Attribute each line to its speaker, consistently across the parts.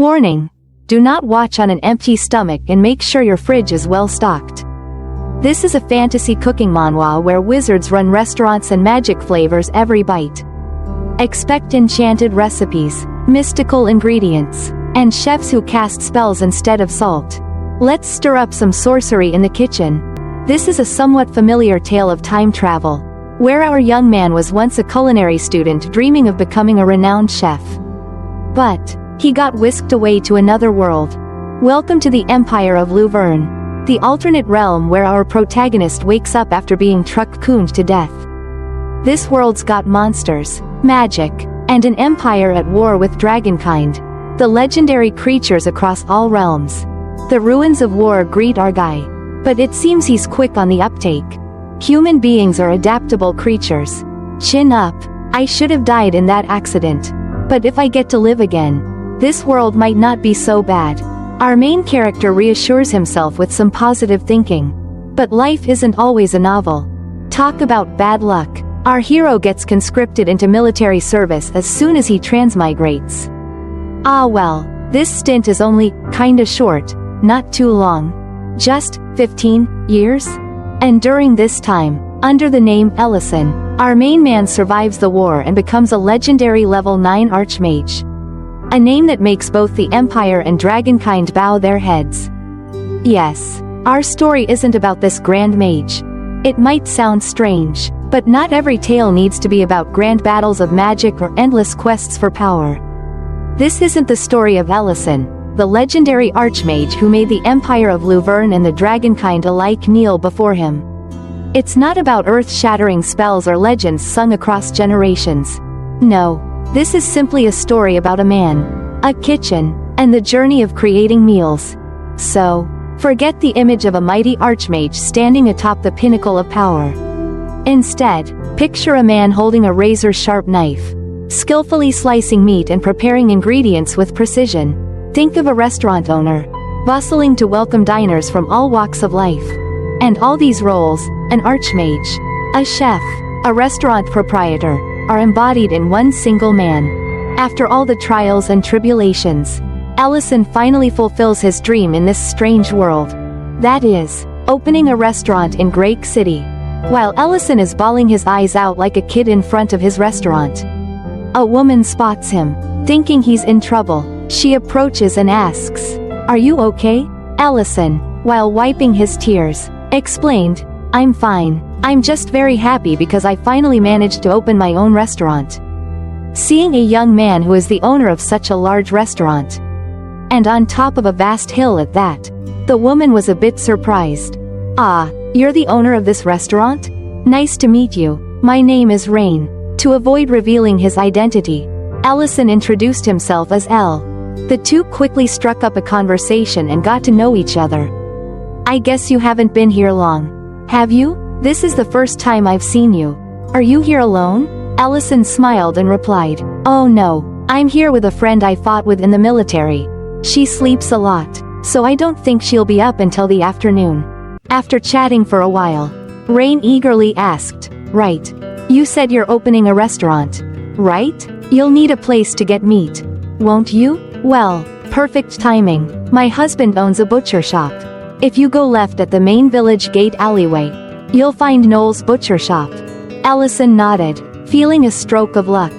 Speaker 1: Warning! Do not watch on an empty stomach and make sure your fridge is well stocked. This is a fantasy cooking manhwa where wizards run restaurants and magic flavors every bite. Expect enchanted recipes, mystical ingredients, and chefs who cast spells instead of salt. Let's stir up some sorcery in the kitchen. This is a somewhat familiar tale of time travel, where our young man was once a culinary student dreaming of becoming a renowned chef. But he got whisked away to another world. Welcome to the Empire of Luverne, the alternate realm where our protagonist wakes up after being truck-cooned to death. This world's got monsters, magic, and an empire at war with dragonkind, the legendary creatures across all realms. The ruins of war greet our guy, but it seems he's quick on the uptake. Human beings are adaptable creatures. Chin up, I should have died in that accident. But if I get to live again, this world might not be so bad. Our main character reassures himself with some positive thinking. But life isn't always a novel. Talk about bad luck. Our hero gets conscripted into military service as soon as he transmigrates. Ah well, this stint is only kinda short, not too long. Just 15 years? And during this time, under the name Ellison, our main man survives the war and becomes a legendary level 9 Archmage. A name that makes both the Empire and dragonkind bow their heads. Yes, our story isn't about this grand mage. It might sound strange, but not every tale needs to be about grand battles of magic or endless quests for power. This isn't the story of Ellison, the legendary Archmage who made the Empire of Luverne and the dragonkind alike kneel before him. It's not about earth-shattering spells or legends sung across generations. No, this is simply a story about a man, a kitchen, and the journey of creating meals. So, forget the image of a mighty Archmage standing atop the pinnacle of power. Instead, picture a man holding a razor-sharp knife, skillfully slicing meat and preparing ingredients with precision. Think of a restaurant owner, bustling to welcome diners from all walks of life. And all these roles, an Archmage, a chef, a restaurant proprietor, are embodied in one single man. After all the trials and tribulations, Ellison finally fulfills his dream in this strange world. That is, opening a restaurant in Grake City. While Ellison is bawling his eyes out like a kid in front of his restaurant, a woman spots him, thinking he's in trouble. She approaches and asks, "Are you okay?" Ellison, while wiping his tears, explained, "I'm fine. I'm just very happy because I finally managed to open my own restaurant." Seeing a young man who is the owner of such a large restaurant, and on top of a vast hill at that, the woman was a bit surprised. "Ah, you're the owner of this restaurant? Nice to meet you. My name is Rain." To avoid revealing his identity, Ellison introduced himself as Elle. The two quickly struck up a conversation and got to know each other. "I guess you haven't been here long. Have you? This is the first time I've seen you. Are you here alone?" Ellison smiled and replied, "Oh no, I'm here with a friend I fought with in the military. She sleeps a lot, so I don't think she'll be up until the afternoon." After chatting for a while, Rain eagerly asked, "Right. You said you're opening a restaurant, right? You'll need a place to get meat, won't you?" "Well, perfect timing. My husband owns a butcher shop. If you go left at the main village gate alleyway, you'll find Noel's butcher shop." Ellison nodded, feeling a stroke of luck.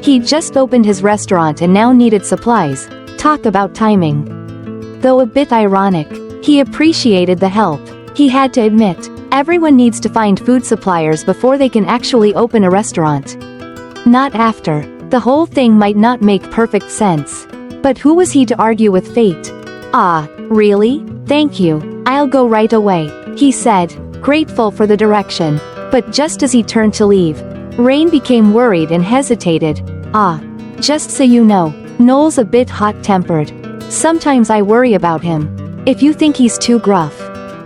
Speaker 1: He'd just opened his restaurant and now needed supplies. Talk about timing. Though a bit ironic, he appreciated the help. He had to admit, everyone needs to find food suppliers before they can actually open a restaurant. Not after. The whole thing might not make perfect sense. But who was he to argue with fate? "Ah, really? Thank you. I'll go right away," he said, grateful for the direction. But just as he turned to leave, Rain became worried and hesitated. "Ah, just so you know, Noel's a bit hot-tempered. Sometimes I worry about him. If you think he's too gruff,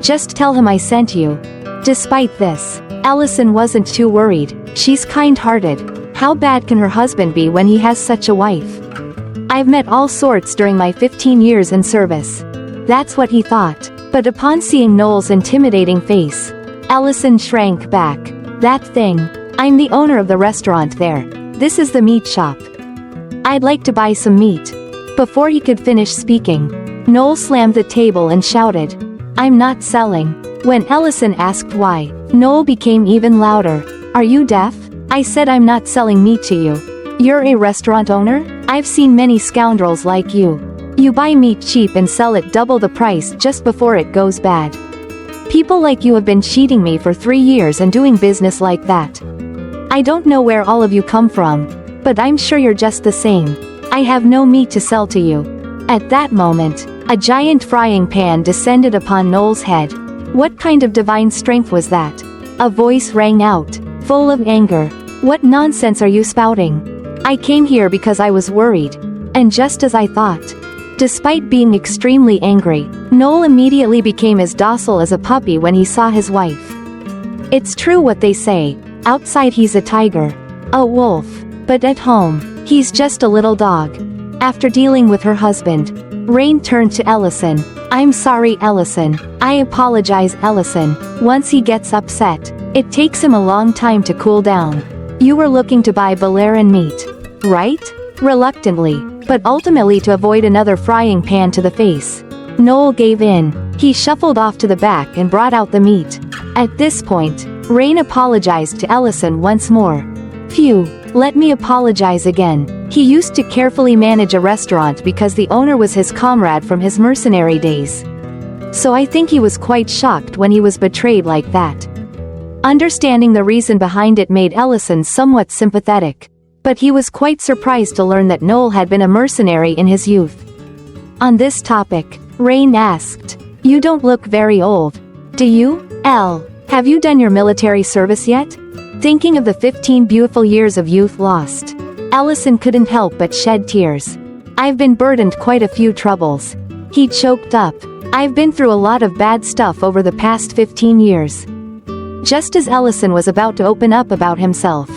Speaker 1: just tell him I sent you." Despite this, Ellison wasn't too worried. She's kind-hearted. How bad can her husband be when he has such a wife? "I've met all sorts during my 15 years in service." That's what he thought. But upon seeing Noel's intimidating face, Ellison shrank back. "That thing. I'm the owner of the restaurant there. This is the meat shop. I'd like to buy some meat." Before he could finish speaking, Noel slammed the table and shouted, "I'm not selling." When Ellison asked why, Noel became even louder. "Are you deaf? I said I'm not selling meat to you. You're a restaurant owner? I've seen many scoundrels like you. You buy meat cheap and sell it double the price just before it goes bad. People like you have been cheating me for 3 years and doing business like that. I don't know where all of you come from, but I'm sure you're just the same. I have no meat to sell to you." At that moment, a giant frying pan descended upon Noel's head. What kind of divine strength was that? A voice rang out, full of anger. "What nonsense are you spouting? I came here because I was worried. And just as I thought." Despite being extremely angry, Noel immediately became as docile as a puppy when he saw his wife. It's true what they say, outside he's a tiger, a wolf, but at home, he's just a little dog. After dealing with her husband, Rain turned to Ellison. "I'm sorry, Ellison. I apologize, Ellison." Once he gets upset, it takes him a long time to cool down. "You were looking to buy Balearan meat, right?" Reluctantly, but ultimately to avoid another frying pan to the face, Noel gave in. He shuffled off to the back and brought out the meat. At this point, Rain apologized to Ellison once more. "Phew, let me apologize again. He used to carefully manage a restaurant because the owner was his comrade from his mercenary days. So I think he was quite shocked when he was betrayed like that." Understanding the reason behind it made Ellison somewhat sympathetic. But he was quite surprised to learn that Noel had been a mercenary in his youth. On this topic, Rain asked, "You don't look very old. Do you, Elle? Have you done your military service yet?" Thinking of the 15 beautiful years of youth lost, Ellison couldn't help but shed tears. "I've been burdened quite a few troubles." He choked up. "I've been through a lot of bad stuff over the past 15 years. Just as Ellison was about to open up about himself,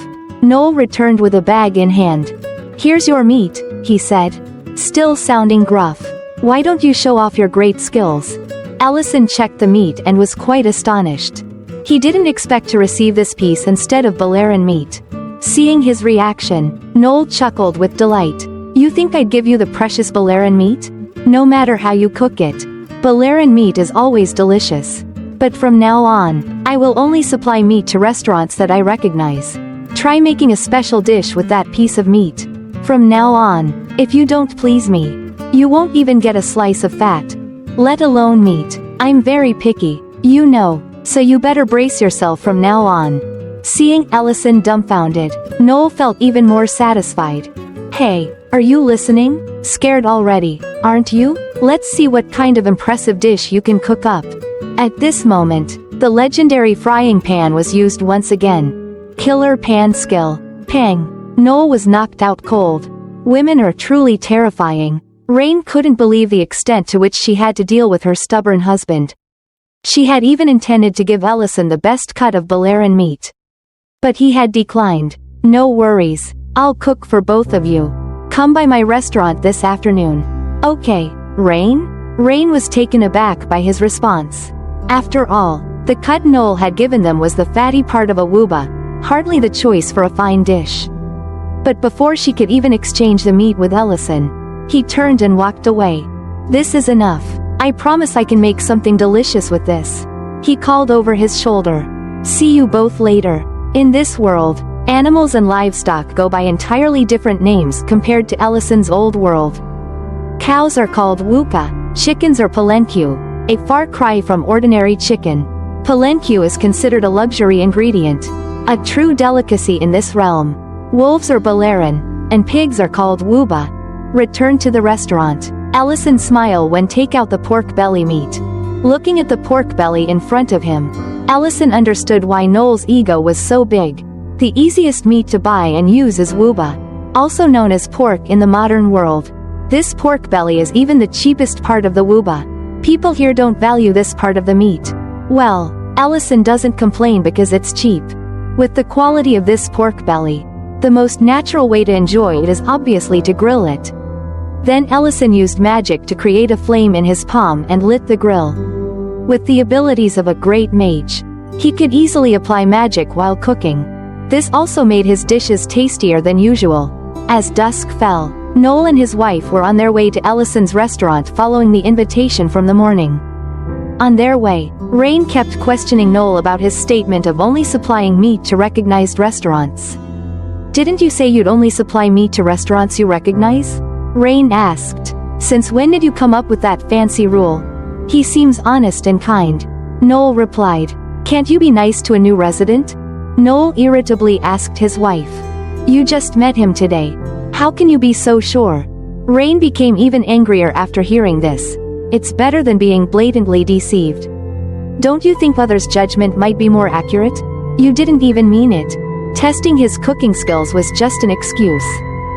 Speaker 1: Noel returned with a bag in hand. "Here's your meat," he said, still sounding gruff. "Why don't you show off your great skills?" Ellison checked the meat and was quite astonished. He didn't expect to receive this piece instead of Balearan meat. Seeing his reaction, Noel chuckled with delight. "You think I'd give you the precious Balearan meat? No matter how you cook it, Balearan meat is always delicious. But from now on, I will only supply meat to restaurants that I recognize. Try making a special dish with that piece of meat. From now on, if you don't please me, you won't even get a slice of fat. Let alone meat. I'm very picky, you know, so you better brace yourself from now on." Seeing Ellison dumbfounded, Noel felt even more satisfied. "Hey, are you listening? Scared already, aren't you? Let's see what kind of impressive dish you can cook up." At this moment, the legendary frying pan was used once again. Killer pan skill. Pang. Noel was knocked out cold. Women are truly terrifying. Rain couldn't believe the extent to which she had to deal with her stubborn husband. She had even intended to give Ellison the best cut of Balearan meat. But he had declined. "No worries. I'll cook for both of you. Come by my restaurant this afternoon." "Okay, Rain?" Rain was taken aback by his response. After all, the cut Noel had given them was the fatty part of a wooba, hardly the choice for a fine dish. But before she could even exchange the meat with Ellison, he turned and walked away. "This is enough. I promise I can make something delicious with this," he called over his shoulder. "See you both later." In this world, animals and livestock go by entirely different names compared to Ellison's old world. Cows are called wuka, chickens are palenque, a far cry from ordinary chicken. Palenque is considered a luxury ingredient, a true delicacy in this realm. Wolves are Balearan, and pigs are called wuba. Return to the restaurant. Ellison smiled when take out the pork belly meat. Looking at the pork belly in front of him, Ellison understood why Noel's ego was so big. The easiest meat to buy and use is wuba, also known as pork in the modern world. This pork belly is even the cheapest part of the wuba. People here don't value this part of the meat. Well, Ellison doesn't complain because it's cheap. With the quality of this pork belly, the most natural way to enjoy it is obviously to grill it. Then Ellison used magic to create a flame in his palm and lit the grill. With the abilities of a great mage, he could easily apply magic while cooking. This also made his dishes tastier than usual. As dusk fell, Noel and his wife were on their way to Ellison's restaurant following the invitation from the morning. On their way, Rain kept questioning Noel about his statement of only supplying meat to recognized restaurants. "Didn't you say you'd only supply meat to restaurants you recognize?" Rain asked. "Since when did you come up with that fancy rule? He seems honest and kind." Noel replied. "Can't you be nice to a new resident?" Noel irritably asked his wife. "You just met him today. How can you be so sure?" Rain became even angrier after hearing this. "It's better than being blatantly deceived. Don't you think others' judgment might be more accurate? You didn't even mean it." Testing his cooking skills was just an excuse.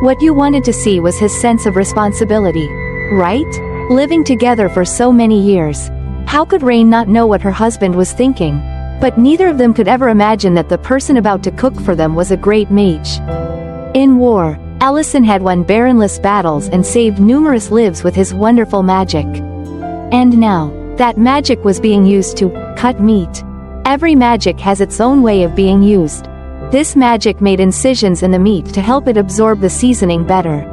Speaker 1: What you wanted to see was his sense of responsibility, right? Living together for so many years. How could Rain not know what her husband was thinking? But neither of them could ever imagine that the person about to cook for them was a great mage. In war, Ellison had won baronless battles and saved numerous lives with his wonderful magic. And now, that magic was being used to cut meat. Every magic has its own way of being used. This magic made incisions in the meat to help it absorb the seasoning better.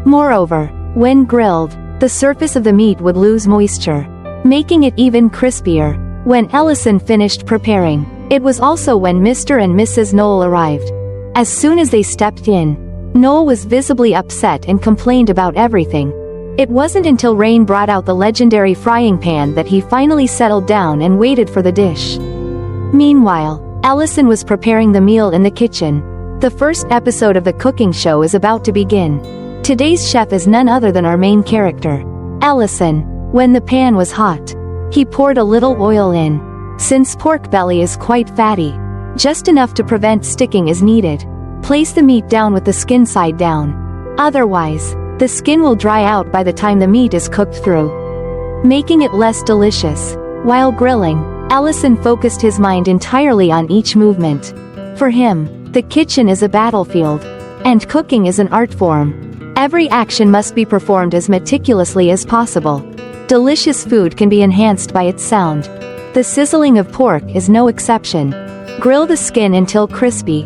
Speaker 1: Moreover, when grilled, the surface of the meat would lose moisture, making it even crispier. When Ellison finished preparing, it was also when Mr. and Mrs. Noel arrived. As soon as they stepped in, Noel was visibly upset and complained about everything. It wasn't until Rain brought out the legendary frying pan that he finally settled down and waited for the dish. Meanwhile, Ellison was preparing the meal in the kitchen. The first episode of the cooking show is about to begin. Today's chef is none other than our main character, Ellison. When the pan was hot, he poured a little oil in. Since pork belly is quite fatty, just enough to prevent sticking is needed. Place the meat down with the skin side down. Otherwise, the skin will dry out by the time the meat is cooked through, making it less delicious. While grilling, Ellison focused his mind entirely on each movement. For him, the kitchen is a battlefield, and cooking is an art form. Every action must be performed as meticulously as possible. Delicious food can be enhanced by its sound. The sizzling of pork is no exception. Grill the skin until crispy.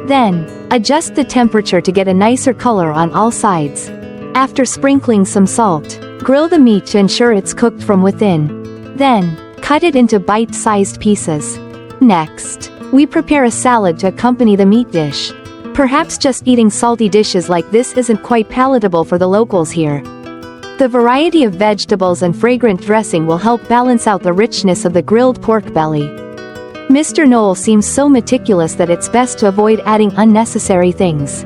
Speaker 1: Then, adjust the temperature to get a nicer color on all sides. After sprinkling some salt, grill the meat to ensure it's cooked from within. Then, cut it into bite-sized pieces. Next, we prepare a salad to accompany the meat dish. Perhaps just eating salty dishes like this isn't quite palatable for the locals here. The variety of vegetables and fragrant dressing will help balance out the richness of the grilled pork belly. Mr. Noel seems so meticulous that it's best to avoid adding unnecessary things.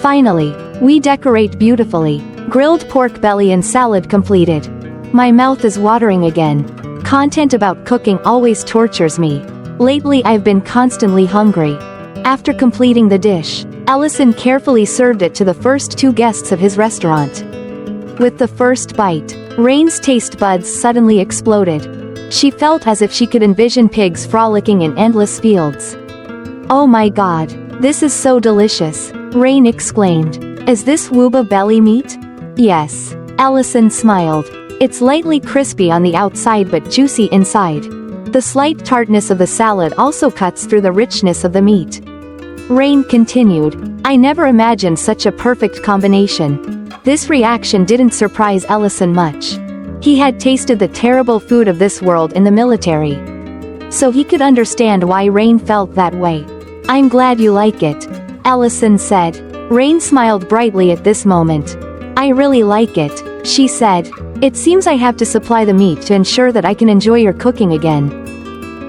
Speaker 1: Finally, we decorate beautifully. Grilled pork belly and salad completed. My mouth is watering again. Content about cooking always tortures me. Lately I've been constantly hungry. After completing the dish, Ellison carefully served it to the first two guests of his restaurant. With the first bite, Rain's taste buds suddenly exploded. She felt as if she could envision pigs frolicking in endless fields. "Oh my god, this is so delicious," Rain exclaimed. "Is this wooba belly meat?" "Yes," Ellison smiled. "It's lightly crispy on the outside but juicy inside. The slight tartness of the salad also cuts through the richness of the meat." Rain continued, "I never imagined such a perfect combination." This reaction didn't surprise Ellison much. He had tasted the terrible food of this world in the military, so he could understand why Rain felt that way. "I'm glad you like it," Ellison said. Rain smiled brightly at this moment. "I really like it," she said. "It seems I have to supply the meat to ensure that I can enjoy your cooking again."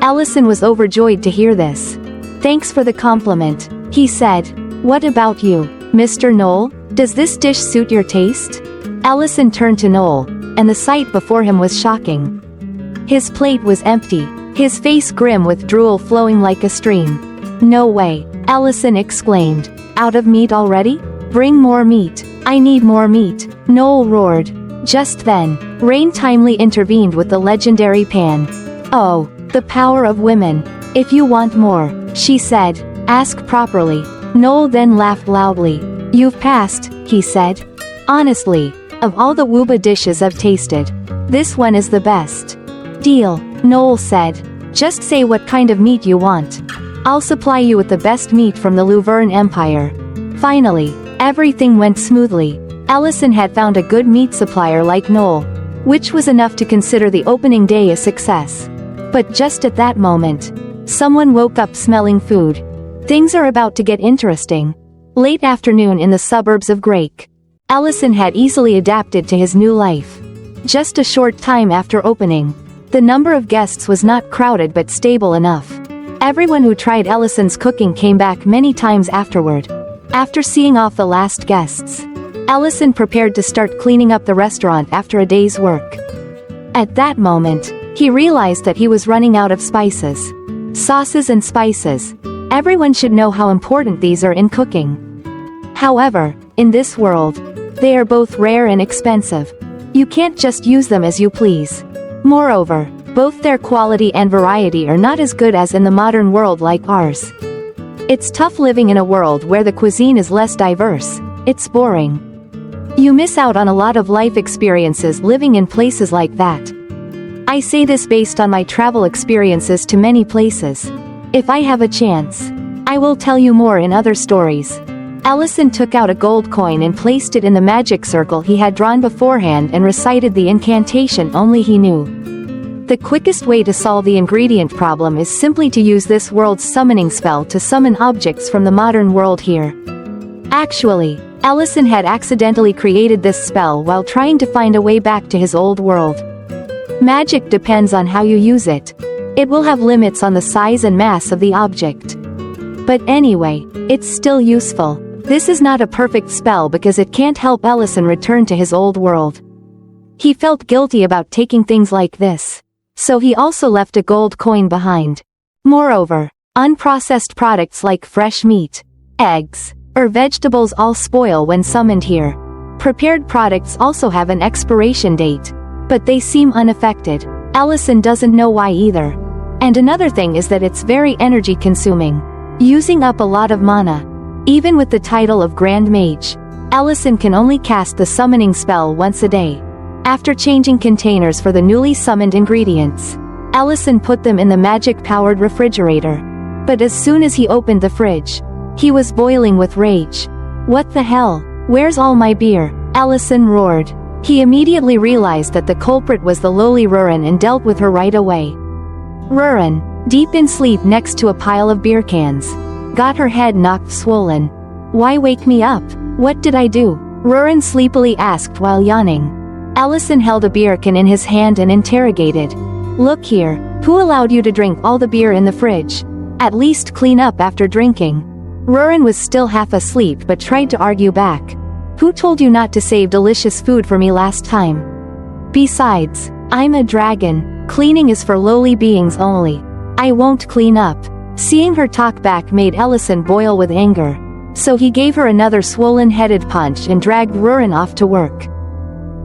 Speaker 1: Ellison was overjoyed to hear this. "Thanks for the compliment," he said. "What about you, Mr. Noel? Does this dish suit your taste?" Ellison turned to Noel, and the sight before him was shocking. His plate was empty, his face grim with drool flowing like a stream. "No way," Ellison exclaimed. "Out of meat already? Bring more meat. I need more meat," Noel roared. Just then, Rain timely intervened with the legendary pan. "Oh, the power of women. If you want more," she said, "ask properly." Noel then laughed loudly. "You've passed," he said. "Honestly, of all the wooba dishes I've tasted, this one is the best." "Deal," Noel said. "Just say what kind of meat you want. I'll supply you with the best meat from the Luverne Empire." Finally, everything went smoothly. Ellison had found a good meat supplier like Noel, which was enough to consider the opening day a success. But just at that moment, someone woke up smelling food. Things are about to get interesting. Late afternoon in the suburbs of Grake. Ellison had easily adapted to his new life. Just a short time after opening, the number of guests was not crowded but stable enough. Everyone who tried Ellison's cooking came back many times afterward. After seeing off the last guests, Ellison prepared to start cleaning up the restaurant after a day's work. At that moment, he realized that he was running out of spices. Sauces and spices. Everyone should know how important these are in cooking. However, in this world, they are both rare and expensive. You can't just use them as you please. Moreover, both their quality and variety are not as good as in the modern world like ours. It's tough living in a world where the cuisine is less diverse. It's boring. You miss out on a lot of life experiences living in places like that. I say this based on my travel experiences to many places. If I have a chance, I will tell you more in other stories. Ellison took out a gold coin and placed it in the magic circle he had drawn beforehand and recited the incantation only he knew. The quickest way to solve the ingredient problem is simply to use this world's summoning spell to summon objects from the modern world here. Actually, Ellison had accidentally created this spell while trying to find a way back to his old world. Magic depends on how you use it. It will have limits on the size and mass of the object. But anyway, it's still useful. This is not a perfect spell because it can't help Ellison return to his old world. He felt guilty about taking things like this, so he also left a gold coin behind. Moreover, unprocessed products like fresh meat, eggs, or vegetables all spoil when summoned here. Prepared products also have an expiration date, but they seem unaffected. Ellison doesn't know why either. And another thing is that it's very energy consuming, using up a lot of mana. Even with the title of Grand Mage, Ellison can only cast the summoning spell once a day. After changing containers for the newly summoned ingredients, Ellison put them in the magic-powered refrigerator. But as soon as he opened the fridge, he was boiling with rage. What the hell? Where's all my beer? Ellison roared. He immediately realized that the culprit was the lowly Rurin and dealt with her right away. Rurin, deep in sleep next to a pile of beer cans, got her head knocked swollen. Why wake me up? What did I do? Rurin sleepily asked while yawning. Ellison held a beer can in his hand and interrogated. Look here, who allowed you to drink all the beer in the fridge? At least clean up after drinking. Rurin was still half asleep but tried to argue back. Who told you not to save delicious food for me last time? Besides, I'm a dragon. Cleaning is for lowly beings only. I won't clean up. Seeing her talk back made Ellison boil with anger. So he gave her another swollen-headed punch and dragged Rurin off to work.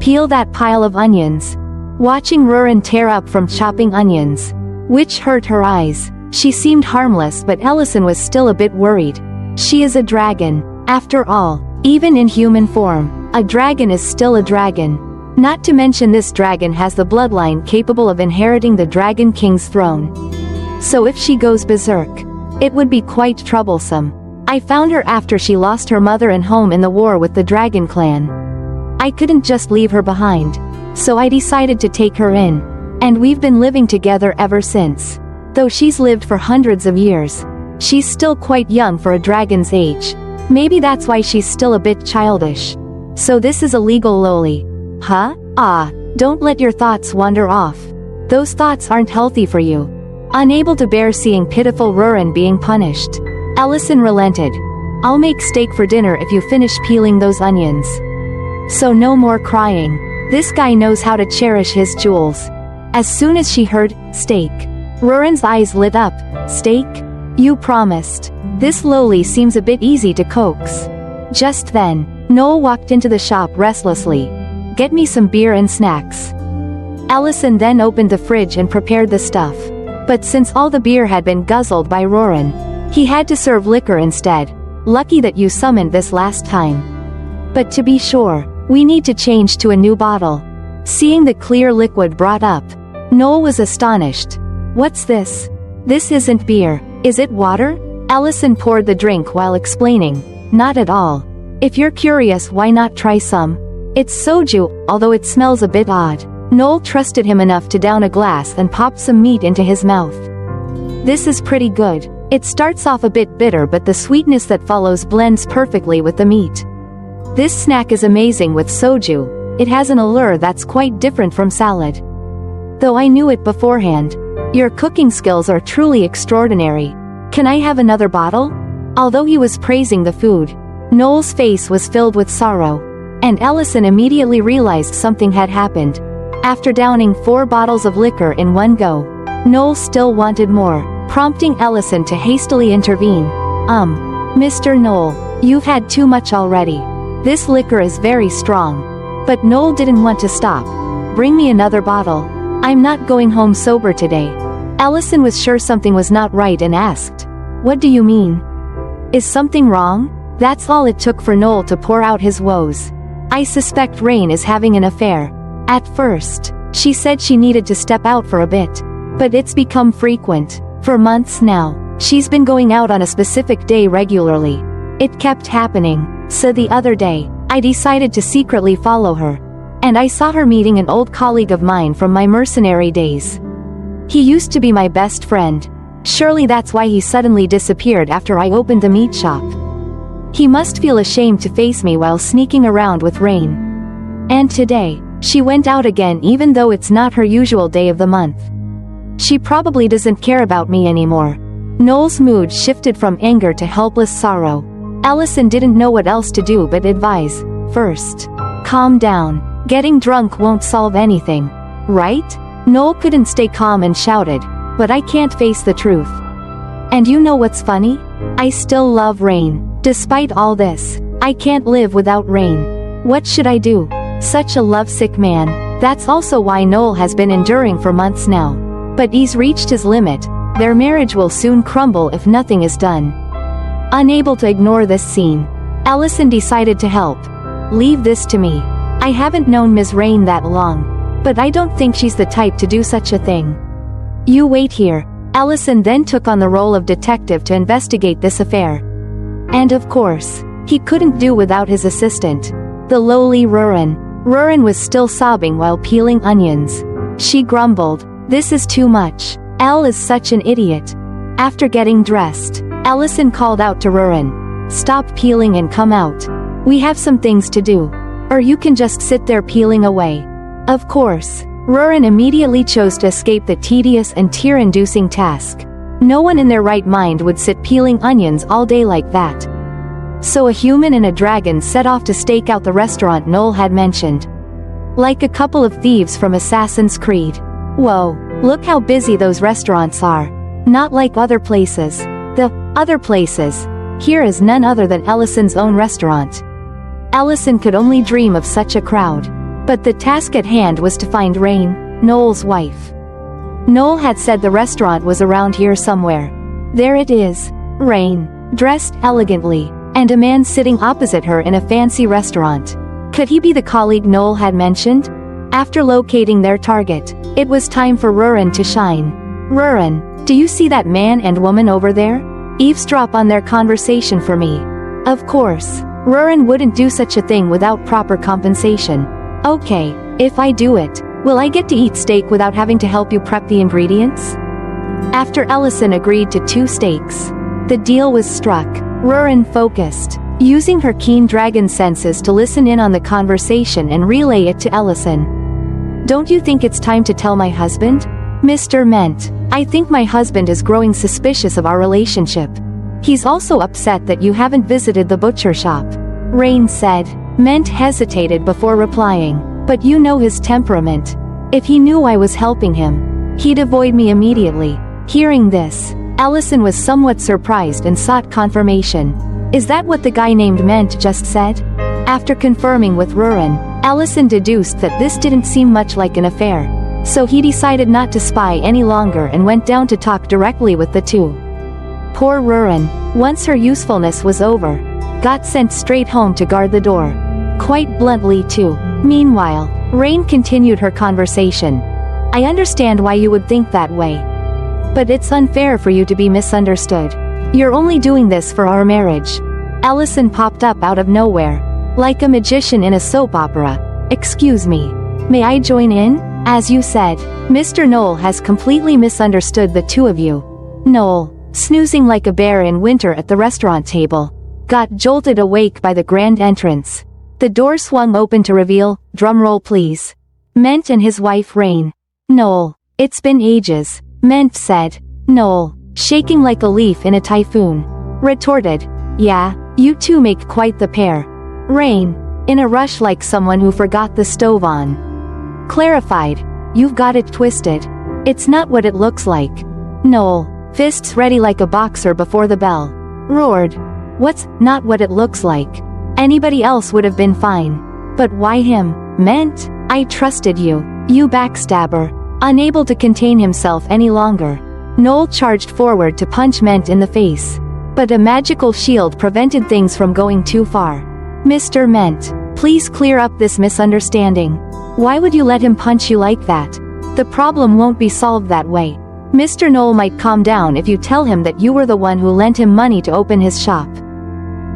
Speaker 1: Peel that pile of onions. Watching Rurin tear up from chopping onions, which hurt her eyes, she seemed harmless but Ellison was still a bit worried. She is a dragon. After all, even in human form, a dragon is still a dragon. Not to mention this dragon has the bloodline capable of inheriting the Dragon King's throne. So if she goes berserk, it would be quite troublesome. I found her after she lost her mother and home in the war with the Dragon Clan. I couldn't just leave her behind, so I decided to take her in. And we've been living together ever since. Though she's lived for hundreds of years, she's still quite young for a dragon's age. Maybe that's why she's still a bit childish. So this is a legal lowly. Huh? Ah, don't let your thoughts wander off. Those thoughts aren't healthy for you. Unable to bear seeing pitiful Rurin being punished, Ellison relented. I'll make steak for dinner if you finish peeling those onions. So no more crying. This guy knows how to cherish his jewels. As soon as she heard, steak, Rurin's eyes lit up. Steak? You promised. This lowly seems a bit easy to coax. Just then, Noel walked into the shop restlessly. Get me some beer and snacks. Ellison then opened the fridge and prepared the stuff. But since all the beer had been guzzled by Rurin, he had to serve liquor instead. Lucky that you summoned this last time. But to be sure, we need to change to a new bottle. Seeing the clear liquid brought up, Noel was astonished. What's this? This isn't beer. Is it water? Ellison poured the drink while explaining. Not at all. If you're curious, why not try some? It's soju, although it smells a bit odd. Noel trusted him enough to down a glass and pop some meat into his mouth. This is pretty good. It starts off a bit bitter, but the sweetness that follows blends perfectly with the meat. This snack is amazing with soju. It has an allure that's quite different from salad. Though I knew it beforehand. Your cooking skills are truly extraordinary. Can I have another bottle? Although he was praising the food, Noel's face was filled with sorrow. And Ellison immediately realized something had happened. After downing 4 bottles of liquor in one go, Noel still wanted more, prompting Ellison to hastily intervene. Mr. Noel, you've had too much already. This liquor is very strong. But Noel didn't want to stop. Bring me another bottle. I'm not going home sober today. Ellison was sure something was not right and asked, "What do you mean? Is something wrong?" That's all it took for Noel to pour out his woes. "I suspect Rain is having an affair. At first, she said she needed to step out for a bit. But it's become frequent. For months now, she's been going out on a specific day regularly. It kept happening, so the other day, I decided to secretly follow her. And I saw her meeting an old colleague of mine from my mercenary days. He used to be my best friend. Surely that's why he suddenly disappeared after I opened the meat shop. He must feel ashamed to face me while sneaking around with Rain. And today, she went out again even though it's not her usual day of the month. She probably doesn't care about me anymore." Noel's mood shifted from anger to helpless sorrow. Ellison didn't know what else to do but advise, "First, calm down. Getting drunk won't solve anything. Right?" Noel couldn't stay calm and shouted, "But I can't face the truth. And you know what's funny? I still love Rain. Despite all this, I can't live without Rain. What should I do? Such a lovesick man." That's also why Noel has been enduring for months now. But he's reached his limit. Their marriage will soon crumble if nothing is done. Unable to ignore this scene, Ellison decided to help. "Leave this to me. I haven't known Ms. Rain that long. But I don't think she's the type to do such a thing. You wait here." Ellison then took on the role of detective to investigate this affair. And of course, he couldn't do without his assistant, the lowly Rurin. Rurin was still sobbing while peeling onions. She grumbled, "This is too much. Elle is such an idiot." After getting dressed, Ellison called out to Rurin, "Stop peeling and come out. We have some things to do. Or you can just sit there peeling away." Of course, Rurin immediately chose to escape the tedious and tear-inducing task. No one in their right mind would sit peeling onions all day like that. So a human and a dragon set off to stake out the restaurant Noel had mentioned. Like a couple of thieves from Assassin's Creed. Whoa, look how busy those restaurants are. Not like other places. The other places. Here is none other than Ellison's own restaurant. Ellison could only dream of such a crowd. But the task at hand was to find Rain, Noel's wife. Noel had said the restaurant was around here somewhere. There it is. Rain, dressed elegantly, and a man sitting opposite her in a fancy restaurant. Could he be the colleague Noel had mentioned? After locating their target, it was time for Rurin to shine. "Rurin, do you see that man and woman over there? Eavesdrop on their conversation for me." Of course, Rurin wouldn't do such a thing without proper compensation. "Okay, if I do it, will I get to eat steak without having to help you prep the ingredients?" After Ellison agreed to 2 steaks, the deal was struck. Rurin focused, using her keen dragon senses to listen in on the conversation and relay it to Ellison. "Don't you think it's time to tell my husband? Mr. Ment, I think my husband is growing suspicious of our relationship. He's also upset that you haven't visited the butcher shop," Rain said. Ment hesitated before replying, "But you know his temperament. If he knew I was helping him, he'd avoid me immediately." Hearing this, Ellison was somewhat surprised and sought confirmation. "Is that what the guy named Ment just said?" After confirming with Rurin, Ellison deduced that this didn't seem much like an affair. So he decided not to spy any longer and went down to talk directly with the two. Poor Rurin, once her usefulness was over, got sent straight home to guard the door. Quite bluntly too. Meanwhile, Rain continued her conversation. "I understand why you would think that way. But it's unfair for you to be misunderstood. You're only doing this for our marriage. Ellison popped up out of nowhere. Like a magician in a soap opera. "Excuse me. May I join in?" "As you said, Mr. Knoll has completely misunderstood the two of you." Knoll, snoozing like a bear in winter at the restaurant table, got jolted awake by the grand entrance. The door swung open to reveal, drumroll please, Ment and his wife Rain. "Knoll, it's been ages," Ment said. Knoll, shaking like a leaf in a typhoon, retorted, "Yeah, you two make quite the pair." Rain, in a rush like someone who forgot the stove on, clarified, "You've got it twisted. It's not what it looks like." Knoll, fists ready like a boxer before the bell, roared, "What's not what it looks like? Anybody else would have been fine. But why him, Ment? I trusted you, you backstabber." Unable to contain himself any longer, Knoll charged forward to punch Ment in the face. But a magical shield prevented things from going too far. "Mr. Ment, please clear up this misunderstanding. Why would you let him punch you like that? The problem won't be solved that way. Mr. Knoll might calm down if you tell him that you were the one who lent him money to open his shop."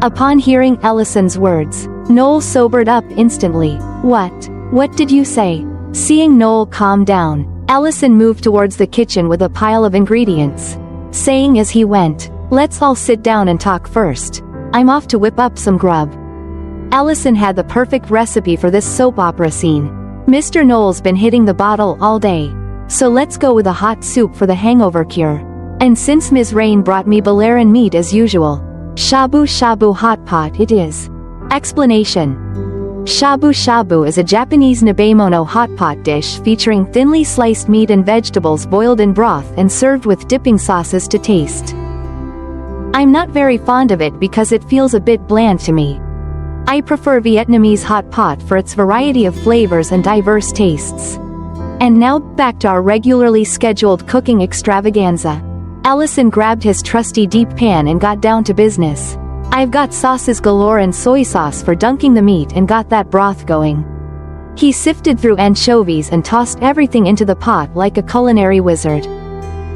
Speaker 1: Upon hearing Ellison's words, Knoll sobered up instantly. What did you say?" Seeing Knoll calm down, Ellison moved towards the kitchen with a pile of ingredients, saying as he went, "Let's all sit down and talk first. I'm off to whip up some grub." Ellison had the perfect recipe for this soap opera scene. "Mr. Knoll's been hitting the bottle all day, so let's go with a hot soup for the hangover cure. And since Ms. Rain brought me Balearan meat as usual, shabu shabu hot pot it is." Explanation: Shabu shabu is a Japanese nabemono hot pot dish featuring thinly sliced meat and vegetables boiled in broth and served with dipping sauces to taste. I'm not very fond of it because it feels a bit bland to me. I prefer Vietnamese hot pot for its variety of flavors and diverse tastes. And now, back to our regularly scheduled cooking extravaganza. Ellison grabbed his trusty deep pan and got down to business. "I've got sauces galore and soy sauce for dunking the meat and got that broth going." He sifted through anchovies and tossed everything into the pot like a culinary wizard.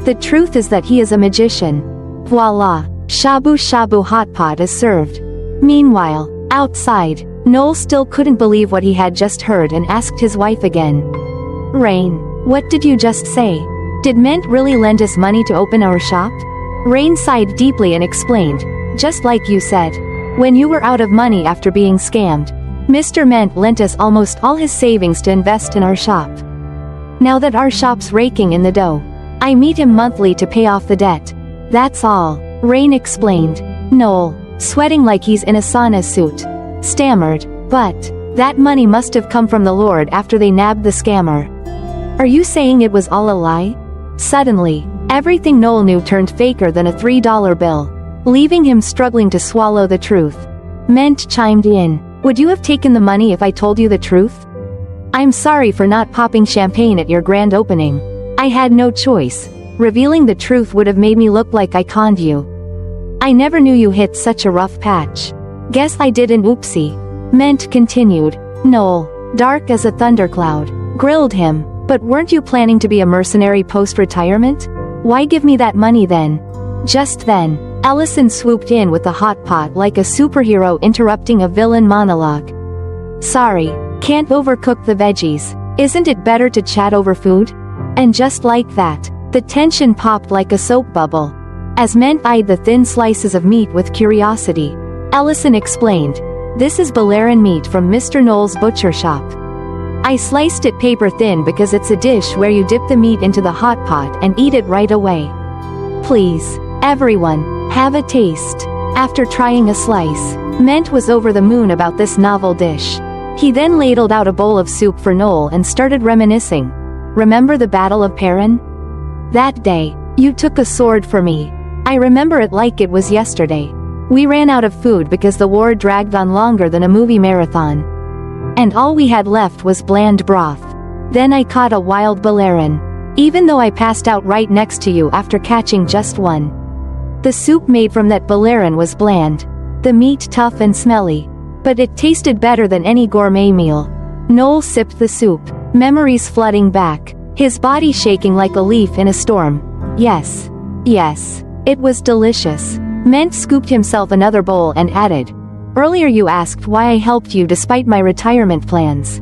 Speaker 1: The truth is that he is a magician. Voila! Shabu shabu hot pot is served. Meanwhile, outside, Knoll still couldn't believe what he had just heard and asked his wife again. "Rain, what did you just say? Did Ment really lend us money to open our shop?" Rain sighed deeply and explained, "Just like you said. When you were out of money after being scammed, Mr. Ment lent us almost all his savings to invest in our shop. Now that our shop's raking in the dough, I meet him monthly to pay off the debt. That's all," Rain explained. Knoll, sweating like he's in a sauna suit, stammered, "But that money must have come from the Lord after they nabbed the scammer. Are you saying it was all a lie?" Suddenly, everything Knoll knew turned faker than a $3 bill, leaving him struggling to swallow the truth. Ment chimed in, "Would you have taken the money if I told you the truth? I'm sorry for not popping champagne at your grand opening. I had no choice. Revealing the truth would have made me look like I conned you. I never knew you hit such a rough patch. Guess I did an oopsie." Ment continued. Knoll, dark as a thundercloud, grilled him, "But weren't you planning to be a mercenary post-retirement? Why give me that money then?" Just then, Ellison swooped in with the hot pot like a superhero interrupting a villain monologue. "Sorry, can't overcook the veggies. Isn't it better to chat over food?" And just like that, the tension popped like a soap bubble. As Ment eyed the thin slices of meat with curiosity, Ellison explained, "This is Balearan meat from Mr. Knoll's butcher shop. I sliced it paper thin because it's a dish where you dip the meat into the hot pot and eat it right away. Please, everyone, have a taste." After trying a slice, Ment was over the moon about this novel dish. He then ladled out a bowl of soup for Knoll and started reminiscing. "Remember the Battle of Perrin? That day, you took a sword for me. I remember it like it was yesterday. We ran out of food because the war dragged on longer than a movie marathon. And all we had left was bland broth. Then I caught a wild Balearan. Even though I passed out right next to you after catching just one. The soup made from that Balearan was bland. The meat tough and smelly. But it tasted better than any gourmet meal." Knoll sipped the soup, memories flooding back, his body shaking like a leaf in a storm. Yes, it was delicious. Ment scooped himself another bowl and added, "Earlier you asked why I helped you despite my retirement plans.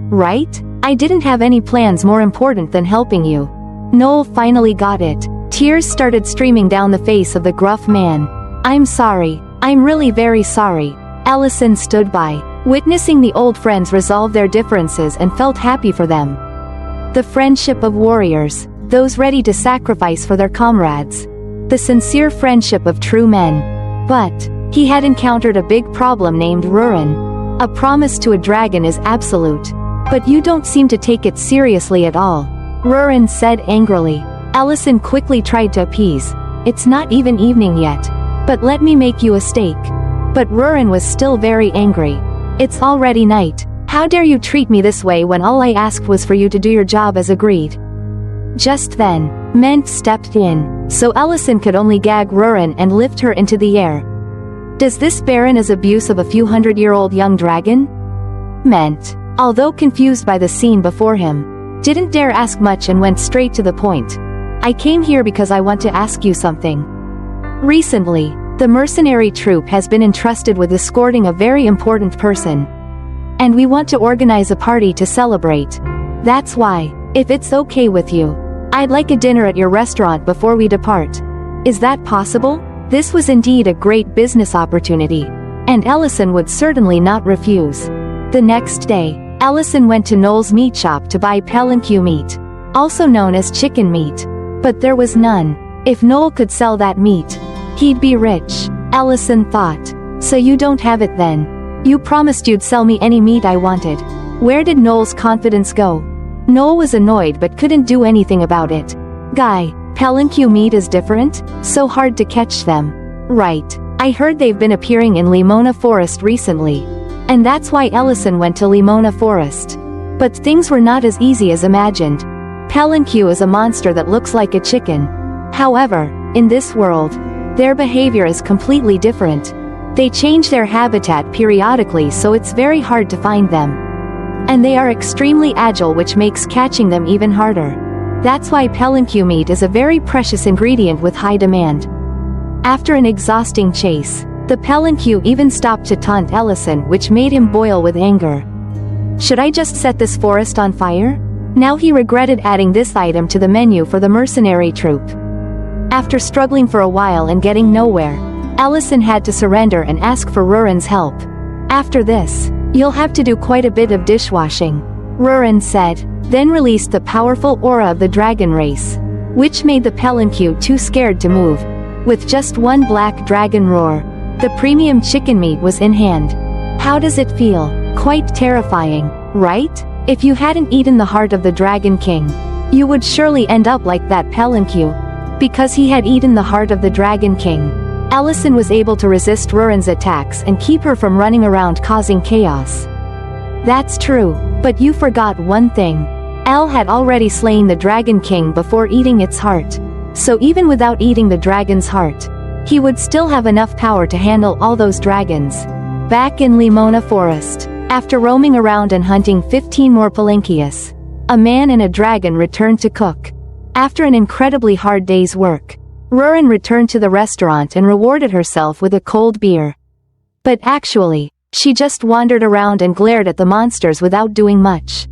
Speaker 1: Right? I didn't have any plans more important than helping you." Noel finally got it. Tears started streaming down the face of the gruff man. "I'm sorry. I'm really very sorry." Allison stood by, witnessing the old friends resolve their differences and felt happy for them. The friendship of warriors, those ready to sacrifice for their comrades. The sincere friendship of true men. But he had encountered a big problem named Rurin. A promise to a dragon is absolute. But you don't seem to take it seriously at all, Rurin said angrily. Allison quickly tried to appease. "It's not even evening yet. But let me make you a steak." But Rurin was still very angry. "It's already night. How dare you treat me this way when all I asked was for you to do your job as agreed?" Just then, Ment stepped in, so Allison could only gag Rurin and lift her into the air. "Does this Baron is abuse of a few hundred-year-old young dragon?" Ment, although confused by the scene before him, didn't dare ask much and went straight to the point. "I came here because I want to ask you something. Recently, the mercenary troop has been entrusted with escorting a very important person. And we want to organize a party to celebrate. That's why, if it's okay with you, I'd like a dinner at your restaurant before we depart. Is that possible?" This was indeed a great business opportunity, and Allison would certainly not refuse. The next day, Allison went to Noel's meat shop to buy palanque meat, also known as chicken meat. But there was none. If Noel could sell that meat, he'd be rich, Allison thought. "So you don't have it then? You promised you'd sell me any meat I wanted." Where did Noel's confidence go? Noel was annoyed but couldn't do anything about it. "Guy, palanque meat is different? So hard to catch them." "Right. I heard they've been appearing in Limona Forest recently. And that's why Allison went to Limona Forest. But things were not as easy as imagined. Palanque is a monster that looks like a chicken. However, in this world, their behavior is completely different. They change their habitat periodically, so it's very hard to find them. And they are extremely agile, which makes catching them even harder. That's why palanque meat is a very precious ingredient with high demand." After an exhausting chase, the palanque even stopped to taunt Allison, which made him boil with anger. "Should I just set this forest on fire?" Now he regretted adding this item to the menu for the mercenary troop. After struggling for a while and getting nowhere, Allison had to surrender and ask for Rurin's help. "After this, you'll have to do quite a bit of dishwashing," Rurin said, then released the powerful aura of the dragon race, which made the palanque too scared to move. With just one black dragon roar, the premium chicken meat was in hand. How does it feel? Quite terrifying, right? If you hadn't eaten the heart of the Dragon King, you would surely end up like that palanque. Because he had eaten the heart of the Dragon King, Allison was able to resist Rurin's attacks and keep her from running around causing chaos. That's true, but you forgot one thing. Elle had already slain the Dragon King before eating its heart. So even without eating the dragon's heart, he would still have enough power to handle all those dragons. Back in Limona Forest, after roaming around and hunting 15 more palanques, a man and a dragon returned to cook. After an incredibly hard day's work, Rurin returned to the restaurant and rewarded herself with a cold beer. But actually, she just wandered around and glared at the monsters without doing much.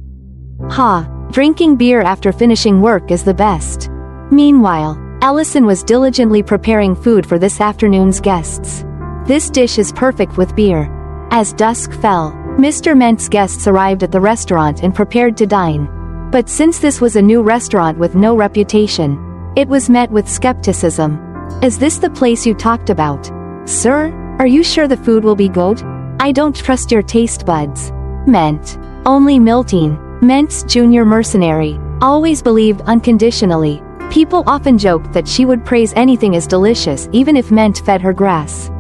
Speaker 1: Drinking beer after finishing work is the best. Meanwhile, Allison was diligently preparing food for this afternoon's guests. This dish is perfect with beer. As dusk fell, Mr. Ment's guests arrived at the restaurant and prepared to dine. But since this was a new restaurant with no reputation, it was met with skepticism. "Is this the place you talked about? Sir, are you sure the food will be good? I don't trust your taste buds." Ment. Only Miltine, Ment's junior mercenary, always believed unconditionally. People often joked that she would praise anything as delicious even if Ment fed her grass.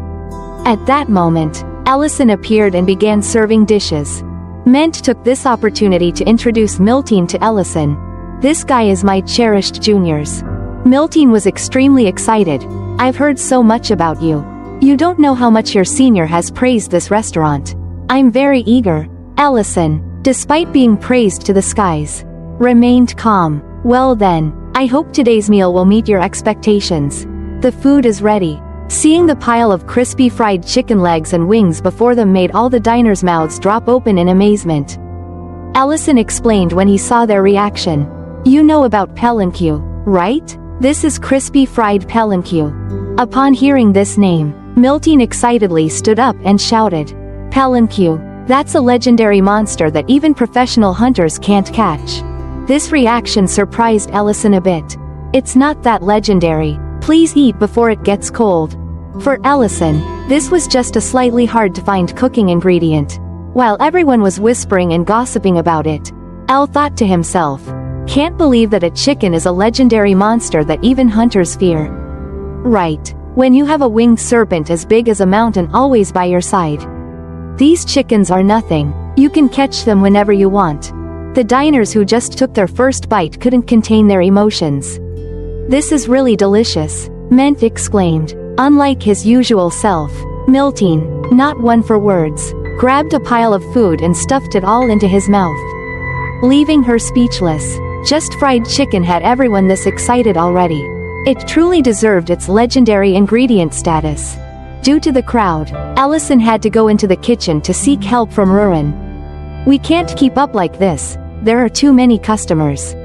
Speaker 1: At that moment, Allison appeared and began serving dishes. Ment took this opportunity to introduce Miltine to Allison. "This guy is my cherished juniors." Miltine was extremely excited. "I've heard so much about you. You don't know how much your senior has praised this restaurant. I'm very eager." Allison, despite being praised to the skies, remained calm. "Well then, I hope today's meal will meet your expectations. The food is ready." Seeing the pile of crispy fried chicken legs and wings before them made all the diners' mouths drop open in amazement. Ellison explained when he saw their reaction. "You know about palanque, right? This is crispy fried palanque." Upon hearing this name, Miltine excitedly stood up and shouted, "Palanque, that's a legendary monster that even professional hunters can't catch." This reaction surprised Ellison a bit. "It's not that legendary. Please eat before it gets cold." For Ellison, this was just a slightly hard to find cooking ingredient. While everyone was whispering and gossiping about it, Elle thought to himself, "Can't believe that a chicken is a legendary monster that even hunters fear." Right, when you have a winged serpent as big as a mountain always by your side. These chickens are nothing. You can catch them whenever you want. The diners who just took their first bite couldn't contain their emotions. "This is really delicious," Ment exclaimed. Unlike his usual self, Miltine, not one for words, grabbed a pile of food and stuffed it all into his mouth, leaving her speechless. Just fried chicken had everyone this excited already. It truly deserved its legendary ingredient status. Due to the crowd, Ellison had to go into the kitchen to seek help from Rurin. "We can't keep up like this, there are too many customers."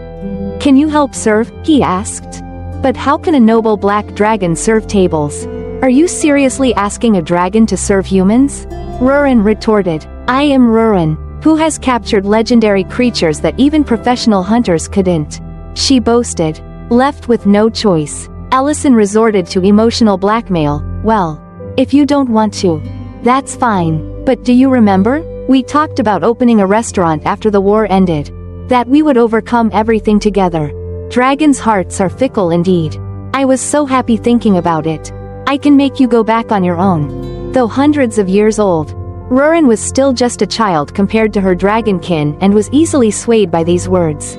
Speaker 1: "Can you help serve?" he asked. "But how can a noble black dragon serve tables? Are you seriously asking a dragon to serve humans?" Rurin retorted. "I am Rurin, who has captured legendary creatures that even professional hunters couldn't," she boasted. Left with no choice, Ellison resorted to emotional blackmail. "Well, if you don't want to, that's fine, but do you remember? We talked about opening a restaurant after the war ended. That we would overcome everything together. Dragons' hearts are fickle indeed. I was so happy thinking about it. I can make you go back on your own." Though hundreds of years old, Rurin was still just a child compared to her dragonkin and was easily swayed by these words.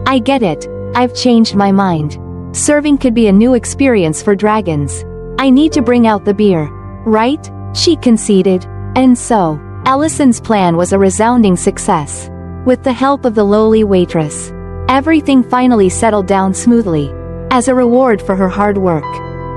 Speaker 1: "I get it, I've changed my mind. Serving could be a new experience for dragons. I need to bring out the beer, right?" she conceded. And so, Ellison's plan was a resounding success. With the help of the lowly waitress, everything finally settled down smoothly. As a reward for her hard work,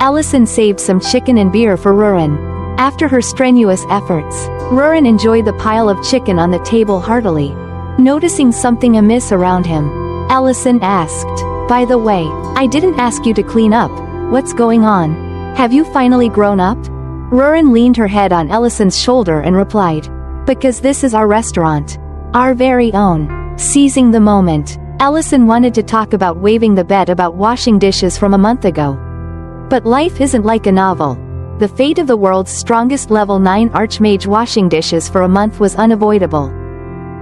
Speaker 1: Ellison saved some chicken and beer for Rurin. After her strenuous efforts, Rurin enjoyed the pile of chicken on the table heartily. Noticing something amiss around him, Ellison asked, "By the way, I didn't ask you to clean up. What's going on? Have you finally grown up?" Rurin leaned her head on Ellison's shoulder and replied, "Because this is our restaurant. Our very own." Seizing the moment, Ellison wanted to talk about waiving the bet about washing dishes from a month ago. But life isn't like a novel. The fate of the world's strongest level 9 Archmage washing dishes for a month was unavoidable.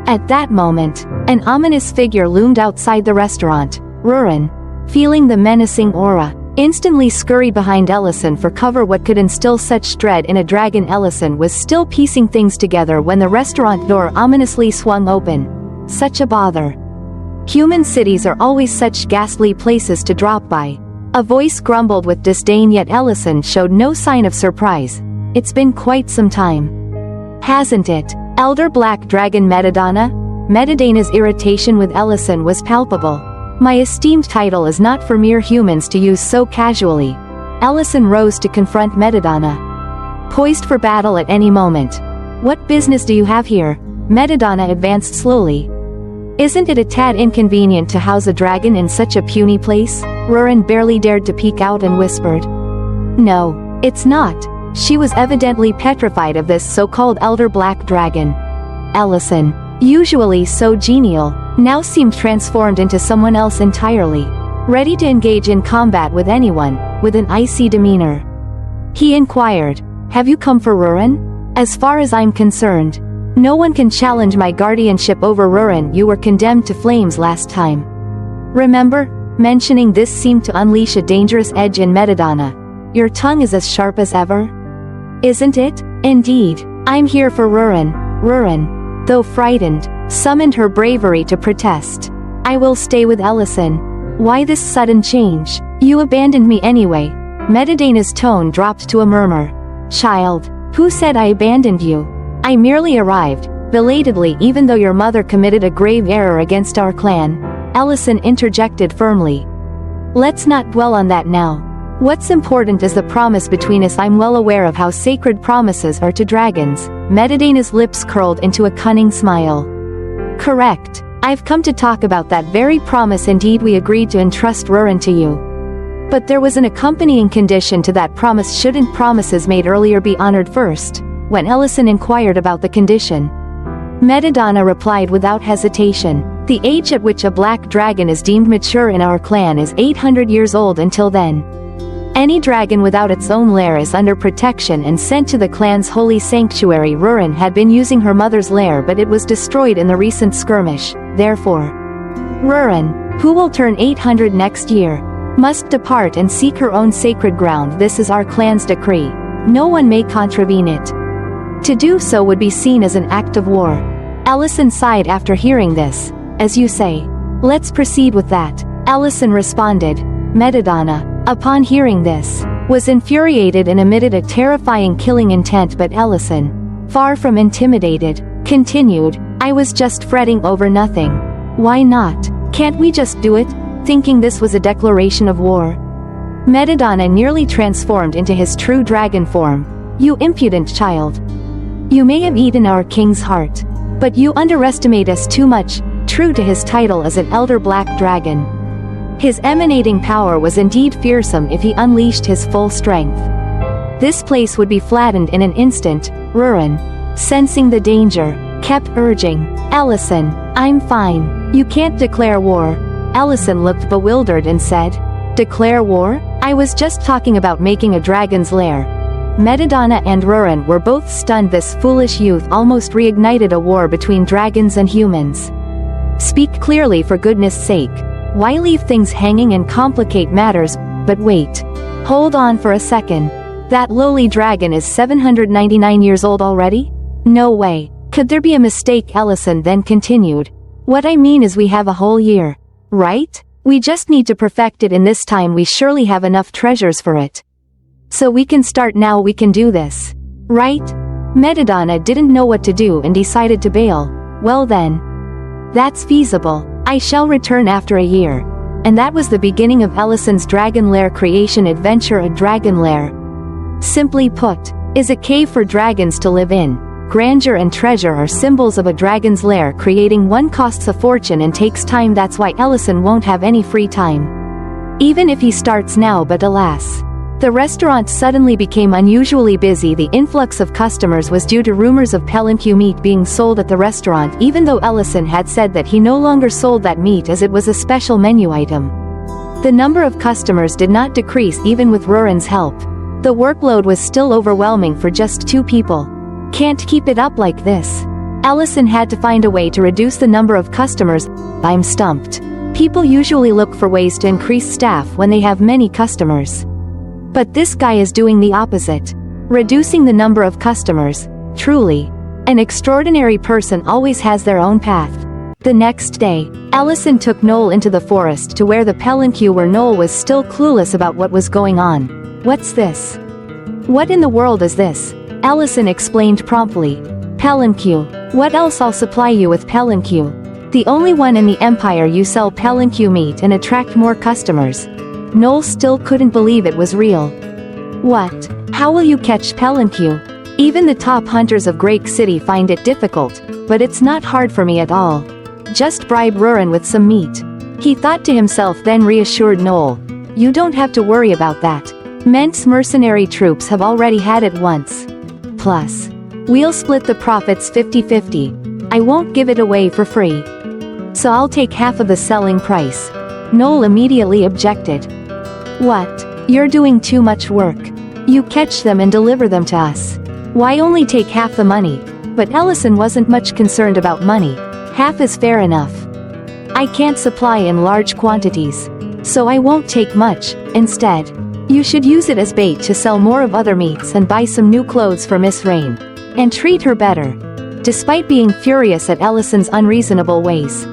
Speaker 1: At that moment, an ominous figure loomed outside the restaurant. Rurin, feeling the menacing aura, instantly scurried behind Ellison for cover. What could instill such dread in a dragon? Ellison was still piecing things together when the restaurant door ominously swung open. Such a bother. Human cities are always such ghastly places to drop by. A voice grumbled with disdain, yet Ellison showed no sign of surprise. "It's been quite some time, hasn't it, Elder Black Dragon Metadana?" Metadana's irritation with Ellison was palpable. "My esteemed title is not for mere humans to use so casually." Ellison rose to confront Metadana, poised for battle at any moment. "What business do you have here?" Metadana advanced slowly. "Isn't it a tad inconvenient to house a dragon in such a puny place?" Rurin barely dared to peek out and whispered. "No, it's not." She was evidently petrified of this so-called Elder Black Dragon. Ellison, usually so genial, now seemed transformed into someone else entirely, ready to engage in combat with anyone, with an icy demeanor. He inquired, "Have you come for Rurin?" "As far as I'm concerned, no one can challenge my guardianship over Rurin. You were condemned to flames last time. Remember?" Mentioning this seemed to unleash a dangerous edge in Metadana. "Your tongue is as sharp as ever, isn't it?" "Indeed, I'm here for Rurin." Rurin, though frightened, summoned her bravery to protest. "I will stay with Ellison." "Why this sudden change? You abandoned me anyway." Metadana's tone dropped to a murmur. "Child, who said I abandoned you? I merely arrived, belatedly, even though your mother committed a grave error against our clan." Ellison interjected firmly. "Let's not dwell on that now. What's important is the promise between us. I'm well aware of how sacred promises are to dragons. Medidana's lips curled into a cunning smile. Correct. I've come to talk about that very promise. Indeed, we agreed to entrust Rurin to you. But there was an accompanying condition to that promise. Shouldn't promises made earlier be honored first? When Ellison inquired about the condition, Medidana replied without hesitation. The age at which a black dragon is deemed mature in our clan is 800 years old. Until then, any dragon without its own lair is under protection and sent to the clan's holy sanctuary. Rurin had been using her mother's lair, but it was destroyed in the recent skirmish. Therefore, Rurin, who will turn 800 next year, must depart and seek her own sacred ground. This is our clan's decree. No one may contravene it. To do so would be seen as an act of war. Ellison sighed after hearing this. As you say. Let's proceed with that. Ellison responded. Medidana, upon hearing this, was infuriated and emitted a terrifying killing intent, but Ellison, far from intimidated, continued, I was just fretting over nothing. Why not? Can't we just do it? Thinking this was a declaration of war. Medidana nearly transformed into his true dragon form. You impudent child. You may have eaten our king's heart, but you underestimate us too much. True to his title as an elder black dragon, his emanating power was indeed fearsome if he unleashed his full strength. This place would be flattened in an instant. Rurin, sensing the danger, kept urging, Ellison, I'm fine. You can't declare war. Ellison looked bewildered and said, Declare war? I was just talking about making a dragon's lair. Medidana and Rurin were both stunned. This foolish youth almost reignited a war between dragons and humans. Speak clearly, for goodness sake. Why leave things hanging and complicate matters? But wait. Hold on for a second. That lowly dragon is 799 years old already? No way. Could there be a mistake? Ellison then continued. What I mean is we have a whole year. Right? We just need to perfect it. In this time we surely have enough treasures for it. So we can start now. We can do this. Right? Medidana didn't know what to do and decided to bail. Well then. That's feasible. I shall return after a year. And that was the beginning of Ellison's dragon lair creation adventure. A dragon lair, simply put, is a cave for dragons to live in. Grandeur and treasure are symbols of a dragon's lair. Creating one costs a fortune and takes time. That's why Ellison won't have any free time, even if he starts now. But alas, the restaurant suddenly became unusually busy. The influx of customers was due to rumors of Pelinque meat being sold at the restaurant, even though Ellison had said that he no longer sold that meat as it was a special menu item. The number of customers did not decrease even with Rurin's help. The workload was still overwhelming for just 2 people. Can't keep it up like this. Ellison had to find a way to reduce the number of customers. I'm stumped. People usually look for ways to increase staff when they have many customers. But this guy is doing the opposite. Reducing the number of customers. Truly, an extraordinary person always has their own path. The next day, Ellison took Noel into the forest to where the Pelinque were. Noel was still clueless about what was going on. What's this? What in the world is this? Ellison explained promptly. Pelinque. What else? I'll supply you with Pelinque. The only one in the empire. You sell Pelinque meat and attract more customers. Noel still couldn't believe it was real. What? How will you catch Pelinque? Even the top hunters of Grake City find it difficult, but it's not hard for me at all. Just bribe Rurin with some meat. He thought to himself, then reassured Noel. You don't have to worry about that. Ment's mercenary troops have already had it once. Plus, we'll split the profits 50-50. I won't give it away for free. So I'll take half of the selling price. Noel immediately objected. What? You're doing too much work. You catch them and deliver them to us. Why only take half the money? But Ellison wasn't much concerned about money. Half is fair enough. I can't supply in large quantities, so I won't take much. Instead, you should use it as bait to sell more of other meats and buy some new clothes for Miss Rain. And treat her better. Despite being furious at Ellison's unreasonable ways,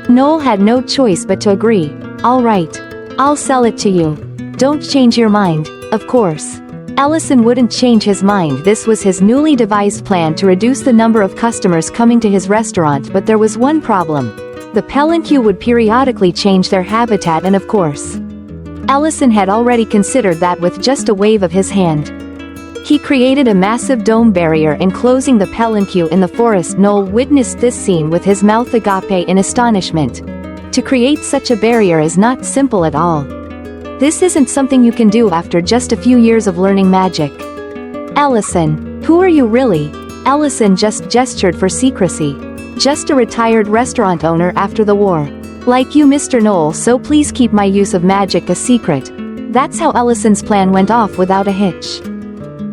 Speaker 1: Noel had no choice but to agree. All right. I'll sell it to you. Don't change your mind, of course. Ellison wouldn't change his mind. This was his newly devised plan to reduce the number of customers coming to his restaurant, but there was one problem. The Pelinque would periodically change their habitat and of course, Allison had already considered that with just a wave of his hand. He created a massive dome barrier enclosing the palanquin in the forest. Noel witnessed this scene with his mouth agape in astonishment. To create such a barrier is not simple at all. This isn't something you can do after just a few years of learning magic. Allison, who are you really? Allison just gestured for secrecy. Just a retired restaurant owner after the war. Like you, Mr. Noel, so please keep my use of magic a secret. That's how Allison's plan went off without a hitch.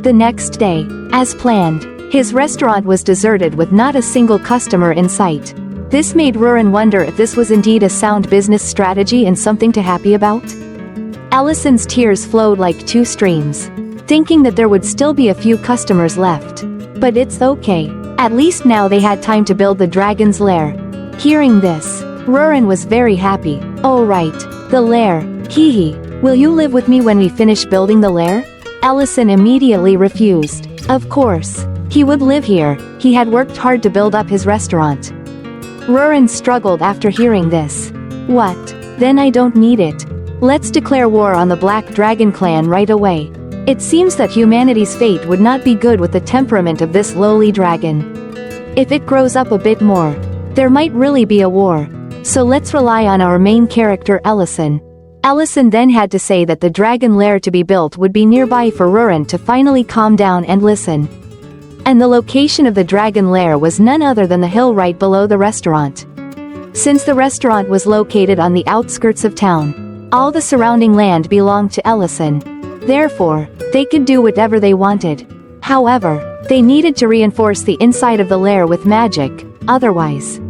Speaker 1: The next day, as planned, his restaurant was deserted with not a single customer in sight. This made Rurin wonder if this was indeed a sound business strategy and something to happy about. Allison's tears flowed like two streams, thinking that there would still be a few customers left. But it's okay. At least now they had time to build the dragon's lair. Hearing this, Rurin was very happy. Oh right, the lair, hee. Will you live with me when we finish building the lair? Allison immediately refused. Of course, he would live here, he had worked hard to build up his restaurant. Rurin struggled after hearing this. What? Then I don't need it. Let's declare war on the Black Dragon clan right away. It seems that humanity's fate would not be good with the temperament of this lowly dragon. If it grows up a bit more, there might really be a war. So let's rely on our main character Allison. Allison then had to say that the dragon lair to be built would be nearby for Rurin to finally calm down and listen. And the location of the dragon lair was none other than the hill right below the restaurant. Since the restaurant was located on the outskirts of town, all the surrounding land belonged to Allison. Therefore, they could do whatever they wanted. However, they needed to reinforce the inside of the lair with magic, otherwise,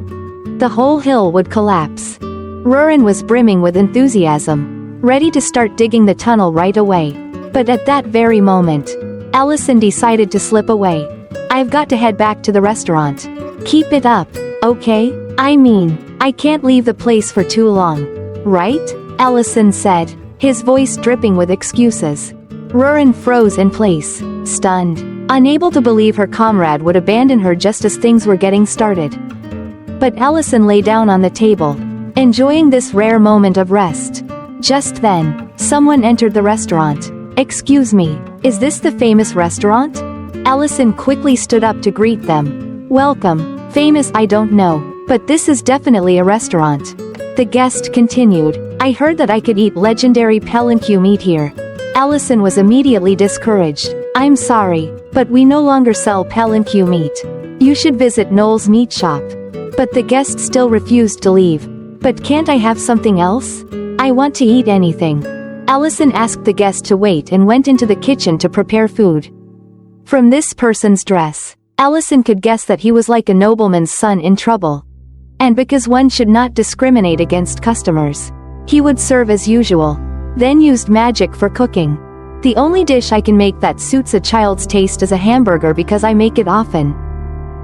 Speaker 1: the whole hill would collapse. Rurin was brimming with enthusiasm, ready to start digging the tunnel right away. But at that very moment, Allison decided to slip away. I've got to head back to the restaurant. Keep it up, okay? I mean, I can't leave the place for too long. Right? Allison said, his voice dripping with excuses. Rurin froze in place, stunned, unable to believe her comrade would abandon her just as things were getting started. But Allison lay down on the table, enjoying this rare moment of rest. Just then, someone entered the restaurant. Excuse me, is this the famous restaurant? Allison quickly stood up to greet them. Welcome, famous I don't know, but this is definitely a restaurant. The guest continued, I heard that I could eat legendary palanquin meat here. Allison was immediately discouraged. I'm sorry, but we no longer sell palanquin meat. You should visit Noel's meat shop. But the guest still refused to leave. But can't I have something else? I want to eat anything. Allison asked the guest to wait and went into the kitchen to prepare food. From this person's dress, Allison could guess that he was like a nobleman's son in trouble. And because one should not discriminate against customers, he would serve as usual, then used magic for cooking. The only dish I can make that suits a child's taste is a hamburger because I make it often.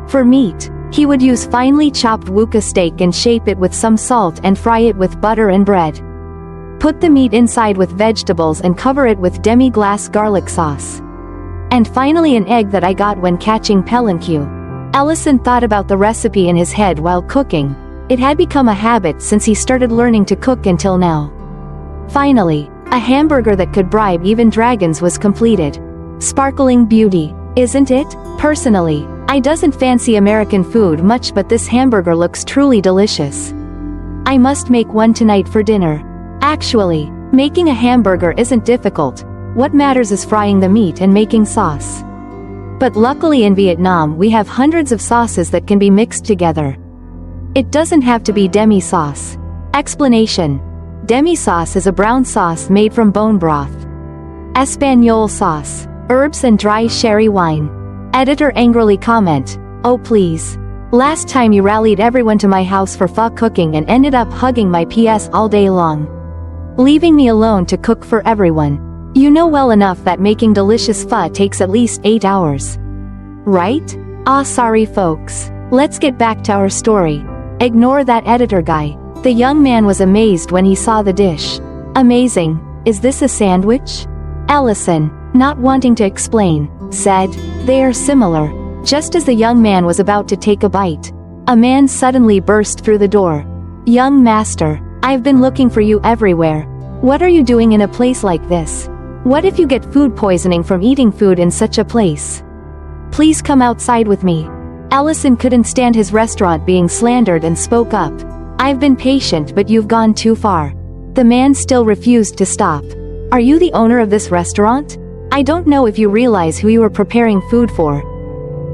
Speaker 1: For meat, he would use finely chopped wuka steak and shape it with some salt and fry it with butter and bread. Put the meat inside with vegetables and cover it with demi-glace garlic sauce. And finally an egg that I got when catching palanquin. Allison thought about the recipe in his head while cooking. It had become a habit since he started learning to cook until now. Finally, a hamburger that could bribe even dragons was completed. Sparkling beauty, isn't it? Personally, I doesn't fancy American food much, but this hamburger looks truly delicious. I must make one tonight for dinner. Actually, making a hamburger isn't difficult. What matters is frying the meat and making sauce. But luckily in Vietnam we have hundreds of sauces that can be mixed together. It doesn't have to be demi-sauce. Explanation. Demi-sauce is a brown sauce made from bone broth. Espagnole sauce, herbs and dry sherry wine. Editor angrily comment, oh please. Last time you rallied everyone to my house for pho cooking and ended up hugging my PS all day long, leaving me alone to cook for everyone. You know well enough that making delicious pho takes at least 8 hours. Right? Ah, sorry folks. Let's get back to our story. Ignore that editor guy. The young man was amazed when he saw the dish. Amazing. Is this a sandwich? Allison, not wanting to explain, said, they are similar. Just as the young man was about to take a bite, a man suddenly burst through the door. Young master, I've been looking for you everywhere. What are you doing in a place like this? What if you get food poisoning from eating food in such a place? Please come outside with me. Ellison couldn't stand his restaurant being slandered and spoke up. I've been patient, but you've gone too far. The man still refused to stop. Are you the owner of this restaurant? I don't know if you realize who you are preparing food for.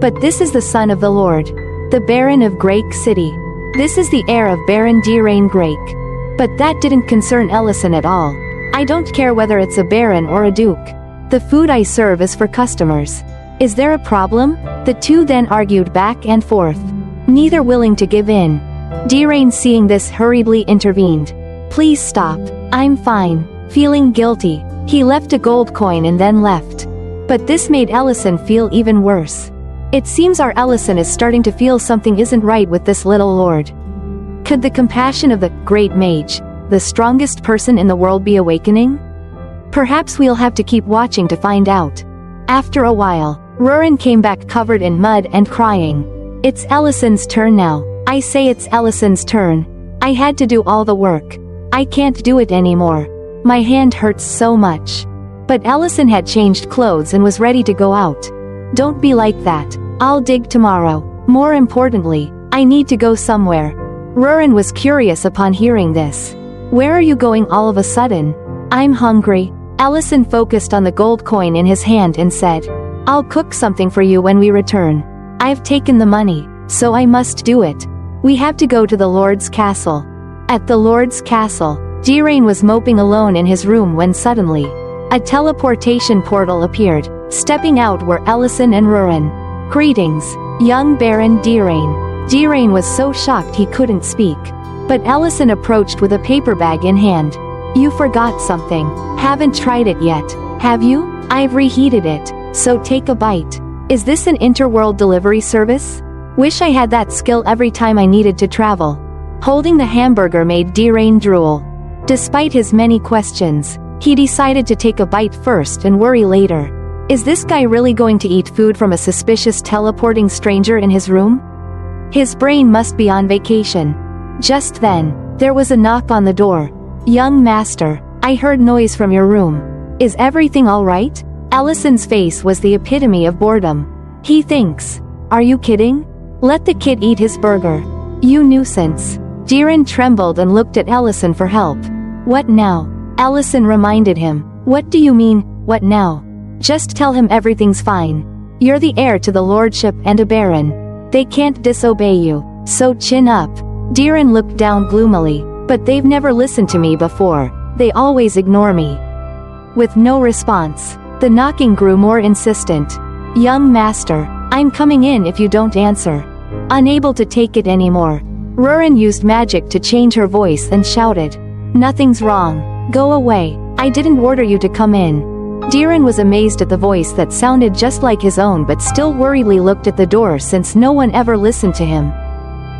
Speaker 1: But this is the son of the Lord, the Baron of Grake City. This is the heir of Baron Dirain Grake. But that didn't concern Ellison at all. I don't care whether it's a baron or a duke. The food I serve is for customers. Is there a problem? The two then argued back and forth, neither willing to give in. Dirain, seeing this, hurriedly intervened. Please stop. I'm fine. Feeling guilty, he left a gold coin and then left. But this made Ellison feel even worse. It seems our Ellison is starting to feel something isn't right with this little lord. Could the compassion of the great mage, the strongest person in the world, be awakening? Perhaps we'll have to keep watching to find out. After a while, Rurin came back covered in mud and crying. It's Ellison's turn now. I say it's Ellison's turn. I had to do all the work. I can't do it anymore. My hand hurts so much. But Ellison had changed clothes and was ready to go out. Don't be like that. I'll dig tomorrow. More importantly, I need to go somewhere. Rurin was curious upon hearing this. Where are you going all of a sudden? I'm hungry. Ellison focused on the gold coin in his hand and said, I'll cook something for you when we return. I've taken the money, so I must do it. We have to go to the Lord's castle. At the Lord's castle, Dirain was moping alone in his room when suddenly, a teleportation portal appeared, stepping out were Ellison and Rurin. Greetings, young Baron Dirain. Dirain was so shocked he couldn't speak. But Ellison approached with a paper bag in hand. You forgot something. Haven't tried it yet, have you? I've reheated it, so take a bite. Is this an interworld delivery service? Wish I had that skill every time I needed to travel. Holding the hamburger made Dirain drool. Despite his many questions, he decided to take a bite first and worry later. Is this guy really going to eat food from a suspicious teleporting stranger in his room? His brain must be on vacation. Just then, there was a knock on the door. Young master, I heard noise from your room. Is everything all right? Ellison's face was the epitome of boredom. He thinks, are you kidding? Let the kid eat his burger. You nuisance. Dirain trembled and looked at Ellison for help. What now? Ellison reminded him. What do you mean, what now? Just tell him everything's fine. You're the heir to the lordship and a baron. They can't disobey you, so chin up. Dirain looked down gloomily. But they've never listened to me before. They always ignore me. With no response, the knocking grew more insistent. Young master, I'm coming in if you don't answer. Unable to take it anymore, Rurin used magic to change her voice and shouted. Nothing's wrong. Go away. I didn't order you to come in. Dirain was amazed at the voice that sounded just like his own, but still worriedly looked at the door since no one ever listened to him.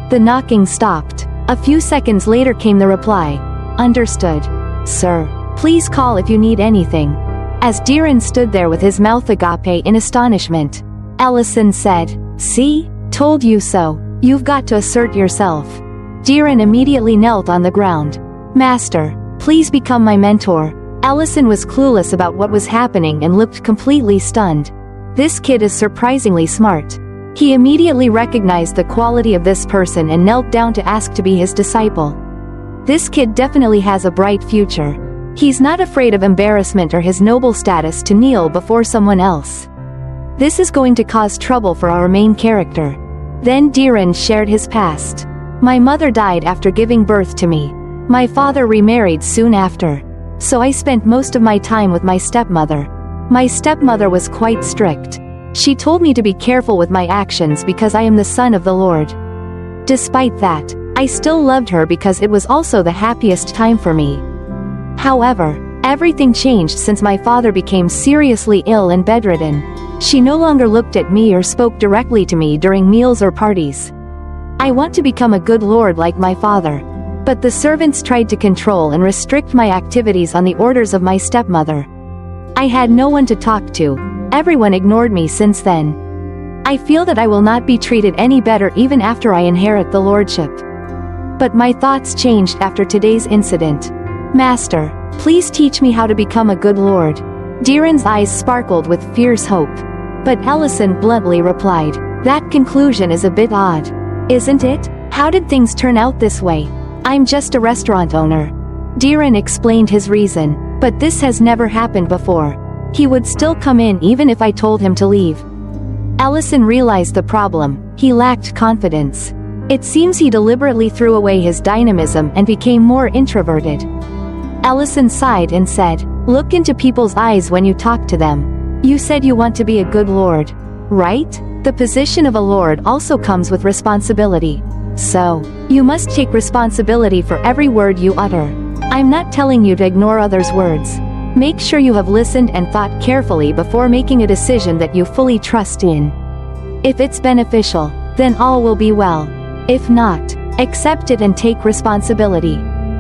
Speaker 1: The knocking stopped. A few seconds later came the reply. Understood. Sir, please call if you need anything. As Dirain stood there with his mouth agape in astonishment, Ellison said, See? Told you so. You've got to assert yourself. Dirain immediately knelt on the ground. Master, please become my mentor. Ellison was clueless about what was happening and looked completely stunned. This kid is surprisingly smart. He immediately recognized the quality of this person and knelt down to ask to be his disciple. This kid definitely has a bright future. He's not afraid of embarrassment or his noble status to kneel before someone else. This is going to cause trouble for our main character. Then Dirain shared his past. My mother died after giving birth to me. My father remarried soon after. So I spent most of my time with my stepmother. My stepmother was quite strict. She told me to be careful with my actions because I am the son of the Lord. Despite that, I still loved her because it was also the happiest time for me. However, everything changed since my father became seriously ill and bedridden. She no longer looked at me or spoke directly to me during meals or parties. I want to become a good lord like my father. But the servants tried to control and restrict my activities on the orders of my stepmother. I had no one to talk to. Everyone ignored me since then. I feel that I will not be treated any better even after I inherit the lordship. But my thoughts changed after today's incident. Master, please teach me how to become a good lord. Diren's eyes sparkled with fierce hope. But Ellison bluntly replied, that conclusion is a bit odd. Isn't it? How did things turn out this way? I'm just a restaurant owner. Diren explained his reason, but this has never happened before. He would still come in even if I told him to leave. Ellison realized the problem. He lacked confidence. It seems he deliberately threw away his dynamism and became more introverted. Ellison sighed and said, look into people's eyes when you talk to them. You said you want to be a good lord, right? The position of a lord also comes with responsibility. So, you must take responsibility for every word you utter. I'm not telling you to ignore others' words. Make sure you have listened and thought carefully before making a decision that you fully trust in. If it's beneficial, then all will be well. If not, accept it and take responsibility.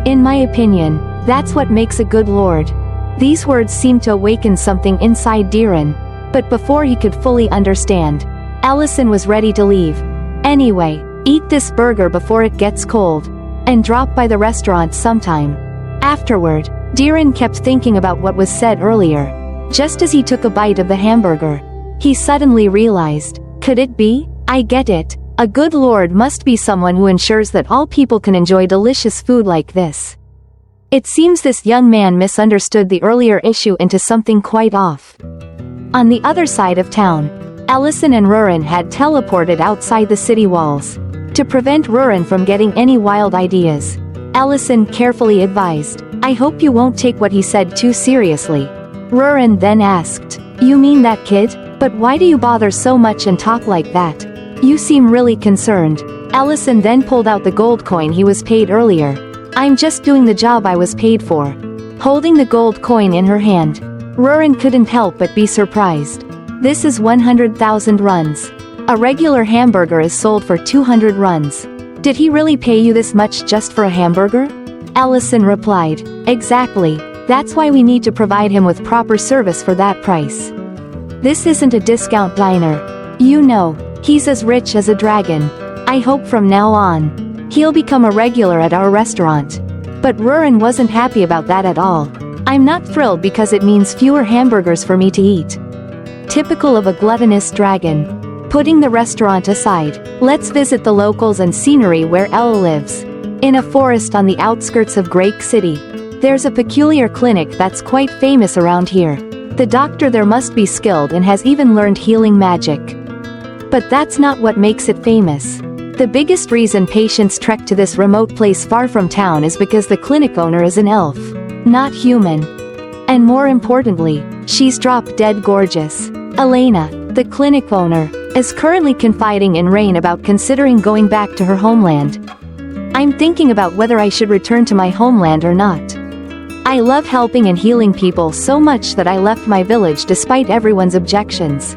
Speaker 1: In my opinion, that's what makes a good lord. These words seemed to awaken something inside Diren, but before he could fully understand, Ellison was ready to leave. Anyway, eat this burger before it gets cold, and drop by the restaurant sometime. Afterward, Diren kept thinking about what was said earlier. Just as he took a bite of the hamburger, he suddenly realized, could it be? I get it. A good lord must be someone who ensures that all people can enjoy delicious food like this. It seems this young man misunderstood the earlier issue into something quite off. On the other side of town, Ellison and Rurin had teleported outside the city walls. To prevent Rurin from getting any wild ideas, Ellison carefully advised, I hope you won't take what he said too seriously. Rurin then asked, you mean that kid? But why do you bother so much and talk like that? You seem really concerned. Ellison then pulled out the gold coin he was paid earlier. I'm just doing the job I was paid for. Holding the gold coin in her hand, Rurin couldn't help but be surprised. This is 100,000 runs. A regular hamburger is sold for 200 runs. Did he really pay you this much just for a hamburger? Ellison replied, exactly. That's why we need to provide him with proper service for that price. This isn't a discount diner. You know, he's as rich as a dragon. I hope from now on, he'll become a regular at our restaurant. But Rurin wasn't happy about that at all. I'm not thrilled because it means fewer hamburgers for me to eat. Typical of a gluttonous dragon. Putting the restaurant aside, let's visit the locals and scenery where Elle lives. In a forest on the outskirts of Grake City, there's a peculiar clinic that's quite famous around here. The doctor there must be skilled and has even learned healing magic. But that's not what makes it famous. The biggest reason patients trek to this remote place far from town is because the clinic owner is an elf, not human. And more importantly, she's drop-dead gorgeous. Elena, the clinic owner, is currently confiding in Rain about considering going back to her homeland. I'm thinking about whether I should return to my homeland or not. I love helping and healing people so much that I left my village despite everyone's objections.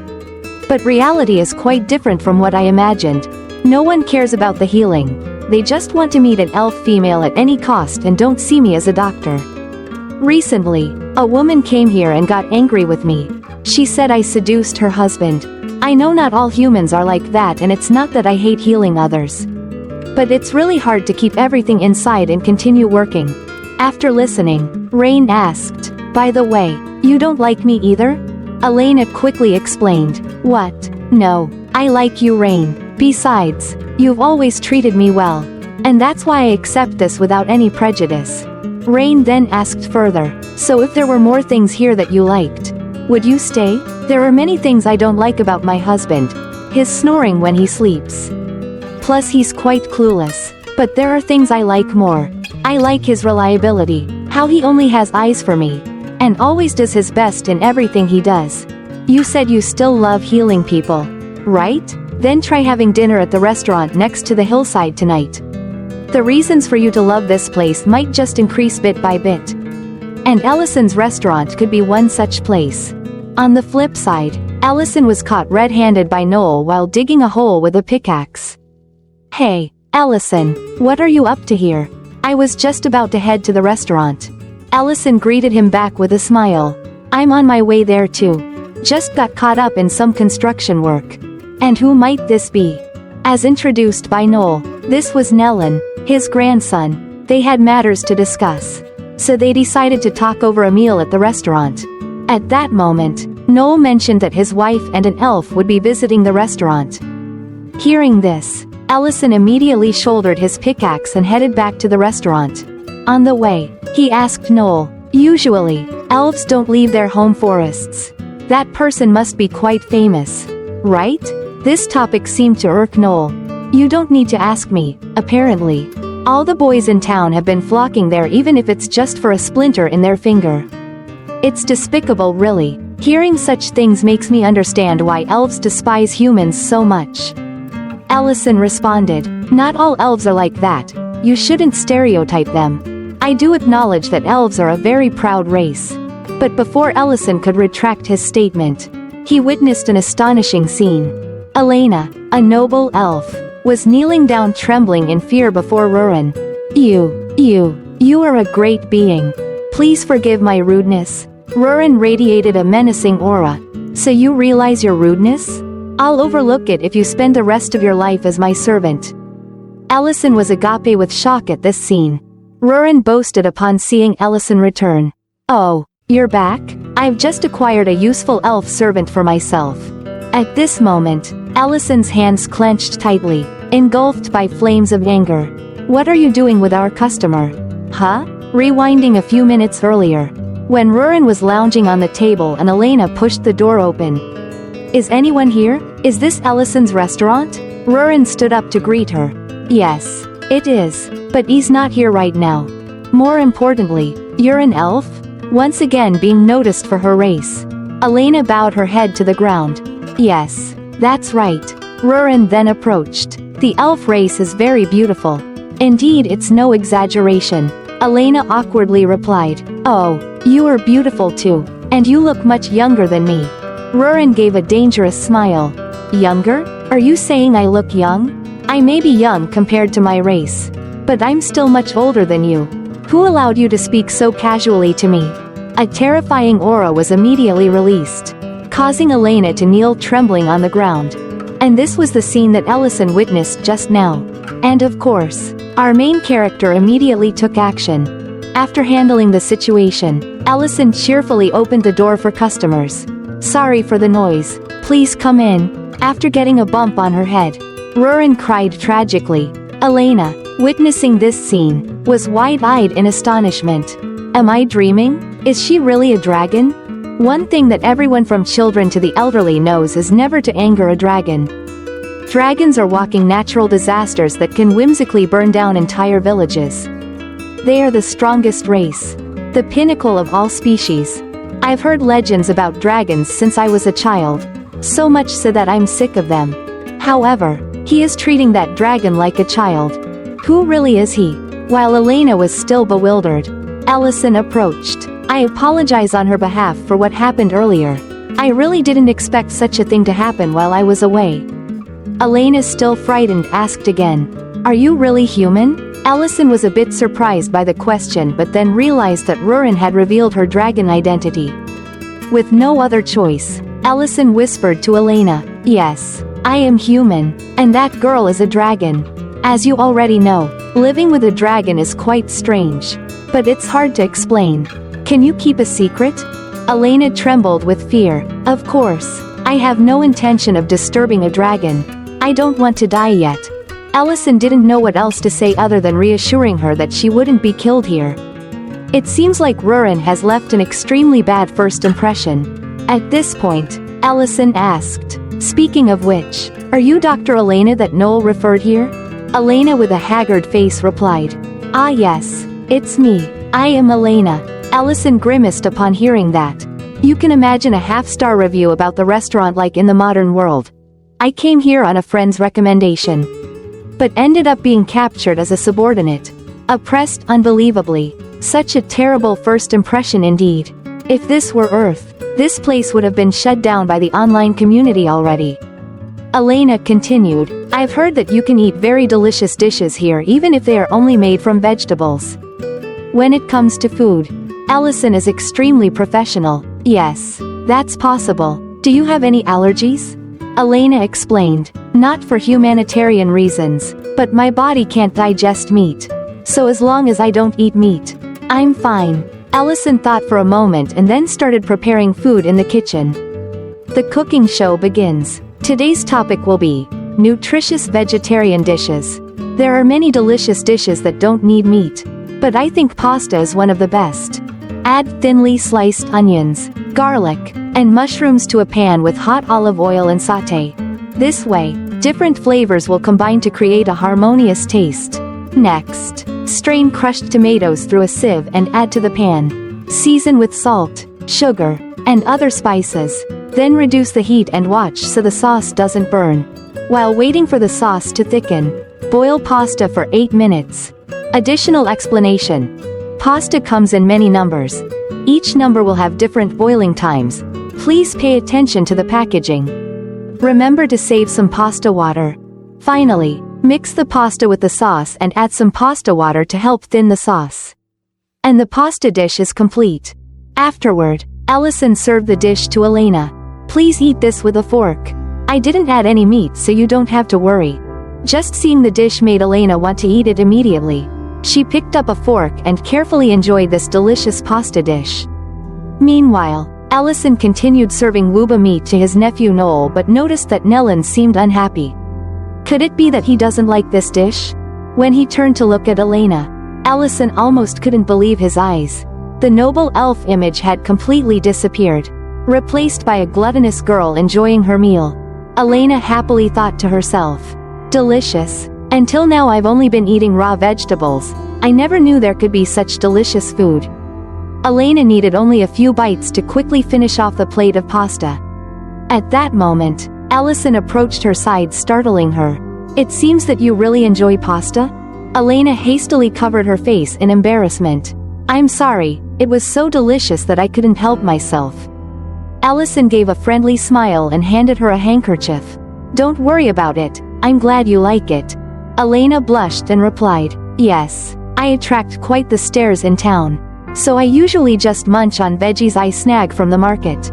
Speaker 1: But reality is quite different from what I imagined. No one cares about the healing. They just want to meet an elf female at any cost and don't see me as a doctor. Recently, a woman came here and got angry with me. She said I seduced her husband. I know not all humans are like that, and it's not that I hate healing others. But it's really hard to keep everything inside and continue working. After listening, Rain asked, by the way, you don't like me either? Elena quickly explained, what? No, I like you, Rain. Besides, you've always treated me well. And that's why I accept this without any prejudice. Rain then asked further, so if there were more things here that you liked, would you stay? There are many things I don't like about my husband. His snoring when he sleeps. Plus he's quite clueless. But there are things I like more. I like his reliability, how he only has eyes for me, and always does his best in everything he does. You said you still love healing people, right? Then try having dinner at the restaurant next to the hillside tonight. The reasons for you to love this place might just increase bit by bit. And Ellison's restaurant could be one such place. On the flip side, Ellison was caught red-handed by Noel while digging a hole with a pickaxe. Hey, Ellison, what are you up to here? I was just about to head to the restaurant. Ellison greeted him back with a smile. I'm on my way there too. Just got caught up in some construction work. And who might this be? As introduced by Noel, this was Nellin, his grandson. They had matters to discuss. so they decided to talk over a meal at the restaurant. At that moment, Noel mentioned that his wife and an elf would be visiting the restaurant. Hearing this, Ellison immediately shouldered his pickaxe and headed back to the restaurant. On the way, he asked Noel, "Usually, elves don't leave their home forests. That person must be quite famous, right?" This topic seemed to irk Noel. "You don't need to ask me, apparently. All the boys in town have been flocking there even if it's just for a splinter in their finger. It's despicable really. Hearing such things makes me understand why elves despise humans so much." Ellison responded, "Not all elves are like that. You shouldn't stereotype them. I do acknowledge that elves are a very proud race." But before Ellison could retract his statement, he witnessed an astonishing scene. Elena, a noble elf, was kneeling down trembling in fear before Rurin. You are a great being. Please forgive my rudeness." Rurin radiated a menacing aura. "So you realize your rudeness? I'll overlook it if you spend the rest of your life as my servant." Ellison was agape with shock at this scene. Rurin boasted upon seeing Ellison return. "Oh, you're back? I've just acquired a useful elf servant for myself." At this moment, Ellison's hands clenched tightly, engulfed by flames of anger. "What are you doing with our customer? Huh?" Rewinding a few minutes earlier, when Rurin was lounging on the table and Elena pushed the door open. "Is anyone here? Is this Ellison's restaurant?" Rurin stood up to greet her. "Yes, it is, but he's not here right now. More importantly, you're an elf?" Once again being noticed for her race, Elena bowed her head to the ground. "Yes, that's right." Rurin then approached. "The elf race is very beautiful. Indeed, it's no exaggeration." Elena awkwardly replied, "Oh, you are beautiful too, and you look much younger than me." Rurin gave a dangerous smile. "Younger? Are you saying I look young? I may be young compared to my race, but I'm still much older than you. Who allowed you to speak so casually to me?" A terrifying aura was immediately released, causing Elena to kneel trembling on the ground. And this was the scene that Ellison witnessed just now. And of course, our main character immediately took action. After handling the situation, Ellison cheerfully opened the door for customers. "Sorry for the noise. Please come in." After getting a bump on her head, Rurin cried tragically. Elena, witnessing this scene, was wide-eyed in astonishment. "Am I dreaming? Is she really a dragon?" One thing that everyone from children to the elderly knows is never to anger a dragon. Dragons are walking natural disasters that can whimsically burn down entire villages. They are the strongest race, the pinnacle of all species. I've heard legends about dragons since I was a child, so much so that I'm sick of them. However, he is treating that dragon like a child. Who really is he? While Elena was still bewildered, Ellison approached. "I apologize on her behalf for what happened earlier. I really didn't expect such a thing to happen while I was away." Elena, still frightened, asked again, "Are you really human?" Ellison was a bit surprised by the question but then realized that Rurin had revealed her dragon identity. With no other choice, Ellison whispered to Elena, "Yes, I am human, and that girl is a dragon. As you already know, living with a dragon is quite strange. But it's hard to explain. Can you keep a secret?" Elena trembled with fear. "Of course, I have no intention of disturbing a dragon. I don't want to die yet." Ellison didn't know what else to say other than reassuring her that she wouldn't be killed here. It seems like Rurin has left an extremely bad first impression. At this point, Ellison asked, "Speaking of which, are you Dr. Elena that Noel referred here?" Elena with a haggard face replied, "Ah yes, it's me. I am Elena." Ellison grimaced upon hearing that. You can imagine a half-star review about the restaurant like in the modern world. "I came here on a friend's recommendation, but ended up being captured as a subordinate. Oppressed unbelievably. Such a terrible first impression indeed. If this were Earth, this place would have been shut down by the online community already." Elena continued, "I've heard that you can eat very delicious dishes here even if they are only made from vegetables. When it comes to food, Ellison is extremely professional." "Yes, that's possible. Do you have any allergies?" Elena explained, "Not for humanitarian reasons, but my body can't digest meat. So as long as I don't eat meat, I'm fine. Allison thought for a moment and then started preparing food in the kitchen. The cooking show begins. Today's topic will be nutritious vegetarian dishes. There are many delicious dishes that don't need meat, but I think pasta is one of the best. Add thinly sliced onions, garlic, and mushrooms to a pan with hot olive oil and sauté. This way, different flavors will combine to create a harmonious taste. Next, strain crushed tomatoes through a sieve and add to the pan. Season with salt, sugar, and other spices. Then reduce the heat and watch so the sauce doesn't burn. While waiting for the sauce to thicken, boil pasta for 8 minutes. Additional explanation. Pasta comes in many numbers. Each number will have different boiling times. Please pay attention to the packaging. Remember to save some pasta water. Finally, mix the pasta with the sauce and add some pasta water to help thin the sauce. And the pasta dish is complete. Afterward, Allison served the dish to Elena. Please eat this with a fork. I didn't add any meat so you don't have to worry. Just seeing the dish made Elena want to eat it immediately. She picked up a fork and carefully enjoyed this delicious pasta dish. Meanwhile, Allison continued serving wuba meat to his nephew Noel but noticed that Nellen seemed unhappy. Could it be that he doesn't like this dish? When he turned to look at Elena, Allison almost couldn't believe his eyes. The noble elf image had completely disappeared, replaced by a gluttonous girl enjoying her meal. Elena happily thought to herself, delicious. Until now I've only been eating raw vegetables. I never knew there could be such delicious food. Elena needed only a few bites to quickly finish off the plate of pasta. At that moment, Allison approached her side, startling her. It seems that you really enjoy pasta? Elena hastily covered her face in embarrassment. I'm sorry, it was so delicious that I couldn't help myself. Allison gave a friendly smile and handed her a handkerchief. Don't worry about it, I'm glad you like it. Elena blushed and replied, yes, I attract quite the stares in town. So I usually just munch on veggies I snag from the market.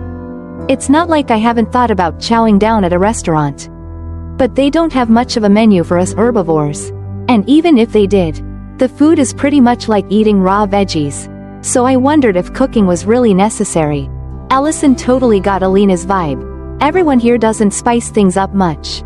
Speaker 1: It's not like I haven't thought about chowing down at a restaurant. But they don't have much of a menu for us herbivores. And even if they did, the food is pretty much like eating raw veggies. So I wondered if cooking was really necessary. Allison totally got Elena's vibe. Everyone here doesn't spice things up much.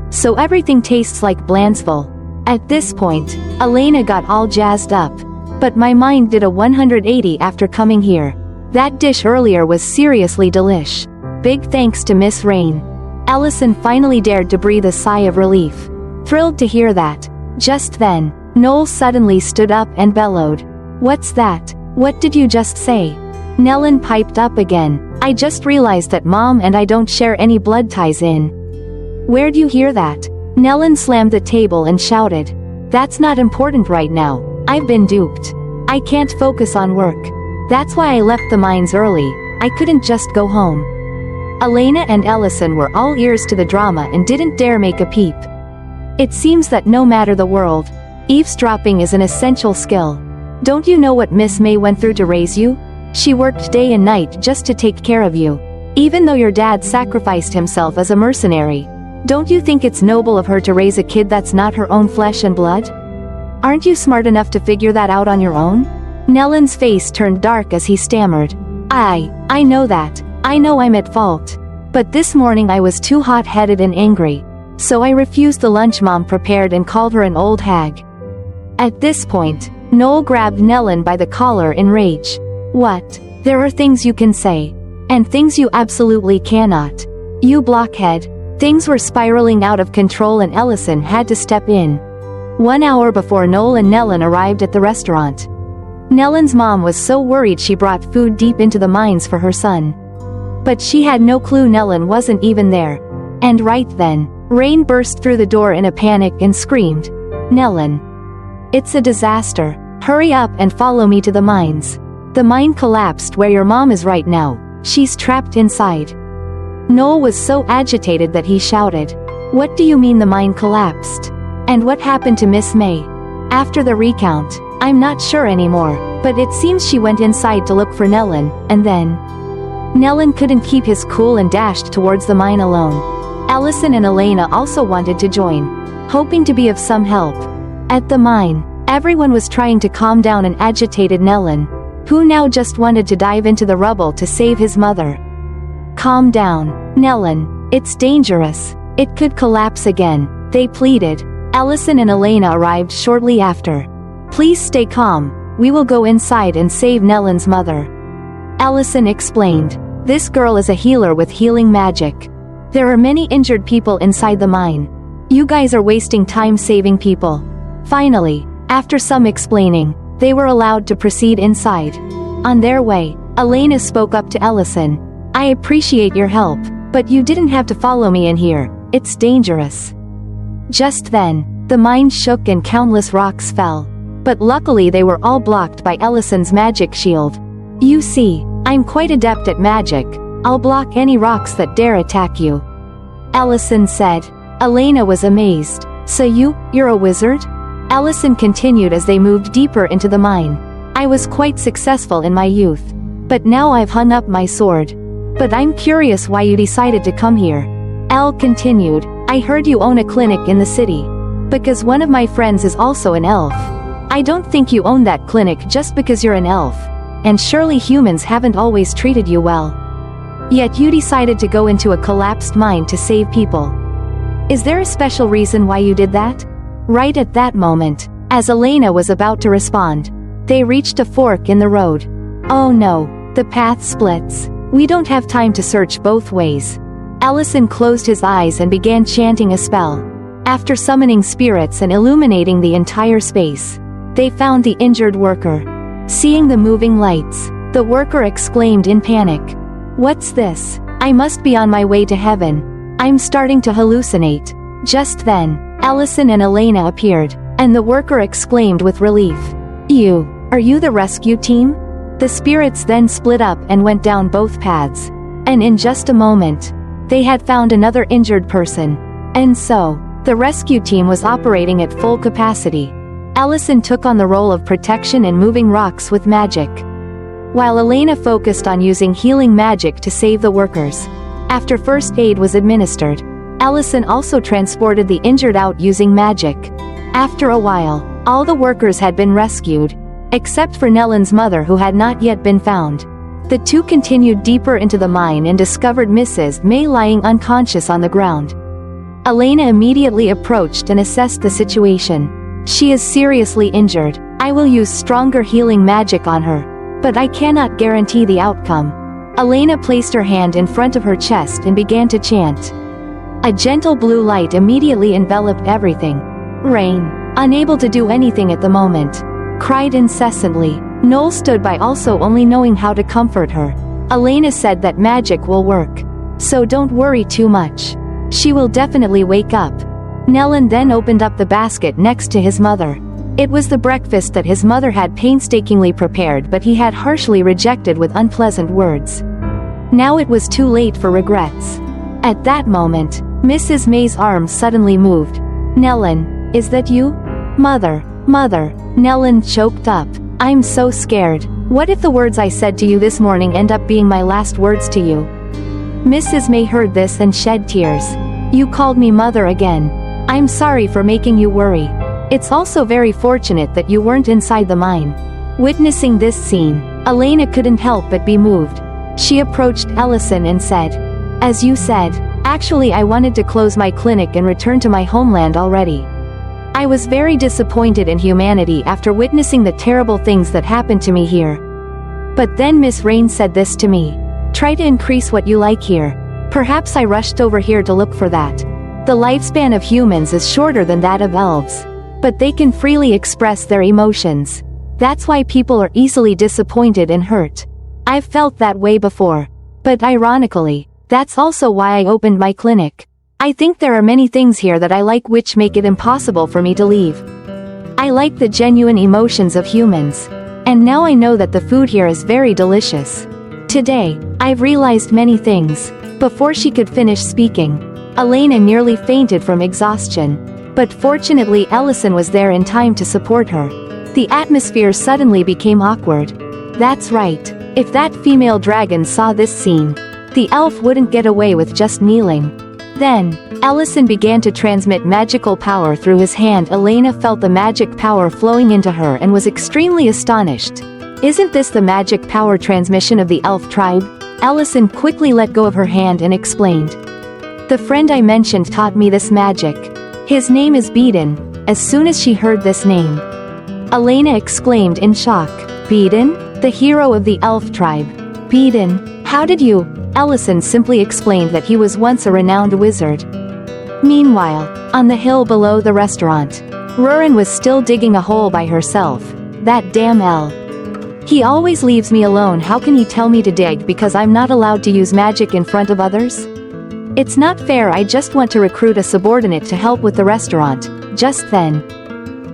Speaker 1: So everything tastes like Blandsville. At this point, Elena got all jazzed up. But my mind did a 180 after coming here. That dish earlier was seriously delish. Big thanks to Miss Rain. Allison finally dared to breathe a sigh of relief. Thrilled to hear that. Just then, Noel suddenly stood up and bellowed. What's that? What did you just say? Nellen piped up again. I just realized that Mom and I don't share any blood ties in. Where'd you hear that? Nellen slammed the table and shouted. That's not important right now. I've been duped. I can't focus on work. That's why I left the mines early. I couldn't just go home. Elena and Allison were all ears to the drama and didn't dare make a peep. It seems that no matter the world, eavesdropping is an essential skill. Don't you know what Miss May went through to raise you? She worked day and night just to take care of you. Even though your dad sacrificed himself as a mercenary. Don't you think it's noble of her to raise a kid that's not her own flesh and blood? Aren't you smart enough to figure that out on your own? Nellen's face turned dark as he stammered. I know that. I know I'm at fault. But this morning I was too hot-headed and angry. So I refused the lunch Mom prepared and called her an old hag. At this point, Noel grabbed Nellen by the collar in rage. What? There are things you can say. And things you absolutely cannot. You blockhead. Things were spiraling out of control and Ellison had to step in. 1 hour before Noel and Nellen arrived at the restaurant. Nellen's mom was so worried she brought food deep into the mines for her son. But she had no clue Nellen wasn't even there. And right then, Rain burst through the door in a panic and screamed, Nellen. It's a disaster. Hurry up and follow me to the mines. The mine collapsed where your mom is right now. She's trapped inside. Noel was so agitated that he shouted, What do you mean the mine collapsed? And what happened to Miss May? After the recount, I'm not sure anymore, but it seems she went inside to look for Nellen, and then... Nellen couldn't keep his cool and dashed towards the mine alone. Allison and Elena also wanted to join, hoping to be of some help. At the mine, Everyone was trying to calm down an agitated Nellen, who now just wanted to dive into the rubble to save his mother. Calm down, Nellen, it's dangerous. It could collapse again, they pleaded. Allison and Elena arrived shortly after. Please stay calm, we will go inside and save Nellen's mother. Allison explained. This girl is a healer with healing magic. There are many injured people inside the mine. You guys are wasting time saving people. Finally, after some explaining, they were allowed to proceed inside. On their way, Elena spoke up to Allison. I appreciate your help, but you didn't have to follow me in here, it's dangerous. Just then, the mine shook and countless rocks fell. But luckily they were all blocked by Allison's magic shield. You see, I'm quite adept at magic, I'll block any rocks that dare attack you. Allison said. Elena was amazed. So you're a wizard? Allison continued as they moved deeper into the mine. I was quite successful in my youth. But now I've hung up my sword. But I'm curious why you decided to come here. Elle continued. I heard you own a clinic in the city. Because one of my friends is also an elf. I don't think you own that clinic just because you're an elf. And surely humans haven't always treated you well. Yet you decided to go into a collapsed mine to save people. Is there a special reason why you did that? Right at that moment, as Elena was about to respond, they reached a fork in the road. Oh no, the path splits. We don't have time to search both ways. Allison closed his eyes and began chanting a spell. After summoning spirits and illuminating the entire space, they found the injured worker. Seeing the moving lights, the worker exclaimed in panic. What's this? I must be on my way to heaven. I'm starting to hallucinate. Just then, Allison and Elena appeared, and the worker exclaimed with relief. Are you the rescue team? The spirits then split up and went down both paths. And in just a moment, they had found another injured person. And so, the rescue team was operating at full capacity. Allison took on the role of protection and moving rocks with magic, while Elena focused on using healing magic to save the workers. After first aid was administered, Allison also transported the injured out using magic. After a while, all the workers had been rescued, except for Nellen's mother who had not yet been found. The two continued deeper into the mine and discovered Mrs. May lying unconscious on the ground. Elena immediately approached and assessed the situation. She is seriously injured. I will use stronger healing magic on her, but I cannot guarantee the outcome. Elena placed her hand in front of her chest and began to chant. A gentle blue light immediately enveloped everything. Rain, unable to do anything at the moment, cried incessantly. Noel stood by, also only knowing how to comfort her. Elena said that magic will work. So don't worry too much. She will definitely wake up. Nellen then opened up the basket next to his mother. It was the breakfast that his mother had painstakingly prepared, but he had harshly rejected with unpleasant words. Now it was too late for regrets. At that moment, Mrs. May's arms suddenly moved. Nellen, is that you? Mother, Nellen choked up. I'm so scared. What if the words I said to you this morning end up being my last words to you? Mrs. May heard this and shed tears. You called me mother again. I'm sorry for making you worry. It's also very fortunate that you weren't inside the mine. Witnessing this scene, Elena couldn't help but be moved. She approached Allison and said, as you said, actually I wanted to close my clinic and return to my homeland already. I was very disappointed in humanity after witnessing the terrible things that happened to me here. But then Miss Rain said this to me. Try to increase what you like here. Perhaps I rushed over here to look for that. The lifespan of humans is shorter than that of elves. But they can freely express their emotions. That's why people are easily disappointed and hurt. I've felt that way before. But ironically, that's also why I opened my clinic. I think there are many things here that I like which make it impossible for me to leave. I like the genuine emotions of humans. And now I know that the food here is very delicious. Today, I've realized many things. Before she could finish speaking, Elena nearly fainted from exhaustion. But fortunately Allison was there in time to support her. The atmosphere suddenly became awkward. That's right. If that female dragon saw this scene, the elf wouldn't get away with just kneeling. Then, Ellison began to transmit magical power through his hand. Elena felt the magic power flowing into her and was extremely astonished. Isn't this the magic power transmission of the elf tribe? Ellison quickly let go of her hand and explained. The friend I mentioned taught me this magic. His name is Beeden. As soon as she heard this name, Elena exclaimed in shock. Beeden? The hero of the elf tribe. Beeden? How did you? Ellison simply explained that he was once a renowned wizard. Meanwhile, on the hill below the restaurant, Rurin was still digging a hole by herself. That damn Elle. He always leaves me alone. How can he tell me to dig because I'm not allowed to use magic in front of others? It's not fair. I just want to recruit a subordinate to help with the restaurant. Just then,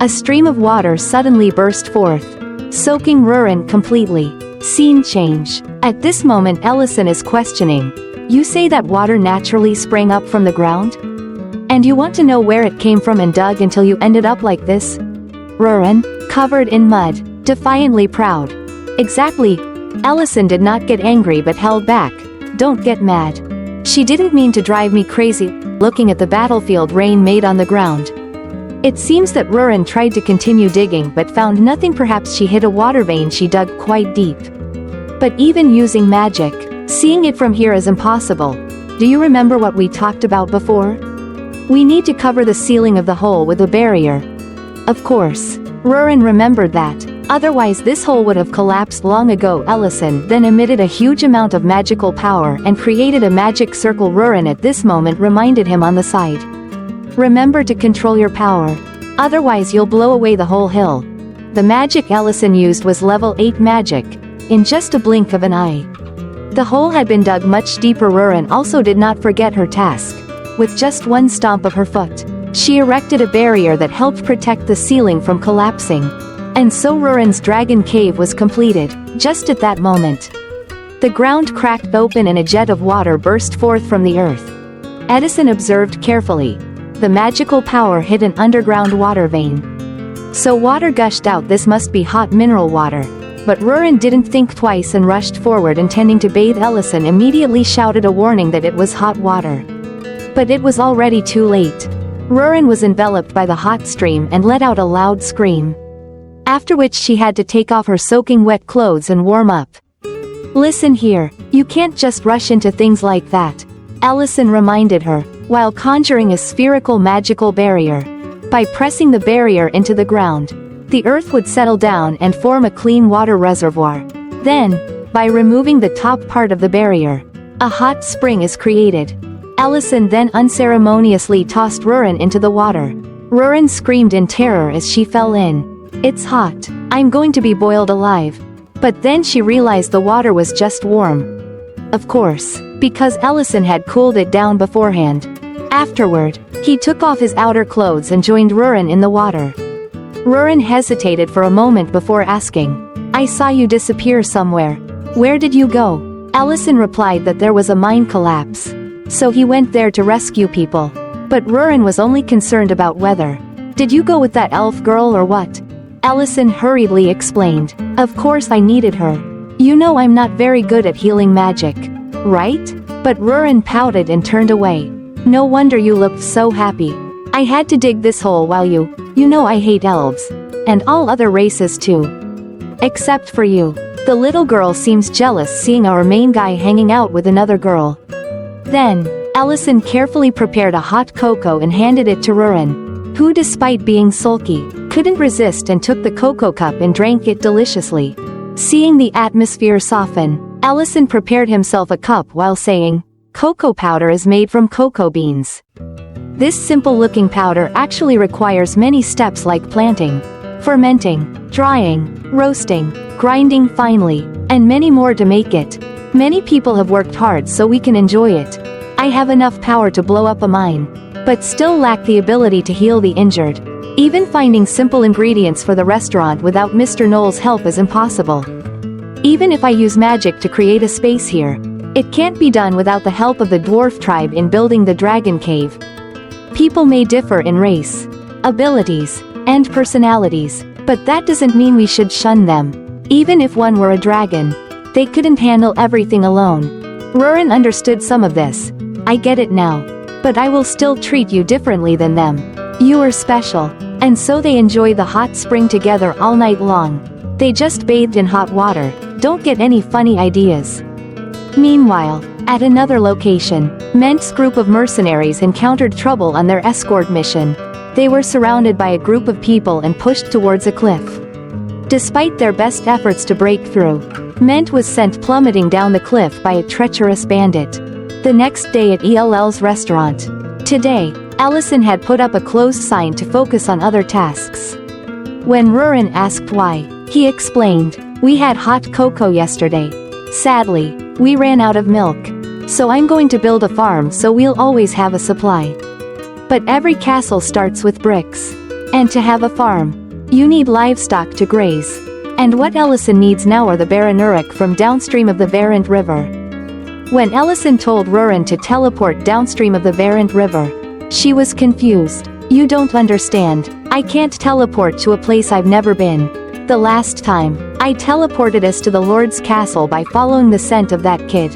Speaker 1: a stream of water suddenly burst forth, soaking Rurin completely. Scene change. At this moment Ellison is questioning. You say that water naturally sprang up from the ground? And you want to know where it came from and dug until you ended up like this? Rurin, covered in mud, defiantly proud. Exactly. Ellison did not get angry but held back. Don't get mad. She didn't mean to drive me crazy. Looking at the battlefield rain made on the ground. It seems that Rurin tried to continue digging but found nothing. Perhaps she hit a water vein. She dug quite deep. But even using magic, seeing it from here is impossible. Do you remember what we talked about before? We need to cover the ceiling of the hole with a barrier. Of course, Rurin remembered that. Otherwise this hole would have collapsed long ago. Ellison then emitted a huge amount of magical power and created a magic circle. Rurin at this moment reminded him on the side. Remember to control your power. Otherwise you'll blow away the whole hill. The magic Ellison used was level 8 magic. In just a blink of an eye, the hole had been dug much deeper. Rurin also did not forget her task. With just one stomp of her foot, she erected a barrier that helped protect the ceiling from collapsing. And so Rurin's dragon cave was completed. Just at that moment, the ground cracked open and a jet of water burst forth from the earth. Edison observed carefully. The magical power hit an underground water vein. So water gushed out. This must be hot mineral water. But Rurin didn't think twice and rushed forward intending to bathe. Ellison immediately shouted a warning that it was hot water. But it was already too late. Rurin was enveloped by the hot stream and let out a loud scream. After which she had to take off her soaking wet clothes and warm up. Listen here, you can't just rush into things like that, Ellison reminded her, while conjuring a spherical magical barrier. By pressing the barrier into the ground, the earth would settle down and form a clean water reservoir. Then, by removing the top part of the barrier, a hot spring is created. Ellison then unceremoniously tossed Rurin into the water. Rurin screamed in terror as she fell in. It's hot. I'm going to be boiled alive. But then she realized the water was just warm. Of course, because Ellison had cooled it down beforehand. Afterward, he took off his outer clothes and joined Rurin in the water. Rurin hesitated for a moment before asking, I saw you disappear somewhere. Where did you go? Ellison replied that there was a mine collapse. So he went there to rescue people. But Rurin was only concerned about weather. Did you go with that elf girl or what? Ellison hurriedly explained. Of course I needed her. You know I'm not very good at healing magic. Right? But Rurin pouted and turned away. No wonder you looked so happy. I had to dig this hole while you know I hate elves. And all other races too. Except for you. The little girl seems jealous seeing our main guy hanging out with another girl. Then, Ellison carefully prepared a hot cocoa and handed it to Rurin, who despite being sulky, couldn't resist and took the cocoa cup and drank it deliciously. Seeing the atmosphere soften, Ellison prepared himself a cup while saying, Cocoa powder is made from cocoa beans. This simple-looking powder actually requires many steps like planting, fermenting, drying, roasting, grinding finely, and many more to make it. Many people have worked hard so we can enjoy it. I have enough power to blow up a mine, but still lack the ability to heal the injured. Even finding simple ingredients for the restaurant without Mr. Knoll's help is impossible. Even if I use magic to create a space here, it can't be done without the help of the dwarf tribe in building the dragon cave. People may differ in race, abilities, and personalities, but that doesn't mean we should shun them. Even if one were a dragon, they couldn't handle everything alone. Rurin understood some of this. I get it now. But I will still treat you differently than them. You are special. And so they enjoy the hot spring together all night long. They just bathed in hot water. Don't get any funny ideas. Meanwhile, at another location, Ment's group of mercenaries encountered trouble on their escort mission. They were surrounded by a group of people and pushed towards a cliff. Despite their best efforts to break through, Ment was sent plummeting down the cliff by a treacherous bandit. The next day at ELL's restaurant. Today, Ellison had put up a closed sign to focus on other tasks. When Rurin asked why, he explained, "We had hot cocoa yesterday. Sadly, we ran out of milk. So I'm going to build a farm so we'll always have a supply. But every castle starts with bricks. And to have a farm, you need livestock to graze. And what Ellison needs now are the Baranuric from downstream of the Varant River." When Ellison told Rurin to teleport downstream of the Varant River, she was confused. "You don't understand. I can't teleport to a place I've never been. The last time, I teleported us to the Lord's castle by following the scent of that kid."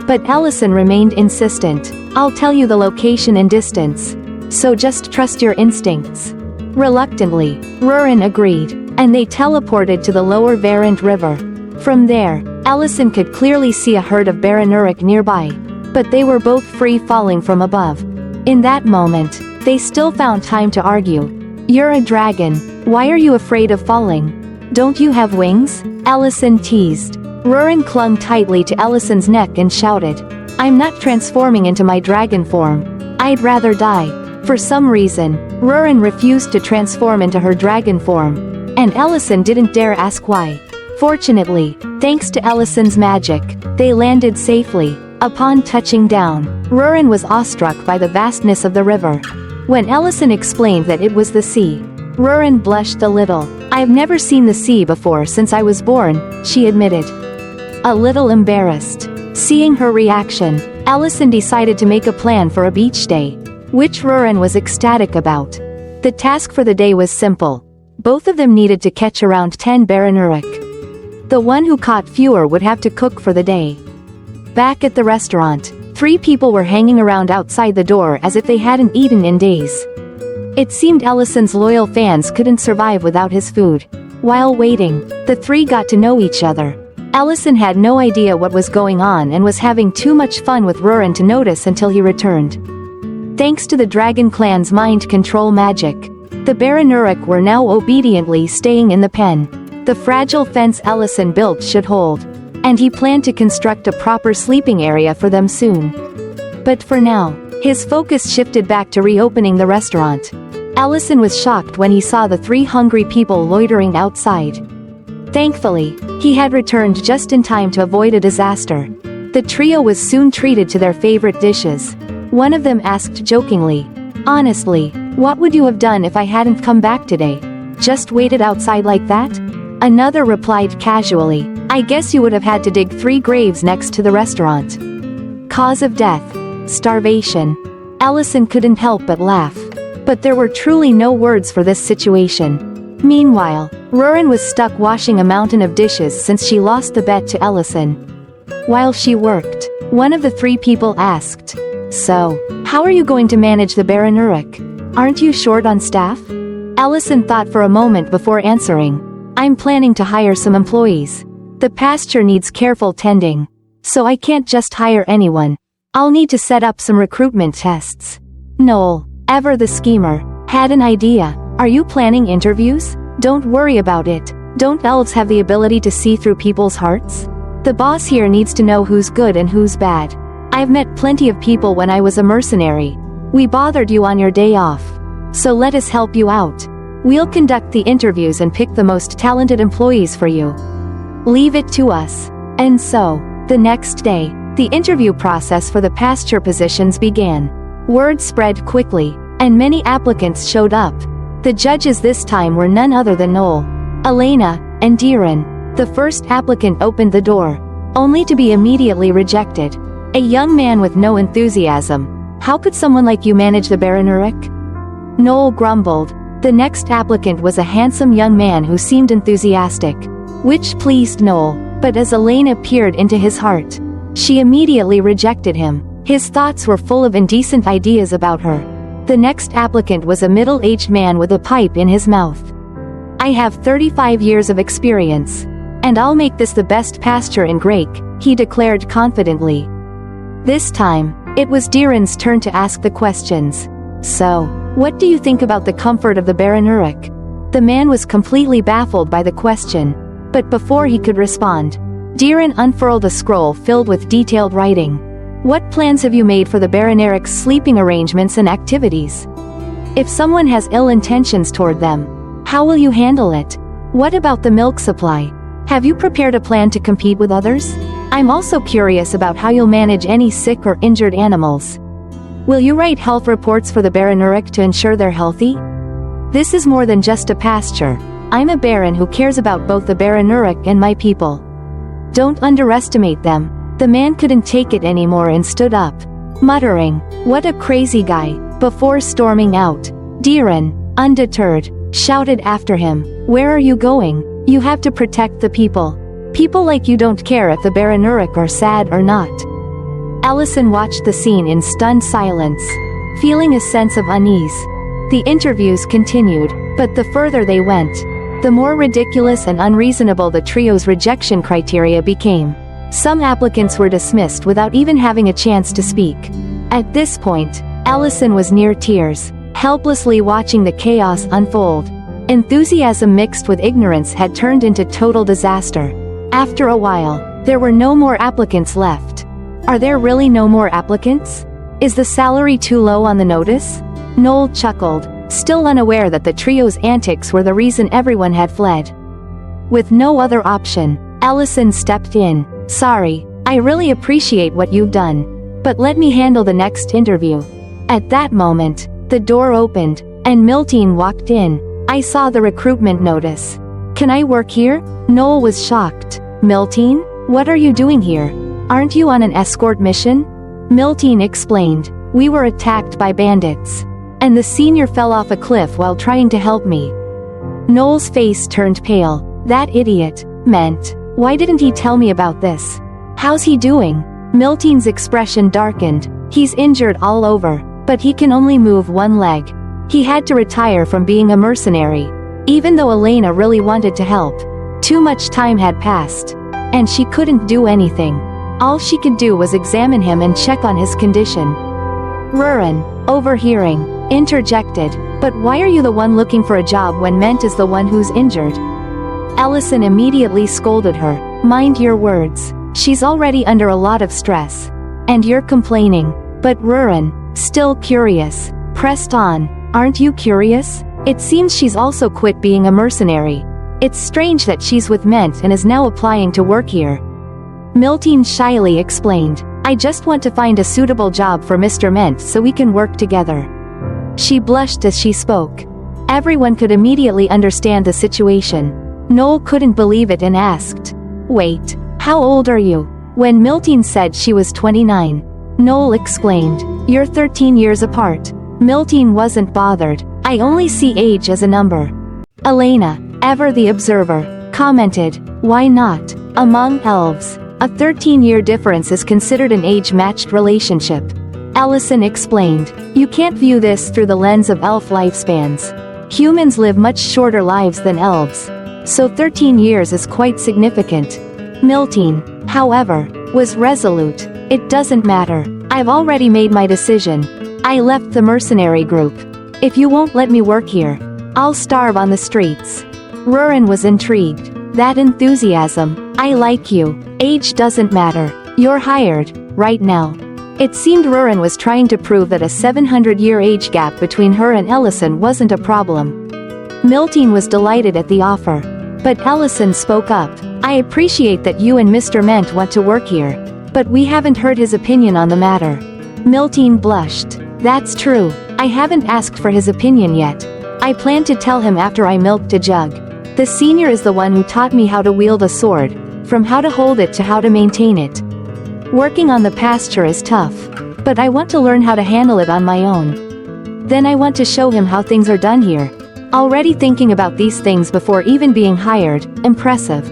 Speaker 1: But Ellison remained insistent. "I'll tell you the location and distance. So just trust your instincts." Reluctantly, Rurin agreed, and they teleported to the lower Varant River. From there, Ellison could clearly see a herd of Baranuric nearby. But they were both free falling from above. In that moment, they still found time to argue. "You're a dragon. Why are you afraid of falling? Don't you have wings?" Ellison teased. Rurin clung tightly to Ellison's neck and shouted, "I'm not transforming into my dragon form. I'd rather die." For some reason, Rurin refused to transform into her dragon form. And Ellison didn't dare ask why. Fortunately, thanks to Ellison's magic, they landed safely. Upon touching down, Rurin was awestruck by the vastness of the river. When Ellison explained that it was the sea, Rurin blushed a little. "I've never seen the sea before since I was born," she admitted. A little embarrassed. Seeing her reaction, Ellison decided to make a plan for a beach day, which Rurin was ecstatic about. The task for the day was simple. Both of them needed to catch around 10 Baranuric. The one who caught fewer would have to cook for the day. Back at the restaurant, 3 people were hanging around outside the door as if they hadn't eaten in days. It seemed Ellison's loyal fans couldn't survive without his food. While waiting, the 3 got to know each other. Ellison had no idea what was going on and was having too much fun with Rurin to notice until he returned. Thanks to the Dragon Clan's mind control magic, the Baranuric were now obediently staying in the pen. The fragile fence Ellison built should hold, and he planned to construct a proper sleeping area for them soon. But for now, his focus shifted back to reopening the restaurant. Ellison was shocked when he saw the 3 hungry people loitering outside. Thankfully, he had returned just in time to avoid a disaster. The trio was soon treated to their favorite dishes. One of them asked jokingly, "Honestly, what would you have done if I hadn't come back today? Just waited outside like that?" Another replied casually, "I guess you would have had to dig 3 graves next to the restaurant." Cause of death: starvation. Ellison couldn't help but laugh. But there were truly no words for this situation. Meanwhile, Rurin was stuck washing a mountain of dishes since she lost the bet to Ellison. While she worked, one of the 3 people asked, "So, how are you going to manage the Baranuric? Aren't you short on staff?" Ellison thought for a moment before answering, "I'm planning to hire some employees. The pasture needs careful tending. So I can't just hire anyone. I'll need to set up some recruitment tests." Noel, ever the schemer, had an idea. "Are you planning interviews? Don't worry about it. Don't elves have the ability to see through people's hearts? The boss here needs to know who's good and who's bad. I've met plenty of people when I was a mercenary. We bothered you on your day off. So let us help you out. We'll conduct the interviews and pick the most talented employees for you. Leave it to us." And so, the next day, the interview process for the pasture positions began. Word spread quickly, and many applicants showed up. The judges this time were none other than Noel, Elena, and Diran. The first applicant opened the door, only to be immediately rejected. A young man with no enthusiasm. "How could someone like you manage the Baranuric?" Noel grumbled. The next applicant was a handsome young man who seemed enthusiastic, which pleased Noel, but as Elena peered into his heart, she immediately rejected him. His thoughts were full of indecent ideas about her. The next applicant was a middle-aged man with a pipe in his mouth. "I have 35 years of experience. And I'll make this the best pasture in Grake," he declared confidently. This time, it was Diren's turn to ask the questions. "So, what do you think about the comfort of the Baranuric?" The man was completely baffled by the question. But before he could respond, Diren unfurled a scroll filled with detailed writing. "What plans have you made for the Baranuric's sleeping arrangements and activities? If someone has ill intentions toward them, how will you handle it? What about the milk supply? Have you prepared a plan to compete with others? I'm also curious about how you'll manage any sick or injured animals. Will you write health reports for the Baranuric to ensure they're healthy? This is more than just a pasture. I'm a baron who cares about both the Baranuric and my people. Don't underestimate them." The man couldn't take it anymore and stood up, muttering, "What a crazy guy," before storming out. Diren, undeterred, shouted after him, "Where are you going? You have to protect the people. People like you don't care if the Baranuric are sad or not." Allison watched the scene in stunned silence, feeling a sense of unease. The interviews continued, but the further they went, the more ridiculous and unreasonable the trio's rejection criteria became. Some applicants were dismissed without even having a chance to speak. At this point, Allison was near tears, helplessly watching the chaos unfold. Enthusiasm mixed with ignorance had turned into total disaster. After a while, there were no more applicants left. Are there really no more applicants? Is the salary too low on the notice? Noel chuckled, still unaware that the trio's antics were the reason everyone had fled. With no other option, Allison stepped in. "Sorry, I really appreciate what you've done. But let me handle the next interview." At that moment, the door opened, and Miltine walked in. "I saw the recruitment notice. Can I work here?" Noel was shocked. "Miltine? What are you doing here? Aren't you on an escort mission?" Miltine explained. "We were attacked by bandits. And the senior fell off a cliff while trying to help me." Noel's face turned pale. That idiot, meant. Why didn't he tell me about this? How's he doing? Miltine's expression darkened. "He's injured all over, but he can only move one leg. He had to retire from being a mercenary." Even though Elena really wanted to help, too much time had passed, and she couldn't do anything. All she could do was examine him and check on his condition. Rurin, overhearing, interjected, "But why are you the one looking for a job when Ment is the one who's injured?" Allison immediately scolded her. "Mind your words. She's already under a lot of stress. And you're complaining." But Rurin, still curious, pressed on. "Aren't you curious? It seems she's also quit being a mercenary. It's strange that she's with Ment and is now applying to work here." Miltine shyly explained, "I just want to find a suitable job for Mr. Ment so we can work together." She blushed as she spoke. Everyone could immediately understand the situation. Noel couldn't believe it and asked, "Wait, how old are you?" When Miltine said she was 29, Noel explained, "You're 13 years apart." Miltine wasn't bothered. "I only see age as a number." Elena, ever the observer, commented, "Why not? Among elves, a 13-year difference is considered an age-matched relationship." Allison explained, "You can't view this through the lens of elf lifespans. Humans live much shorter lives than elves. So 13 years is quite significant." Miltine, however, was resolute. "It doesn't matter. I've already made my decision. I left the mercenary group. If you won't let me work here, I'll starve on the streets." Rurin was intrigued. "That enthusiasm. I like you. Age doesn't matter. You're hired, right now." It seemed Rurin was trying to prove that a 700-year age gap between her and Ellison wasn't a problem. Miltine was delighted at the offer. But Ellison spoke up. "I appreciate that you and Mr. Ment want to work here, but we haven't heard his opinion on the matter." Miltine blushed. "That's true. I haven't asked for his opinion yet. I plan to tell him after I milked a jug. The senior is the one who taught me how to wield a sword, from how to hold it to how to maintain it. Working on the pasture is tough, but I want to learn how to handle it on my own. Then I want to show him how things are done here." Already thinking about these things before even being hired, impressive.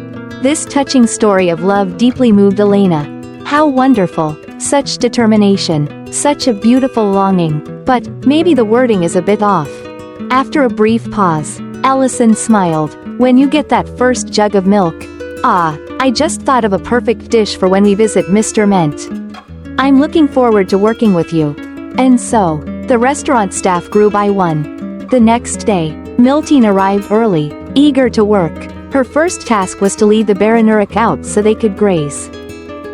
Speaker 1: This touching story of love deeply moved Elena. How wonderful. Such determination, such a beautiful longing, but maybe the wording is a bit off. After a brief pause, Allison smiled. When you get that first jug of milk. Ah, I just thought of a perfect dish for when we visit Mr. Ment. I'm looking forward to working with you. And so, the restaurant staff grew by one. The next day, Miltine arrived early, eager to work. Her first task was to lead the Baranuric out so they could graze.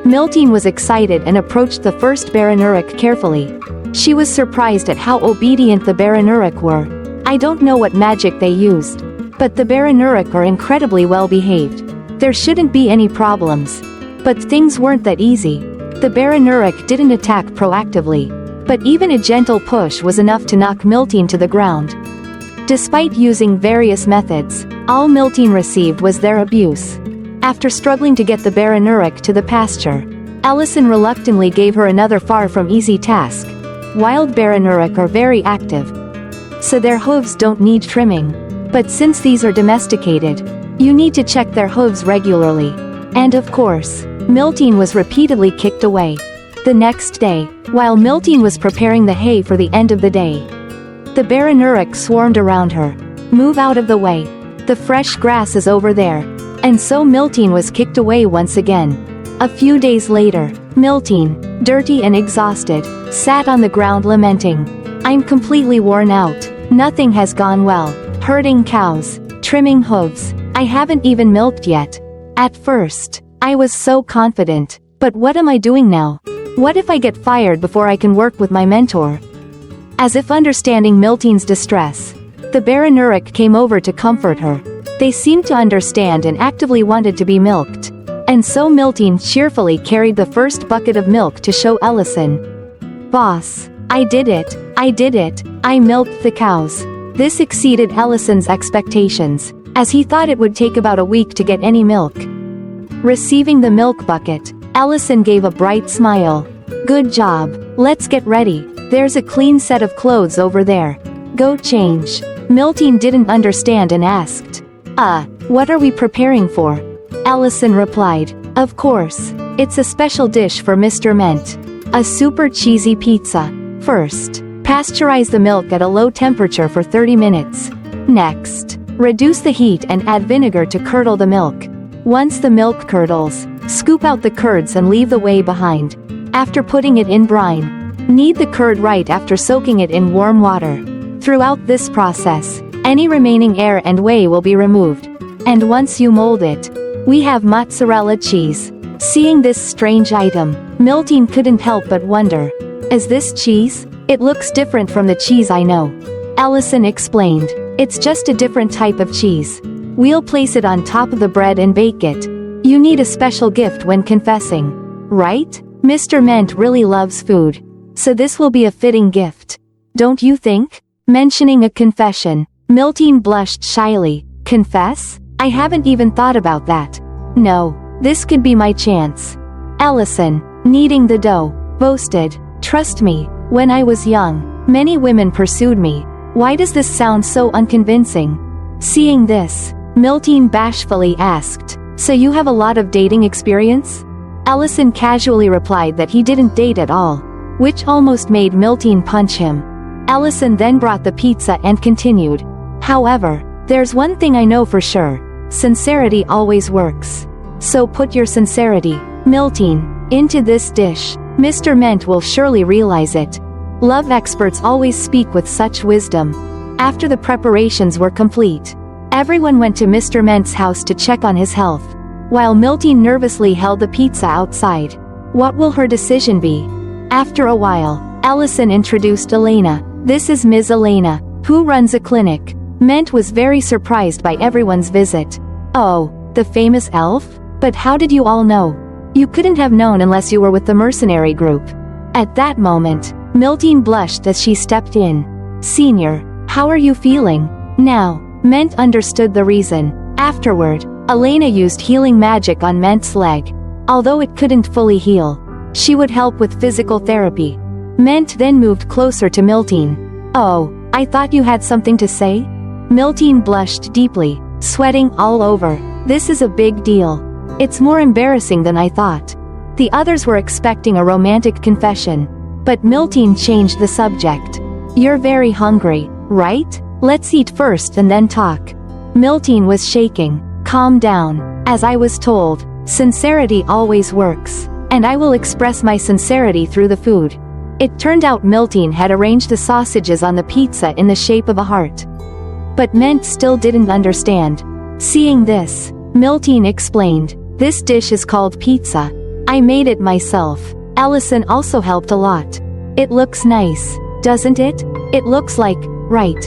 Speaker 1: Miltine was excited and approached the first Baranuric carefully. She was surprised at how obedient the Baranuric were. I don't know what magic they used, but the Baranuric are incredibly well behaved. There shouldn't be any problems. But things weren't that easy. The Baranuric didn't attack proactively, but even a gentle push was enough to knock Miltine to the ground. Despite using various methods, all Miltine received was their abuse. After struggling to get the Baranuric to the pasture, Allison reluctantly gave her another far from easy task. Wild Baranuric are very active, so their hooves don't need trimming. But since these are domesticated, you need to check their hooves regularly. And of course, Miltine was repeatedly kicked away. The next day, while Miltine was preparing the hay for the end of the day, the Baranuric swarmed around her. Move out of the way. The fresh grass is over there. And so Miltine was kicked away once again. A few days later, Miltine, dirty and exhausted, sat on the ground lamenting. I'm completely worn out. Nothing has gone well. Herding cows, trimming hooves. I haven't even milked yet. At first, I was so confident, but what am I doing now? What if I get fired before I can work with my mentor? As if understanding Miltine's distress, the Baranuric came over to comfort her. They seemed to understand and actively wanted to be milked. And so Miltine cheerfully carried the first bucket of milk to show Ellison. Boss, I did it, I milked the cows. This exceeded Ellison's expectations, as he thought it would take about a week to get any milk. Receiving the milk bucket, Ellison gave a bright smile. Good job, let's get ready. There's a clean set of clothes over there. Go change. Miltine didn't understand and asked. What are we preparing for? Ellison replied. Of course, it's a special dish for Mr. Ment. A super cheesy pizza. First, pasteurize the milk at a low temperature for 30 minutes. Next, reduce the heat and add vinegar to curdle the milk. Once the milk curdles, scoop out the curds and leave the whey behind. After putting it in brine, knead the curd right after soaking it in warm water. Throughout this process, any remaining air and whey will be removed. And once you mold it, we have mozzarella cheese. Seeing this strange item, Miltine couldn't help but wonder. Is this cheese? It looks different from the cheese I know. Ellison explained. It's just a different type of cheese. We'll place it on top of the bread and bake it. You need a special gift when confessing. Right? Mr. Ment really loves food. So this will be a fitting gift. Don't you think? Mentioning a confession, Miltine blushed shyly. Confess? I haven't even thought about that. No, this could be my chance. Ellison, kneading the dough, boasted. Trust me, when I was young, many women pursued me. Why does this sound so unconvincing? Seeing this, Miltine bashfully asked, so you have a lot of dating experience? Ellison casually replied that he didn't date at all, which almost made Miltine punch him. Ellison then brought the pizza and continued. However, there's one thing I know for sure. Sincerity always works. So put your sincerity, Miltine, into this dish. Mr. Ment will surely realize it. Love experts always speak with such wisdom. After the preparations were complete, everyone went to Mr. Ment's house to check on his health, while Miltine nervously held the pizza outside. What will her decision be? After a while, Ellison introduced Elena. This is Ms. Elena, who runs a clinic. Ment was very surprised by everyone's visit. Oh, the famous elf? But how did you all know? You couldn't have known unless you were with the mercenary group. At that moment, Miltine blushed as she stepped in. Senior, how are you feeling? Now, Ment understood the reason. Afterward, Elena used healing magic on Ment's leg. Although it couldn't fully heal, she would help with physical therapy. Ment then moved closer to Miltine. Oh, I thought you had something to say? Miltine blushed deeply, sweating all over. This is a big deal. It's more embarrassing than I thought. The others were expecting a romantic confession. But Miltine changed the subject. "You're very hungry, right? Let's eat first and then talk." Miltine was shaking. "Calm down. As I was told, sincerity always works. And I will express my sincerity through the food." It turned out Miltine had arranged the sausages on the pizza in the shape of a heart. But Ment still didn't understand. Seeing this, Miltine explained, "This dish is called pizza. I made it myself. Allison also helped a lot. It looks nice, doesn't it? It looks like, right."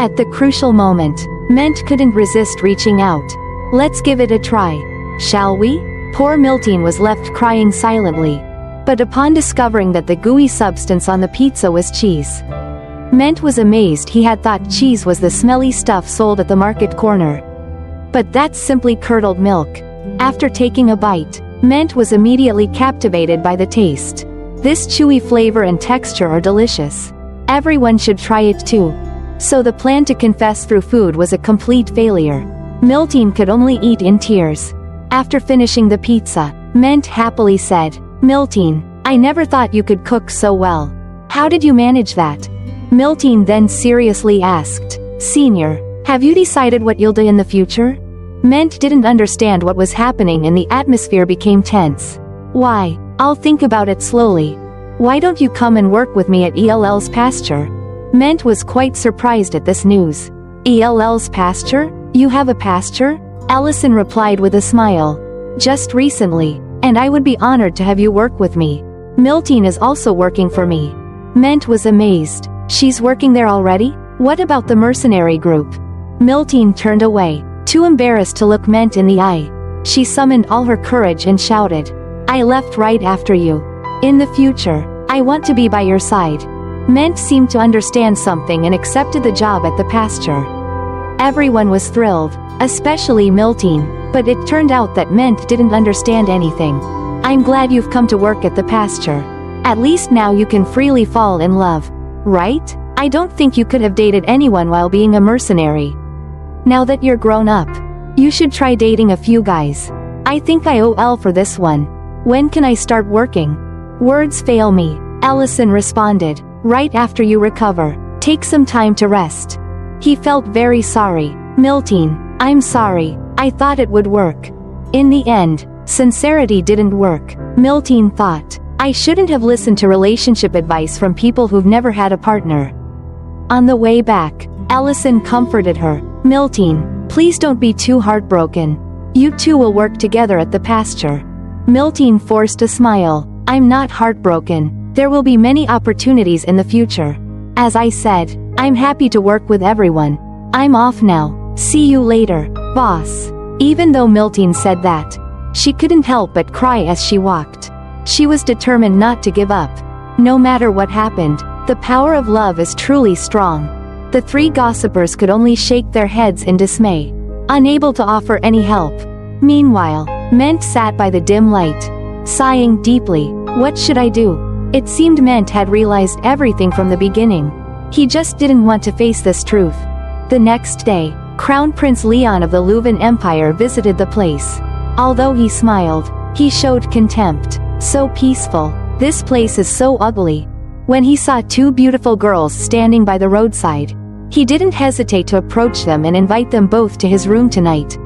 Speaker 1: At the crucial moment, Ment couldn't resist reaching out. "Let's give it a try. Shall we?" Poor Miltine was left crying silently. But upon discovering that the gooey substance on the pizza was cheese, Ment was amazed. He had thought cheese was the smelly stuff sold at the market corner. But that's simply curdled milk. After taking a bite, Ment was immediately captivated by the taste. This chewy flavor and texture are delicious. Everyone should try it too. So the plan to confess through food was a complete failure. Miltine could only eat in tears. After finishing the pizza, Ment happily said, "Miltine, I never thought you could cook so well. How did you manage that?" Miltine then seriously asked, "Senior, have you decided what you'll do in the future?" Ment didn't understand what was happening and the atmosphere became tense. "Why, I'll think about it slowly. Why don't you come and work with me at ELL's pasture?" Ment was quite surprised at this news. "ELL's pasture? You have a pasture?" Allison replied with a smile. "Just recently, and I would be honored to have you work with me. Miltine is also working for me." Ment was amazed. "She's working there already? What about the mercenary group?" Miltine turned away, too embarrassed to look Ment in the eye. She summoned all her courage and shouted, "I left right after you. In the future, I want to be by your side." Ment seemed to understand something and accepted the job at the pasture. Everyone was thrilled, especially Miltine, but it turned out that Ment didn't understand anything. "I'm glad you've come to work at the pasture. At least now you can freely fall in love. Right? I don't think you could have dated anyone while being a mercenary. Now that you're grown up, you should try dating a few guys. I think I owe L for this one. When can I start working?" "Words fail me," Allison responded. "Right after you recover. Take some time to rest." He felt very sorry. "Miltine, I'm sorry. I thought it would work." In the end, sincerity didn't work. Miltine thought, "I shouldn't have listened to relationship advice from people who've never had a partner." On the way back, Allison comforted her. "Miltine, please don't be too heartbroken. You two will work together at the pasture." Miltine forced a smile. "I'm not heartbroken. There will be many opportunities in the future. As I said, I'm happy to work with everyone. I'm off now. See you later, boss." Even though Miltine said that, she couldn't help but cry as she walked. She was determined not to give up. No matter what happened, the power of love is truly strong. The three gossipers could only shake their heads in dismay, unable to offer any help. Meanwhile, Ment sat by the dim light, sighing deeply. What should I do? It seemed Ment had realized everything from the beginning. He just didn't want to face this truth. The next day, Crown Prince Leon of the Luvan Empire visited the place. Although he smiled, he showed contempt. "So peaceful. This place is so ugly." When he saw two beautiful girls standing by the roadside, he didn't hesitate to approach them and invite them both to his room tonight.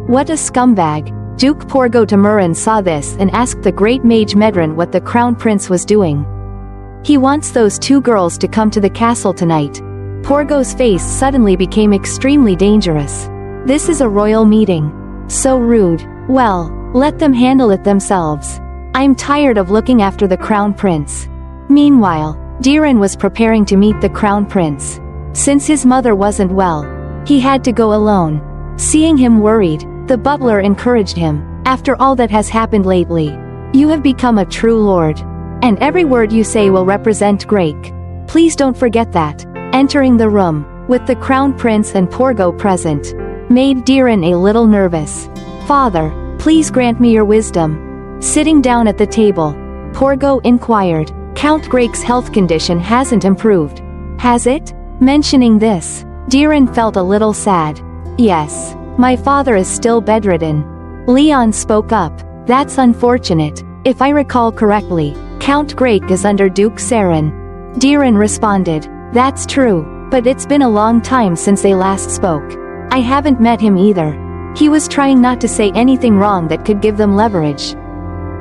Speaker 1: What a scumbag! Duke Porgo Tamurin saw this and asked the great mage Medrin what the crown prince was doing. He wants those two girls to come to the castle tonight. Porgo's face suddenly became extremely dangerous. This is a royal meeting. So rude. Well, let them handle it themselves. I'm tired of looking after the crown prince. Meanwhile, Diren was preparing to meet the crown prince. Since his mother wasn't well, he had to go alone. Seeing him worried, the butler encouraged him. "After all that has happened lately, you have become a true lord. And every word you say will represent Grake. Please don't forget that." Entering the room, with the crown prince and Porgo present, made Diren a little nervous. "Father, please grant me your wisdom." Sitting down at the table, Porgo inquired, "Count Grake's health condition hasn't improved, has it?" Mentioning this, Diren felt a little sad. "Yes, my father is still bedridden." Leon spoke up. "That's unfortunate. If I recall correctly, Count Grake is under Duke Saren. Diren responded. That's true, but it's been a long time since they last spoke. I haven't met him either. He was trying not to say anything wrong that could give them leverage.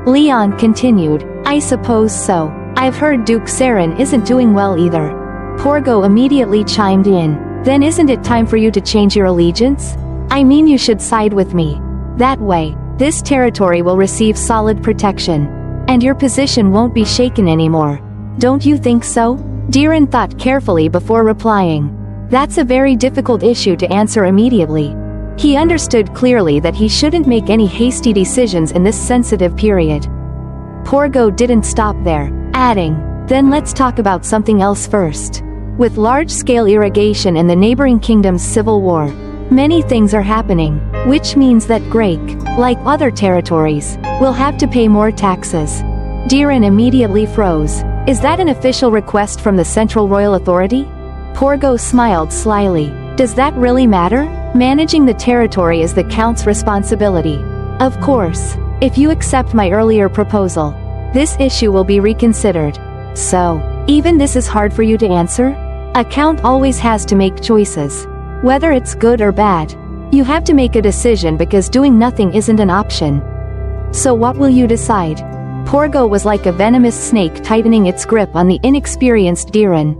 Speaker 1: Leon continued. I suppose so. I've heard Duke Saren isn't doing well either. Porgo immediately chimed in. Then isn't it time for you to change your allegiance? I mean, you should side with me. That way, this territory will receive solid protection. And your position won't be shaken anymore. Don't you think so? Diren thought carefully before replying. That's a very difficult issue to answer immediately. He understood clearly that he shouldn't make any hasty decisions in this sensitive period. Porgo didn't stop there, adding, then let's talk about something else first. With large-scale irrigation in the neighboring kingdom's civil war, many things are happening, which means that Grake, like other territories, will have to pay more taxes. Diren immediately froze. Is that an official request from the Central Royal Authority? Porgo smiled slyly. Does that really matter? Managing the territory is the Count's responsibility. Of course, if you accept my earlier proposal, this issue will be reconsidered. So, even this is hard for you to answer? A Count always has to make choices. Whether it's good or bad, you have to make a decision because doing nothing isn't an option. So what will you decide? Porgo was like a venomous snake tightening its grip on the inexperienced Diren.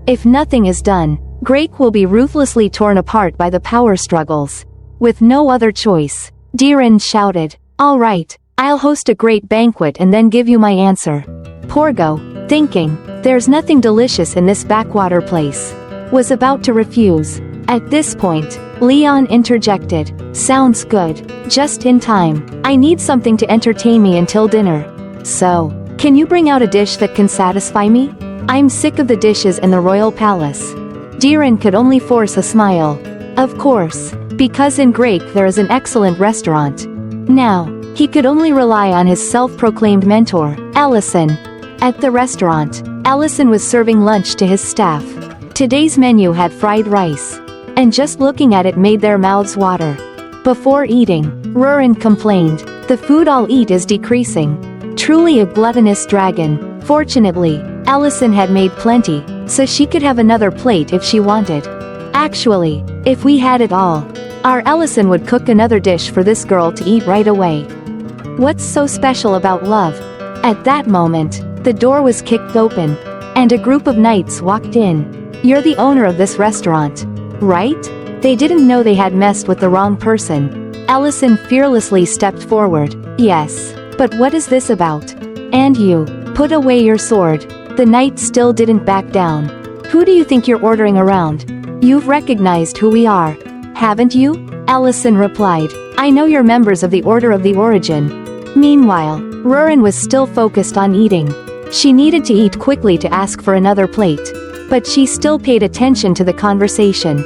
Speaker 1: If nothing is done, Grake will be ruthlessly torn apart by the power struggles. With no other choice, Diren shouted, all right, I'll host a great banquet and then give you my answer. Porgo, thinking, there's nothing delicious in this backwater place, was about to refuse. At this point, Leon interjected, sounds good, just in time. I need something to entertain me until dinner. So, can you bring out a dish that can satisfy me? I'm sick of the dishes in the royal palace. Diren could only force a smile. Of course, because in Grake there is an excellent restaurant. Now, he could only rely on his self-proclaimed mentor, Ellison. At the restaurant, Ellison was serving lunch to his staff. Today's menu had fried rice, and just looking at it made their mouths water. Before eating, Rurin complained, the food I'll eat is decreasing. Truly a gluttonous dragon. Fortunately, Ellison had made plenty, so she could have another plate if she wanted. Actually, if we had it all, our Ellison would cook another dish for this girl to eat right away. What's so special about love? At that moment, the door was kicked open, and a group of knights walked in. You're the owner of this restaurant, right? They didn't know they had messed with the wrong person. Ellison fearlessly stepped forward. Yes, but what is this about? And you, put away your sword. The knight still didn't back down. Who do you think you're ordering around? You've recognized who we are, haven't you? Ellison replied. I know you're members of the Order of the Origin. Meanwhile, Rurin was still focused on eating. She needed to eat quickly to ask for another plate, but she still paid attention to the conversation.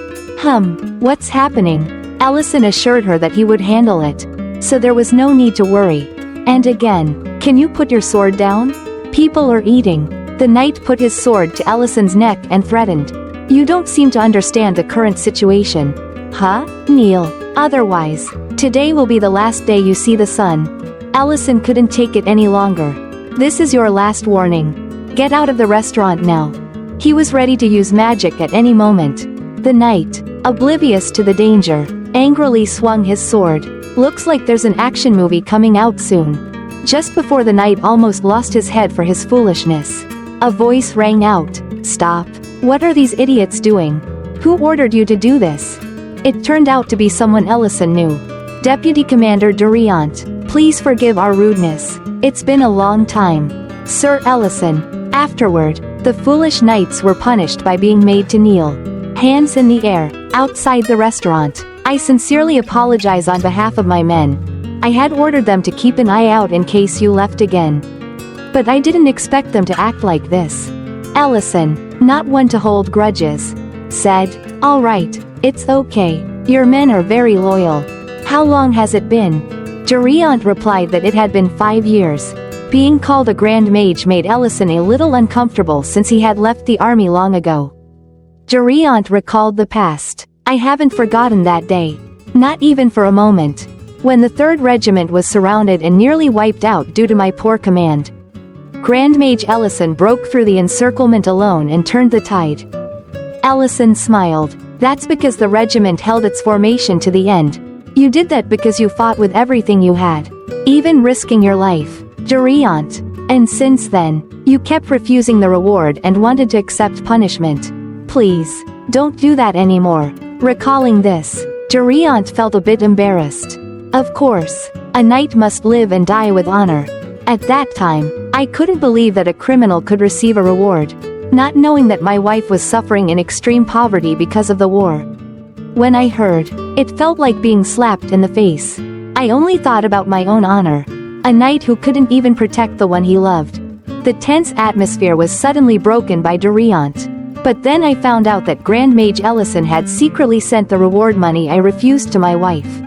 Speaker 1: What's happening? Ellison assured her that he would handle it, so there was no need to worry. And again, can you put your sword down? People are eating. The knight put his sword to Ellison's neck and threatened. You don't seem to understand the current situation. Kneel. Otherwise, today will be the last day you see the sun. Ellison couldn't take it any longer. This is your last warning. Get out of the restaurant now. He was ready to use magic at any moment. The knight, oblivious to the danger, angrily swung his sword. Looks like there's an action movie coming out soon. Just before the knight almost lost his head for his foolishness, a voice rang out. Stop. What are these idiots doing? Who ordered you to do this? It turned out to be someone Ellison knew. Deputy Commander Duriant, please forgive our rudeness. It's been a long time. Sir Ellison. Afterward, the foolish knights were punished by being made to kneel. Hands in the air, outside the restaurant. I sincerely apologize on behalf of my men. I had ordered them to keep an eye out in case you left again. But I didn't expect them to act like this. Ellison, not one to hold grudges, said, all right, it's okay. Your men are very loyal. How long has it been? Duriant replied that it had been 5 years. Being called a grand mage made Ellison a little uncomfortable since he had left the army long ago. Duriant recalled the past. I haven't forgotten that day. Not even for a moment. when the 3rd Regiment was surrounded and nearly wiped out due to my poor command. Grand Mage Ellison broke through the encirclement alone and turned the tide. Ellison smiled. That's because the regiment held its formation to the end. You did that because you fought with everything you had, even risking your life. Drenched. And since then, you kept refusing the reward and wanted to accept punishment. Please, don't do that anymore. Recalling this, Drenched felt a bit embarrassed. Of course, a knight must live and die with honor. At that time, I couldn't believe that a criminal could receive a reward, not knowing that my wife was suffering in extreme poverty because of the war. When I heard, it felt like being slapped in the face. I only thought about my own honor. A knight who couldn't even protect the one he loved. The tense atmosphere was suddenly broken by Drenched. But then I found out that Grand Mage Ellison had secretly sent the reward money I refused to my wife.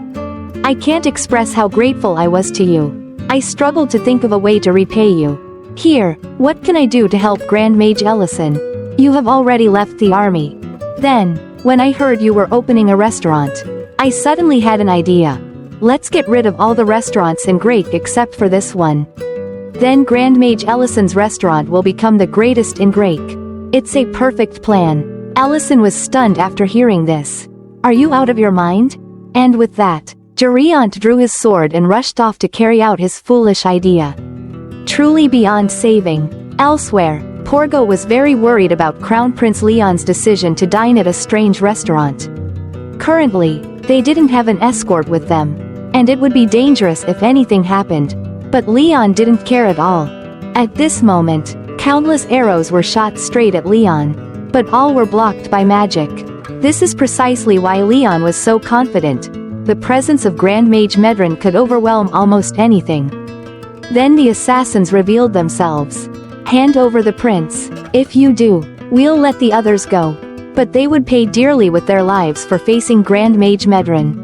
Speaker 1: I can't express how grateful I was to you. I struggled to think of a way to repay you. Here, what can I do to help Grand Mage Ellison? You have already left the army. Then, when I heard you were opening a restaurant, I suddenly had an idea. Let's get rid of all the restaurants in Grake except for this one. Then Grand Mage Ellison's restaurant will become the greatest in Grake. It's a perfect plan. Ellison was stunned after hearing this. Are you out of your mind? And with that, Drenched drew his sword and rushed off to carry out his foolish idea. Truly beyond saving. Elsewhere, Porgo was very worried about Crown Prince Leon's decision to dine at a strange restaurant. Currently, they didn't have an escort with them, and it would be dangerous if anything happened. But Leon didn't care at all. At this moment, countless arrows were shot straight at Leon, but all were blocked by magic. This is precisely why Leon was so confident. The presence of Grand Mage Medrin could overwhelm almost anything. Then the assassins revealed themselves. Hand over the prince. If you do, we'll let the others go. But they would pay dearly with their lives for facing Grand Mage Medrin.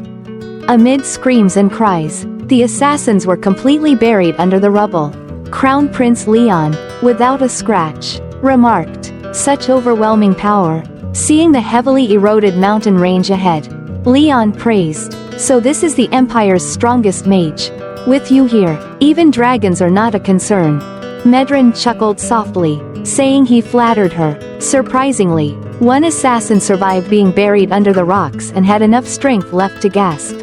Speaker 1: Amid screams and cries, the assassins were completely buried under the rubble. Crown Prince Leon, without a scratch, remarked, "Such overwhelming power." Seeing the heavily eroded mountain range ahead, Leon praised, "So this is the Empire's strongest mage. With you here, even dragons are not a concern." Medrin chuckled softly, saying he flattered her. Surprisingly, one assassin survived being buried under the rocks and had enough strength left to gasp.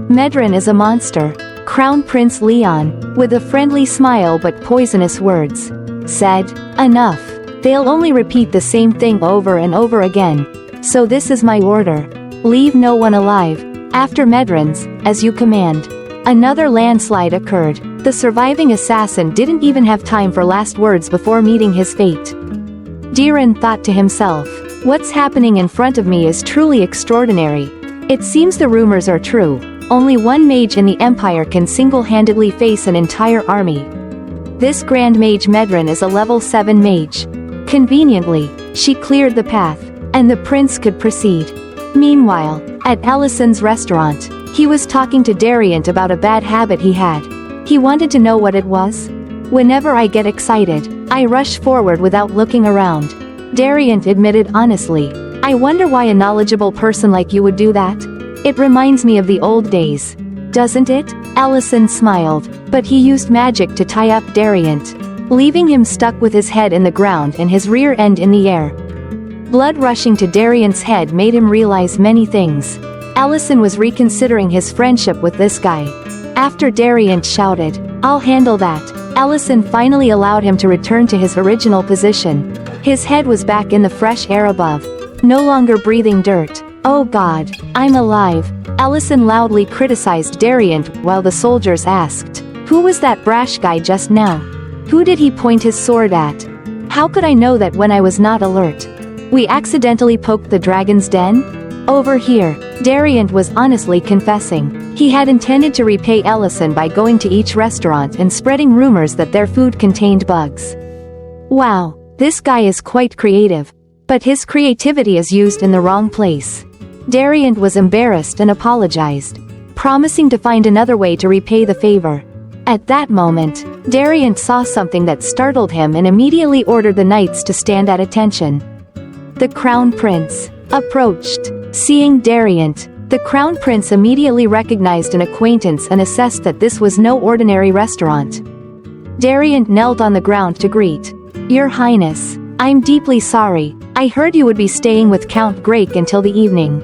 Speaker 1: Medrin is a monster, Crown Prince Leon, with a friendly smile but poisonous words, said. Enough. They'll only repeat the same thing over and over again. So this is my order. Leave no one alive. After Medrin's, as you command. Another landslide occurred. The surviving assassin didn't even have time for last words before meeting his fate. Diren thought to himself, what's happening in front of me is truly extraordinary. It seems the rumors are true. Only one mage in the Empire can single-handedly face an entire army. This Grand Mage Medrin is a level 7 mage. Conveniently, she cleared the path, and the prince could proceed. Meanwhile, at Ellison's restaurant, he was talking to Drenched about a bad habit he had. He wanted to know what it was. Whenever I get excited, I rush forward without looking around. Drenched admitted honestly. I wonder why a knowledgeable person like you would do that? It reminds me of the old days. Doesn't it? Ellison smiled, but he used magic to tie up Drenched, leaving him stuck with his head in the ground and his rear end in the air. Blood rushing to Drenchd's head made him realize many things. Ellison was reconsidering his friendship with this guy. After Drenched shouted, I'll handle that, Ellison finally allowed him to return to his original position. His head was back in the fresh air above, no longer breathing dirt. Oh God, I'm alive, Ellison loudly criticized Drenched while the soldiers asked, who was that brash guy just now? Who did he point his sword at? How could I know that when I was not alert? We accidentally poked the dragon's den? Over here, Drenched was honestly confessing. He had intended to repay Ellison by going to each restaurant and spreading rumors that their food contained bugs. Wow, this guy is quite creative. But his creativity is used in the wrong place. Drenched was embarrassed and apologized, promising to find another way to repay the favor. At that moment, Drenched saw something that startled him and immediately ordered the knights to stand at attention. The Crown Prince approached. Seeing Drenched, The Crown Prince immediately recognized an acquaintance and assessed that this was no ordinary restaurant. Dariant knelt on the ground to greet. "Your Highness, I'm deeply sorry. I heard you would be staying with Count Grake until the evening.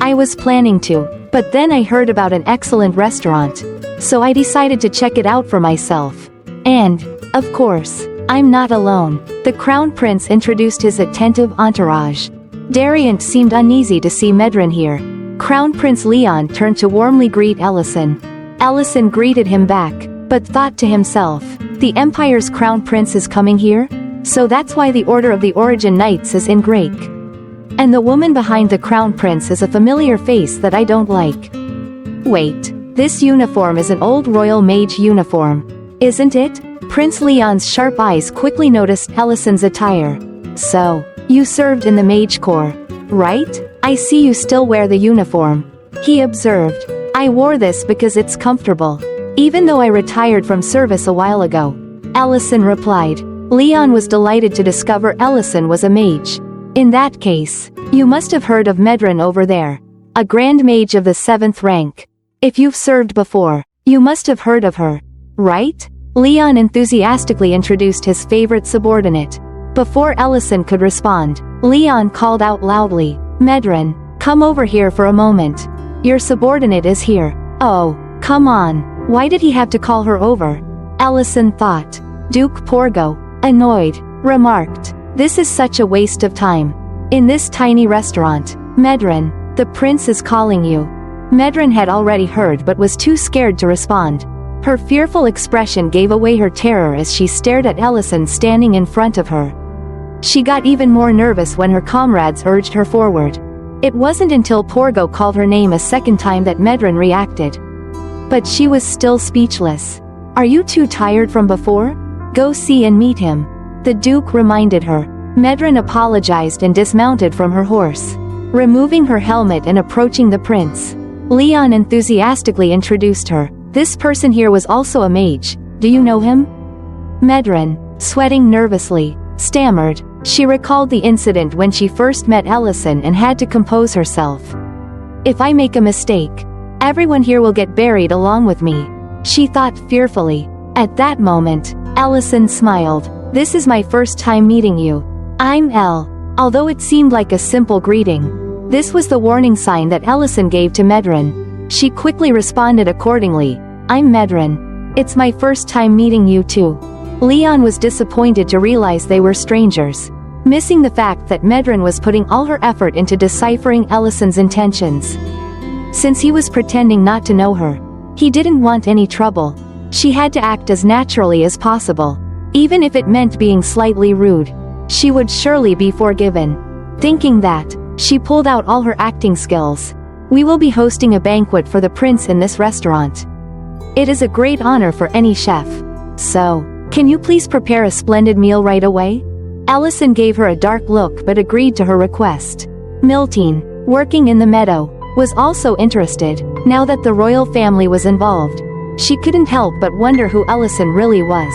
Speaker 1: I was planning to, but then I heard about an excellent restaurant, so I decided to check it out for myself. And, of course, I'm not alone." The Crown Prince introduced his attentive entourage. Dariant seemed uneasy to see Medren here. Crown Prince Leon turned to warmly greet Ellison. Ellison greeted him back, but thought to himself, "The Empire's Crown Prince is coming here? So that's why the Order of the Origin Knights is in Grake. And the woman behind the Crown Prince is a familiar face that I don't like. Wait, this uniform is an old royal mage uniform, isn't it?" Prince Leon's sharp eyes quickly noticed Ellison's attire. "So, you served in the mage corps, right? I see you still wear the uniform," he observed. "I wore this because it's comfortable, even though I retired from service a while ago," Ellison replied. Leon was delighted to discover Ellison was a mage. "In that case, you must have heard of Medren over there, a grand mage of the 7th rank. If you've served before, you must have heard of her, right?" Leon enthusiastically introduced his favorite subordinate. Before Ellison could respond, Leon called out loudly, "Medren, come over here for a moment. Your subordinate is here." "Oh, come on, why did he have to call her over?" Ellison thought. Duke Porgo, annoyed, remarked, "This is such a waste of time. In this tiny restaurant, Medren, the prince is calling you." Medren had already heard but was too scared to respond. Her fearful expression gave away her terror as she stared at Ellison standing in front of her. She got even more nervous when her comrades urged her forward. It wasn't until Porgo called her name a second time that Medren reacted. But she was still speechless. "Are you too tired from before? Go see and meet him," the Duke reminded her. Medren apologized and dismounted from her horse. Removing her helmet and approaching the prince, Leon enthusiastically introduced her. "This person here was also a mage. Do you know him?" Medren, sweating nervously, stammered. She recalled the incident when she first met Ellison and had to compose herself. "If I make a mistake, everyone here will get buried along with me," she thought fearfully. At that moment, Ellison smiled. "This is my first time meeting you. I'm Elle." Although it seemed like a simple greeting, this was the warning sign that Ellison gave to Medren. She quickly responded accordingly. "I'm Medren. It's my first time meeting you too." Leon was disappointed to realize they were strangers, missing the fact that Medren was putting all her effort into deciphering Ellison's intentions. Since he was pretending not to know her, he didn't want any trouble. She had to act as naturally as possible. Even if it meant being slightly rude, she would surely be forgiven. Thinking that, she pulled out all her acting skills. "We will be hosting a banquet for the prince in this restaurant. It is a great honor for any chef. So, can you please prepare a splendid meal right away?" Ellison gave her a dark look but agreed to her request. Miltine, working in the meadow, was also interested. Now that the royal family was involved, she couldn't help but wonder who Ellison really was.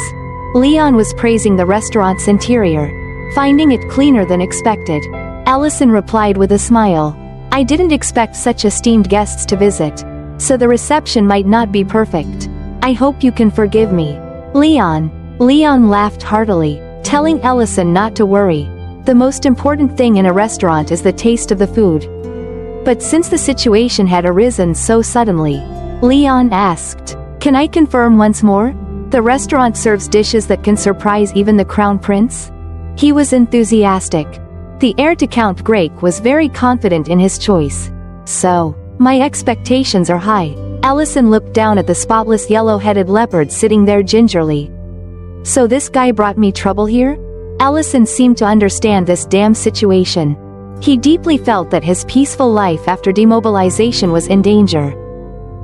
Speaker 1: Leon was praising the restaurant's interior, finding it cleaner than expected. Ellison replied with a smile. "I didn't expect such esteemed guests to visit, so the reception might not be perfect. I hope you can forgive me." Leon laughed heartily, telling Ellison not to worry. The most important thing in a restaurant is the taste of the food. But since the situation had arisen so suddenly, Leon asked, "Can I confirm once more? The restaurant serves dishes that can surprise even the crown prince?" He was enthusiastic. The heir to Count Grake was very confident in his choice. "So, my expectations are high." Ellison looked down at the spotless yellow-headed leopard sitting there gingerly. "So this guy brought me trouble here?" Ellison seemed to understand this damn situation. He deeply felt that his peaceful life after demobilization was in danger.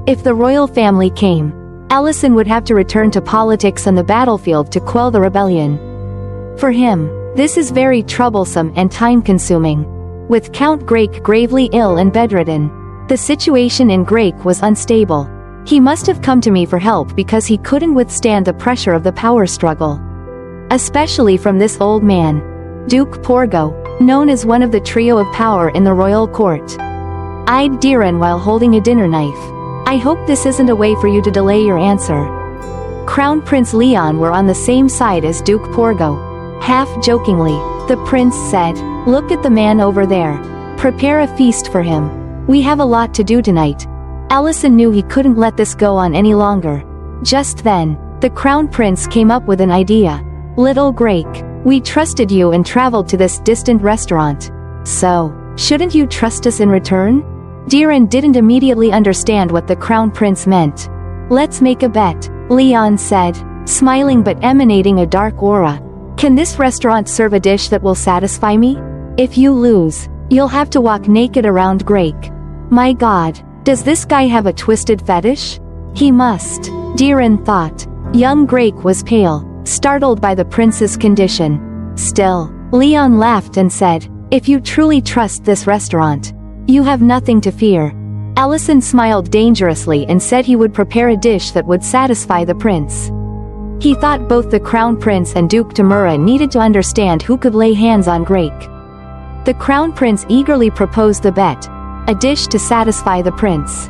Speaker 1: If the royal family came, Ellison would have to return to politics on the battlefield to quell the rebellion. For him, this is very troublesome and time-consuming. With Count Grake gravely ill and bedridden, the situation in Grake was unstable. He must have come to me for help because he couldn't withstand the pressure of the power struggle. Especially from this old man, Duke Porgo, known as one of the trio of power in the royal court. eyed Diren while holding a dinner knife. I hope this isn't a way for you to delay your answer. Crown Prince Leon were on the same side as Duke Porgo. Half-jokingly, the prince said, "Look at the man over there. Prepare a feast for him. We have a lot to do tonight." Allison knew he couldn't let this go on any longer. Just then, the Crown Prince came up with an idea. "Little Grake, we trusted you and traveled to this distant restaurant. So, shouldn't you trust us in return?" Diren didn't immediately understand what the Crown Prince meant. "Let's make a bet," Leon said, smiling but emanating a dark aura. "Can this restaurant serve a dish that will satisfy me? If you lose, you'll have to walk naked around Grake." My god, does this guy have a twisted fetish? He must, Diren thought. Young Grake was pale, startled by the prince's condition. Still, Leon laughed and said, "If you truly trust this restaurant, you have nothing to fear." Allison smiled dangerously and said he would prepare a dish that would satisfy the prince. He thought both the Crown Prince and Duke Tamura needed to understand who could lay hands on Grake. The Crown Prince eagerly proposed the bet, a dish to satisfy the prince.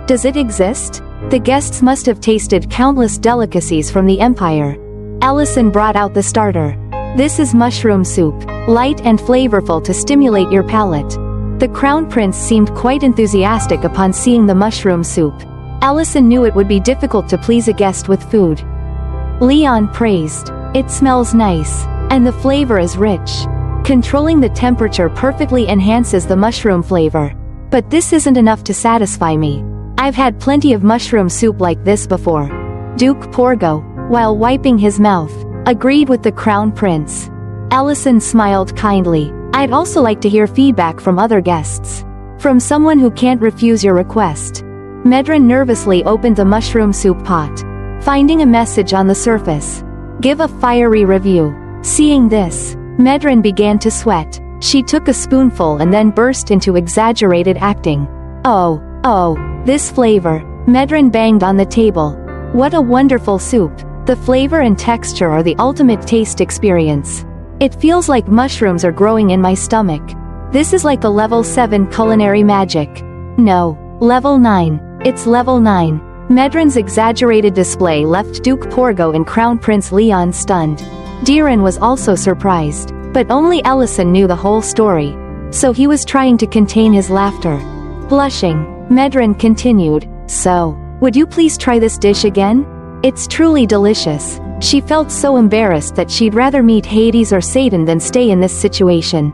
Speaker 1: Does it exist? The guests must have tasted countless delicacies from the Empire. Allison brought out the starter. "This is mushroom soup, light and flavorful to stimulate your palate." The Crown Prince seemed quite enthusiastic upon seeing the mushroom soup. Allison knew it would be difficult to please a guest with food. Leon praised, "It smells nice, and the flavor is rich. Controlling the temperature perfectly enhances the mushroom flavor. But this isn't enough to satisfy me. I've had plenty of mushroom soup like this before." Duke Porgo, while wiping his mouth, agreed with the Crown Prince. Allison smiled kindly. "I'd also like to hear feedback from other guests. From someone who can't refuse your request." Medren nervously opened the mushroom soup pot, finding a message on the surface. "Give a fiery review." Seeing this, Medren began to sweat. She took a spoonful and then burst into exaggerated acting. Oh, this flavor." Medren banged on the table. "What a wonderful soup. The flavor and texture are the ultimate taste experience. It feels like mushrooms are growing in my stomach. This is like a level 7 culinary magic." "No, level 9. It's level 9. Medren's exaggerated display left Duke Porgo and Crown Prince Leon stunned. Diren was also surprised, but only Ellison knew the whole story, so he was trying to contain his laughter. Blushing, Medren continued, "So, would you please try this dish again? It's truly delicious." She felt so embarrassed that she'd rather meet Hades or Satan than stay in this situation.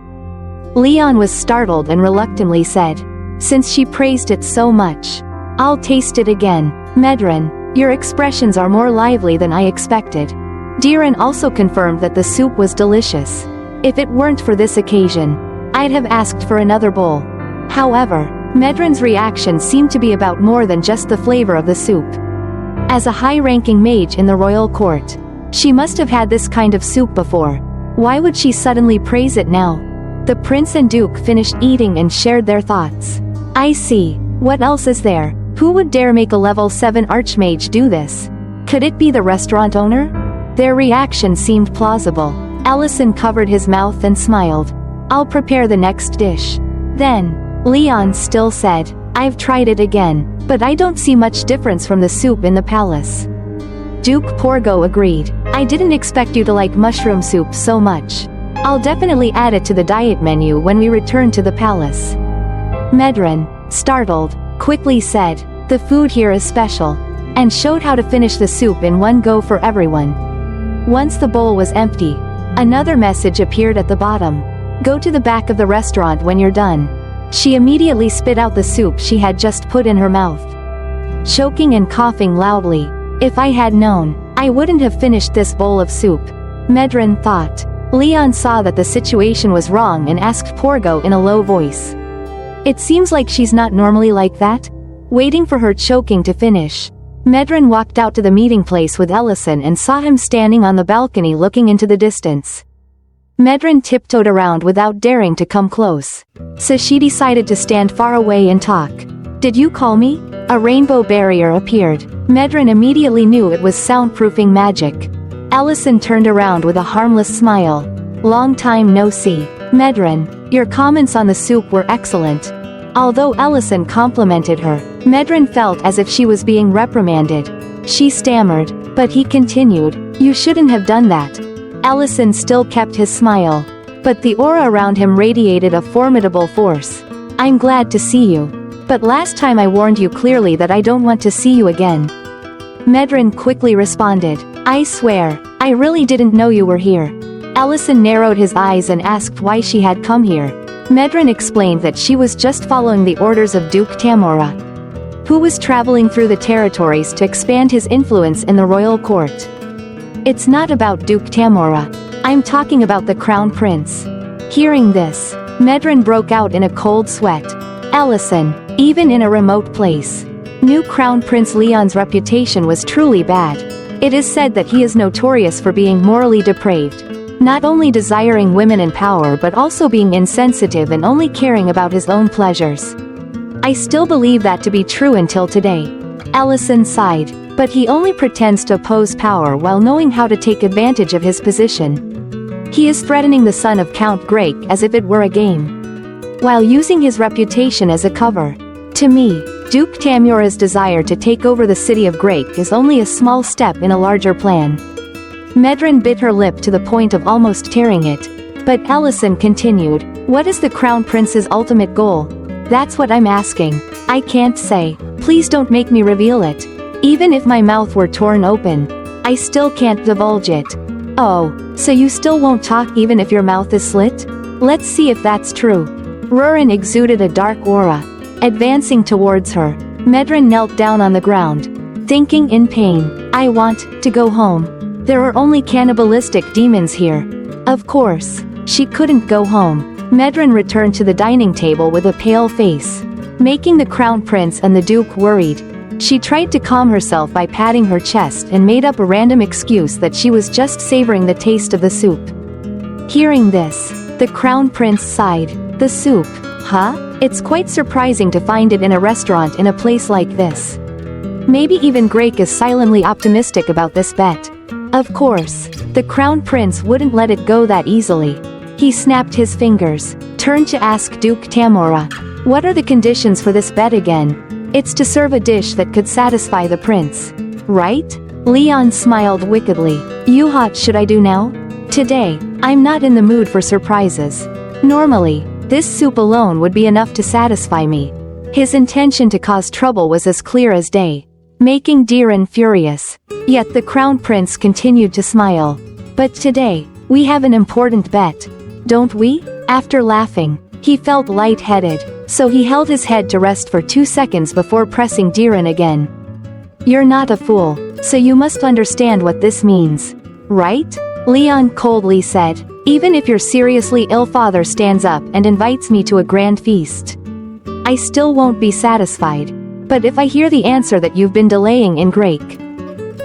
Speaker 1: Leon was startled and reluctantly said, "Since she praised it so much, I'll taste it again." "Medren, your expressions are more lively than I expected." Diren also confirmed that the soup was delicious. "If it weren't for this occasion, I'd have asked for another bowl." However, Medren's reaction seemed to be about more than just the flavor of the soup. As a high-ranking mage in the royal court, she must have had this kind of soup before. Why would she suddenly praise it now? The prince and duke finished eating and shared their thoughts. "I see. What else is there? Who would dare make a level 7 archmage do this? Could it be the restaurant owner?" Their reaction seemed plausible. Ellison covered his mouth and smiled. "I'll prepare the next dish." Then, Leon still said, "I've tried it again, but I don't see much difference from the soup in the palace." Duke Porgo agreed. "I didn't expect you to like mushroom soup so much. I'll definitely add it to the diet menu when we return to the palace." Medren, startled, quickly said, "The food here is special," and showed how to finish the soup in one go for everyone. Once the bowl was empty, another message appeared at the bottom. "Go to the back of the restaurant when you're done." She immediately spit out the soup she had just put in her mouth, choking and coughing loudly. "If I had known, I wouldn't have finished this bowl of soup," Medren thought. Leon saw that the situation was wrong and asked Porgo in a low voice, "It seems like she's not normally like that?" Waiting for her choking to finish, Medren walked out to the meeting place with Ellison and saw him standing on the balcony looking into the distance. Medren tiptoed around without daring to come close, so she decided to stand far away and talk. "Did you call me?" A rainbow barrier appeared. Medren immediately knew it was soundproofing magic. Ellison turned around with a harmless smile. "Long time no see. Medren, your comments on the soup were excellent. Although Ellison complimented her, Medrin felt as if she was being reprimanded. She stammered, but he continued, "You shouldn't have done that." Ellison still kept his smile, but the aura around him radiated a formidable force. "I'm glad to see you. But last time I warned you clearly that I don't want to see you again." Medrin quickly responded, "I swear, I really didn't know you were here." Ellison narrowed his eyes and asked why she had come here. Medrin explained that she was just following the orders of Duke Tamora, who was traveling through the territories to expand his influence in the royal court. "It's not about Duke Tamora. I'm talking about the Crown Prince." Hearing this, Medrin broke out in a cold sweat. Ellison, even in a remote place, knew Crown Prince Leon's reputation was truly bad. It is said that he is notorious for being morally depraved, not only desiring women and power but also being insensitive and only caring about his own pleasures. "I still believe that to be true until today." Ellison sighed, but he only pretends to oppose power while knowing how to take advantage of his position. He is threatening the son of Count Grake as if it were a game, while using his reputation as a cover. To me, Duke Tamora's desire to take over the city of Grake is only a small step in a larger plan. Medrin bit her lip to the point of almost tearing it. But Ellison continued, "What is the Crown Prince's ultimate goal?" "That's what I'm asking. I can't say. Please don't make me reveal it. Even if my mouth were torn open, I still can't divulge it." "Oh, so you still won't talk even if your mouth is slit? Let's see if that's true." Rurin exuded a dark aura. Advancing towards her, Medrin knelt down on the ground, thinking in pain, "I want to go home. There are only cannibalistic demons here." Of course, she couldn't go home. Medrin returned to the dining table with a pale face, making the Crown Prince and the Duke worried. She tried to calm herself by patting her chest and made up a random excuse that she was just savoring the taste of the soup. Hearing this, the Crown Prince sighed. "The soup, huh? It's quite surprising to find it in a restaurant in a place like this." Maybe even Grake is silently optimistic about this bet. Of course, the Crown Prince wouldn't let it go that easily. He snapped his fingers, turned to ask Duke Tamora, "What are the conditions for this bet again?" "It's to serve a dish that could satisfy the prince, right?" Leon smiled wickedly. "You what should I do now? Today, I'm not in the mood for surprises. Normally, this soup alone would be enough to satisfy me." His intention to cause trouble was as clear as day, making Diren furious. Yet the Crown Prince continued to smile. "But today, we have an important bet, don't we?" After laughing, he felt light-headed, so he held his head to rest for 2 seconds before pressing Diren again. "You're not a fool, so you must understand what this means, right?" Leon coldly said. "Even if your seriously ill father stands up and invites me to a grand feast, I still won't be satisfied. But if I hear the answer that you've been delaying in Grake,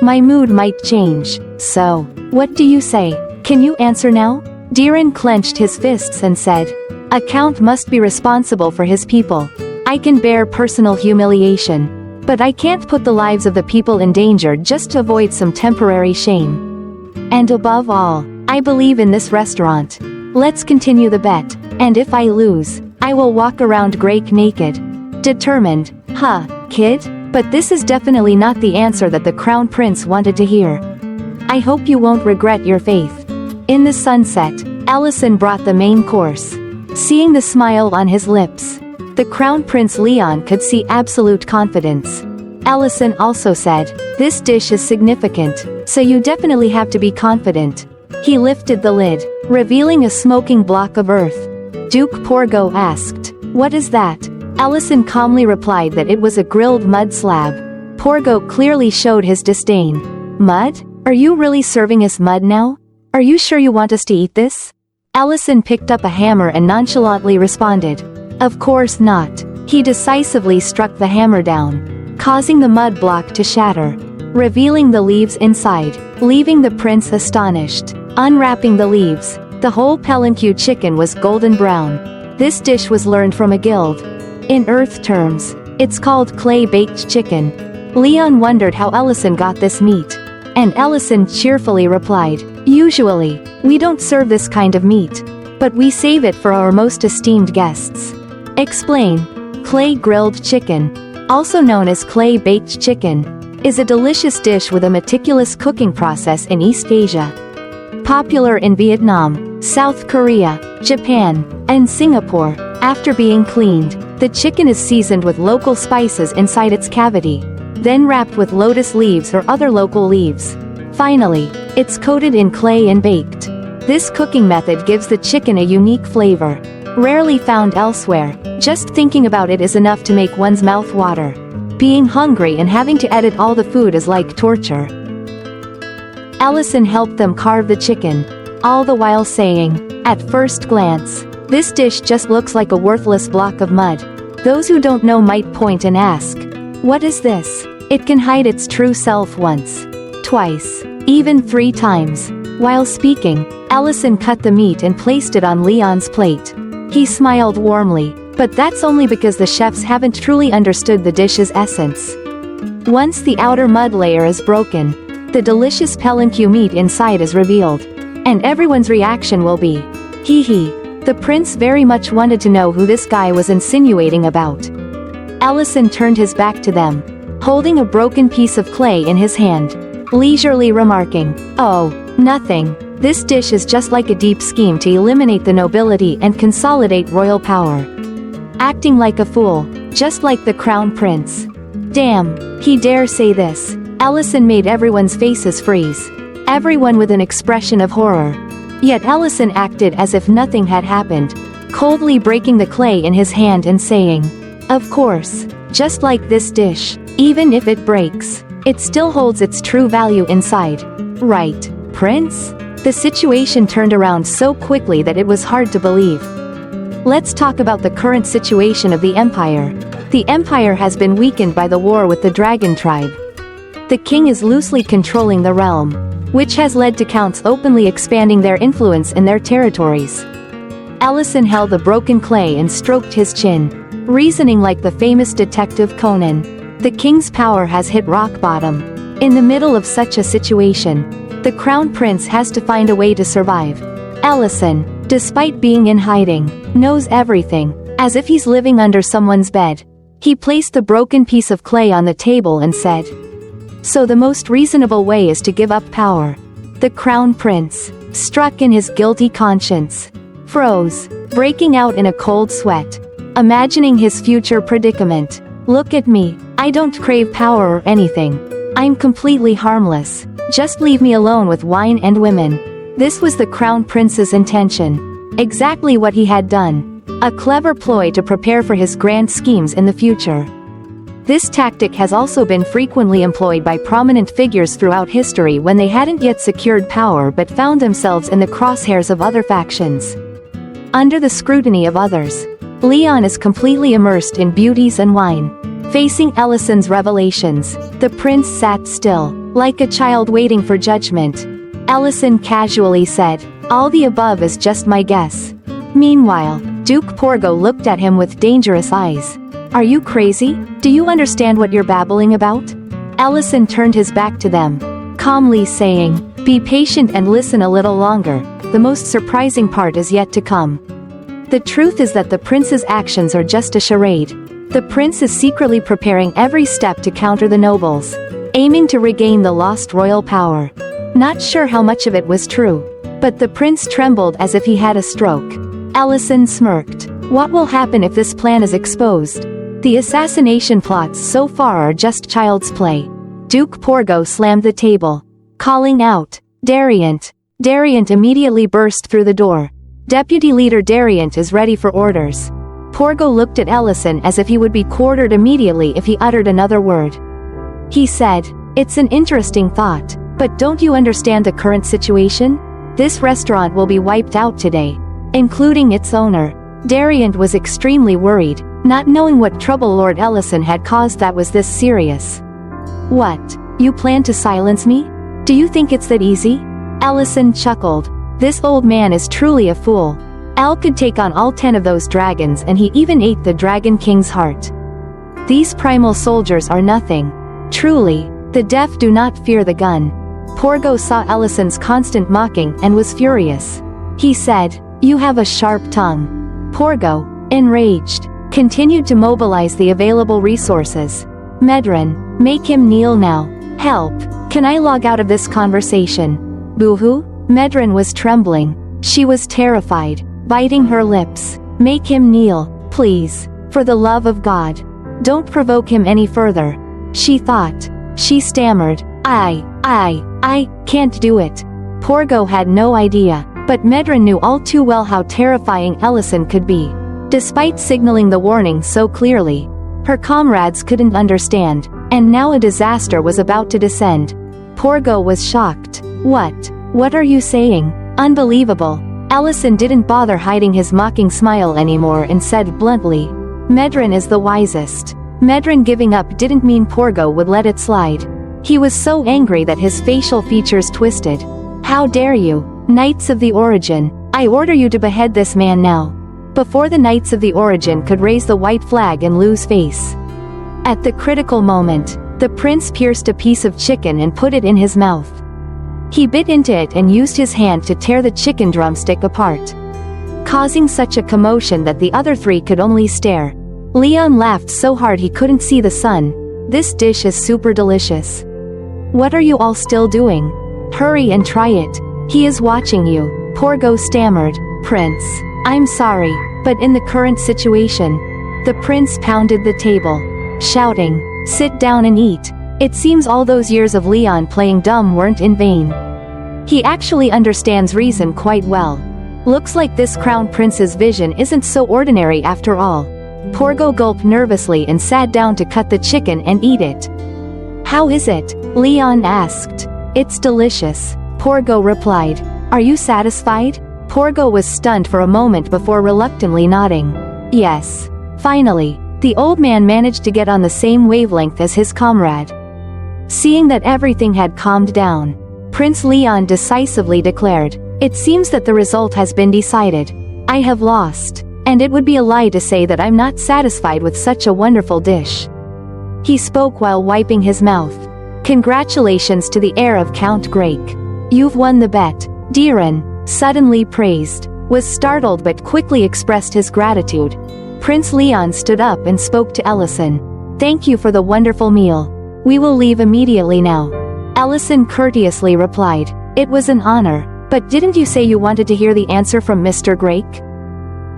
Speaker 1: my mood might change. So, what do you say? Can you answer now?" Diren clenched his fists and said, "A count must be responsible for his people. I can bear personal humiliation, but I can't put the lives of the people in danger just to avoid some temporary shame. And above all, I believe in this restaurant. Let's continue the bet, and if I lose, I will walk around Grake naked." Determined, "Huh, kid? But this is definitely not the answer that the Crown Prince wanted to hear. I hope you won't regret your faith." In the sunset, Ellison brought the main course. Seeing the smile on his lips, the Crown Prince Leon could see absolute confidence. Ellison also said, "This dish is significant, so you definitely have to be confident." He lifted the lid, revealing a smoking block of earth. Duke Porgo asked, "What is that?" Ellison calmly replied that it was a grilled mud slab. Porgo clearly showed his disdain. "Mud? Are you really serving us mud now? Are you sure you want us to eat this?" Ellison picked up a hammer and nonchalantly responded, "Of course not." He decisively struck the hammer down, causing the mud block to shatter, revealing the leaves inside, leaving the prince astonished. Unwrapping the leaves, the whole palanque chicken was golden brown. This dish was learned from a guild. In Earth terms, it's called clay-baked chicken. Leon wondered how Ellison got this meat, and Ellison cheerfully replied, "Usually, we don't serve this kind of meat, but we save it for our most esteemed guests." "Explain." Clay grilled chicken, also known as clay baked chicken, is a delicious dish with a meticulous cooking process in East Asia. Popular in Vietnam, South Korea, Japan, and Singapore, after being cleaned, the chicken is seasoned with local spices inside its cavity, then wrapped with lotus leaves or other local leaves. Finally, it's coated in clay and baked. This cooking method gives the chicken a unique flavor, rarely found elsewhere. Just thinking about it is enough to make one's mouth water. Being hungry and having to edit all the food is like torture. Allison helped them carve the chicken, all the while saying, "At first glance, this dish just looks like a worthless block of mud." Those who don't know might point and ask, "What is this?" It can hide its true self once, twice, even 3 times. While speaking, Allison cut the meat and placed it on Leon's plate. He smiled warmly, but that's only because the chefs haven't truly understood the dish's essence. Once the outer mud layer is broken, the delicious palanque meat inside is revealed. And everyone's reaction will be, "Hee hee." The prince very much wanted to know who this guy was insinuating about. Allison turned his back to them, holding a broken piece of clay in his hand, leisurely remarking, "Oh, nothing. This dish is just like a deep scheme to eliminate the nobility and consolidate royal power." Acting like a fool, just like the crown prince. Damn, he dare say this. Allison made everyone's faces freeze. Everyone with an expression of horror. Yet Allison acted as if nothing had happened, coldly breaking the clay in his hand and saying, "Of course, just like this dish, even if it breaks, it still holds its true value inside. Right, prince?" The situation turned around so quickly that it was hard to believe. Let's talk about the current situation of the empire. The empire has been weakened by the war with the dragon tribe. The king is loosely controlling the realm, which has led to counts openly expanding their influence in their territories. Allison held the broken clay and stroked his chin, reasoning like the famous detective Conan. The king's power has hit rock bottom. In the middle of such a situation, the crown prince has to find a way to survive. Allison, despite being in hiding, knows everything, as if he's living under someone's bed. He placed the broken piece of clay on the table and said, "So the most reasonable way is to give up power." The crown prince, struck in his guilty conscience, froze, breaking out in a cold sweat, imagining his future predicament. "Look at me, I don't crave power or anything. I'm completely harmless. Just leave me alone with wine and women." This was the crown prince's intention. Exactly what he had done. A clever ploy to prepare for his grand schemes in the future. This tactic has also been frequently employed by prominent figures throughout history when they hadn't yet secured power but found themselves in the crosshairs of other factions. Under the scrutiny of others, Leon is completely immersed in beauties and wine. Facing Allison's revelations, the prince sat still, like a child waiting for judgment. Allison casually said, "All the above is just my guess." Meanwhile, Duke Porgo looked at him with dangerous eyes. "Are you crazy? Do you understand what you're babbling about?" Allison turned his back to them, calmly saying, "Be patient and listen a little longer. The most surprising part is yet to come." The truth is that the prince's actions are just a charade. The prince is secretly preparing every step to counter the nobles, aiming to regain the lost royal power. Not sure how much of it was true, but the prince trembled as if he had a stroke. Allison smirked. What will happen if this plan is exposed? The assassination plots so far are just child's play. Duke Porgo slammed the table, calling out, "Dariant!" Dariant immediately burst through the door. Deputy Leader Dariant is ready for orders. Porgo looked at Allison as if he would be quartered immediately if he uttered another word. He said, "It's an interesting thought, but don't you understand the current situation? This restaurant will be wiped out today, including its owner." Dariant was extremely worried, not knowing what trouble Lord Ellison had caused that was this serious. "What? You plan to silence me? Do you think it's that easy?" Allison chuckled. This old man is truly a fool. Al could take on all 10 of those dragons, and he even ate the Dragon King's heart. These primal soldiers are nothing. Truly, the deaf do not fear the gun. Porgo saw Ellison's constant mocking and was furious. He said, "You have a sharp tongue." Porgo, enraged, continued to mobilize the available resources. Medren, make him kneel now. Help. Can I log out of this conversation? Boo-hoo? Medren was trembling. She was terrified, biting her lips. Make him kneel, please. For the love of God. Don't provoke him any further. She thought. She stammered. I can't do it. Porgo had no idea, but Medren knew all too well how terrifying Ellison could be. Despite signaling the warning so clearly, her comrades couldn't understand, and now a disaster was about to descend. Porgo was shocked. What are you saying? Unbelievable. Ellison didn't bother hiding his mocking smile anymore and said bluntly, Medren is the wisest. Medren giving up didn't mean Porgo would let it slide. He was so angry that his facial features twisted. How dare you, Knights of the Origin, I order you to behead this man now. Before the Knights of the Origin could raise the white flag and lose face. At the critical moment, the prince pierced a piece of chicken and put it in his mouth. He bit into it and used his hand to tear the chicken drumstick apart, causing such a commotion that the other three could only stare. Leon laughed so hard he couldn't see the sun. This dish is super delicious. What are you all still doing? Hurry and try it. He is watching you. Porgo stammered. Prince, I'm sorry, but in the current situation. The prince pounded the table, shouting, sit down and eat. It seems all those years of Leon playing dumb weren't in vain. He actually understands reason quite well. Looks like this crown prince's vision isn't so ordinary after all. Porgo gulped nervously and sat down to cut the chicken and eat it. How is it? Leon asked. It's delicious, Porgo replied. Are you satisfied? Porgo was stunned for a moment before reluctantly nodding. Yes. Finally, the old man managed to get on the same wavelength as his comrade. Seeing that everything had calmed down, Prince Leon decisively declared, it seems that the result has been decided. I have lost, and it would be a lie to say that I'm not satisfied with such a wonderful dish. He spoke while wiping his mouth. Congratulations to the heir of Count Grake. You've won the bet. Diren, suddenly praised, was startled but quickly expressed his gratitude. Prince Leon stood up and spoke to Ellison. Thank you for the wonderful meal. We will leave immediately now. Ellison courteously replied, it was an honor, but didn't you say you wanted to hear the answer from Mr. Grake?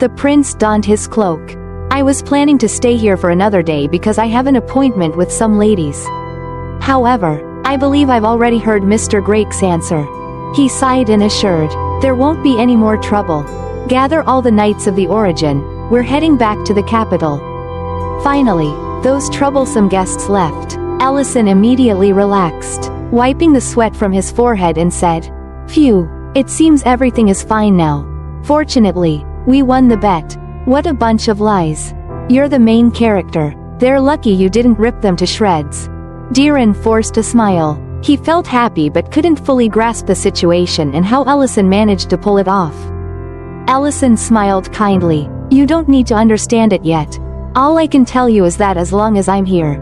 Speaker 1: The prince donned his cloak. I was planning to stay here for another day because I have an appointment with some ladies. However, I believe I've already heard Mr. Grake's answer. He sighed and assured, there won't be any more trouble. Gather all the Knights of the Origin, we're heading back to the capital. Finally, those troublesome guests left. Ellison immediately relaxed, wiping the sweat from his forehead and said, phew, it seems everything is fine now. Fortunately, we won the bet. What a bunch of lies. You're the main character. They're lucky you didn't rip them to shreds. Diren forced a smile. He felt happy but couldn't fully grasp the situation and how Ellison managed to pull it off. Ellison smiled kindly. You don't need to understand it yet. All I can tell you is that as long as I'm here,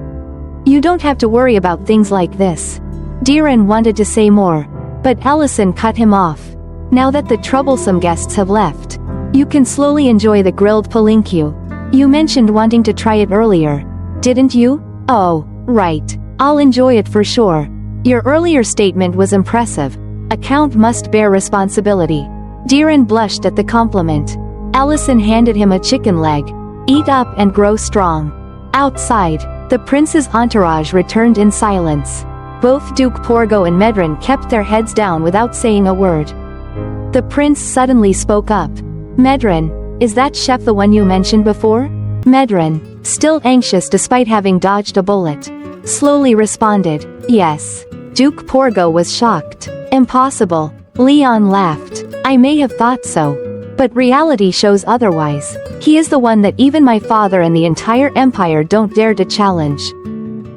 Speaker 1: you don't have to worry about things like this. Diren wanted to say more, but Ellison cut him off. Now that the troublesome guests have left, you can slowly enjoy the grilled palinque. You mentioned wanting to try it earlier, didn't you? Oh, right. I'll enjoy it for sure. Your earlier statement was impressive. A count must bear responsibility. Diren blushed at the compliment. Ellison handed him a chicken leg. Eat up and grow strong. Outside, the prince's entourage returned in silence. Both Duke Porgo and Medren kept their heads down without saying a word. The prince suddenly spoke up. Medren, is that chef the one you mentioned before? Medren, still anxious despite having dodged a bullet, slowly responded, yes. Duke Porgo was shocked. Impossible. Leon laughed. I may have thought so, but reality shows otherwise. He is the one that even my father and the entire empire don't dare to challenge.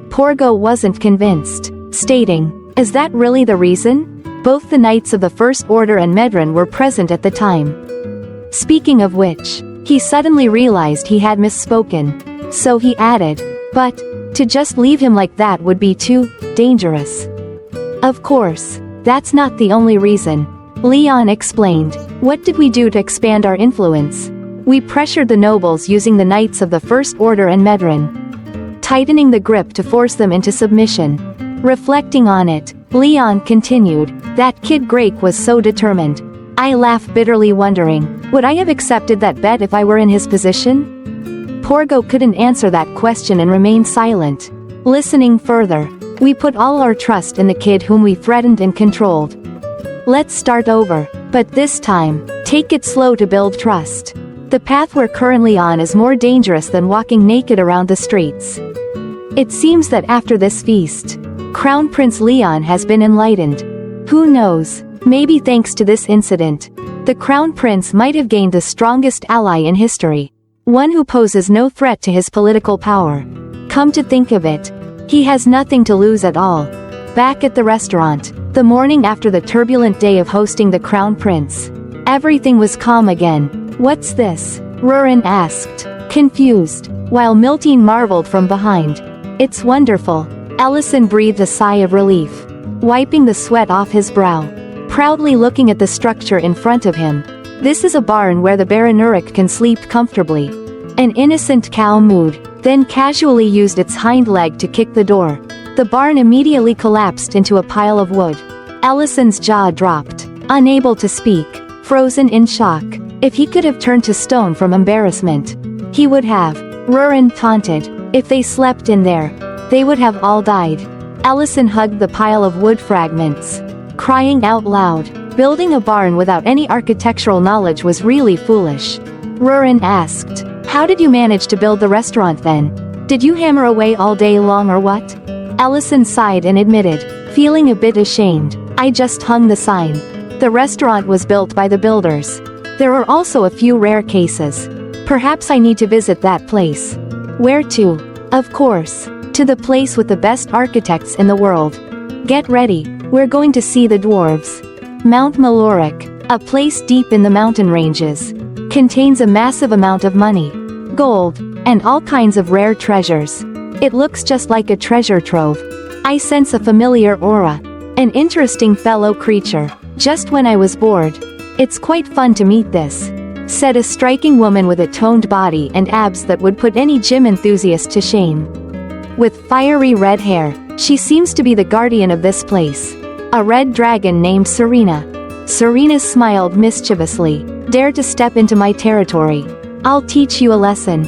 Speaker 1: Porgo wasn't convinced, stating, is that really the reason? Both the Knights of the First Order and Medren were present at the time. Speaking of which, he suddenly realized he had misspoken. So he added, but, to just leave him like that would be too dangerous. Of course, that's not the only reason. Leon explained. What did we do to expand our influence? We pressured the nobles using the knights of the First Order and Medrin, tightening the grip to force them into submission. Reflecting on it, Leon continued, "That kid Grake was so determined." I laughed bitterly, wondering, would I have accepted that bet if I were in his position? Porgo couldn't answer that question and remained silent. Listening further, we put all our trust in the kid whom we threatened and controlled. Let's start over, but this time, take it slow to build trust. The path we're currently on is more dangerous than walking naked around the streets. It seems that after this feast, Crown Prince Leon has been enlightened. Who knows, maybe thanks to this incident, the Crown Prince might have gained the strongest ally in history. One who poses no threat to his political power. Come to think of it, he has nothing to lose at all. Back at the restaurant, the morning after the turbulent day of hosting the Crown Prince, everything was calm again. "What's this?" Rurin asked, confused, while Miltine marveled from behind. "It's wonderful." Ellison breathed a sigh of relief, wiping the sweat off his brow, proudly looking at the structure in front of him. "This is a barn where the Baranuric can sleep comfortably." An innocent cow mooed, then casually used its hind leg to kick the door. The barn immediately collapsed into a pile of wood. Ellison's jaw dropped, unable to speak, frozen in shock. If he could have turned to stone from embarrassment, he would have. Rurin taunted, "If they slept in there, they would have all died." Ellison hugged the pile of wood fragments, crying out loud. Building a barn without any architectural knowledge was really foolish. Rurin asked, "How did you manage to build the restaurant then? Did you hammer away all day long or what?" Ellison sighed and admitted, feeling a bit ashamed, "I just hung the sign. The restaurant was built by the builders. There are also a few rare cases. Perhaps I need to visit that place." "Where to?" "Of course, to the place with the best architects in the world. Get ready, we're going to see the dwarves." Mount Maloric, a place deep in the mountain ranges, contains a massive amount of money, gold, and all kinds of rare treasures. It looks just like a treasure trove. I sense a familiar aura. An interesting fellow creature. Just when I was bored. "It's quite fun to meet this," said a striking woman with a toned body and abs that would put any gym enthusiast to shame. With fiery red hair, she seems to be the guardian of this place. A red dragon named Serena. Serena smiled mischievously. "Dare to step into my territory. I'll teach you a lesson."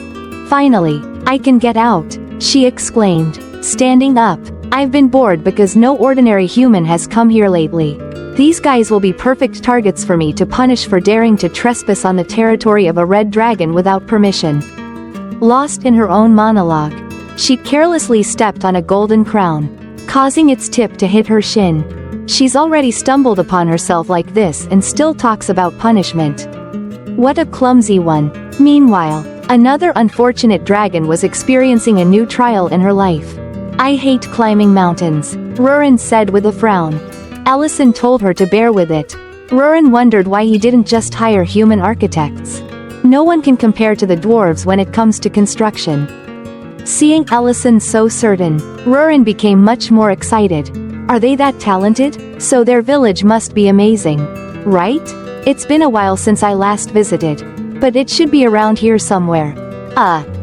Speaker 1: "Finally, I can get out," she exclaimed, standing up. "I've been bored because no ordinary human has come here lately. These guys will be perfect targets for me to punish for daring to trespass on the territory of a red dragon without permission." Lost in her own monologue, she carelessly stepped on a golden crown, causing its tip to hit her shin. She's already stumbled upon herself like this and still talks about punishment. What a clumsy one. Meanwhile, another unfortunate dragon was experiencing a new trial in her life. "I hate climbing mountains," Rurin said with a frown. Ellison told her to bear with it. Rurin wondered why he didn't just hire human architects. No one can compare to the dwarves when it comes to construction. Seeing Ellison so certain, Rurin became much more excited. Are they that talented? So their village must be amazing. Right? It's been a while since I last visited. But it should be around here somewhere.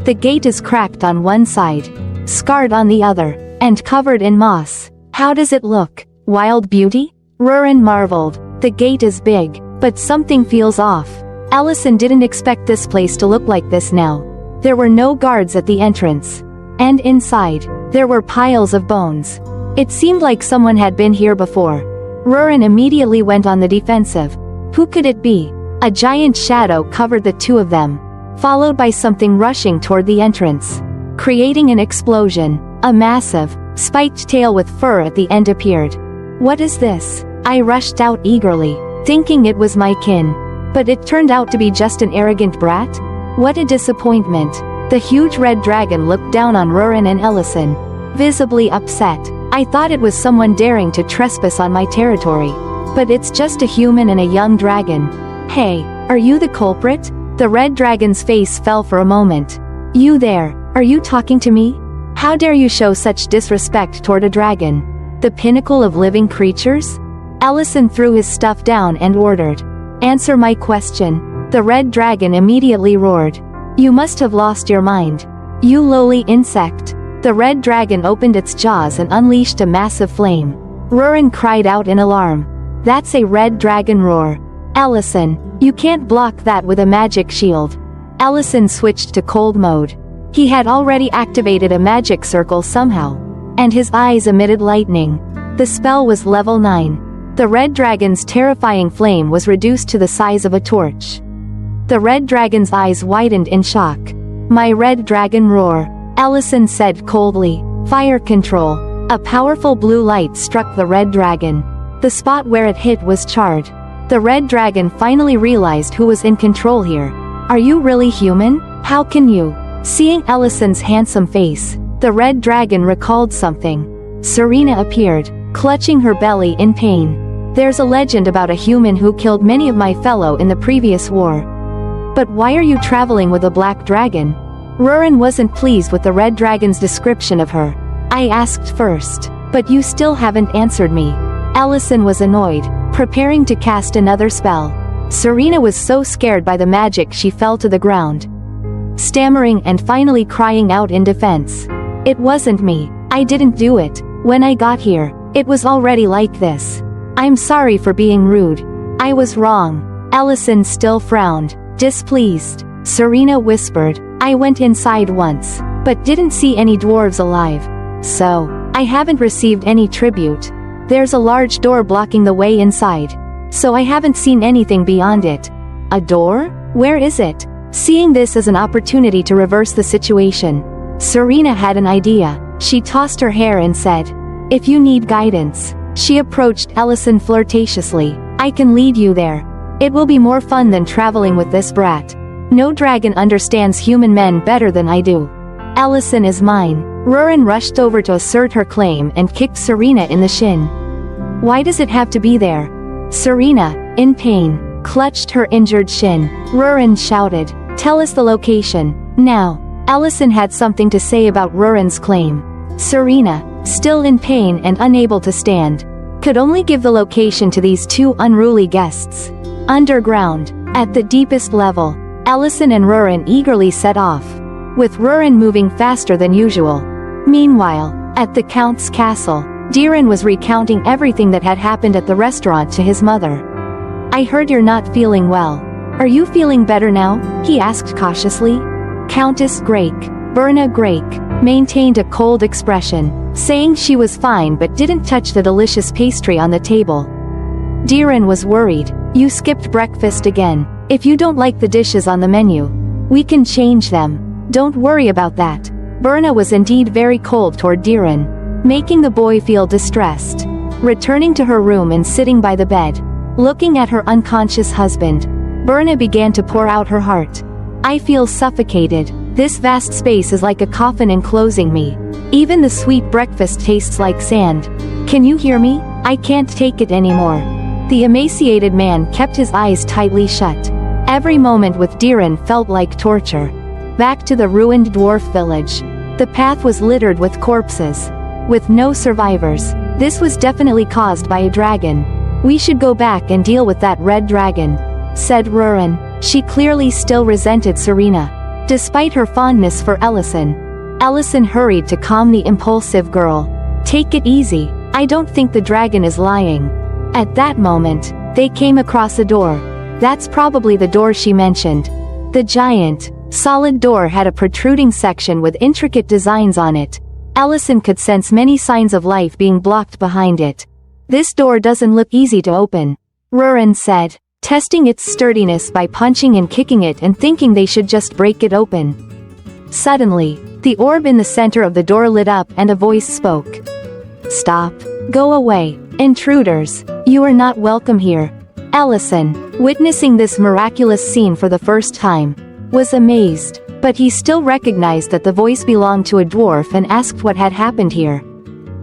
Speaker 1: The gate is cracked on one side, scarred on the other, and covered in moss. How does it look? Wild beauty? Rurin marveled. The gate is big, but something feels off. Ellison didn't expect this place to look like this now. There were no guards at the entrance. And inside, there were piles of bones. It seemed like someone had been here before. Rurin immediately went on the defensive. Who could it be? A giant shadow covered the two of them, followed by something rushing toward the entrance, creating an explosion. A massive, spiked tail with fur at the end appeared. What is this? I rushed out eagerly, thinking it was my kin. But it turned out to be just an arrogant brat? What a disappointment. The huge red dragon looked down on Rurin and Ellison, visibly upset. I thought it was someone daring to trespass on my territory. But it's just a human and a young dragon. Hey, are you the culprit? The red dragon's face fell for a moment. You there, are you talking to me? How dare you show such disrespect toward a dragon? The pinnacle of living creatures? Ellison threw his stuff down and ordered. Answer my question. The red dragon immediately roared. You must have lost your mind. You lowly insect. The red dragon opened its jaws and unleashed a massive flame. Rurin cried out in alarm. That's a red dragon roar. Ellison, you can't block that with a magic shield. Ellison switched to cold mode. He had already activated a magic circle somehow. And his eyes emitted lightning. The spell was level 9. The red dragon's terrifying flame was reduced to the size of a torch. The red dragon's eyes widened in shock. My red dragon roar, Ellison said coldly. Fire control. A powerful blue light struck the red dragon. The spot where it hit was charred. The red dragon finally realized who was in control here. Are you really human? How can you? Seeing Ellison's handsome face, the red dragon recalled something. Serena appeared, clutching her belly in pain. There's a legend about a human who killed many of my fellow in the previous war. But why are you traveling with a black dragon? Rurin wasn't pleased with the red dragon's description of her. I asked first, but you still haven't answered me. Ellison was annoyed, preparing to cast another spell. Serena was so scared by the magic she fell to the ground, stammering and finally crying out in defense. It wasn't me. I didn't do it. When I got here, it was already like this. I'm sorry for being rude. I was wrong. Ellison still frowned, displeased. Serena whispered, I went inside once, but didn't see any dwarves alive. So, I haven't received any tribute. There's a large door blocking the way inside. So I haven't seen anything beyond it. A door? Where is it? Seeing this as an opportunity to reverse the situation, Serena had an idea. She tossed her hair and said, if you need guidance. She approached Ellison flirtatiously. I can lead you there. It will be more fun than traveling with this brat. No dragon understands human men better than I do. Ellison is mine. Rurin rushed over to assert her claim and kicked Serena in the shin. Why does it have to be there? Serena, in pain, clutched her injured shin. Rurin shouted, tell us the location, now. Ellison had something to say about Rurin's claim. Serena, still in pain and unable to stand, could only give the location to these two unruly guests. Underground, at the deepest level, Ellison and Rurin eagerly set off, with Rurin moving faster than usual. Meanwhile, at the Count's castle, Diren was recounting everything that had happened at the restaurant to his mother. I heard you're not feeling well. Are you feeling better now? He asked cautiously. Countess Grake, Berna Grake, maintained a cold expression, saying she was fine but didn't touch the delicious pastry on the table. Diren was worried. You skipped breakfast again. If you don't like the dishes on the menu, we can change them. Don't worry about that. Berna was indeed very cold toward Diren, making the boy feel distressed. Returning to her room and sitting by the bed, looking at her unconscious husband, Berna began to pour out her heart. I feel suffocated. This vast space is like a coffin enclosing me. Even the sweet breakfast tastes like sand. Can you hear me? I can't take it anymore. The emaciated man kept his eyes tightly shut. Every moment with Diren felt like torture. Back to the ruined dwarf village. The path was littered with corpses, with no survivors. This was definitely caused by a dragon. We should go back and deal with that red dragon, said Rurin. She clearly still resented Serena, despite her fondness for Ellison. Ellison hurried to calm the impulsive girl. Take it easy. I don't think the dragon is lying. At that moment, they came across a door. That's probably the door she mentioned. The giant, solid door had a protruding section with intricate designs on it. Ellison could sense many signs of life being blocked behind it. This door doesn't look easy to open, Rurin said, testing its sturdiness by punching and kicking it and thinking they should just break it open. Suddenly, the orb in the center of the door lit up and a voice spoke. Stop. Go away, intruders. You are not welcome here. Ellison, witnessing this miraculous scene for the first time, was amazed, but he still recognized that the voice belonged to a dwarf and asked what had happened here.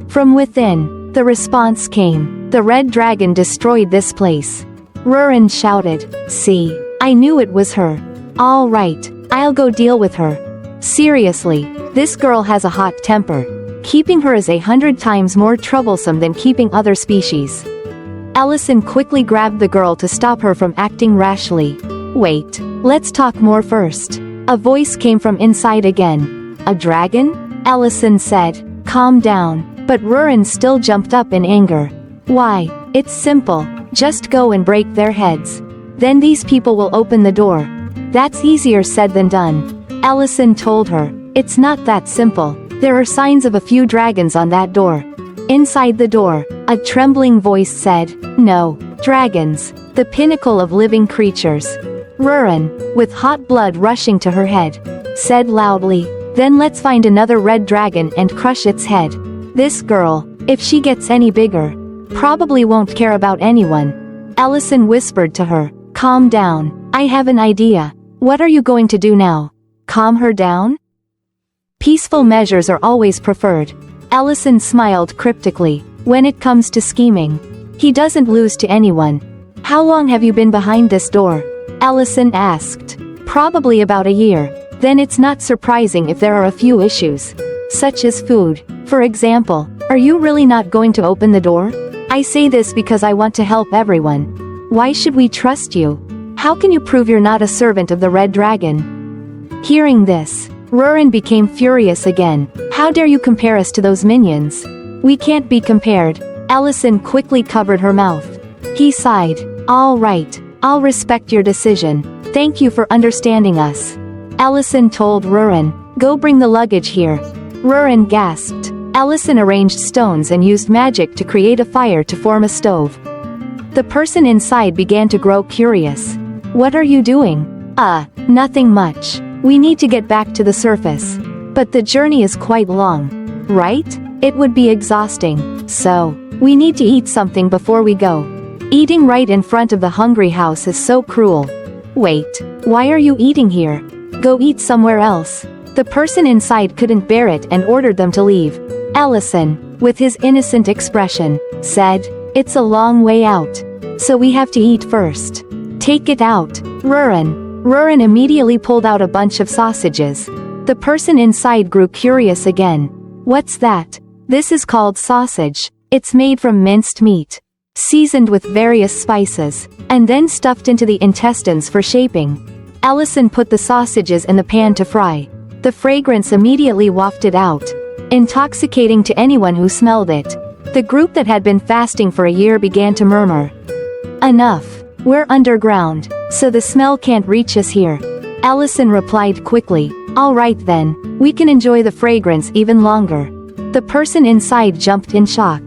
Speaker 1: From within, the response came. The red dragon destroyed this place. Rurin shouted, see, I knew it was her. All right, I'll go deal with her. Seriously, this girl has a hot temper. Keeping her is 100 times more troublesome than keeping other species. Ellison quickly grabbed the girl to stop her from acting rashly. Wait, let's talk more first. A voice came from inside again. A dragon? Allison said. Calm down. But Rurin still jumped up in anger. Why? It's simple. Just go and break their heads. Then these people will open the door. That's easier said than done. Allison told her. It's not that simple. There are signs of a few dragons on that door. Inside the door, a trembling voice said, No, dragons, the pinnacle of living creatures. Rurin, with hot blood rushing to her head, said loudly, Then let's find another red dragon and crush its head. This girl, if she gets any bigger, probably won't care about anyone. Allison whispered to her, Calm down, I have an idea. What are you going to do now? Calm her down? Peaceful measures are always preferred. Allison smiled cryptically. When it comes to scheming, he doesn't lose to anyone. How long have you been behind this door? Allison asked. Probably about a year. Then it's not surprising if there are a few issues. Such as food. For example, are you really not going to open the door? I say this because I want to help everyone. Why should we trust you? How can you prove you're not a servant of the Red Dragon? Hearing this, Rurin became furious again. How dare you compare us to those minions? We can't be compared. Allison quickly covered her mouth. He sighed. All right, I'll respect your decision. Thank you for understanding us. Allison told Rurin, Go bring the luggage here. Rurin gasped. Allison arranged stones and used magic to create a fire to form a stove. The person inside began to grow curious. What are you doing? Nothing much. We need to get back to the surface. But the journey is quite long. Right? It would be exhausting. So, we need to eat something before we go. Eating right in front of the hungry house is so cruel. Wait, why are you eating here? Go eat somewhere else. The person inside couldn't bear it and ordered them to leave. Allison, with his innocent expression, said, It's a long way out. So we have to eat first. Take it out, Rurin. Rurin immediately pulled out a bunch of sausages. The person inside grew curious again. What's that? This is called sausage. It's made from minced meat, seasoned with various spices, and then stuffed into the intestines for shaping. Allison put the sausages in the pan to fry. The fragrance immediately wafted out, intoxicating to anyone who smelled it. The group that had been fasting for a year began to murmur. Enough. We're underground, so the smell can't reach us here. Allison replied quickly. All right then, we can enjoy the fragrance even longer. The person inside jumped in shock.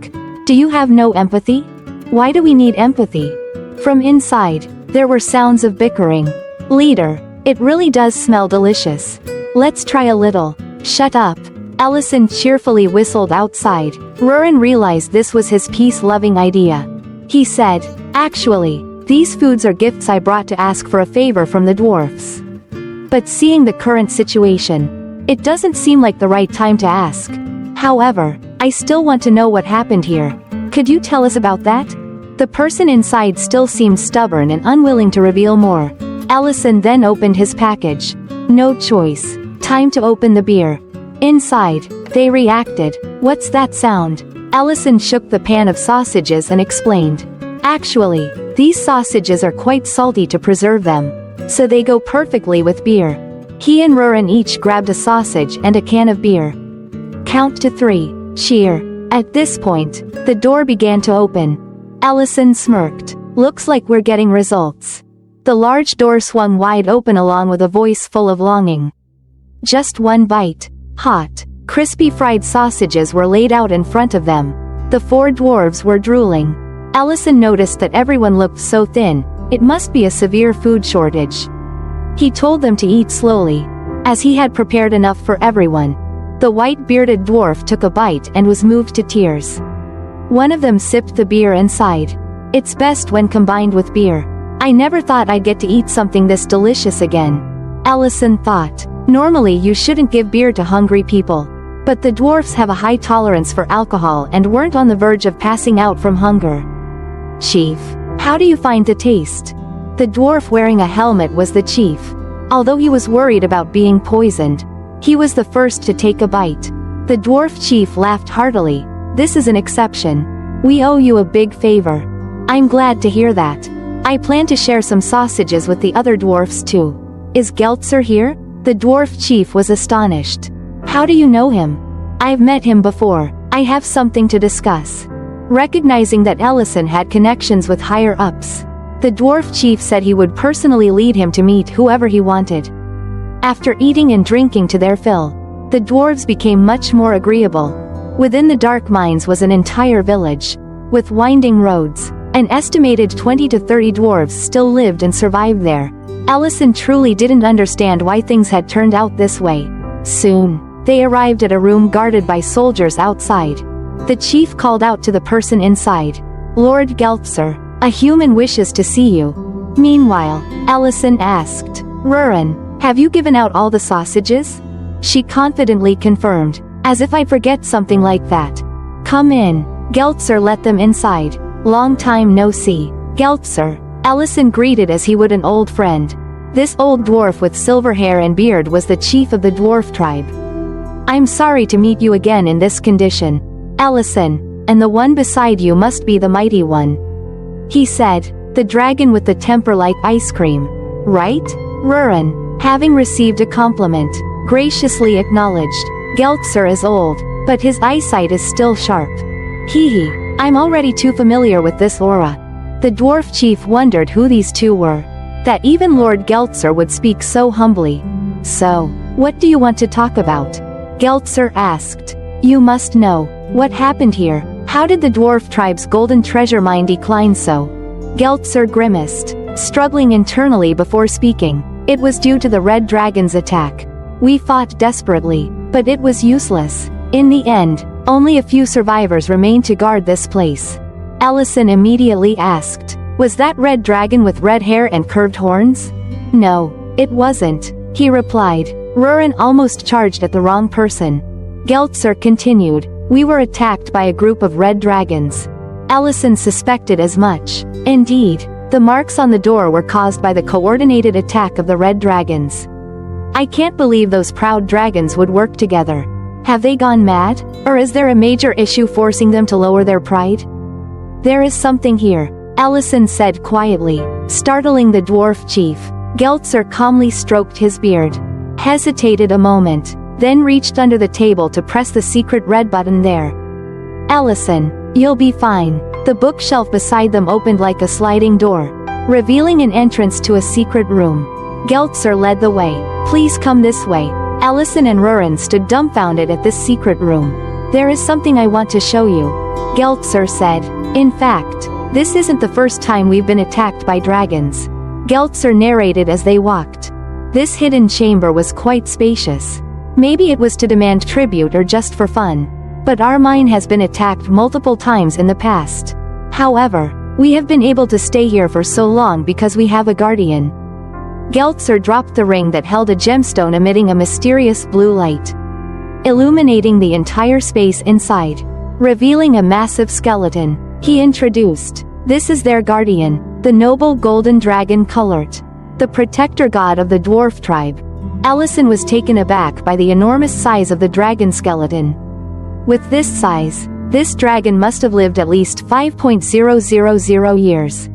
Speaker 1: Do you have no empathy? Why do we need empathy? From inside, there were sounds of bickering. Leader, it really does smell delicious. Let's try a little. Shut up. Allison cheerfully whistled outside. Rurin realized this was his peace-loving idea. He said, Actually, these foods are gifts I brought to ask for a favor from the dwarfs. But seeing the current situation, it doesn't seem like the right time to ask. However, I still want to know what happened here. Could you tell us about that? The person inside still seemed stubborn and unwilling to reveal more. Allison then opened his package. No choice. Time to open the beer. Inside, they reacted. What's that sound? Allison shook the pan of sausages and explained. Actually, these sausages are quite salty to preserve them, so they go perfectly with beer. He and Rurin each grabbed a sausage and a can of beer. Count to 3. Cheer. At this point, the door began to open. Allison smirked. Looks like we're getting results. The large door swung wide open along with a voice full of longing. Just one bite. Hot, crispy fried sausages were laid out in front of them. The 4 dwarves were drooling. Allison noticed that everyone looked so thin, it must be a severe food shortage. He told them to eat slowly, as he had prepared enough for everyone. The white-bearded dwarf took a bite and was moved to tears. One of them sipped the beer and sighed. It's best when combined with beer. I never thought I'd get to eat something this delicious again. Allison thought. Normally you shouldn't give beer to hungry people. But the dwarfs have a high tolerance for alcohol and weren't on the verge of passing out from hunger. Chief, how do you find the taste? The dwarf wearing a helmet was the chief. Although he was worried about being poisoned, he was the first to take a bite. The dwarf chief laughed heartily. This is an exception. We owe you a big favor. I'm glad to hear that. I plan to share some sausages with the other dwarfs too. Is Geltzer here? The dwarf chief was astonished. How do you know him? I've met him before. I have something to discuss. Recognizing that Ellison had connections with higher-ups, the dwarf chief said he would personally lead him to meet whoever he wanted. After eating and drinking to their fill, the dwarves became much more agreeable. Within the dark mines was an entire village, with winding roads. An estimated 20 to 30 dwarves still lived and survived there. Ellison truly didn't understand why things had turned out this way. Soon, they arrived at a room guarded by soldiers outside. The chief called out to the person inside. Lord Geltzer, a human wishes to see you. Meanwhile, Ellison asked, Rurin, have you given out all the sausages? She confidently confirmed, as if I'd forget something like that. Come in. Geltzer let them inside. Long time no see. Geltzer, Ellison greeted as he would an old friend. This old dwarf with silver hair and beard was the chief of the dwarf tribe. I'm sorry to meet you again in this condition, Ellison, and the one beside you must be the mighty one. He said, the dragon with the temper like ice cream. Right? Rurin, having received a compliment, graciously acknowledged. Geltzer is old, but his eyesight is still sharp. Hee, I'm already too familiar with this aura. The dwarf chief wondered who these two were. That even Lord Geltzer would speak so humbly. So, what do you want to talk about? Geltzer asked. You must know. What happened here? How did the dwarf tribe's golden treasure mine decline so? Geltzer grimaced, struggling internally before speaking. It was due to the red dragon's attack. We fought desperately, but it was useless. In the end, only a few survivors remained to guard this place. Ellison immediately asked, was that red dragon with red hair and curved horns? No, it wasn't, he replied. Rurin almost charged at the wrong person. Geltzer continued, we were attacked by a group of red dragons. Ellison suspected as much. Indeed, the marks on the door were caused by the coordinated attack of the red dragons. I can't believe those proud dragons would work together. Have they gone mad, or is there a major issue forcing them to lower their pride? There is something here, Ellison said quietly, startling the dwarf chief. Geltzer calmly stroked his beard, hesitated a moment, then reached under the table to press the secret red button there. Ellison, you'll be fine. The bookshelf beside them opened like a sliding door, revealing an entrance to a secret room. Geltzer led the way. Please come this way. Ellison and Rurin stood dumbfounded at this secret room. There is something I want to show you, Geltzer said. In fact, this isn't the first time we've been attacked by dragons. Geltzer narrated as they walked. This hidden chamber was quite spacious. Maybe it was to demand tribute or just for fun. But our mine has been attacked multiple times in the past. However, we have been able to stay here for so long because we have a guardian. Geltzer dropped the ring that held a gemstone emitting a mysterious blue light, illuminating the entire space inside, revealing a massive skeleton. He introduced, this is their guardian, the noble golden dragon Kulert, the protector god of the dwarf tribe. Ellison was taken aback by the enormous size of the dragon skeleton. With this size, this dragon must have lived at least 5,000 years.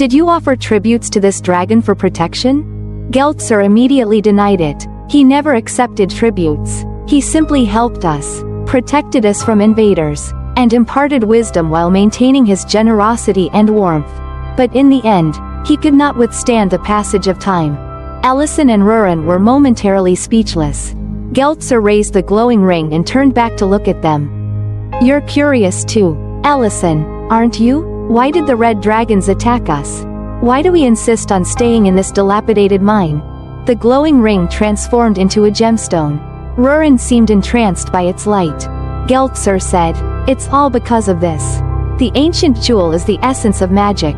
Speaker 1: Did you offer tributes to this dragon for protection? Geltzer immediately denied it. He never accepted tributes. He simply helped us, protected us from invaders, and imparted wisdom while maintaining his generosity and warmth. But in the end, he could not withstand the passage of time. Ellison and Rurin were momentarily speechless. Geltzer raised the glowing ring and turned back to look at them. You're curious too, Ellison, aren't you? Why did the red dragons attack us? Why do we insist on staying in this dilapidated mine? The glowing ring transformed into a gemstone. Rurin seemed entranced by its light. Geltzer said, it's all because of this. The ancient jewel is the essence of magic,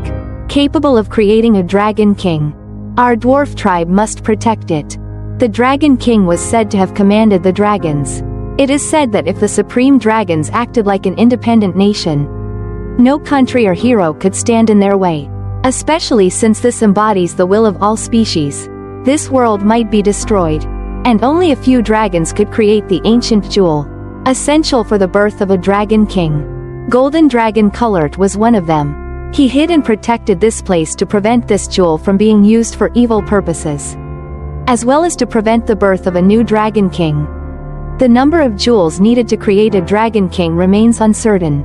Speaker 1: capable of creating a dragon king. Our dwarf tribe must protect it. The dragon king was said to have commanded the dragons. It is said that if the supreme dragons acted like an independent nation, no country or hero could stand in their way. Especially since this embodies the will of all species. This world might be destroyed, and only a few dragons could create the ancient jewel, essential for the birth of a dragon king. Golden Dragon Kulert was one of them. He hid and protected this place to prevent this jewel from being used for evil purposes, as well as to prevent the birth of a new Dragon King. The number of jewels needed to create a Dragon King remains uncertain.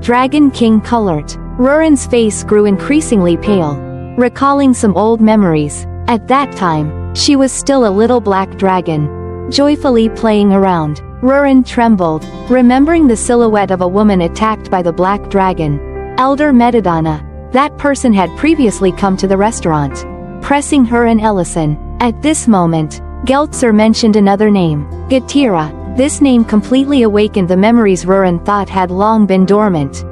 Speaker 1: Dragon King colored. Ruren's face grew increasingly pale, recalling some old memories. At that time, she was still a little black dragon, joyfully playing around. Ruren trembled, remembering the silhouette of a woman attacked by the black dragon. Elder Metadonna. That person had previously come to the restaurant, pressing her and Ellison. At this moment, Geltzer mentioned another name, Gatira. This name completely awakened the memories Ruren thought had long been dormant.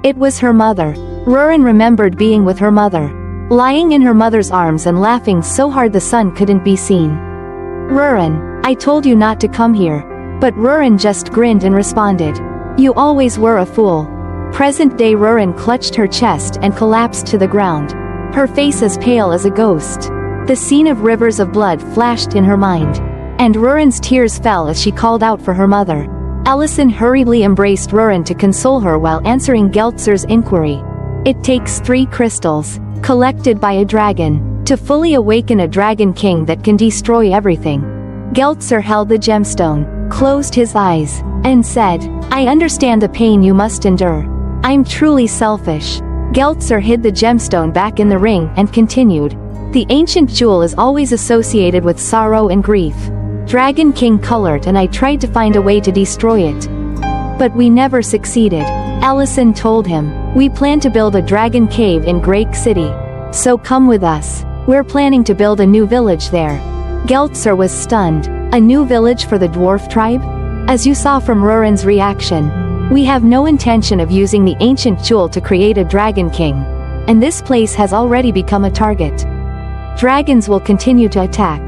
Speaker 1: It was her mother. Ruren remembered being with her mother, lying in her mother's arms and laughing so hard the sun couldn't be seen. Ruren, I told you not to come here. But Ruren just grinned and responded, you always were a fool. Present-day Ruren clutched her chest and collapsed to the ground, her face as pale as a ghost. The scene of rivers of blood flashed in her mind, and Ruren's tears fell as she called out for her mother. Ellison hurriedly embraced Ruren to console her while answering Geltzer's inquiry. It takes 3 crystals, collected by a dragon, to fully awaken a Dragon King that can destroy everything. Geltzer held the gemstone, closed his eyes, and said, I understand the pain you must endure. I'm truly selfish. Geltzer hid the gemstone back in the ring and continued, the ancient jewel is always associated with sorrow and grief. Dragon King colored and I tried to find a way to destroy it. But we never succeeded. Ellison told him, we plan to build a dragon cave in Grake City. So come with us. We're planning to build a new village there. Geltzer was stunned. A new village for the dwarf tribe? As you saw from Ruren's reaction, we have no intention of using the ancient jewel to create a Dragon King, and this place has already become a target. Dragons will continue to attack.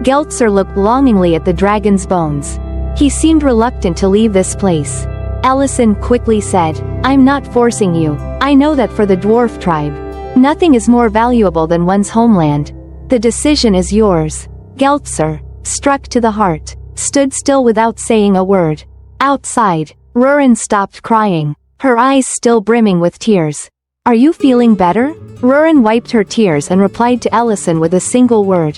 Speaker 1: Geltzer looked longingly at the dragon's bones. He seemed reluctant to leave this place. Ellison quickly said, I'm not forcing you. I know that for the dwarf tribe, nothing is more valuable than one's homeland. The decision is yours. Geltzer, struck to the heart, stood still without saying a word. Outside, Ruren stopped crying, her eyes still brimming with tears. Are you feeling better? Ruren wiped her tears and replied to Ellison with a single word.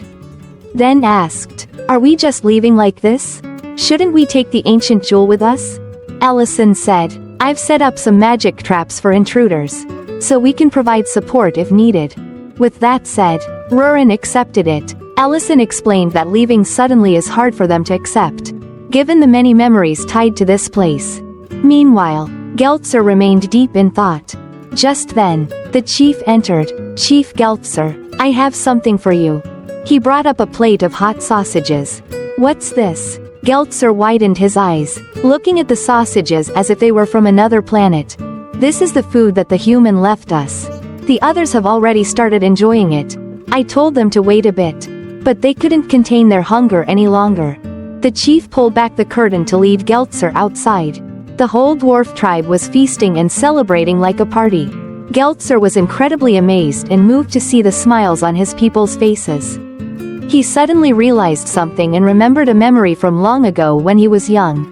Speaker 1: Then asked, are we just leaving like this? Shouldn't we take the ancient jewel with us? Ellison said, I've set up some magic traps for intruders, so we can provide support if needed. With that said, Ruren accepted it. Ellison explained that leaving suddenly is hard for them to accept, given the many memories tied to this place. Meanwhile, Geltzer remained deep in thought. Just then, the chief entered. Chief Geltzer, I have something for you. He brought up a plate of hot sausages. What's this? Geltzer widened his eyes, looking at the sausages as if they were from another planet. This is the food that the human left us. The others have already started enjoying it. I told them to wait a bit, but they couldn't contain their hunger any longer. The chief pulled back the curtain to leave Geltzer outside. The whole dwarf tribe was feasting and celebrating like a party. Geltzer was incredibly amazed and moved to see the smiles on his people's faces. He suddenly realized something and remembered a memory from long ago when he was young.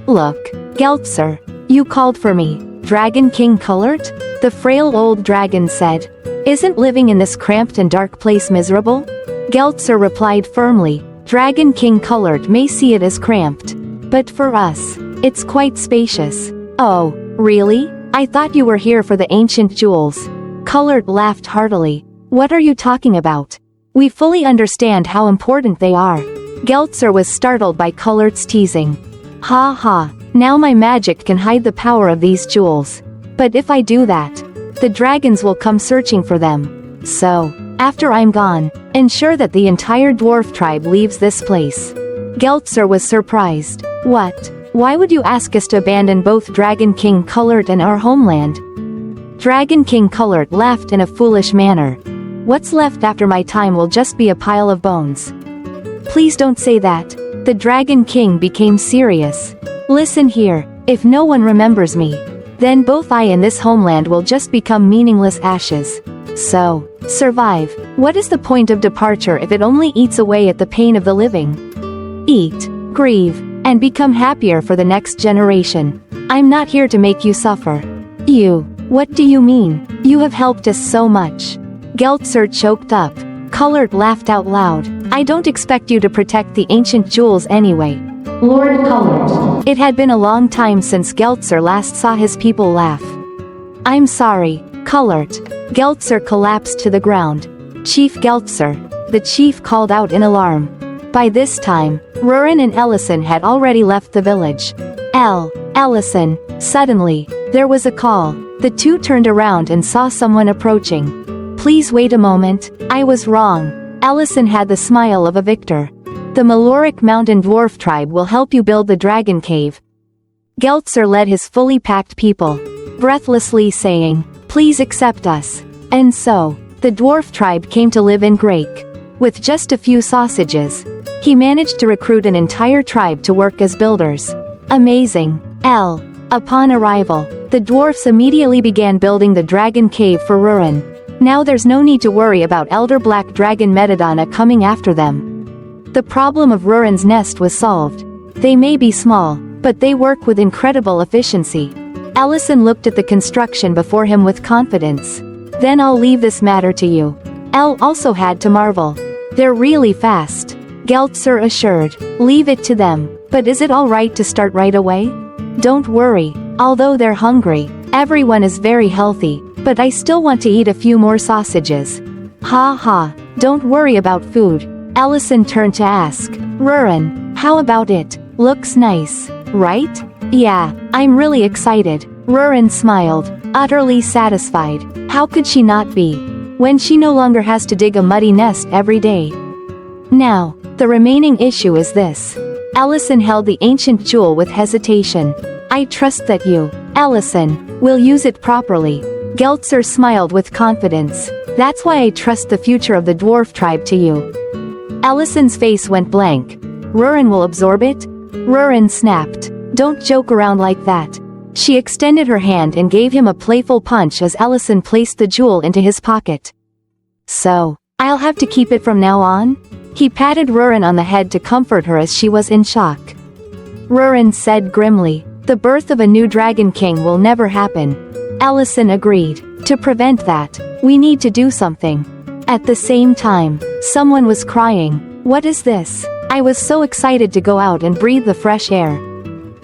Speaker 1: Look, Geltzer, you called for me. Dragon King colored? The frail old dragon said. Isn't living in this cramped and dark place miserable? Geltzer replied firmly, Dragon King colored may see it as cramped, but for us, it's quite spacious. Oh, really? I thought you were here for the ancient jewels. Colored laughed heartily. What are you talking about? We fully understand how important they are. Geltzer was startled by Colored's teasing. Ha ha, now my magic can hide the power of these jewels. But if I do that, the dragons will come searching for them. So, after I'm gone, ensure that the entire dwarf tribe leaves this place. Geltzer was surprised. What? Why would you ask us to abandon both Dragon King Colored and our homeland? Dragon King Colored laughed in a foolish manner. What's left after my time will just be a pile of bones. Please don't say that. The Dragon King became serious. Listen here, if no one remembers me, then both I and this homeland will just become meaningless ashes. So, survive. What is the point of departure if it only eats away at the pain of the living? Eat, grieve, and become happier for the next generation. I'm not here to make you suffer. You What do you mean? You have helped us so much. Geltzer choked up. Colored laughed out loud. I don't expect you to protect the ancient jewels anyway. Lord Colored. It had been a long time since Geltzer last saw his people laugh. I'm sorry, Colored. Geltzer collapsed to the ground. Chief Geltzer. The chief called out in alarm. By this time, Rurin and Ellison had already left the village. Ellison. Suddenly, there was a call. The two turned around and saw someone approaching. Please wait a moment, I was wrong. Ellison had the smile of a victor. The Maloric Mountain Dwarf tribe will help you build the Dragon Cave. Geltzer led his fully packed people, breathlessly saying, please accept us. And so, the dwarf tribe came to live in Grake. With just a few sausages, he managed to recruit an entire tribe to work as builders. Amazing. Upon arrival, the dwarfs immediately began building the Dragon Cave for Rurin. Now there's no need to worry about Elder Black Dragon Metadona coming after them. The problem of Rurin's nest was solved. They may be small, but they work with incredible efficiency. Ellison looked at the construction before him with confidence. Then I'll leave this matter to you. Elle also had to marvel. They're really fast. Geltzer assured. Leave it to them. But is it alright to start right away? Don't worry. Although they're hungry, everyone is very healthy, but I still want to eat a few more sausages. Ha ha. Don't worry about food. Ellison turned to ask. Rurin, how about it? Looks nice, right? Yeah, I'm really excited. Rurin smiled, utterly satisfied. How could she not be? When she no longer has to dig a muddy nest every day. Now, the remaining issue is this. Ellison held the ancient jewel with hesitation. I trust that you, Ellison, will use it properly. Geltzer smiled with confidence. That's why I trust the future of the dwarf tribe to you. Ellison's face went blank. Rurin will absorb it? Rurin snapped. Don't joke around like that. She extended her hand and gave him a playful punch as Ellison placed the jewel into his pocket. So, I'll have to keep it from now on? He patted Rurin on the head to comfort her as she was in shock. Rurin said grimly, the birth of a new Dragon King will never happen. Ellison agreed. To prevent that, we need to do something. At the same time, someone was crying. What is this? I was so excited to go out and breathe the fresh air.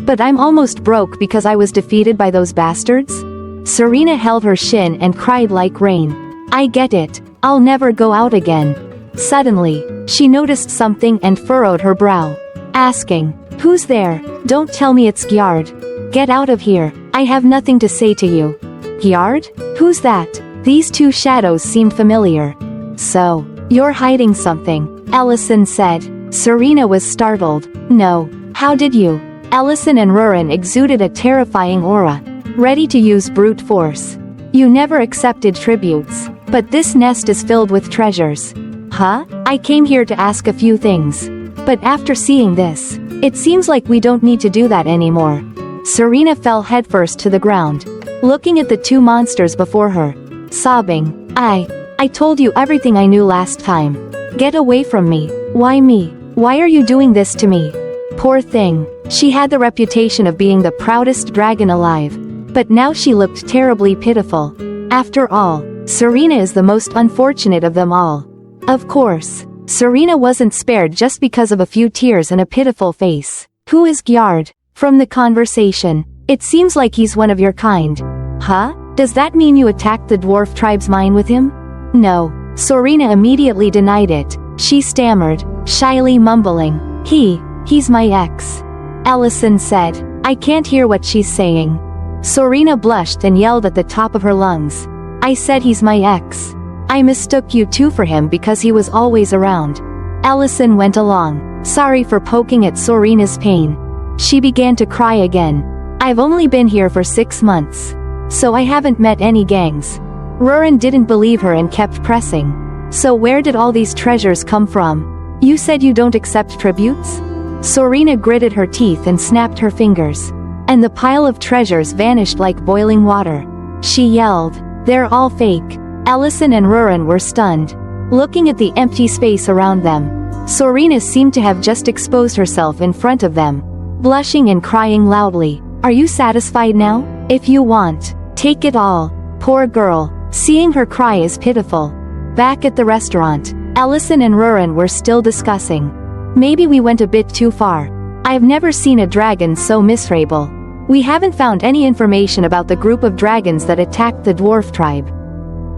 Speaker 1: But I'm almost broke because I was defeated by those bastards? Serena held her shin and cried like rain. I get it. I'll never go out again. Suddenly, she noticed something and furrowed her brow, asking, who's there? Don't tell me it's Gyard. Get out of here, I have nothing to say to you. Gyard? Who's that? These two shadows seemed familiar. So, you're hiding something, Ellison said. Serena was startled. No, how did you? Ellison and Rurin exuded a terrifying aura, ready to use brute force. You never accepted tributes, but this nest is filled with treasures. Huh? I came here to ask a few things. But after seeing this, it seems like we don't need to do that anymore. Serena fell headfirst to the ground, looking at the two monsters before her, sobbing. I told you everything I knew last time. Get away from me. Why me? Why are you doing this to me? Poor thing. She had the reputation of being the proudest dragon alive. But now she looked terribly pitiful. After all, Serena is the most unfortunate of them all. Of course, Serena wasn't spared just because of a few tears and a pitiful face. Who is Gyard? From the conversation, it seems like he's one of your kind. Huh? Does that mean you attacked the dwarf tribe's mine with him? No. Serena immediately denied it. She stammered, shyly mumbling. He's my ex. Ellison said. I can't hear what she's saying. Serena blushed and yelled at the top of her lungs. I said he's my ex. I mistook you two for him because he was always around. Ellison went along, sorry for poking at Serena's pain. She began to cry again. I've only been here for 6 months. So I haven't met any gangs. Rurin didn't believe her and kept pressing. So where did all these treasures come from? You said you don't accept tributes? Serena gritted her teeth and snapped her fingers. And the pile of treasures vanished like boiling water. She yelled, they're all fake. Ellison and Rurin were stunned, looking at the empty space around them. Serena seemed to have just exposed herself in front of them, blushing and crying loudly. Are you satisfied now? If you want, take it all. Poor girl, seeing her cry is pitiful. Back at the restaurant, Ellison and Rurin were still discussing. Maybe we went a bit too far. I've never seen a dragon so miserable. We haven't found any information about the group of dragons that attacked the dwarf tribe.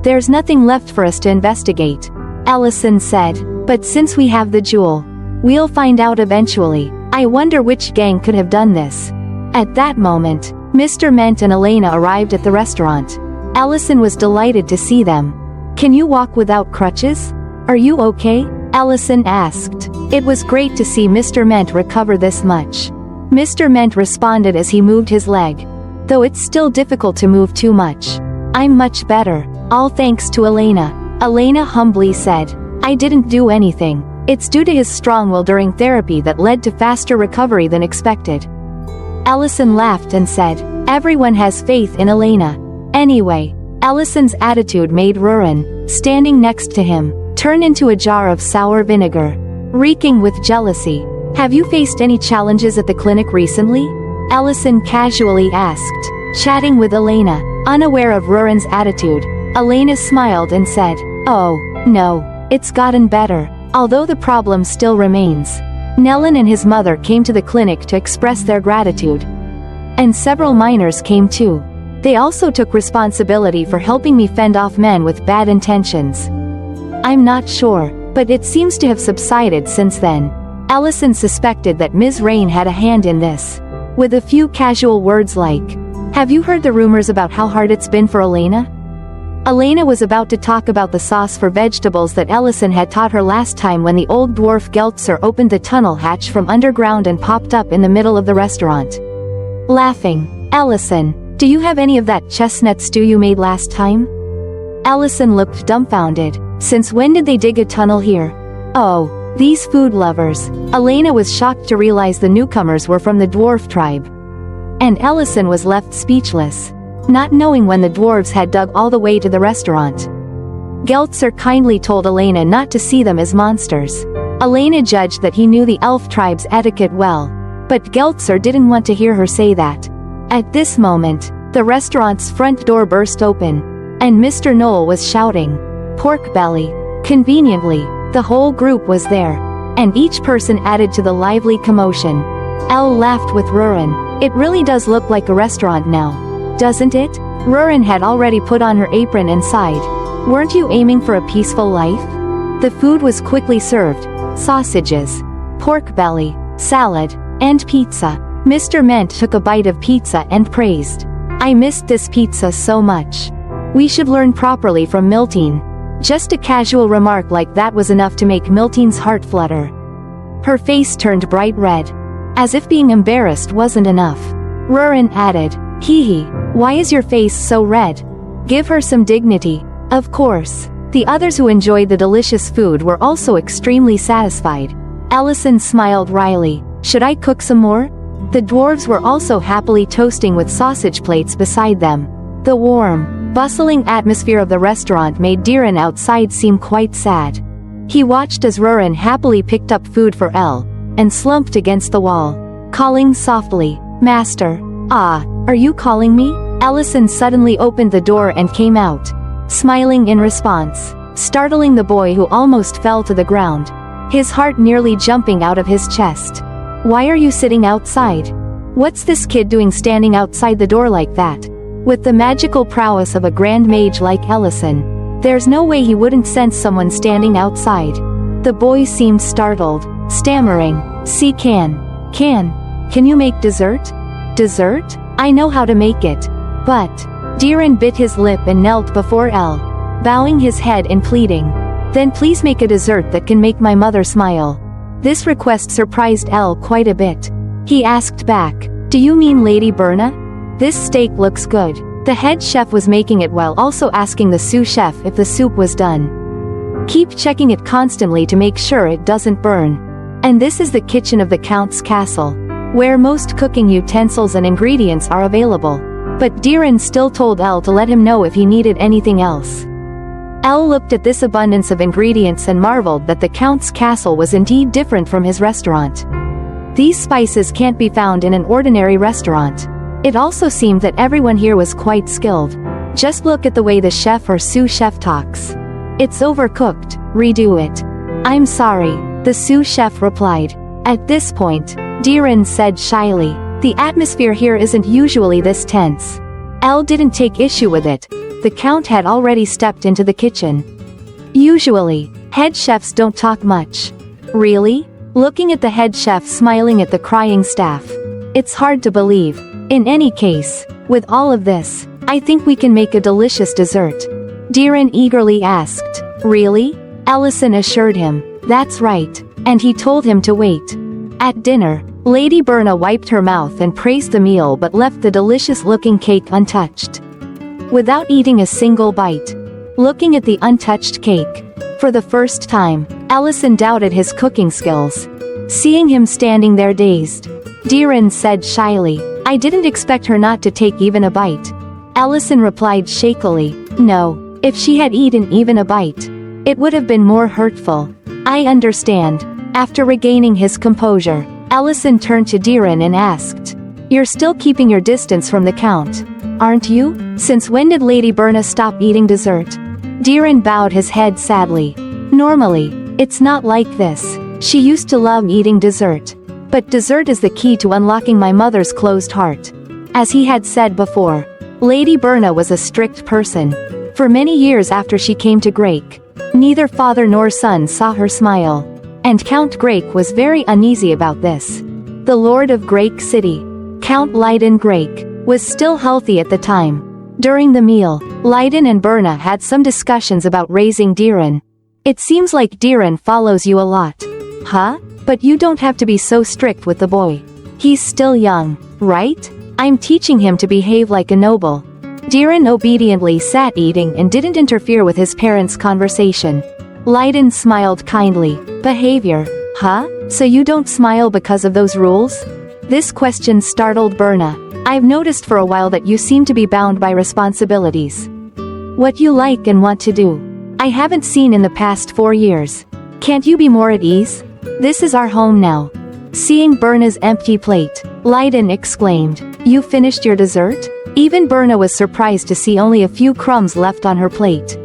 Speaker 1: There's nothing left for us to investigate, Ellison said, but since we have the jewel, we'll find out eventually. I wonder which gang could have done this. At that moment, Mr. Ment and Elena arrived at the restaurant. Ellison was delighted to see them. Can you walk without crutches? Are you okay? Ellison asked. It was great to see Mr. Ment recover this much. Mr. Ment responded as he moved his leg. Though it's still difficult to move too much. I'm much better, all thanks to Elena. Elena humbly said. I didn't do anything. It's due to his strong will during therapy that led to faster recovery than expected. Ellison laughed and said, everyone has faith in Elena. Anyway, Ellison's attitude made Rurin, standing next to him, turn into a jar of sour vinegar, reeking with jealousy. Have you faced any challenges at the clinic recently? Ellison casually asked, chatting with Elena, unaware of Rurin's attitude. Elena smiled and said, oh, no, it's gotten better, although the problem still remains. Nellin and his mother came to the clinic to express their gratitude. And several minors came too. They also took responsibility for helping me fend off men with bad intentions. I'm not sure, but it seems to have subsided since then. Ellison suspected that Ms. Rain had a hand in this. With a few casual words like, have you heard the rumors about how hard it's been for Elena? Elena was about to talk about the sauce for vegetables that Ellison had taught her last time when the old dwarf Geltzer opened the tunnel hatch from underground and popped up in the middle of the restaurant. Laughing, Ellison, do you have any of that chestnut stew you made last time? Ellison looked dumbfounded. Since when did they dig a tunnel here? Oh, these food lovers. Elena was shocked to realize the newcomers were from the dwarf tribe. And Ellison was left speechless, not knowing when the dwarves had dug all the way to the restaurant. Geltzer kindly told Elena not to see them as monsters. Elena judged that he knew the elf tribe's etiquette well, but Geltzer didn't want to hear her say that. At this moment, the restaurant's front door burst open, and Mr. Knoll was shouting, pork belly. Conveniently, the whole group was there, and each person added to the lively commotion. Elle laughed with Rurin. It really does look like a restaurant now, doesn't it? Rurin had already put on her apron and sighed. Weren't you aiming for a peaceful life? The food was quickly served. Sausages, pork belly, salad, and pizza. Mr. Ment took a bite of pizza and praised. I missed this pizza so much. We should learn properly from Miltine. Just a casual remark like that was enough to make Miltine's heart flutter. Her face turned bright red. As if being embarrassed wasn't enough. Rurin added, hee hee, why is your face so red? Give her some dignity. Of course. The others who enjoyed the delicious food were also extremely satisfied. Ellison smiled wryly. Should I cook some more? The dwarves were also happily toasting with sausage plates beside them. The warm, bustling atmosphere of the restaurant made Diren outside seem quite sad. He watched as Rurin happily picked up food for Elle, and slumped against the wall, calling softly, Master. Ah, are you calling me? Ellison suddenly opened the door and came out, smiling in response, startling the boy who almost fell to the ground, his heart nearly jumping out of his chest. Why are you sitting outside? What's this kid doing standing outside the door like that? With the magical prowess of a grand mage like Ellison, there's no way he wouldn't sense someone standing outside. The boy seemed startled, stammering, see can you make dessert? Dessert? I know how to make it. But, Diren bit his lip and knelt before Elle, bowing his head in pleading. Then please make a dessert that can make my mother smile. This request surprised Elle quite a bit. He asked back, do you mean Lady Berna? This steak looks good. The head chef was making it while also asking the sous chef if the soup was done. Keep checking it constantly to make sure it doesn't burn. And this is the kitchen of the Count's castle, where most cooking utensils and ingredients are available. But Diren still told Elle to let him know if he needed anything else. Elle looked at this abundance of ingredients and marveled that the Count's castle was indeed different from his restaurant. These spices can't be found in an ordinary restaurant. It also seemed that everyone here was quite skilled. Just look at the way the chef or sous chef talks. It's overcooked, redo it. I'm sorry, the sous chef replied. At this point, Diren said shyly, the atmosphere here isn't usually this tense. Elle didn't take issue with it. The Count had already stepped into the kitchen. Usually, head chefs don't talk much. Really? Looking at the head chef smiling at the crying staff. It's hard to believe. In any case, with all of this, I think we can make a delicious dessert. Diren eagerly asked. Really? Ellison assured him. That's right. And he told him to wait. At dinner, Lady Berna wiped her mouth and praised the meal but left the delicious-looking cake untouched. Without eating a single bite. Looking at the untouched cake. For the first time, Ellison doubted his cooking skills. Seeing him standing there dazed, Diren said shyly, I didn't expect her not to take even a bite. Ellison replied shakily, no, if she had eaten even a bite, it would have been more hurtful. I understand. After regaining his composure, Ellison turned to Diren and asked, You're still keeping your distance from the Count, aren't you? Since when did Lady Berna stop eating dessert? Diren bowed his head sadly. Normally, it's not like this. She used to love eating dessert. But dessert is the key to unlocking my mother's closed heart. As he had said before, Lady Berna was a strict person. For many years after she came to Grake, neither father nor son saw her smile. And Count Grake was very uneasy about this. The Lord of Grake City, Count Leiden Grake, was still healthy at the time. During the meal, Leiden and Berna had some discussions about raising Diren. It seems like Diren follows you a lot. Huh? But you don't have to be so strict with the boy. He's still young, right? I'm teaching him to behave like a noble. Diren obediently sat eating and didn't interfere with his parents' conversation. Leiden smiled kindly. Behavior, huh? So you don't smile because of those rules? This question startled Berna. I've noticed for a while that you seem to be bound by responsibilities. What you like and want to do. I haven't seen in the past 4 years. Can't you be more at ease? This is our home now. Seeing Berna's empty plate, Leiden exclaimed, You finished your dessert? Even Berna was surprised to see only a few crumbs left on her plate.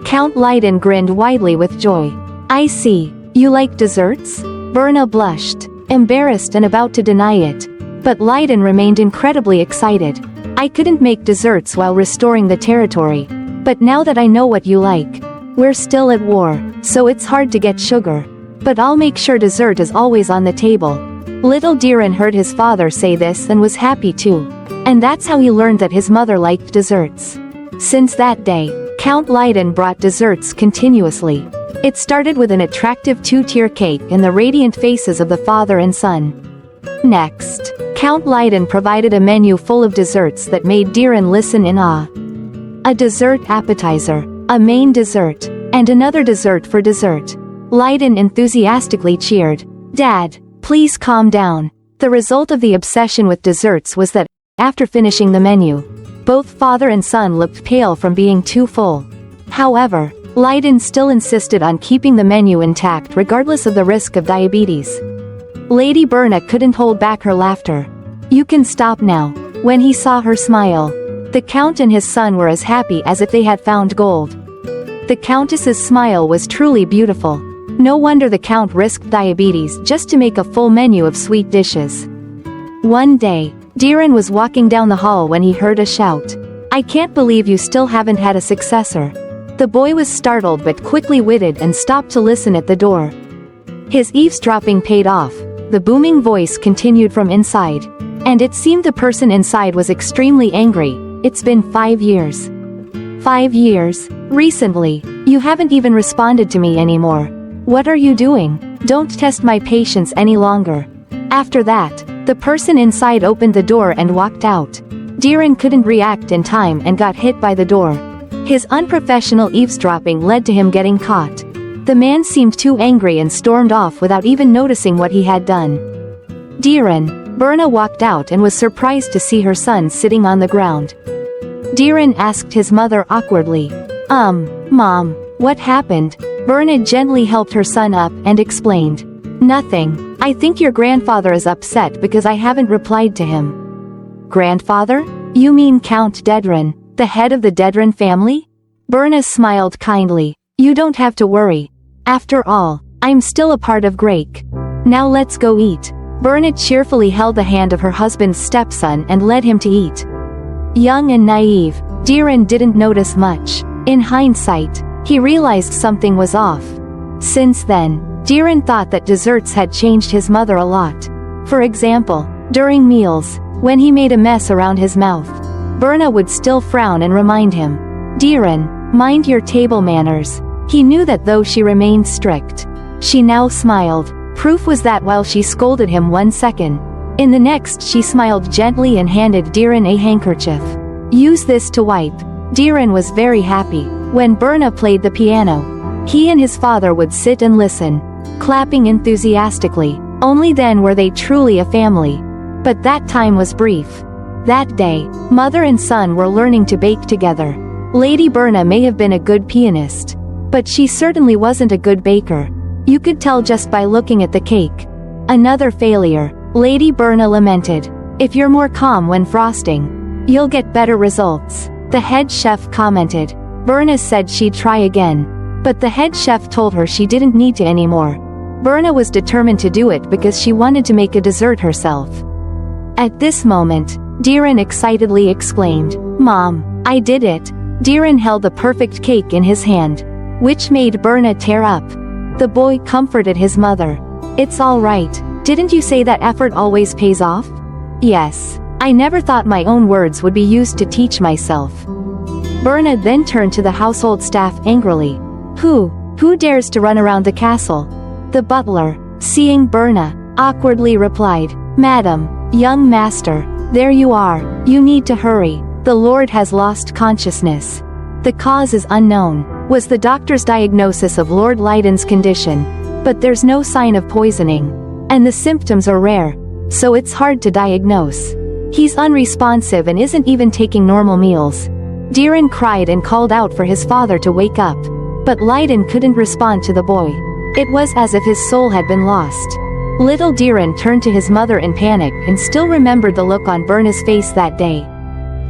Speaker 1: Count Leiden grinned widely with joy. I see. You like desserts? Berna blushed, embarrassed and about to deny it. But Leiden remained incredibly excited. I couldn't make desserts while restoring the territory. But now that I know what you like, we're still at war, so it's hard to get sugar. But I'll make sure dessert is always on the table. Little Diren heard his father say this and was happy too. And that's how he learned that his mother liked desserts. Since that day, Count Leiden brought desserts continuously. It started with an attractive 2-tier cake and the radiant faces of the father and son. Next, Count Leiden provided a menu full of desserts that made Diren listen in awe. A dessert appetizer, a main dessert, and another dessert for dessert. Leiden enthusiastically cheered. Dad, please calm down. The result of the obsession with desserts was that, after finishing the menu, both father and son looked pale from being too full. However, Leiden still insisted on keeping the menu intact regardless of the risk of diabetes. Lady Berna couldn't hold back her laughter. You can stop now. When he saw her smile, the Count and his son were as happy as if they had found gold. The Countess's smile was truly beautiful. No wonder the Count risked diabetes just to make a full menu of sweet dishes. One day, Diren was walking down the hall when he heard a shout. I can't believe you still haven't had a successor. The boy was startled but quickly witted and stopped to listen at the door. His eavesdropping paid off. The booming voice continued from inside. And it seemed the person inside was extremely angry. It's been 5 years. 5 years? Recently, you haven't even responded to me anymore. What are you doing? Don't test my patience any longer. After that, the person inside opened the door and walked out. Diren couldn't react in time and got hit by the door. His unprofessional eavesdropping led to him getting caught. The man seemed too angry and stormed off without even noticing what he had done. Diren, Berna walked out and was surprised to see her son sitting on the ground. Diren asked his mother awkwardly. Mom, what happened? Berna gently helped her son up and explained. Nothing. I think your grandfather is upset because I haven't replied to him. Grandfather? You mean Count Dedren? The head of the Dedran family? Berna smiled kindly. You don't have to worry. After all, I'm still a part of Grake. Now let's go eat. Berna cheerfully held the hand of her husband's stepson and led him to eat. Young and naive, Diren didn't notice much. In hindsight, he realized something was off. Since then, Diren thought that desserts had changed his mother a lot. For example, during meals, when he made a mess around his mouth, Berna would still frown and remind him, Diren, mind your table manners. He knew that though she remained strict, she now smiled. Proof was that while she scolded him 1 second, in the next she smiled gently and handed Diren a handkerchief. Use this to wipe. Diren was very happy. When Berna played the piano, he and his father would sit and listen, clapping enthusiastically. Only then were they truly a family. But that time was brief. That day, mother and son were learning to bake together. Lady Berna may have been a good pianist, but she certainly wasn't a good baker. You could tell just by looking at the cake. Another failure, Lady Berna lamented. If you're more calm when frosting, you'll get better results. The head chef commented. Berna said she'd try again, but the head chef told her she didn't need to anymore. Berna was determined to do it because she wanted to make a dessert herself. At this moment, Diren excitedly exclaimed, Mom, I did it. Diren held the perfect cake in his hand, which made Berna tear up. The boy comforted his mother. It's all right. Didn't you say that effort always pays off? Yes. I never thought my own words would be used to teach myself. Berna then turned to the household staff angrily. Who dares to run around the castle? The butler, seeing Berna, awkwardly replied, Madam, young master, there you are. You need to hurry. The Lord has lost consciousness. The cause is unknown, was the doctor's diagnosis of Lord Leiden's condition, but there's no sign of poisoning, and the symptoms are rare, so it's hard to diagnose. He's unresponsive and isn't even taking normal meals. Diren cried and called out for his father to wake up, but Leiden couldn't respond to the boy. It was as if his soul had been lost. Little Diren turned to his mother in panic and still remembered the look on Berna's face that day.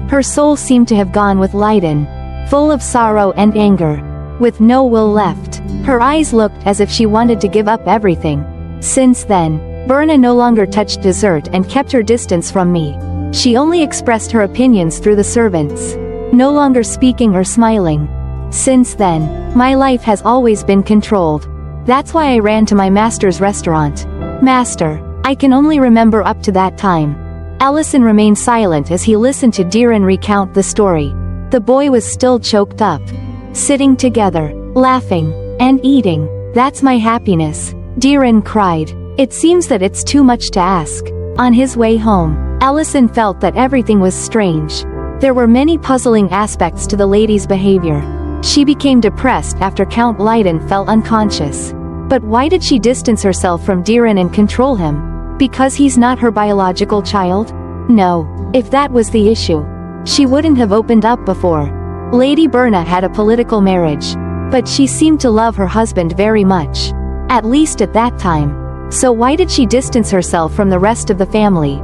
Speaker 1: Her soul seemed to have gone with Leiden, full of sorrow and anger, with no will left. Her eyes looked as if she wanted to give up everything. Since then, Berna no longer touched dessert and kept her distance from me. She only expressed her opinions through the servants, no longer speaking or smiling. Since then, my life has always been controlled. That's why I ran to my master's restaurant. Master, I can only remember up to that time. Ellison remained silent as he listened to Diren recount the story. The boy was still choked up. Sitting together, laughing, and eating, that's my happiness, Diren cried. It seems that it's too much to ask. On his way home, Ellison felt that everything was strange. There were many puzzling aspects to the lady's behavior. She became depressed after Count Leiden fell unconscious. But why did she distance herself from Diren and control him? Because he's not her biological child? No. If that was the issue, she wouldn't have opened up before. Lady Berna had a political marriage, but she seemed to love her husband very much. At least at that time. So why did she distance herself from the rest of the family?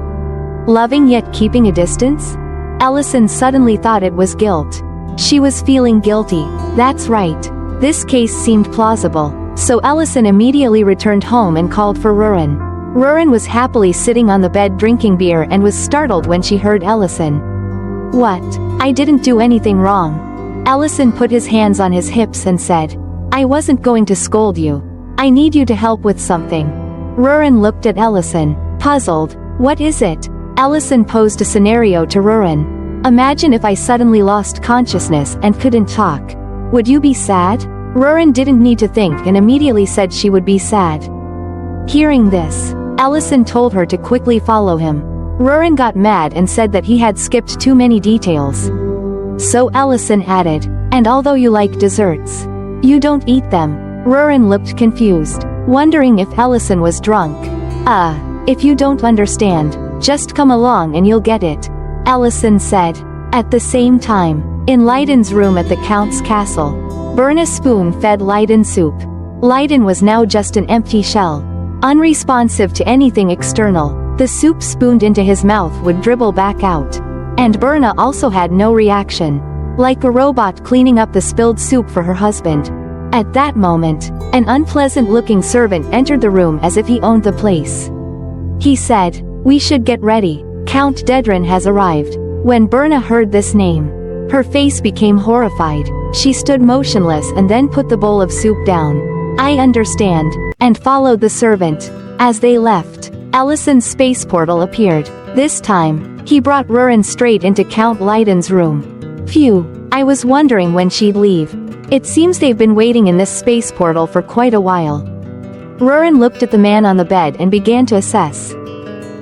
Speaker 1: Loving yet keeping a distance? Ellison suddenly thought it was guilt. She was feeling guilty. That's right. This case seemed plausible. So Ellison immediately returned home and called for Rurin. Rurin was happily sitting on the bed drinking beer and was startled when she heard Ellison. What? I didn't do anything wrong. Ellison put his hands on his hips and said, I wasn't going to scold you. I need you to help with something. Rurin looked at Ellison, puzzled. What is it? Ellison posed a scenario to Rurin. Imagine if I suddenly lost consciousness and couldn't talk. Would you be sad? Rurin didn't need to think and immediately said she would be sad. Hearing this, Ellison told her to quickly follow him. Rurin got mad and said that he had skipped too many details. So Ellison added, and although you like desserts, you don't eat them. Rurin looked confused, wondering if Ellison was drunk. If you don't understand, just come along and you'll get it, Ellison said. At the same time, in Leiden's room at the Count's castle, Berna spoon-fed Leiden soup. Leiden was now just an empty shell, unresponsive to anything external. The soup spooned into his mouth would dribble back out. And Berna also had no reaction. like a robot cleaning up the spilled soup for her husband. At that moment, an unpleasant-looking servant entered the room as if he owned the place. He said, "We should get ready. Count Dedren has arrived." When Berna heard this name, her face became horrified. She stood motionless and then put the bowl of soup down. "I understand," and followed the servant. As they left, Allison's space portal appeared. This time, he brought Rurin straight into Count Leiden's room. Phew, I was wondering when she'd leave. It seems they've been waiting in this space portal for quite a while. Rurin looked at the man on the bed and began to assess.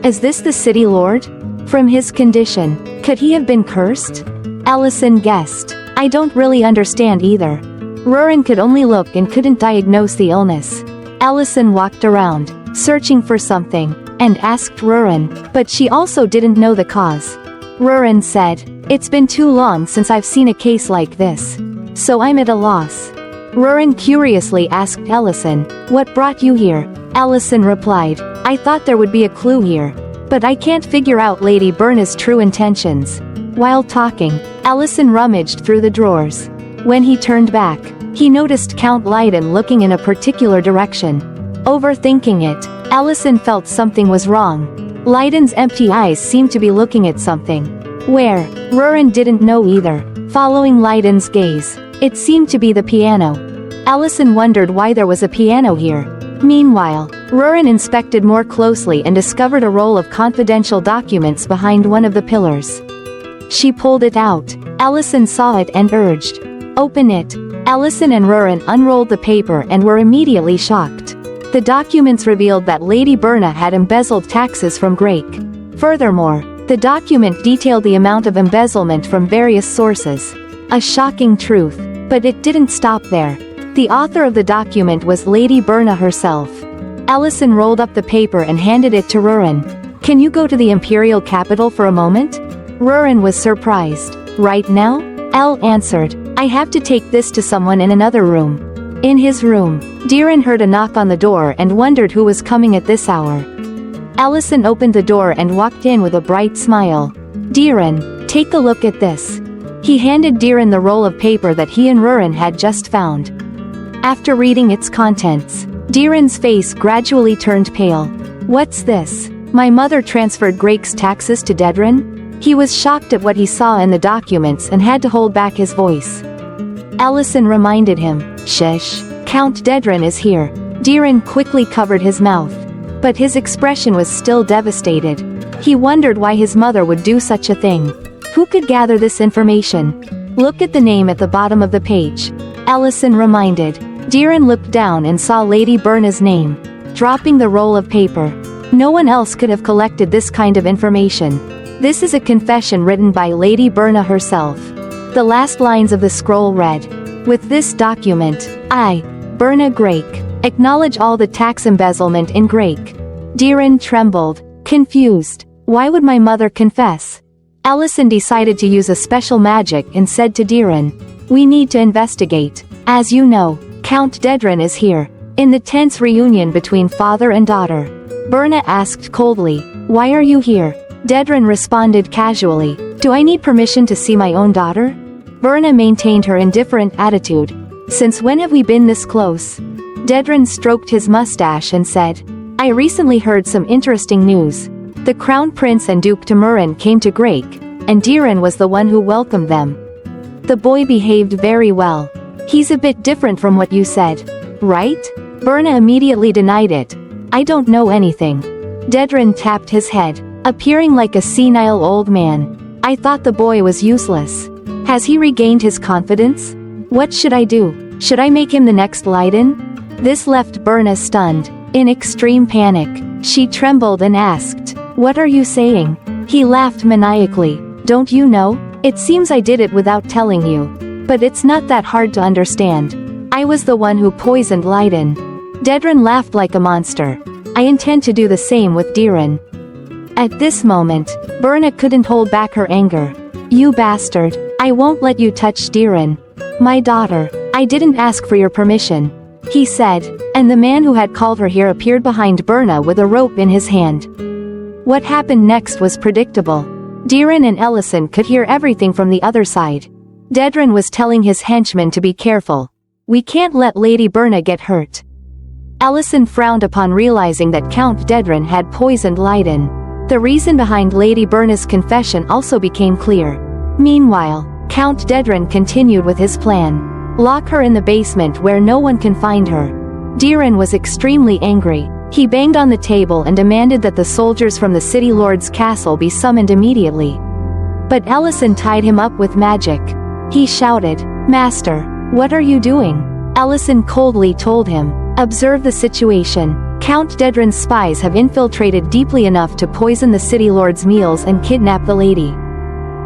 Speaker 1: Is this the city lord? From his condition, could he have been cursed? Allison guessed. I don't really understand either. Rurin could only look and couldn't diagnose the illness. Allison walked around, searching for something, and asked Rurin, but she also didn't know the cause. Rurin said, "It's been too long since I've seen a case like this. So I'm at a loss." Rurin curiously asked Allison, "What brought you here?" Allison replied, "I thought there would be a clue here. But I can't figure out Lady Berna's true intentions." While talking, Allison rummaged through the drawers. When he turned back, he noticed Count Leiden looking in a particular direction. Overthinking it, Allison felt something was wrong. Leiden's empty eyes seemed to be looking at something. Where? Rurin didn't know either. Following Leiden's gaze, it seemed to be the piano. Allison wondered why there was a piano here. Meanwhile, Rurin inspected more closely and discovered a roll of confidential documents behind one of the pillars. She pulled it out. Allison saw it and urged, "Open it." Allison and Rurin unrolled the paper and were immediately shocked. The documents revealed that Lady Berna had embezzled taxes from Grake. Furthermore, the document detailed the amount of embezzlement from various sources. A shocking truth, but it didn't stop there. The author of the document was Lady Berna herself. Allison rolled up the paper and handed it to Rurin. "Can you go to the imperial capital for a moment?" Rurin was surprised. "Right now?" Elle answered, "I have to take this to someone in another room." In his room, Diren heard a knock on the door and wondered who was coming at this hour. Allison opened the door and walked in with a bright smile. "Diren, take a look at this." He handed Diren the roll of paper that he and Rurin had just found. After reading its contents, Diren's face gradually turned pale. "What's this? My mother transferred Grake's taxes to Dedren?" He was shocked at what he saw in the documents and had to hold back his voice. Allison reminded him, "Shush, Count Dedren is here." Diren quickly covered his mouth. But his expression was still devastated. He wondered why his mother would do such a thing. Who could gather this information? "Look at the name at the bottom of the page," Allison reminded. Diren looked down and saw Lady Berna's name. Dropping the roll of paper. No one else could have collected this kind of information. This is a confession written by Lady Berna herself. The last lines of the scroll read, "With this document, I, Berna Grake, acknowledge all the tax embezzlement in Grake." Diren trembled, confused. Why would my mother confess? Allison decided to use a special magic and said to Diren, "We need to investigate. As you know, Count Dedren is here." In the tense reunion between father and daughter, Berna asked coldly, "Why are you here?" Dedren responded casually, "Do I need permission to see my own daughter?" Berna maintained her indifferent attitude. "Since when have we been this close?" Dedren stroked his mustache and said, "I recently heard some interesting news. The Crown Prince and Duke Temurin came to Grake, and Diren was the one who welcomed them. The boy behaved very well. He's a bit different from what you said, right?" Berna immediately denied it. "I don't know anything." Dedren tapped his head, appearing like a senile old man. "I thought the boy was useless. Has he regained his confidence? What should I do? Should I make him the next Leiden?" This left Berna stunned. In extreme panic, she trembled and asked, "What are you saying?" He laughed maniacally. "Don't you know? It seems I did it without telling you. But it's not that hard to understand. I was the one who poisoned Leiden." Dedren laughed like a monster. "I intend to do the same with Diren." At this moment, Berna couldn't hold back her anger. "You bastard, I won't let you touch Diren. My daughter, I didn't ask for your permission," he said, and the man who had called her here appeared behind Berna with a rope in his hand. What happened next was predictable. Diren and Ellison could hear everything from the other side. Dedren was telling his henchmen to be careful. We can't let Lady Berna get hurt. Ellison frowned upon realizing that Count Dedren had poisoned Leiden. The reason behind Lady Berna's confession also became clear. Meanwhile, Count Dedren continued with his plan. Lock her in the basement where no one can find her. Diren was extremely angry. He banged on the table and demanded that the soldiers from the city lord's castle be summoned immediately. But Ellison tied him up with magic. He shouted, "Master, what are you doing?" Ellison coldly told him, "Observe the situation. Count Dedren's spies have infiltrated deeply enough to poison the city lord's meals and kidnap the lady.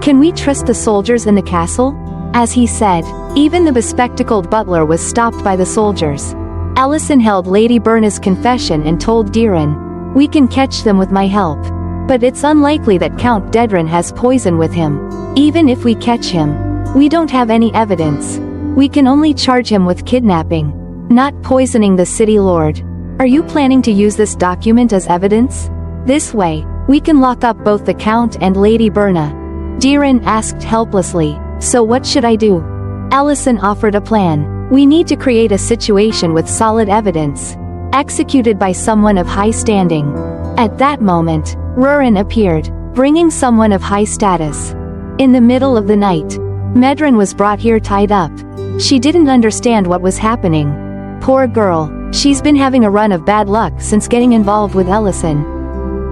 Speaker 1: Can we trust the soldiers in the castle?" As he said, even the bespectacled butler was stopped by the soldiers. Ellison held Lady Berna's confession and told Diren, "We can catch them with my help. But it's unlikely that Count Dedren has poison with him. Even if we catch him, we don't have any evidence. We can only charge him with kidnapping, not poisoning the city lord. Are you planning to use this document as evidence? This way, we can lock up both the Count and Lady Berna." Diren asked helplessly, "So what should I do?" Ellison offered a plan. "We need to create a situation with solid evidence, executed by someone of high standing." At that moment, Rurin appeared, bringing someone of high status. In the middle of the night, Medren was brought here tied up. She didn't understand what was happening. Poor girl, she's been having a run of bad luck since getting involved with Ellison.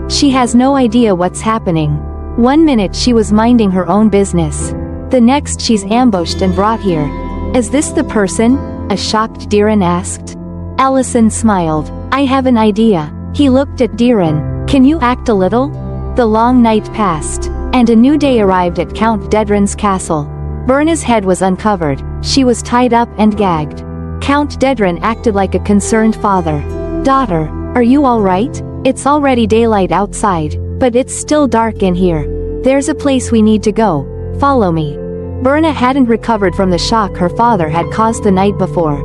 Speaker 1: She has no idea what's happening. One minute she was minding her own business. The next she's ambushed and brought here. "Is this the person?" a shocked Diren asked. Ellison smiled. "I have an idea." He looked at Diren. "Can you act a little?" The long night passed, and a new day arrived at Count Dedren's castle. Berna's head was uncovered. She was tied up and gagged. Count Dedren acted like a concerned father. "Daughter, are you all right? It's already daylight outside, but it's still dark in here. There's a place we need to go. Follow me." Berna hadn't recovered from the shock her father had caused the night before.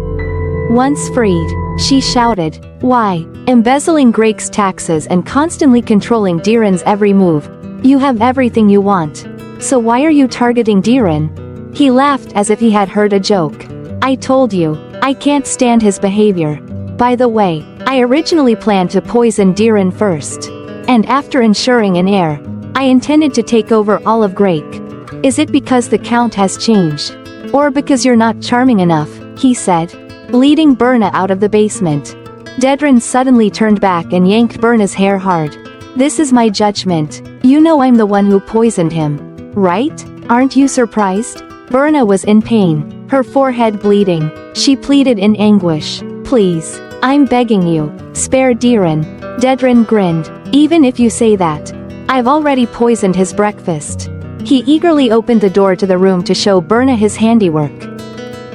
Speaker 1: Once freed, she shouted, "Why? Embezzling Grake's taxes and constantly controlling Diren's every move. You have everything you want. So why are you targeting Diren?" He laughed as if he had heard a joke. "I told you, I can't stand his behavior. By the way, I originally planned to poison Diren first. And after ensuring an heir, I intended to take over all of Grake. Is it because the Count has changed? Or because you're not charming enough?" he said, leading Berna out of the basement. Dedren suddenly turned back and yanked Berna's hair hard. "This is my judgment. You know I'm the one who poisoned him, right? Aren't you surprised?" Berna was in pain, her forehead bleeding. She pleaded in anguish, "Please, I'm begging you, spare Diren." Dedren grinned. "Even if you say that, I've already poisoned his breakfast." He eagerly opened the door to the room to show Berna his handiwork.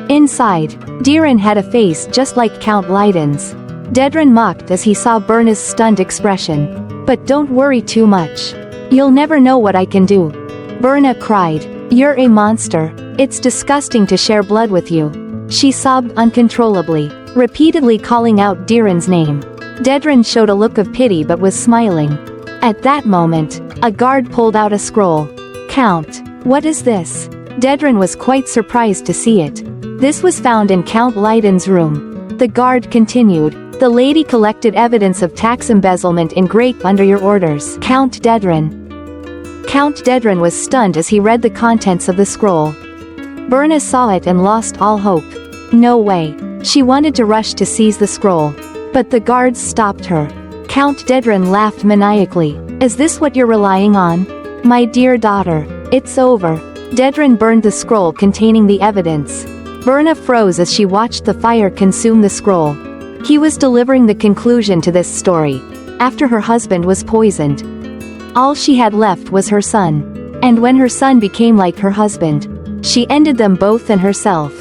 Speaker 1: Inside, Diren had a face just like Count Leiden's. Dedren mocked as he saw Berna's stunned expression. "But don't worry too much. You'll never know what I can do." Berna cried, "You're a monster. It's disgusting to share blood with you." She sobbed uncontrollably, repeatedly calling out Diren's name. Dedren showed a look of pity but was smiling. At that moment, a guard pulled out a scroll. "Count, what is this?" Dedren was quite surprised to see it. This was found in Count Leiden's room. The guard continued, "The lady collected evidence of tax embezzlement in Grake under your orders, Count Dedren." Count Dedren was stunned as he read the contents of the scroll. Berna saw it and lost all hope. No way. She wanted to rush to seize the scroll. But the guards stopped her. Count Dedren laughed maniacally. "Is this what you're relying on? My dear daughter, it's over." Dedren burned the scroll containing the evidence. Berna froze as she watched the fire consume the scroll. He was delivering the conclusion to this story. After her husband was poisoned, all she had left was her son. And when her son became like her husband, she ended them both and herself.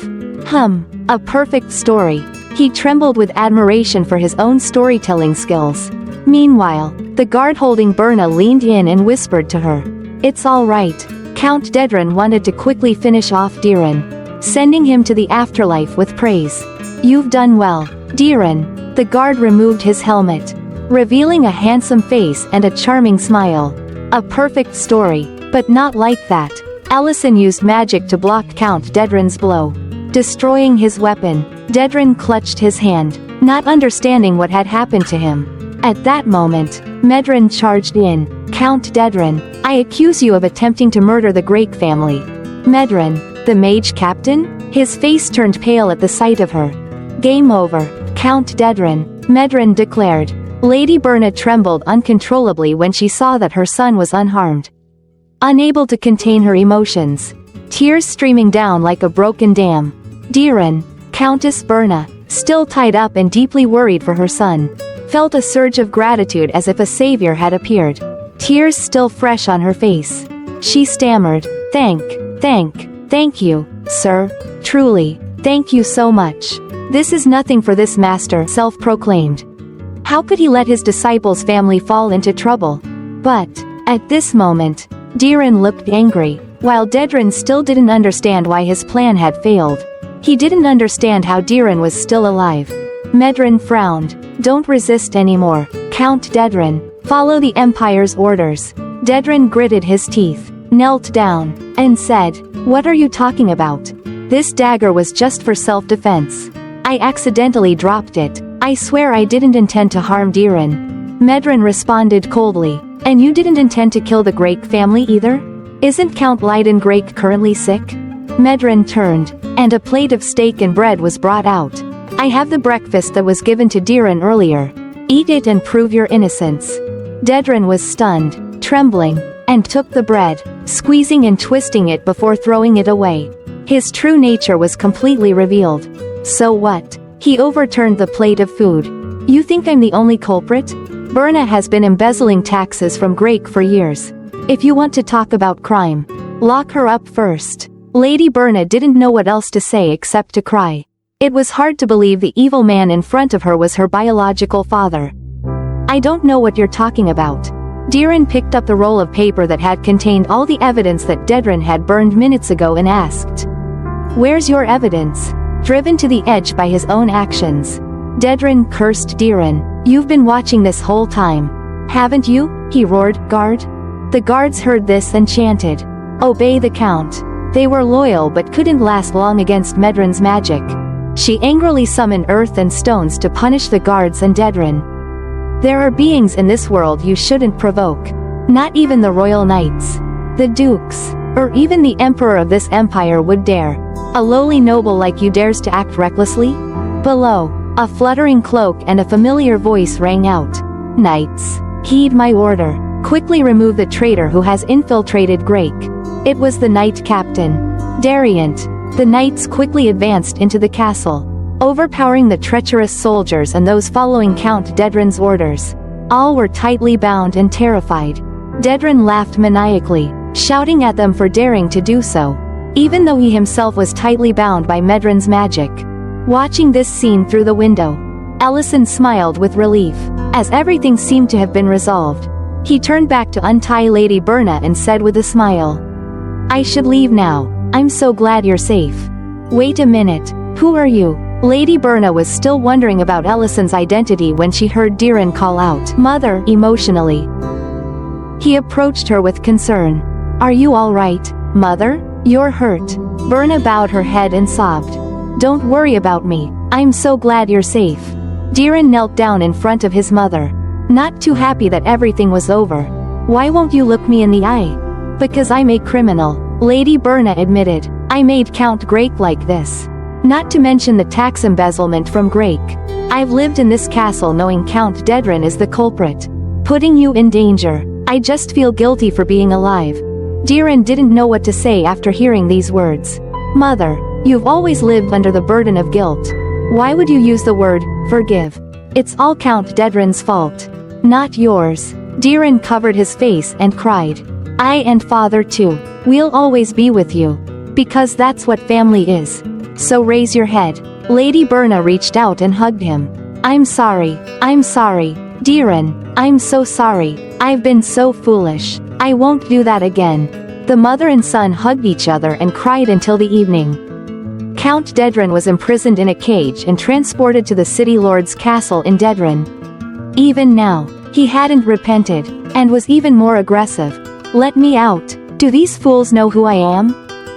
Speaker 1: A perfect story. He trembled with admiration for his own storytelling skills. Meanwhile, the guard holding Berna leaned in and whispered to her, "It's all right." Count Dedren wanted to quickly finish off Diren, sending him to the afterlife with praise. "You've done well, Diren." The guard removed his helmet, revealing a handsome face and a charming smile. "A perfect story, but not like that. Ellison used magic to block Count Dedren's blow, destroying his weapon. Dedren clutched his hand, not understanding what had happened to him. At that moment, Medren charged in. Count Dedren, I accuse you of attempting to murder the Grake family. Medren, the mage captain? His face turned pale at the sight of her. Game over, Count Dedren, Medren declared. Lady Berna trembled uncontrollably when she saw that her son was unharmed. Unable to contain her emotions, tears streaming down like a broken dam, Diren, Countess Berna, still tied up and deeply worried for her son, felt a surge of gratitude as if a savior had appeared. Tears still fresh on her face, she stammered, Thank you, sir. Truly, thank you so much. This is nothing for this master, self-proclaimed. How could he let his disciples' family fall into trouble? But, at this moment, Diren looked angry, while Dedren still didn't understand why his plan had failed. He didn't understand how Diren was still alive. Medren frowned. Don't resist anymore, Count Dedren. Follow the Empire's orders. Dedren gritted his teeth, knelt down, and said, What are you talking about? This dagger was just for self-defense. I accidentally dropped it. I swear I didn't intend to harm Diren. Medren responded coldly. And you didn't intend to kill the Grake family either? Isn't Count Leiden Grake currently sick? Medren turned, and a plate of steak and bread was brought out. I have the breakfast that was given to Diren earlier. Eat it and prove your innocence. Dedren was stunned, trembling, and took the bread, squeezing and twisting it before throwing it away. His true nature was completely revealed. So what? He overturned the plate of food. You think I'm the only culprit? Berna has been embezzling taxes from Grake for years. If you want to talk about crime, lock her up first. Lady Berna didn't know what else to say except to cry. It was hard to believe the evil man in front of her was her biological father. I don't know what you're talking about. Diren picked up the roll of paper that had contained all the evidence that Dedren had burned minutes ago and asked. Where's your evidence? Driven to the edge by his own actions, Dedren cursed Diren. You've been watching this whole time, haven't you? He roared. Guard? The guards heard this and chanted, Obey the Count. They were loyal but couldn't last long against Medren's magic. She angrily summoned earth and stones to punish the guards and Dedren. There are beings in this world you shouldn't provoke. Not even the royal knights, the dukes, or even the emperor of this empire would dare. A lowly noble like you dares to act recklessly? Below, a fluttering cloak and a familiar voice rang out. Knights, heed my order. Quickly remove the traitor who has infiltrated Grake. It was the knight captain, Dariant. The knights quickly advanced into the castle, overpowering the treacherous soldiers and those following Count Dedren's orders. All were tightly bound and terrified. Dedren laughed maniacally, shouting at them for daring to do so, even though he himself was tightly bound by Medren's magic. Watching this scene through the window, Ellison smiled with relief, as everything seemed to have been resolved. He turned back to untie Lady Berna and said with a smile, I should leave now. I'm so glad you're safe. Wait a minute, who are you? Lady Berna was still wondering about Ellison's identity when she heard Diren call out, Mother, emotionally. He approached her with concern. Are you all right, Mother? You're hurt. Berna bowed her head and sobbed. Don't worry about me. I'm so glad you're safe. Diren knelt down in front of his mother, not too happy that everything was over. Why won't you look me in the eye? Because I'm a criminal, Lady Berna admitted. I made Count Grake like this. Not to mention the tax embezzlement from Grake. I've lived in this castle knowing Count Dedren is the culprit, putting you in danger. I just feel guilty for being alive. Diren didn't know what to say after hearing these words. Mother, you've always lived under the burden of guilt. Why would you use the word, forgive? It's all Count Dedren's fault, not yours. Diren covered his face and cried. I and Father too. We'll always be with you. Because that's what family is. So raise your head. Lady Berna reached out and hugged him. I'm sorry. Diren, I'm so sorry. I've been so foolish. I won't do that again. The mother and son hugged each other and cried until the evening. Count Dedren was imprisoned in a cage and transported to the city lord's castle in Dedren. Even now, he hadn't repented, and was even more aggressive. Let me out. Do these fools know who I am?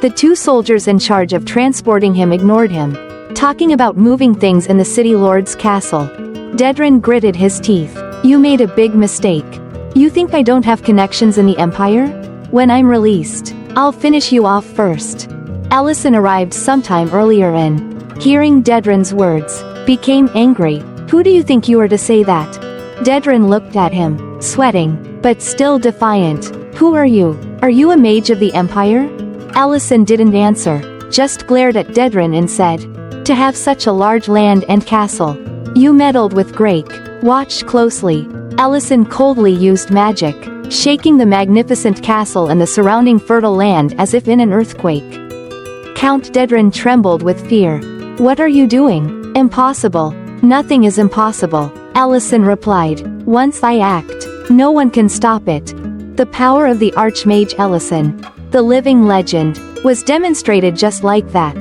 Speaker 1: The two soldiers in charge of transporting him ignored him, talking about moving things in the city lord's castle. Dedren gritted his teeth. You made a big mistake. You think I don't have connections in the Empire? When I'm released, I'll finish you off first. Ellison arrived sometime earlier and, hearing Dedren's words, became angry. Who do you think you are to say that? Dedren looked at him, sweating, but still defiant. Who are you? Are you a mage of the Empire? Ellison didn't answer, just glared at Dedren and said, to have such a large land and castle. You meddled with Grake. Watch closely. Ellison coldly used magic, shaking the magnificent castle and the surrounding fertile land as if in an earthquake. Count Dedren trembled with fear. What are you doing? Impossible. Nothing is impossible, Ellison replied. Once I act, no one can stop it. The power of the Archmage Ellison, the living legend, was demonstrated just like that.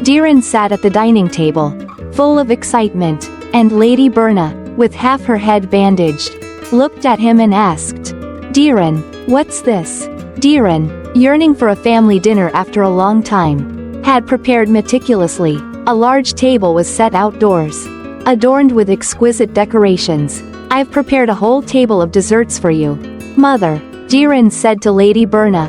Speaker 1: Diren sat at the dining table, full of excitement, and Lady Berna, with half her head bandaged, looked at him and asked, Diren, what's this? Diren, yearning for a family dinner after a long time, had prepared meticulously. A large table was set outdoors, adorned with exquisite decorations. I've prepared a whole table of desserts for you, Mother, Diren said to Lady Berna.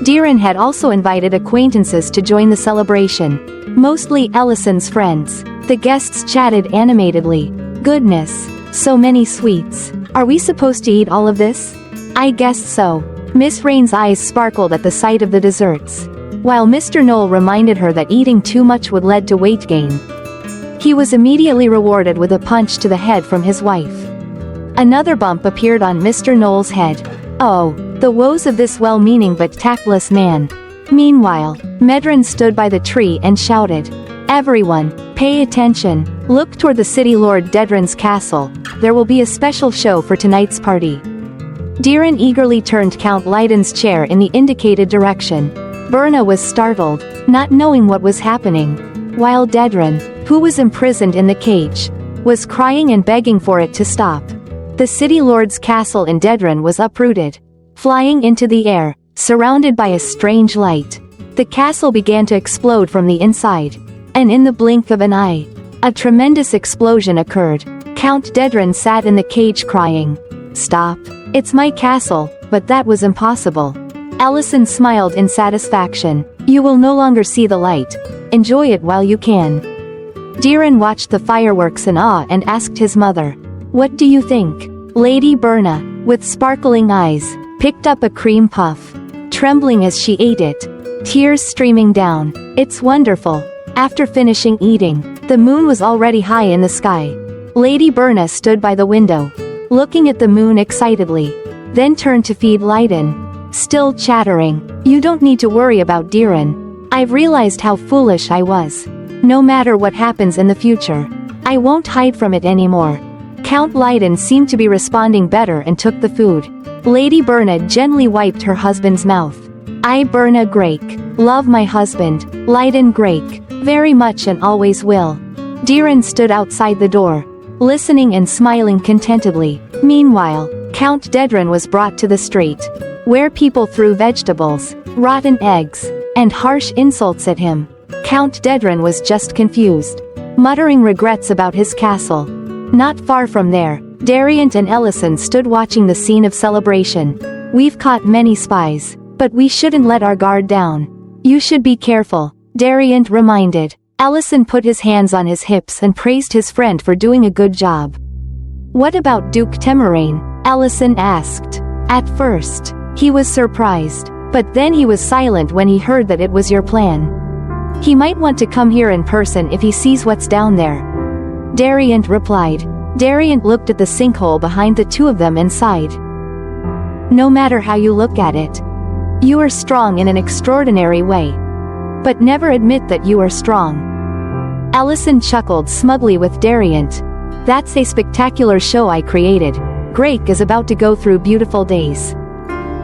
Speaker 1: Diren had also invited acquaintances to join the celebration, mostly Ellison's friends. The guests chatted animatedly. Goodness, so many sweets. Are we supposed to eat all of this? I guess so. Miss Rain's eyes sparkled at the sight of the desserts, while Mr. Knoll reminded her that eating too much would lead to weight gain. He was immediately rewarded with a punch to the head from his wife. Another bump appeared on Mr. Knoll's head. Oh, the woes of this well-meaning but tactless man. Meanwhile, Medren stood by the tree and shouted, Everyone, pay attention. Look toward the city lord Dedren's castle. There will be a special show for tonight's party. Diren eagerly turned Count Leiden's chair in the indicated direction. Berna was startled, not knowing what was happening, while Dedren, who was imprisoned in the cage, was crying and begging for it to stop. The city lord's castle in Dedren was uprooted, flying into the air, surrounded by a strange light. The castle began to explode from the inside, and in the blink of an eye, a tremendous explosion occurred. Count Dedren sat in the cage crying, Stop. It's my castle, but that was impossible. Ellison smiled in satisfaction. You will no longer see the light. Enjoy it while you can. Diren watched the fireworks in awe and asked his mother, What do you think? Lady Berna, with sparkling eyes, picked up a cream puff, trembling as she ate it, tears streaming down. It's wonderful. After finishing eating, the moon was already high in the sky. Lady Berna stood by the window, looking at the moon excitedly, then turned to feed Leiden, still chattering. You don't need to worry about Diren. I've realized how foolish I was. No matter what happens in the future, I won't hide from it anymore. Count Leiden seemed to be responding better and took the food. Lady Berna gently wiped her husband's mouth. I, Berna Grake, love my husband, Leiden Grake, very much and always will. Diren stood outside the door, listening and smiling contentedly. Meanwhile, Count Dedren was brought to the street, where people threw vegetables, rotten eggs, and harsh insults at him. Count Dedren was just confused, muttering regrets about his castle. Not far from there, Dariant and Ellison stood watching the scene of celebration. We've caught many spies, but we shouldn't let our guard down. You should be careful, Dariant reminded. Ellison put his hands on his hips and praised his friend for doing a good job. What about Duke Temerain? Ellison asked. At first, he was surprised, but then he was silent when he heard that it was your plan. He might want to come here in person if he sees what's down there, Dariant replied. Dariant looked at the sinkhole behind the two of them and sighed. No matter how you look at it, you are strong in an extraordinary way. But never admit that you are strong. Ellison chuckled smugly with Dariant. That's a spectacular show I created. Grake is about to go through beautiful days.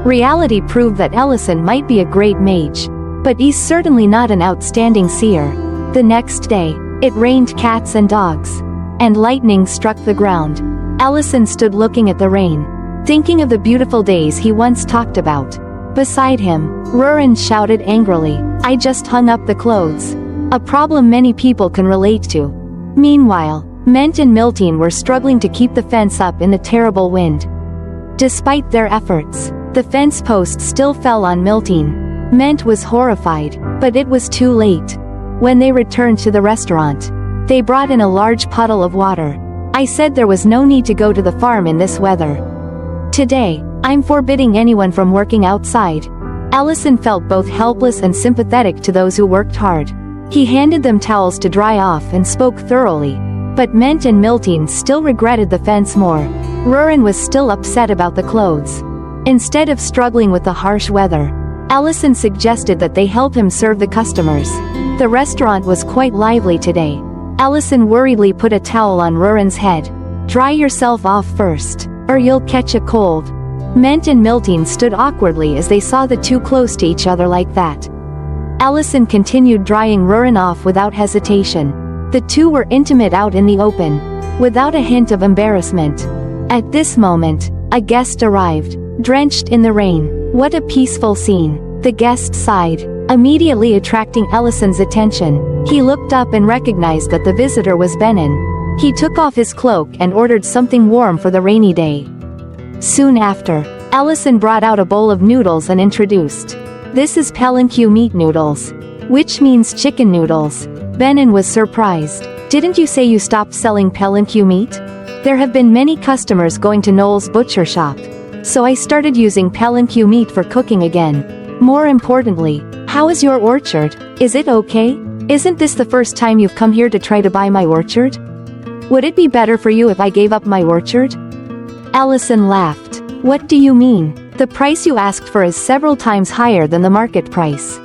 Speaker 1: Reality proved that Ellison might be a great mage, but he's certainly not an outstanding seer. The next day, it rained cats and dogs, and lightning struck the ground. Ellison stood looking at the rain, thinking of the beautiful days he once talked about. Beside him, Rurin shouted angrily, "I just hung up the clothes." A problem many people can relate to. Meanwhile, Ment and Miltine were struggling to keep the fence up in the terrible wind. Despite their efforts, the fence post still fell on Miltine. Ment was horrified, but it was too late. When they returned to the restaurant, they brought in a large puddle of water. "I said there was no need to go to the farm in this weather. Today, I'm forbidding anyone from working outside." Allison felt both helpless and sympathetic to those who worked hard. He handed them towels to dry off and spoke thoroughly. But Ment and Miltine still regretted the fence more. Rurin was still upset about the clothes. Instead of struggling with the harsh weather, Allison suggested that they help him serve the customers. The restaurant was quite lively today. Allison worriedly put a towel on Rurin's head. "Dry yourself off first, or you'll catch a cold." Ment and Miltine stood awkwardly as they saw the two close to each other like that. Allison continued drying Rurin off without hesitation. The two were intimate out in the open, without a hint of embarrassment. At this moment, a guest arrived, drenched in the rain. "What a peaceful scene," the guest sighed, immediately attracting Allison's attention. He looked up and recognized that the visitor was Benin. He took off his cloak and ordered something warm for the rainy day. Soon after, Allison brought out a bowl of noodles and introduced, "This is palanque meat noodles," which means chicken noodles. Benin was surprised. "Didn't you say you stopped selling palanque meat?" "There have been many customers going to Noel's butcher shop, so I started using palanque meat for cooking again. More importantly, how is your orchard? Is it okay? Isn't this the first time you've come here to try to buy my orchard? Would it be better for you if I gave up my orchard?" Allison laughed. "What do you mean? The price you asked for is several times higher than the market price.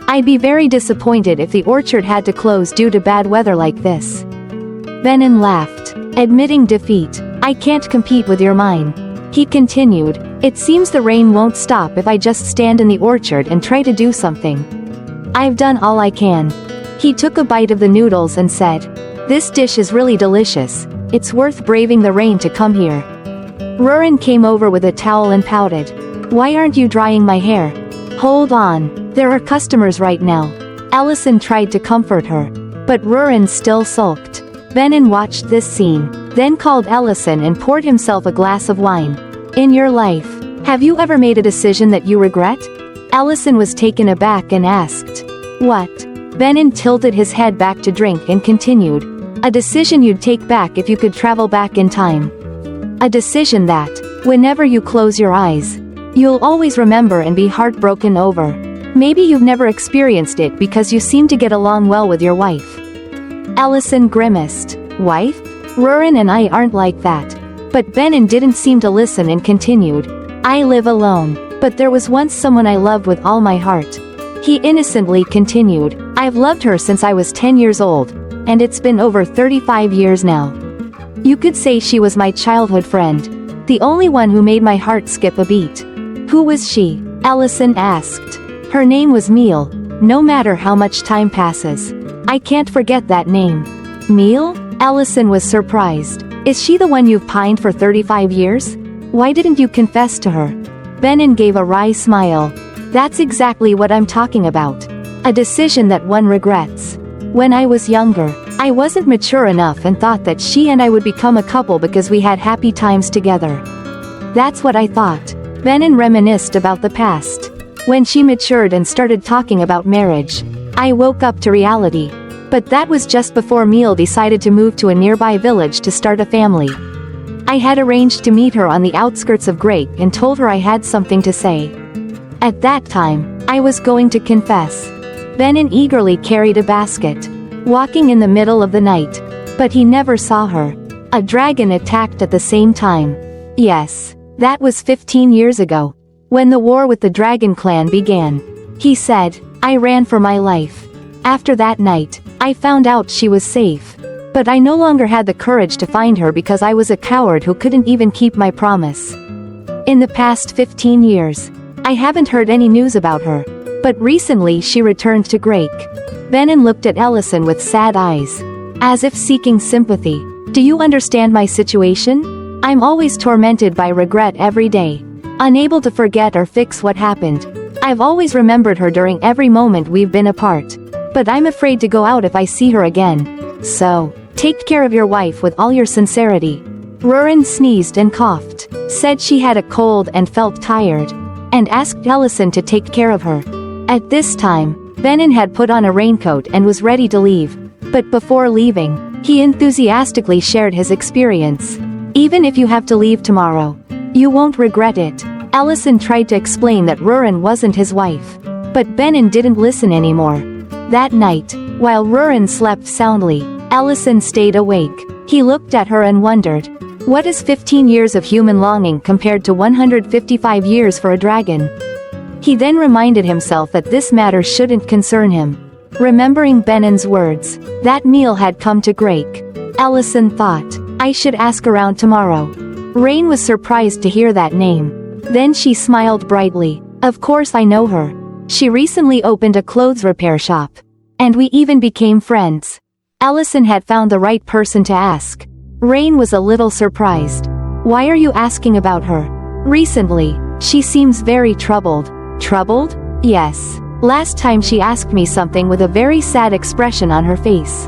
Speaker 1: I'd be very disappointed if the orchard had to close due to bad weather like this." Benin laughed, admitting defeat. "I can't compete with your mine." He continued, "It seems the rain won't stop if I just stand in the orchard and try to do something. I've done all I can." He took a bite of the noodles and said, "This dish is really delicious. It's worth braving the rain to come here." Rurin came over with a towel and pouted. "Why aren't you drying my hair?" "Hold on, there are customers right now." Allison tried to comfort her, but Rurin still sulked. Benin watched this scene, then called Allison and poured himself a glass of wine. "In your life, have you ever made a decision that you regret?" Allison was taken aback and asked, "What?" Benin tilted his head back to drink and continued, "A decision you'd take back if you could travel back in time. A decision that, whenever you close your eyes, you'll always remember and be heartbroken over. Maybe you've never experienced it because you seem to get along well with your wife." Allison grimaced. "Wife? Rurin and I aren't like that." But Benin didn't seem to listen and continued, "I live alone, but there was once someone I loved with all my heart." He innocently continued, "I've loved her since I was 10 years old, and it's been over 35 years now. You could say she was my childhood friend, the only one who made my heart skip a beat." "Who was she?" Allison asked. "Her name was Meal. No matter how much time passes, I can't forget that name." "Meal?" Allison was surprised. "Is she the one you've pined for 35 years? Why didn't you confess to her?" Benin gave a wry smile. "That's exactly what I'm talking about. A decision that one regrets. When I was younger, I wasn't mature enough and thought that she and I would become a couple because we had happy times together. That's what I thought." Benin reminisced about the past. "When she matured and started talking about marriage, I woke up to reality. But that was just before Meal decided to move to a nearby village to start a family. I had arranged to meet her on the outskirts of Grake and told her I had something to say. At that time, I was going to confess." Benin eagerly carried a basket, walking in the middle of the night. But he never saw her. A dragon attacked at the same time. Yes, that was 15 years ago, when the war with the dragon clan began. He said, "I ran for my life. After that night, I found out she was safe. But I no longer had the courage to find her because I was a coward who couldn't even keep my promise. In the past 15 years, I haven't heard any news about her. But recently she returned to Grake." Benin looked at Ellison with sad eyes, as if seeking sympathy. "Do you understand my situation? I'm always tormented by regret every day. unable to forget or fix what happened. I've always remembered her during every moment we've been apart. But I'm afraid to go out if I see her again. So, take care of your wife with all your sincerity. Rurin sneezed and coughed, said she had a cold and felt tired, and asked Ellison to take care of her. At this time, Benin had put on a raincoat and was ready to leave. But before leaving, he enthusiastically shared his experience. Even if you have to leave tomorrow, you won't regret it. Ellison tried to explain that Rurin wasn't his wife. But Benin didn't listen anymore. That night, while Rurin slept soundly, Ellison stayed awake. He looked at her and wondered, what is 15 years of human longing compared to 155 years for a dragon? He then reminded himself that this matter shouldn't concern him. Remembering Benin's words, that meal had come to Grake. Ellison thought, I should ask around tomorrow. Rain was surprised to hear that name. Then she smiled brightly. Of course I know her. She recently opened a clothes repair shop. And we even became friends. Ellison had found the right person to ask. Rain was a little surprised. Why are you asking about her? Recently, she seems very troubled. Troubled? Yes. Last time she asked me something with a very sad expression on her face.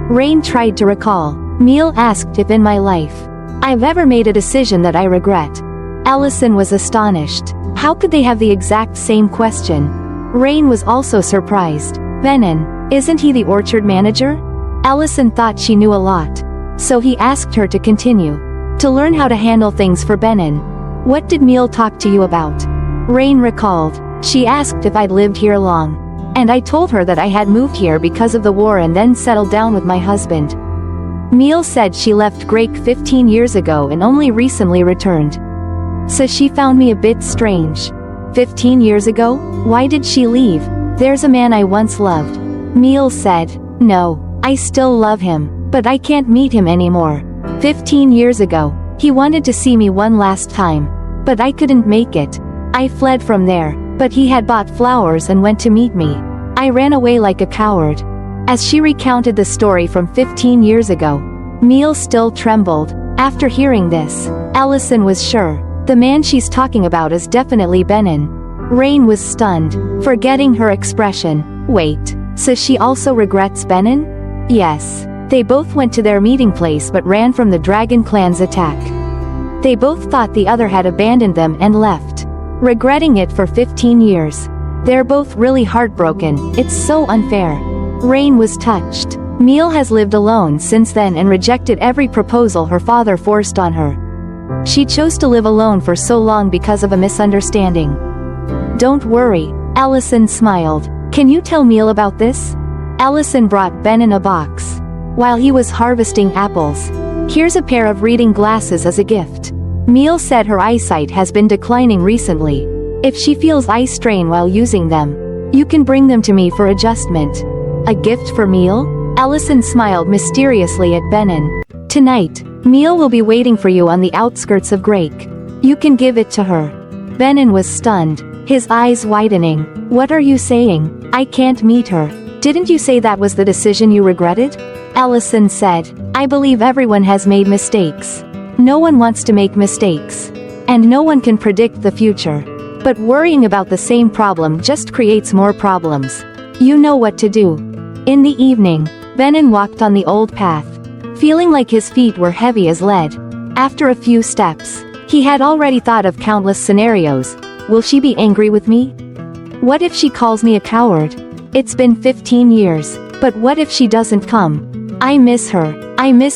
Speaker 1: Rain tried to recall. Meal asked if in my life I've ever made a decision that I regret. Ellison was astonished. How could they have the exact same question? Rain was also surprised. Benin, isn't he the orchard manager? Ellison thought she knew a lot. So he asked her to continue. To learn how to handle things for Benin. What did Meal talk to you about? Rain recalled. She asked if I'd lived here long. And I told her that I had moved here because of the war and then settled down with my husband. Meal said she left Grake 15 years ago and only recently returned. So she found me a bit strange. 15 years ago? Why did she leave? There's a man I once loved. Meal said, no, I still love him. But I can't meet him anymore. 15 years ago, he wanted to see me one last time. But I couldn't make it. I fled from there, but he had bought flowers and went to meet me. I ran away like a coward. As she recounted the story from 15 years ago, Meal still trembled. After hearing this, Ellison was sure, the man she's talking about is definitely Benin. Rain was stunned, forgetting her expression. Wait, so she also regrets Benin? Yes. They both went to their meeting place but ran from the dragon clan's attack. They both thought the other had abandoned them and left, regretting it for 15 years. They're both really heartbroken. It's so unfair. Rain was touched. Meal has lived alone since then and rejected every proposal her father forced on her. She chose to live alone for so long because of a misunderstanding. Don't worry, Ellison smiled. Can you tell Meal about this? Ellison brought Benin a box. While he was harvesting apples. Here's a pair of reading glasses as a gift. Meal said her eyesight has been declining recently. If she feels eye strain while using them, you can bring them to me for adjustment. A gift for Meal? Ellison smiled mysteriously at Benin. Tonight, Meal will be waiting for you on the outskirts of Grake. You can give it to her. Benin was stunned, his eyes widening. What are you saying? I can't meet her. Didn't you say that was the decision you regretted? Ellison said, I believe everyone has made mistakes. No one wants to make mistakes. And no one can predict the future. But worrying about the same problem just creates more problems. You know what to do. In the evening, Benin walked on the old path, feeling like his feet were heavy as lead. After a few steps, he had already thought of countless scenarios. Will she be angry with me? What if she calls me a coward? It's been 15 years, but what if she doesn't come? I miss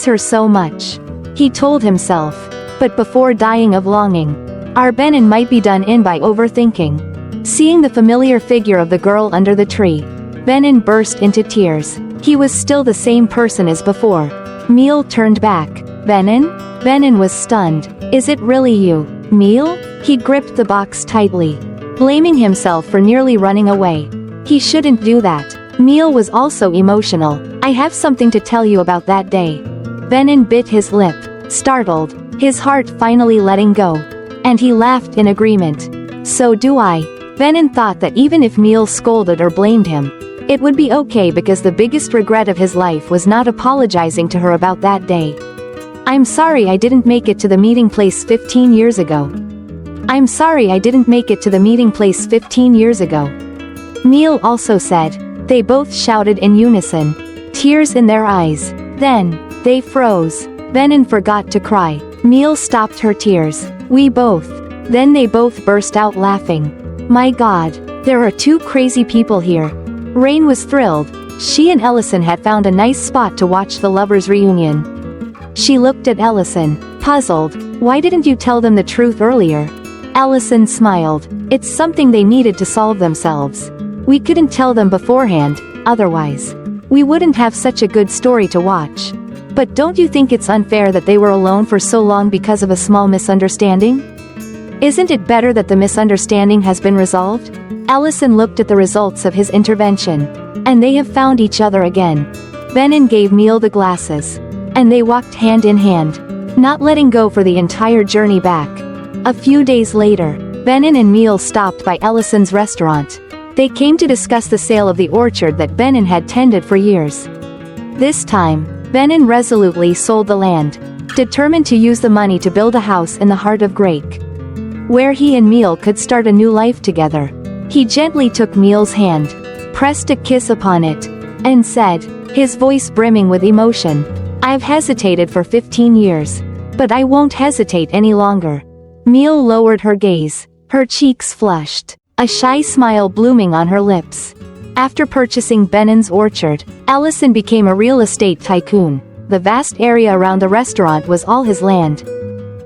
Speaker 1: her so much. He told himself. But before dying of longing, our Benin might be done in by overthinking. Seeing the familiar figure of the girl under the tree, Benin burst into tears. He was still the same person as before. Meal turned back. Benin? Benin was stunned. Is it really you, Meal? He gripped the box tightly, blaming himself for nearly running away. He shouldn't do that. Meal was also emotional. I have something to tell you about that day. Benin bit his lip, startled, his heart finally letting go. And he laughed in agreement. So do I. Benin thought that even if Meal scolded or blamed him, it would be okay because the biggest regret of his life was not apologizing to her about that day. I'm sorry I didn't make it to the meeting place 15 years ago. I'm sorry I didn't make it to the meeting place 15 years ago. Neil also said. They both shouted in unison, tears in their eyes. Then, they froze. Venin forgot to cry. Neil stopped her tears. We both. Then they both burst out laughing. My God, there are two crazy people here. Rain was thrilled. She and Ellison had found a nice spot to watch the lovers' reunion. She looked at Ellison, puzzled. Why didn't you tell them the truth earlier? Ellison smiled. It's something they needed to solve themselves. We couldn't tell them beforehand, otherwise. We wouldn't have such a good story to watch. But don't you think it's unfair that they were alone for so long because of a small misunderstanding? Isn't it better that the misunderstanding has been resolved? Ellison looked at the results of his intervention. And they have found each other again. Venin gave Neil the glasses. And they walked hand in hand, not letting go for the entire journey back. A few days later, Venin and Neil stopped by Ellison's restaurant. They came to discuss the sale of the orchard that Venin had tended for years. This time, Venin resolutely sold the land, determined to use the money to build a house in the heart of Grake, where he and Neil could start a new life together. He gently took Neil's hand, pressed a kiss upon it, and said, his voice brimming with emotion, I've hesitated for 15 years, but I won't hesitate any longer. Neil lowered her gaze, her cheeks flushed, a shy smile blooming on her lips. After purchasing Venin's orchard, Ellison became a real estate tycoon. The vast area around the restaurant was all his land.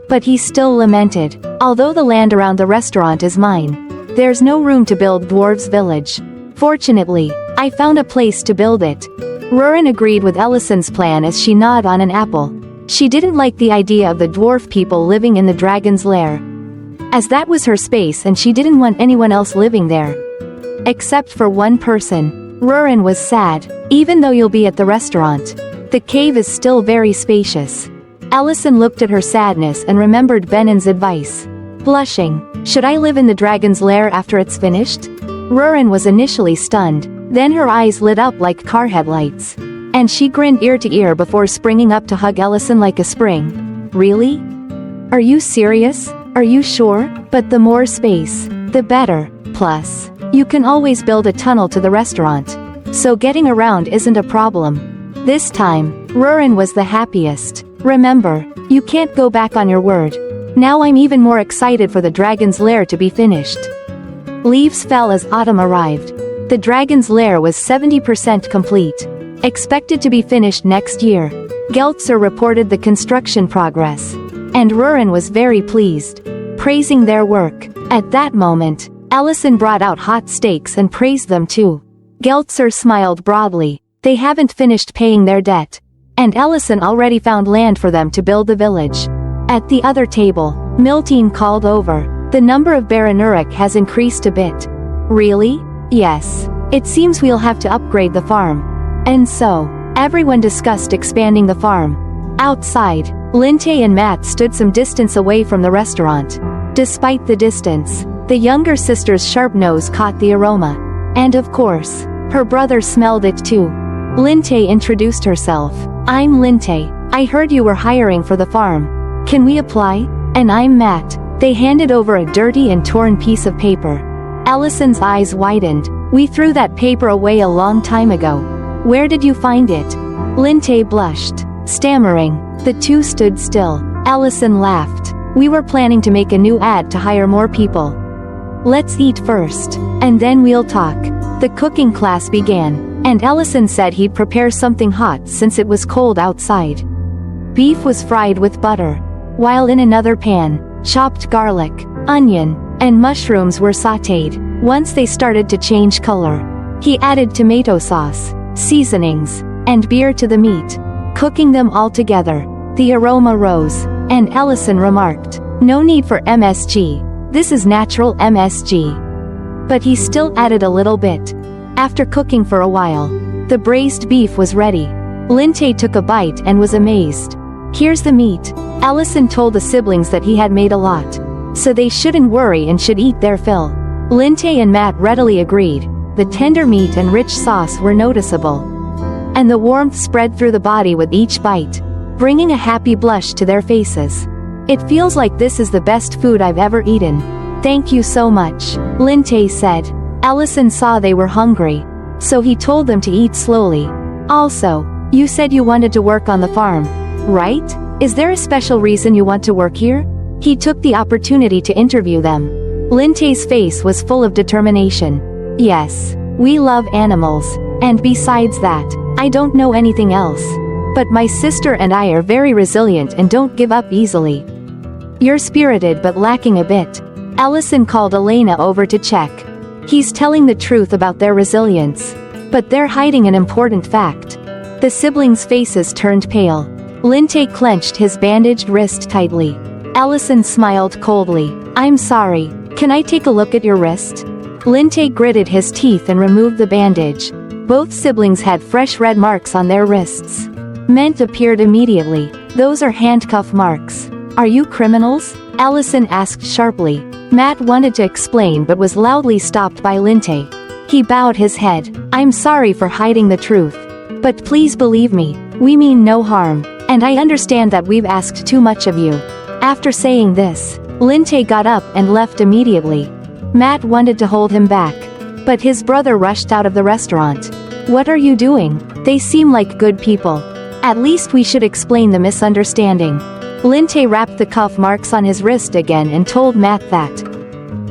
Speaker 1: But he still lamented, although the land around the restaurant is mine, there's no room to build Dwarf's village. Fortunately, I found a place to build it. Rurin agreed with Ellison's plan as she gnawed on an apple. She didn't like the idea of the dwarf people living in the dragon's lair, as that was her space and she didn't want anyone else living there. Except for one person. Rurin was sad. Even though you'll be at the restaurant, the cave is still very spacious. Ellison looked at her sadness and remembered Venin's advice. Blushing, should I live in the dragon's lair after it's finished? Rurin was initially stunned, then her eyes lit up like car headlights. And she grinned ear to ear before springing up to hug Ellison like a spring. Really? Are you serious? Are you sure? But the more space, the better. Plus, you can always build a tunnel to the restaurant, so getting around isn't a problem. This time, Rurin was the happiest. Remember, you can't go back on your word. Now I'm even more excited for the dragon's lair to be finished. Leaves fell as autumn arrived. The dragon's lair was 70% complete, expected to be finished next year. Geltzer reported the construction progress, and Rurin was very pleased, praising their work. At that moment, Ellison brought out hot steaks and praised them too. Geltzer smiled broadly. They haven't finished paying their debt, and Ellison already found land for them to build the village. At the other table, Miltine called over. The number of Baranuric has increased a bit. Really? Yes. It seems we'll have to upgrade the farm. And so, everyone discussed expanding the farm. Outside, Linte and Matt stood some distance away from the restaurant. Despite the distance, the younger sister's sharp nose caught the aroma. And of course, her brother smelled it too. Linte introduced herself. I'm Linte. I heard you were hiring for the farm. Can we apply? And I'm Matt. They handed over a dirty and torn piece of paper. Ellison's eyes widened. We threw that paper away a long time ago. Where did you find it? Linte blushed, stammering. The two stood still. Ellison laughed. We were planning to make a new ad to hire more people. Let's eat first, and then we'll talk. The cooking class began, and Ellison said he'd prepare something hot since it was cold outside. Beef was fried with butter, while in another pan, chopped garlic, onion, and mushrooms were sautéed. Once they started to change color, he added tomato sauce, seasonings, and beer to the meat. Cooking them all together, the aroma rose, and Ellison remarked, "No need for MSG. This is natural MSG." But he still added a little bit. After cooking for a while, the braised beef was ready. Linte took a bite and was amazed. "Here's the meat." Ellison told the siblings that he had made a lot, so they shouldn't worry and should eat their fill. Linte and Matt readily agreed. The tender meat and rich sauce were noticeable, and the warmth spread through the body with each bite, bringing a happy blush to their faces. It feels like this is the best food I've ever eaten. Thank you so much, Linte said. Allison saw they were hungry, so he told them to eat slowly. Also, you said you wanted to work on the farm, right? Is there a special reason you want to work here? He took the opportunity to interview them. Linte's face was full of determination. Yes, we love animals, and besides that, I don't know anything else. But my sister and I are very resilient and don't give up easily. You're spirited but lacking a bit. Allison called Elena over to check. He's telling the truth about their resilience, but they're hiding an important fact. The siblings' faces turned pale. Linte clenched his bandaged wrist tightly. Allison smiled coldly. I'm sorry, can I take a look at your wrist? Linte gritted his teeth and removed the bandage. Both siblings had fresh red marks on their wrists. Ment appeared immediately. Those are handcuff marks. Are you criminals? Allison asked sharply. Matt wanted to explain but was loudly stopped by Linte. He bowed his head. I'm sorry for hiding the truth. But please believe me, we mean no harm, and I understand that we've asked too much of you. After saying this, Linte got up and left immediately. Matt wanted to hold him back, but his brother rushed out of the restaurant. What are you doing? They seem like good people. At least we should explain the misunderstanding. Linte wrapped the cuff marks on his wrist again and told Matt that,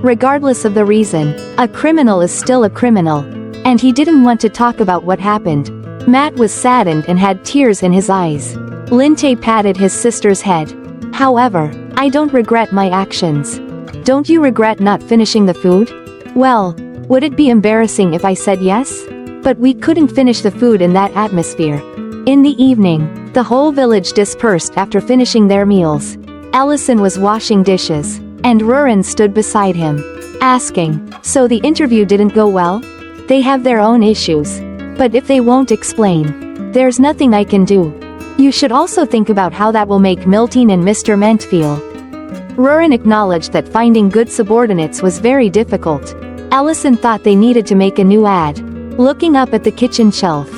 Speaker 1: regardless of the reason, a criminal is still a criminal, and he didn't want to talk about what happened. Matt was saddened and had tears in his eyes. Linte patted his sister's head. However, I don't regret my actions. Don't you regret not finishing the food? Well, would it be embarrassing if I said yes? But we couldn't finish the food in that atmosphere. In the evening, the whole village dispersed after finishing their meals. Allison was washing dishes, and Rurin stood beside him, asking, so the interview didn't go well? They have their own issues. But if they won't explain, there's nothing I can do. You should also think about how that will make Miltine and Mr. Ment feel. Rurin acknowledged that finding good subordinates was very difficult. Allison thought they needed to make a new ad. Looking up at the kitchen shelf,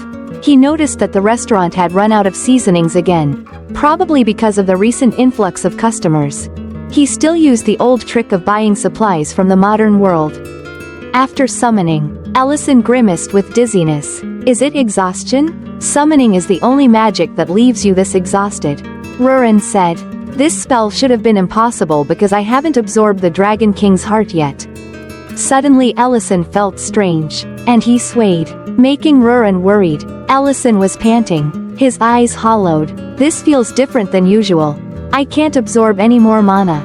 Speaker 1: he noticed that the restaurant had run out of seasonings again, probably because of the recent influx of customers. He still used the old trick of buying supplies from the modern world. After summoning, Allison grimaced with dizziness. Is it exhaustion? Summoning is the only magic that leaves you this exhausted. Rurin said. This spell should have been impossible because I haven't absorbed the Dragon King's heart yet. Suddenly Allison felt strange, and he swayed, making Rurin worried. Allison was panting, his eyes hollowed. This feels different than usual. I can't absorb any more mana.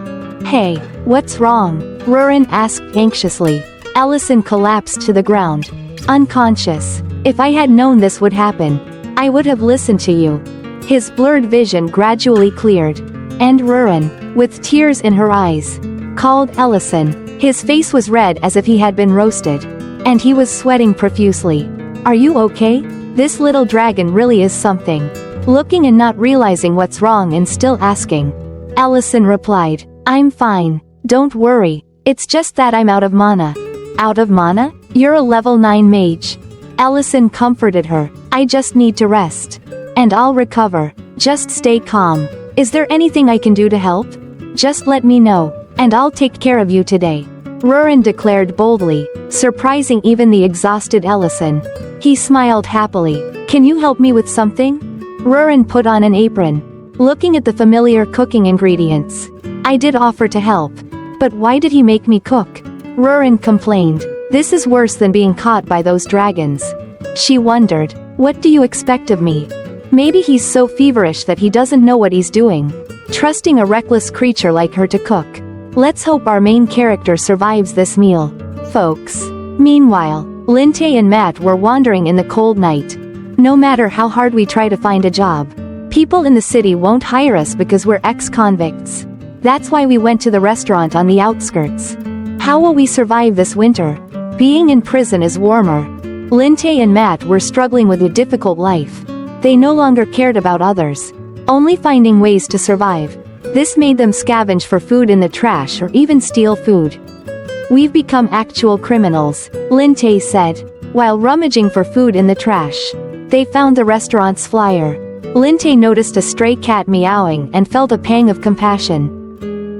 Speaker 1: Hey, what's wrong? Rurin asked anxiously. Allison collapsed to the ground, unconscious. If I had known this would happen, I would have listened to you. His blurred vision gradually cleared, and Rurin, with tears in her eyes, called Allison. His face was red as if he had been roasted, and he was sweating profusely. Are you okay? This little dragon really is something. Looking and not realizing what's wrong and still asking, Allison replied, I'm fine, don't worry, it's just that I'm out of mana. Out of mana? You're a level 9 mage. Allison comforted her. I just need to rest. And I'll recover. Just stay calm. Is there anything I can do to help? Just let me know, and I'll take care of you today. Rurin declared boldly, surprising even the exhausted Allison. He smiled happily. Can you help me with something? Rurin put on an apron, looking at the familiar cooking ingredients. I did offer to help. But why did he make me cook? Rurin complained. This is worse than being caught by those dragons. She wondered, what do you expect of me? Maybe he's so feverish that he doesn't know what he's doing, trusting a reckless creature like her to cook. Let's hope our main character survives this meal, folks. Meanwhile, Linte and Matt were wandering in the cold night. No matter how hard we try to find a job, people in the city won't hire us because we're ex-convicts. That's why we went to the restaurant on the outskirts. How will we survive this winter? Being in prison is warmer. Linte and Matt were struggling with a difficult life. They no longer cared about others, only finding ways to survive. This made them scavenge for food in the trash or even steal food. We've become actual criminals, Linte said, while rummaging for food in the trash. They found the restaurant's flyer. Linte noticed a stray cat meowing and felt a pang of compassion.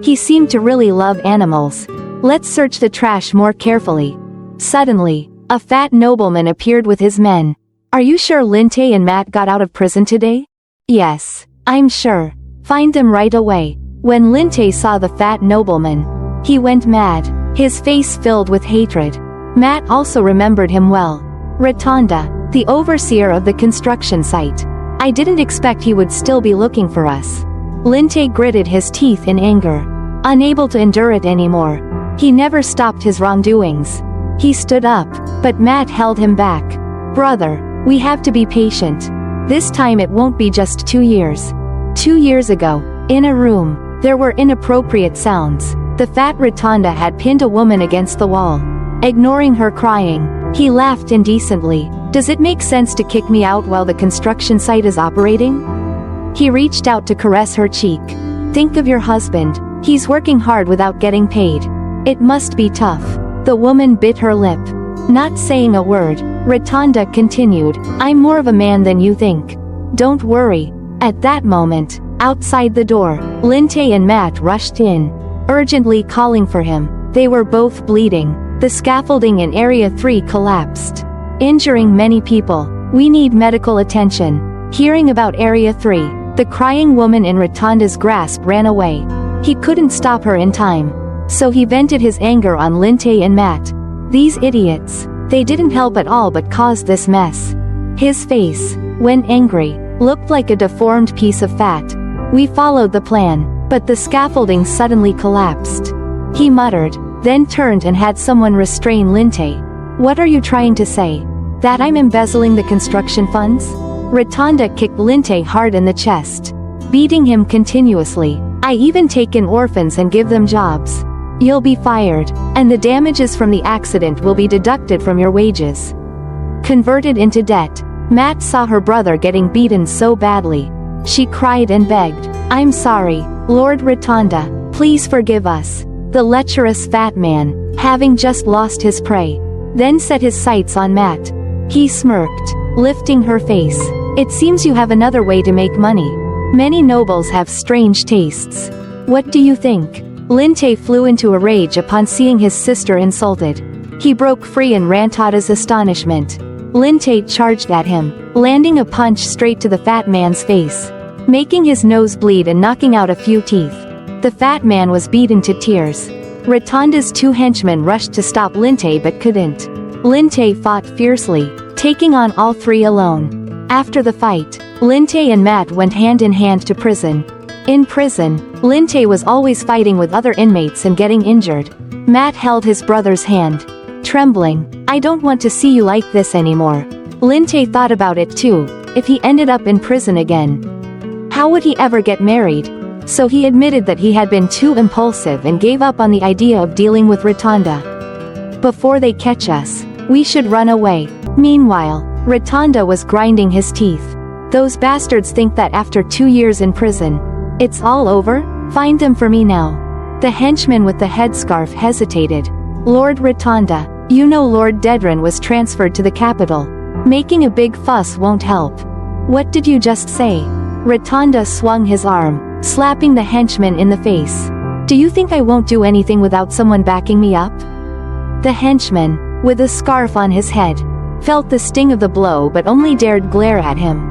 Speaker 1: He seemed to really love animals. Let's search the trash more carefully. Suddenly, a fat nobleman appeared with his men. Are you sure Linte and Matt got out of prison today? Yes, I'm sure. Find them right away. When Linte saw the fat nobleman, he went mad, his face filled with hatred. Matt also remembered him well. Rotunda, the overseer of the construction site. I didn't expect he would still be looking for us. Linte gritted his teeth in anger. Unable to endure it anymore, he never stopped his wrongdoings. He stood up, but Matt held him back. Brother, we have to be patient. This time it won't be just 2 years. 2 years ago, in a room, there were inappropriate sounds. The fat Rotunda had pinned a woman against the wall. Ignoring her crying, he laughed indecently. Does it make sense to kick me out while the construction site is operating? He reached out to caress her cheek. Think of your husband, he's working hard without getting paid. It must be tough. The woman bit her lip. Not saying a word, Rotunda continued, I'm more of a man than you think. Don't worry. At that moment, outside the door, Linte and Matt rushed in, urgently calling for him. They were both bleeding. The scaffolding in Area 3 collapsed, injuring many people. We need medical attention. Hearing about Area 3, the crying woman in Rotunda's grasp ran away. He couldn't stop her in time, so he vented his anger on Linte and Matt. These idiots, they didn't help at all but caused this mess. His face, when angry, looked like a deformed piece of fat. We followed the plan, but the scaffolding suddenly collapsed. He muttered, then turned and had someone restrain Linte. What are you trying to say? That I'm embezzling the construction funds? Rotunda kicked Linte hard in the chest, beating him continuously. I even take in orphans and give them jobs. You'll be fired, and the damages from the accident will be deducted from your wages. Converted into debt, Matt saw her brother getting beaten so badly. She cried and begged, I'm sorry, Lord Rotunda, please forgive us. The lecherous fat man, having just lost his prey, then set his sights on Matt. He smirked, lifting her face. It seems you have another way to make money. Many nobles have strange tastes. What do you think? Linte flew into a rage upon seeing his sister insulted. He broke free in Rantada's astonishment. Linte charged at him, landing a punch straight to the fat man's face, making his nose bleed and knocking out a few teeth. The fat man was beaten to tears. Rotunda's 2 henchmen rushed to stop Linte but couldn't. Linte fought fiercely, taking on all 3 alone. After the fight, Linte and Matt went hand in hand to prison. In prison, Linte was always fighting with other inmates and getting injured. Matt held his brother's hand, trembling. I don't want to see you like this anymore. Linte thought about it too. If he ended up in prison again, how would he ever get married? So he admitted that he had been too impulsive and gave up on the idea of dealing with Rotunda. Before they catch us, we should run away. Meanwhile, Rotunda was grinding his teeth. Those bastards think that after 2 years in prison, it's all over? Find them for me now. The henchman with the headscarf hesitated. Lord Rotunda, you know Lord Dedran was transferred to the capital. Making a big fuss won't help. What did you just say? Rotunda swung his arm, slapping the henchman in the face. Do you think I won't do anything without someone backing me up? The henchman, with a scarf on his head, felt the sting of the blow but only dared glare at him.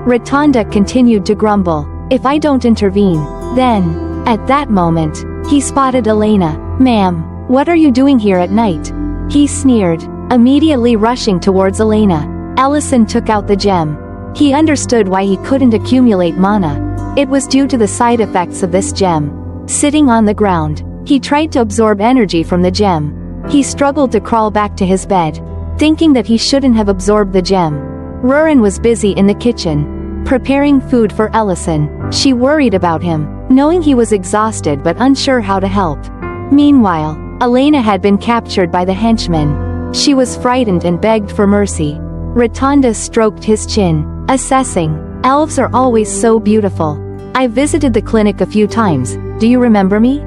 Speaker 1: Rotunda continued to grumble. If I don't intervene, then... At that moment, he spotted Elena. Ma'am, what are you doing here at night? He sneered, immediately rushing towards Elena. Ellison took out the gem. He understood why he couldn't accumulate mana. It was due to the side effects of this gem. Sitting on the ground, he tried to absorb energy from the gem. He struggled to crawl back to his bed, thinking that he shouldn't have absorbed the gem. Rurin was busy in the kitchen, preparing food for Ellison. She worried about him, knowing he was exhausted but unsure how to help. Meanwhile, Elena had been captured by the henchmen. She was frightened and begged for mercy. Rotunda stroked his chin, assessing. Elves are always so beautiful. I visited the clinic a few times, do you remember me?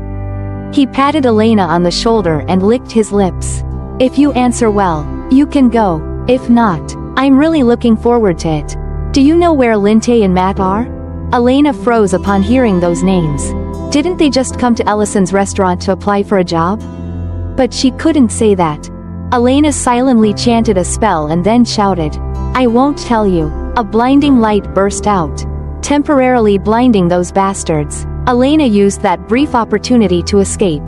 Speaker 1: He patted Elena on the shoulder and licked his lips. If you answer well, you can go. If not, I'm really looking forward to it. Do you know where Linte and Matt are? Elena froze upon hearing those names. Didn't they just come to Ellison's restaurant to apply for a job? But she couldn't say that. Elena silently chanted a spell and then shouted, "I won't tell you." A blinding light burst out, temporarily blinding those bastards. Elena used that brief opportunity to escape.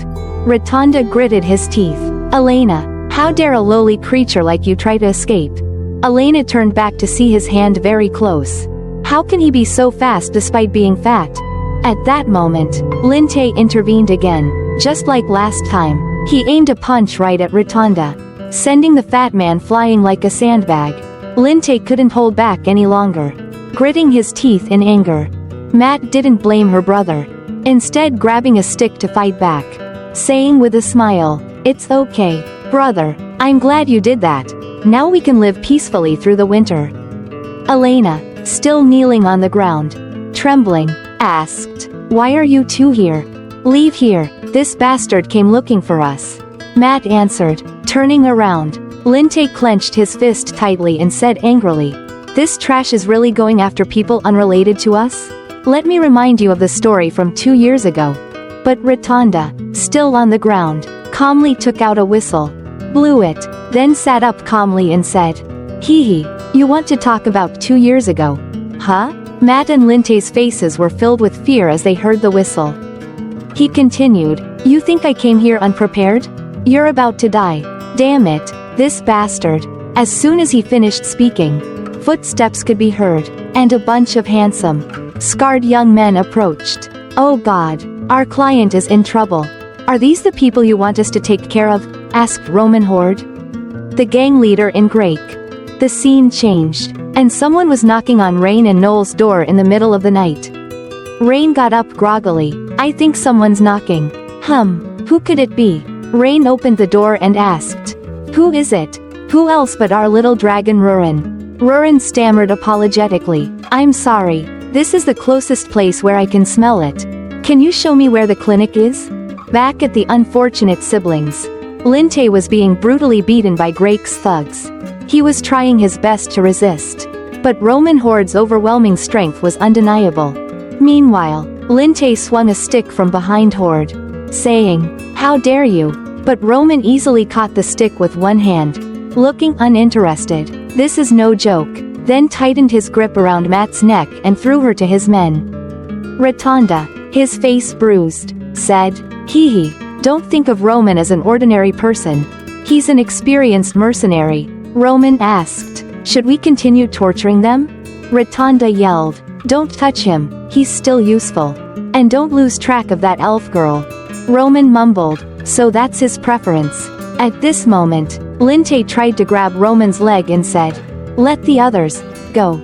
Speaker 1: Rotunda gritted his teeth. "Elena, how dare a lowly creature like you try to escape?" Elena turned back to see his hand very close. How can he be so fast despite being fat? At that moment, Linte intervened again. Just like last time, he aimed a punch right at Rotunda, sending the fat man flying like a sandbag. Linte couldn't hold back any longer, gritting his teeth in anger. Matt didn't blame her brother, instead grabbing a stick to fight back, saying with a smile, "It's okay, brother, I'm glad you did that. Now we can live peacefully through the winter." Elena, still kneeling on the ground, trembling, asked, "Why are you two here? Leave here, this bastard came looking for us." Matt answered, turning around. Linte clenched his fist tightly and said angrily, "This trash is really going after people unrelated to us? Let me remind you of the story from 2 years ago." But Rotunda, still on the ground, calmly took out a whistle, blew it, then sat up calmly and said, "Hee hee, you want to talk about 2 years ago? Huh?" Matt and Linte's faces were filled with fear as they heard the whistle. He continued, "You think I came here unprepared? You're about to die. Damn it, this bastard." As soon as he finished speaking, footsteps could be heard, and a bunch of handsome, scarred young men approached. "Oh God, our client is in trouble. Are these the people you want us to take care of?" asked Roman Horde, the gang leader in Grake. The scene changed, and someone was knocking on Rain and Noel's door in the middle of the night. Rain got up groggily. "I think someone's knocking." Who could it be?" Rain opened the door and asked, "Who is it?" "Who else but our little dragon Rurin." Rurin stammered apologetically, "I'm sorry, this is the closest place where I can smell it. Can you show me where the clinic is?" Back at the unfortunate siblings, Linte was being brutally beaten by Grake's thugs. He was trying his best to resist, but Roman Horde's overwhelming strength was undeniable. Meanwhile, Linte swung a stick from behind Horde, saying, "How dare you?" But Roman easily caught the stick with one hand, looking uninterested. "This is no joke," then tightened his grip around Matt's neck and threw her to his men. Rotunda, his face bruised, said, "Hee hee, don't think of Roman as an ordinary person. He's an experienced mercenary." Roman asked, "Should we continue torturing them?" Rotunda yelled, "Don't touch him, he's still useful. And don't lose track of that elf girl." Roman mumbled, "So that's his preference." At this moment, Linte tried to grab Roman's leg and said, "Let the others go."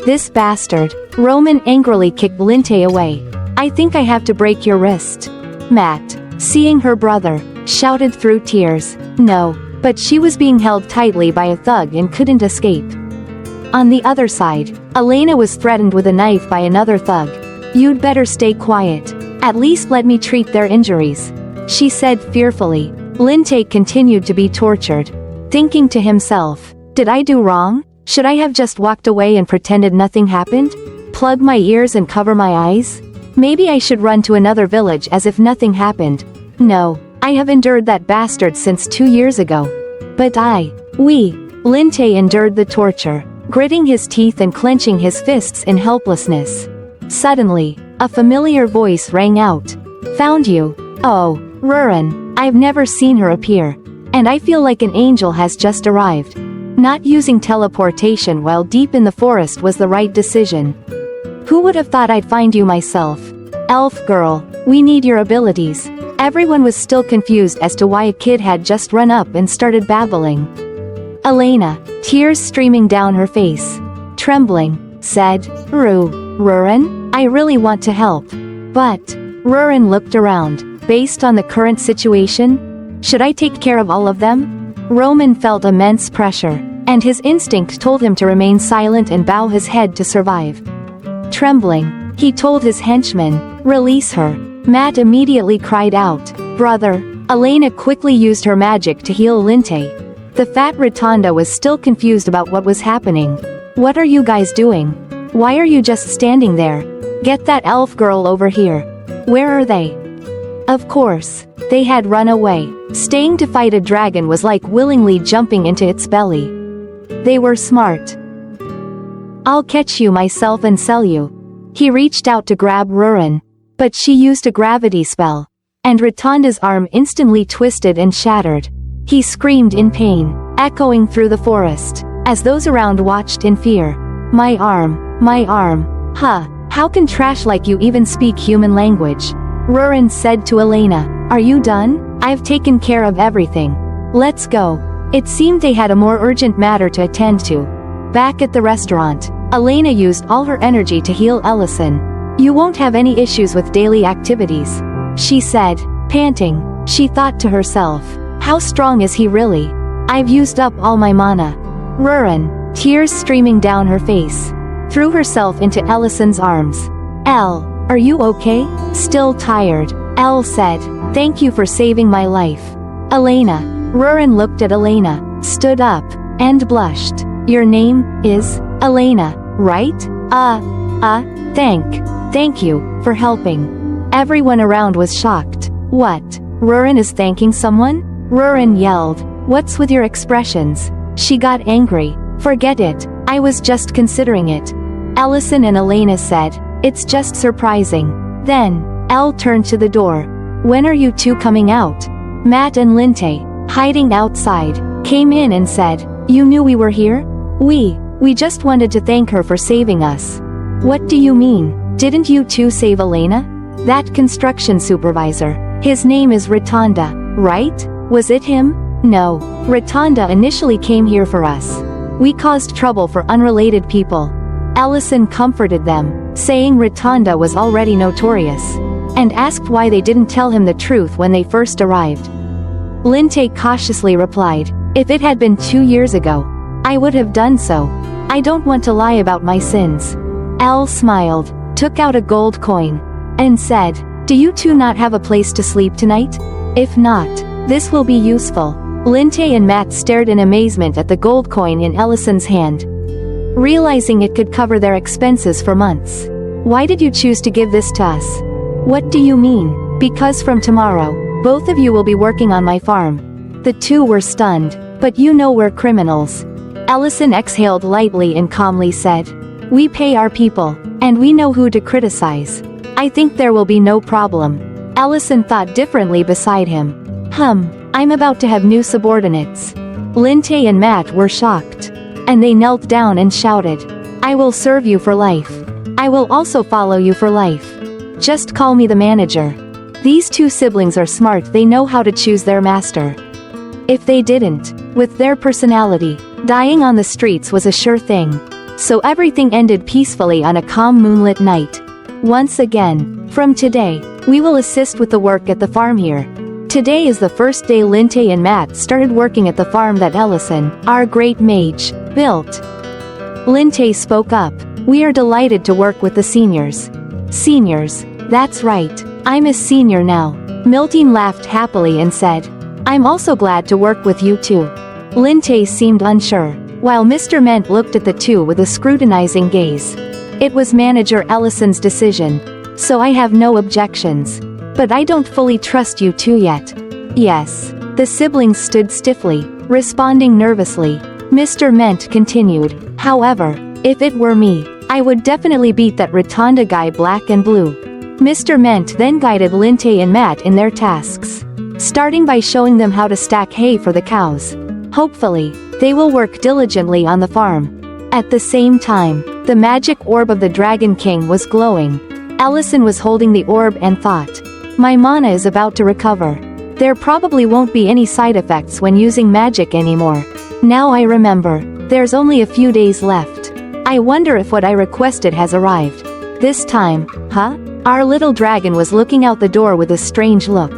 Speaker 1: "This bastard." Roman angrily kicked Linte away. "I think I have to break your wrist." Matt, seeing her brother, shouted through tears, "No," but she was being held tightly by a thug and couldn't escape. On the other side, Elena was threatened with a knife by another thug. "You'd better stay quiet. At least let me treat their injuries," she said fearfully. Linte continued to be tortured, thinking to himself, "Did I do wrong? Should I have just walked away and pretended nothing happened? Plug my ears and cover my eyes? Maybe I should run to another village as if nothing happened. No, I have endured that bastard since 2 years ago. But Linte endured the torture, gritting his teeth and clenching his fists in helplessness. Suddenly, a familiar voice rang out. "Found you. Oh, Rurin, I've never seen her appear. And I feel like an angel has just arrived." Not using teleportation while deep in the forest was the right decision. "Who would have thought I'd find you myself? Elf girl, we need your abilities." Everyone was still confused as to why a kid had just run up and started babbling. Elena, tears streaming down her face, trembling, said, Rurin, I really want to help. But, Rurin looked around. Based on the current situation, should I take care of all of them? Roman felt immense pressure, and his instinct told him to remain silent and bow his head to survive. Trembling, he told his henchman, "Release her." Matt immediately cried out, "Brother!" Elena quickly used her magic to heal Linte. The fat Rotunda was still confused about what was happening. "What are you guys doing? Why are you just standing there? Get that elf girl over here." Where are they? Of course, they had run away. Staying to fight a dragon was like willingly jumping into its belly. They were smart. I'll catch you myself and sell you. He reached out to grab Rurin, but she used a gravity spell, and Rotonda's arm instantly twisted and shattered. He screamed in pain, echoing through the forest, as those around watched in fear. My arm, my arm. Huh, how can trash like you even speak human language? Rurin said to Elena, are you done? I've taken care of everything. Let's go. It seemed they had a more urgent matter to attend to. Back at the restaurant, Elena used all her energy to heal Ellison. You won't have any issues with daily activities, she said, panting. She thought to herself, how strong is he really? I've used up all my mana. Rurin, tears streaming down her face, threw herself into Ellison's arms. Elle, are you okay? Still tired, Elle said. Thank you for saving my life. Elena. Rurin looked at Elena, stood up, and blushed. Your name is Elena, right? Thank you for helping. Everyone around was shocked. What? Rurin is thanking someone? Rurin yelled. What's with your expressions? She got angry. Forget it, I was just considering it. Ellison and Elena said, it's just surprising. Then, Elle turned to the door. When are you two coming out? Matt and Linte, hiding outside, came in and said, you knew we were here? We just wanted to thank her for saving us. What do you mean? Didn't you two save Elena? That construction supervisor. His name is Rotonda, right? Was it him? No. Rotonda initially came here for us. We caused trouble for unrelated people. Ellison comforted them, saying Rotonda was already notorious, and asked why they didn't tell him the truth when they first arrived. Linte cautiously replied, if it had been 2 years ago, I would have done so. I don't want to lie about my sins. Elle smiled, took out a gold coin, and said, do you two not have a place to sleep tonight? If not, this will be useful. Linte and Matt stared in amazement at the gold coin in Ellison's hand, realizing it could cover their expenses for months. Why did you choose to give this to us? What do you mean? Because from tomorrow, both of you will be working on my farm. The two were stunned. But you know we're criminals. Ellison exhaled lightly and calmly said, we pay our people, and we know who to criticize. I think there will be no problem. Ellison thought differently beside him. I'm about to have new subordinates. Linte and Matt were shocked, and they knelt down and shouted, I will serve you for life. I will also follow you for life. Just call me the manager. These two siblings are smart, they know how to choose their master. If they didn't, with their personality, dying on the streets was a sure thing. So everything ended peacefully on a calm moonlit night. Once again, from today, we will assist with the work at the farm here. Today is the first day Linte and Matt started working at the farm that Ellison, our great mage, built. Linte spoke up. We are delighted to work with the seniors. Seniors, that's right, I'm a senior now. Miltine laughed happily and said, I'm also glad to work with you too. Linte seemed unsure, while Mr. Ment looked at the two with a scrutinizing gaze. It was Manager Ellison's decision, so I have no objections. But I don't fully trust you two yet. Yes. The siblings stood stiffly, responding nervously. Mr. Ment continued, however, if it were me, I would definitely beat that Rotonda guy black and blue. Mr. Ment then guided Linte and Matt in their tasks, starting by showing them how to stack hay for the cows. Hopefully, they will work diligently on the farm. At the same time, the magic orb of the Dragon King was glowing. Ellison was holding the orb and thought, my mana is about to recover. There probably won't be any side effects when using magic anymore. Now I remember, there's only a few days left. I wonder if what I requested has arrived. This time, huh? Our little dragon was looking out the door with a strange look.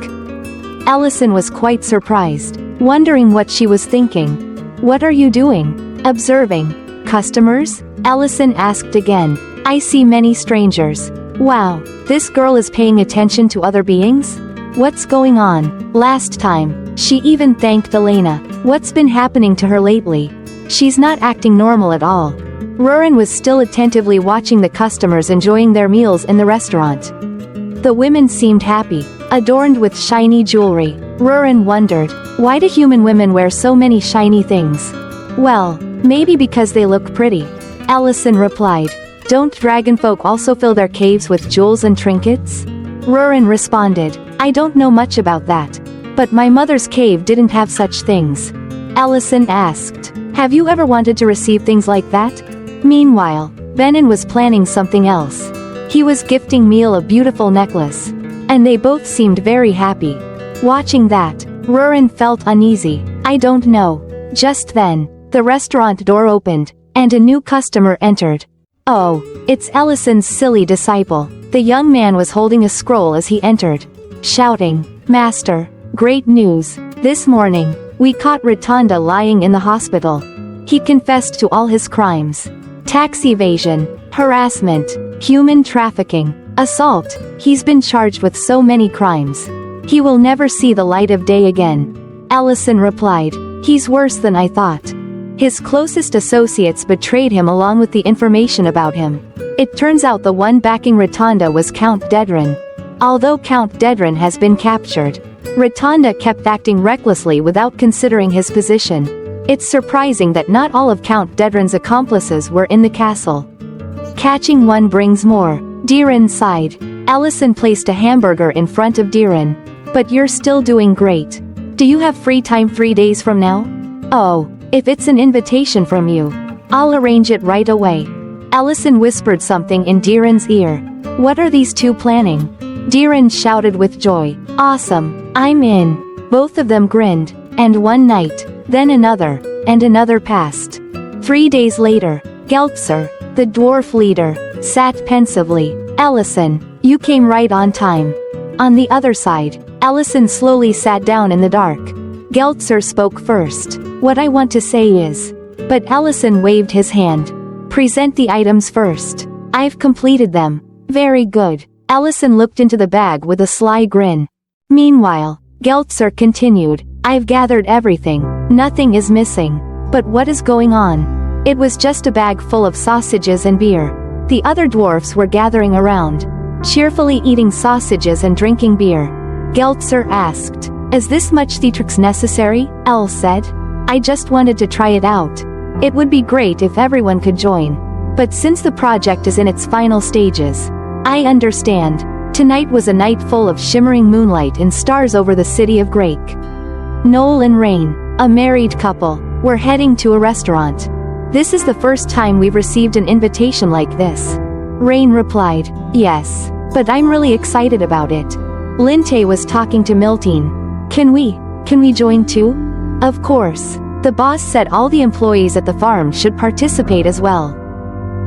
Speaker 1: Ellison was quite surprised, wondering what she was thinking. What are you doing? Observing. Customers? Ellison asked again. I see many strangers. Wow, this girl is paying attention to other beings? What's going on? Last time, she even thanked Elena. What's been happening to her lately? She's not acting normal at all. Rurin was still attentively watching the customers enjoying their meals in the restaurant. The women seemed happy, adorned with shiny jewelry. Rurin wondered, why do human women wear so many shiny things? Well, maybe because they look pretty. Ellison replied, don't dragonfolk also fill their caves with jewels and trinkets? Rurin responded, I don't know much about that. But my mother's cave didn't have such things. Ellison asked, have you ever wanted to receive things like that? Meanwhile, Benin was planning something else. He was gifting Meal a beautiful necklace. And they both seemed very happy. Watching that, Rurin felt uneasy. I don't know. Just then, the restaurant door opened, and a new customer entered. Oh, it's Ellison's silly disciple. The young man was holding a scroll as he entered, shouting, Master, great news. This morning, we caught Rotunda lying in the hospital. He confessed to all his crimes. Tax evasion, harassment, human trafficking, assault. He's been charged with so many crimes. He will never see the light of day again. Ellison replied, he's worse than I thought. His closest associates betrayed him along with the information about him. It turns out the one backing Rotunda was Count Dedran. Although Count Dedran has been captured, Rotunda kept acting recklessly without considering his position. It's surprising that not all of Count Dedran's accomplices were in the castle. Catching one brings more. Diran sighed. Ellison placed a hamburger in front of Diran. But you're still doing great. Do you have free time 3 days from now? Oh, if it's an invitation from you, I'll arrange it right away. Ellison whispered something in Diran's ear. What are these two planning? Diran shouted with joy. Awesome, I'm in. Both of them grinned. And one night, then another, and another passed. 3 days later, Geltzer, the dwarf leader, sat pensively. Ellison, you came right on time. On the other side, Ellison slowly sat down in the dark. Geltzer spoke first. What I want to say is. But Ellison waved his hand. Present the items first. I've completed them. Very good. Ellison looked into the bag with a sly grin. Meanwhile, Geltzer continued. I've gathered everything. Nothing is missing. But what is going on? It was just a bag full of sausages and beer. The other dwarfs were gathering around, cheerfully eating sausages and drinking beer. Geltzer asked, is this much theatrics necessary? Elle said. I just wanted to try it out. It would be great if everyone could join. But since the project is in its final stages, I understand. Tonight was a night full of shimmering moonlight and stars over the city of Grake. Noel and Rain, a married couple, were heading to a restaurant. This is the first time we've received an invitation like this. Rain replied, yes, but I'm really excited about it. Linte was talking to Miltine. Can we join too? Of course. The boss said all the employees at the farm should participate as well.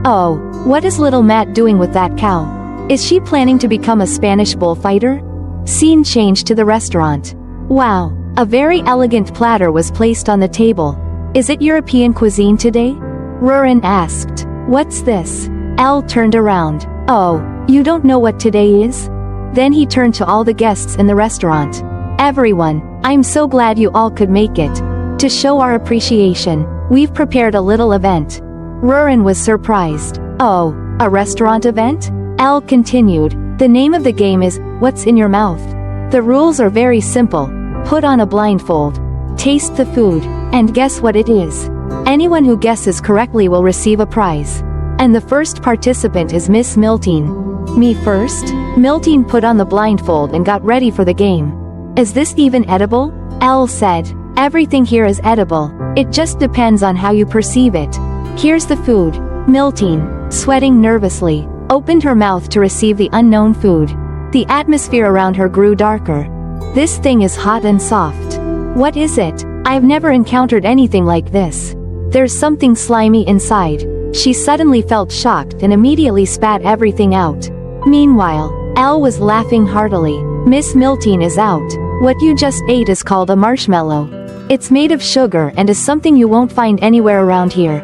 Speaker 1: Oh, what is little Matt doing with that cow? Is she planning to become a Spanish bullfighter? Scene changed to the restaurant. Wow, a very elegant platter was placed on the table. Is it European cuisine today? Rurin asked. What's this? Elle turned around. Oh, you don't know what today is? Then he turned to all the guests in the restaurant. Everyone, I'm so glad you all could make it. To show our appreciation, we've prepared a little event. Rurin was surprised. Oh, a restaurant event? Elle continued. The name of the game is, What's in Your Mouth? The rules are very simple. Put on a blindfold. Taste the food, and guess what it is. Anyone who guesses correctly will receive a prize. And the first participant is Miss Miltine. Me first? Miltine put on the blindfold and got ready for the game. Is this even edible? Elle said. Everything here is edible. It just depends on how you perceive it. Here's the food. Miltine, sweating nervously, opened her mouth to receive the unknown food. The atmosphere around her grew darker. This thing is hot and soft. What is it? I've never encountered anything like this. There's something slimy inside. She suddenly felt shocked and immediately spat everything out. Meanwhile, Elle was laughing heartily. Miss Miltine is out. What you just ate is called a marshmallow. It's made of sugar and is something you won't find anywhere around here.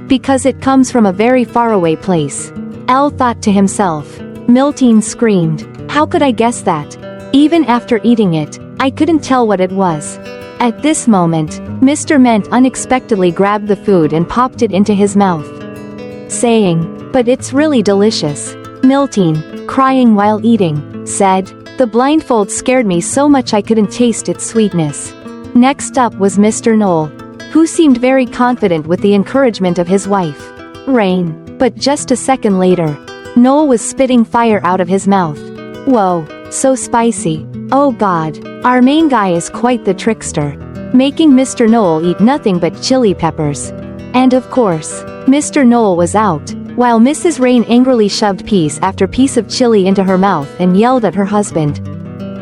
Speaker 1: Because it comes from a very faraway place. Elle thought to himself. Miltine screamed. How could I guess that? Even after eating it, I couldn't tell what it was. At this moment, Mr. Ment unexpectedly grabbed the food and popped it into his mouth, saying, but it's really delicious. Miltine, crying while eating, said, "The blindfold scared me so much I couldn't taste its sweetness." Next up was Mr. Knoll, who seemed very confident with the encouragement of his wife, Rain. But just a second later, Knoll was spitting fire out of his mouth. Whoa, so spicy. Oh god, our main guy is quite the trickster, making Mr. Knoll eat nothing but chili peppers. And of course, Mr. Knoll was out, while Mrs. Rain angrily shoved piece after piece of chili into her mouth and yelled at her husband.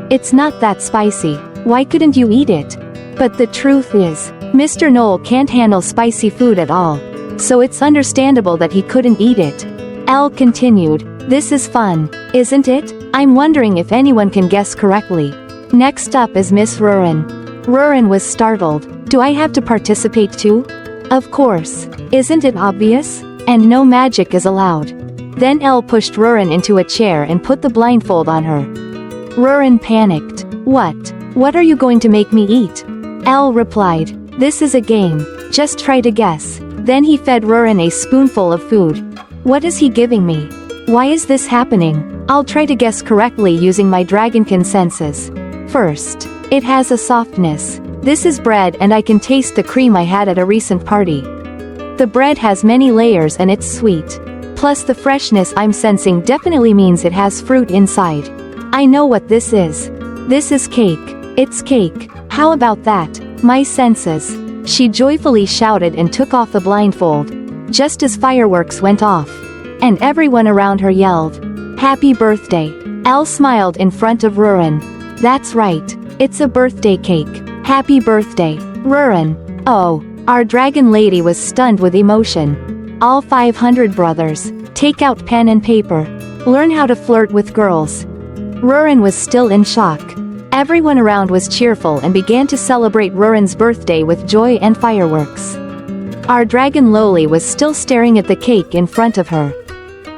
Speaker 1: "It's not that spicy, why couldn't you eat it?" But the truth is, Mr. Knoll can't handle spicy food at all, so it's understandable that he couldn't eat it. Elle continued, "This is fun, isn't it? I'm wondering if anyone can guess correctly." Next up is Miss Rurin. Rurin was startled. "Do I have to participate too?" "Of course. Isn't it obvious? And no magic is allowed." Then Elle pushed Rurin into a chair and put the blindfold on her. Rurin panicked. "What? What are you going to make me eat?" Elle replied, "This is a game, just try to guess." Then he fed Rurin a spoonful of food. "What is he giving me? Why is this happening? I'll try to guess correctly using my dragonkin senses. First, it has a softness. This is bread and I can taste the cream I had at a recent party. The bread has many layers and it's sweet. Plus the freshness I'm sensing definitely means it has fruit inside. I know what this is. This is cake. It's cake. How about that? My senses." She joyfully shouted and took off the blindfold, just as fireworks went off. And everyone around her yelled, "Happy birthday." Elle smiled in front of Rurin. "That's right. It's a birthday cake. Happy birthday, Rurin." Oh, our dragon lady was stunned with emotion. All 500 brothers, take out pen and paper. Learn how to flirt with girls. Rurin was still in shock. Everyone around was cheerful and began to celebrate Rurin's birthday with joy and fireworks. Our dragon Loli was still staring at the cake in front of her,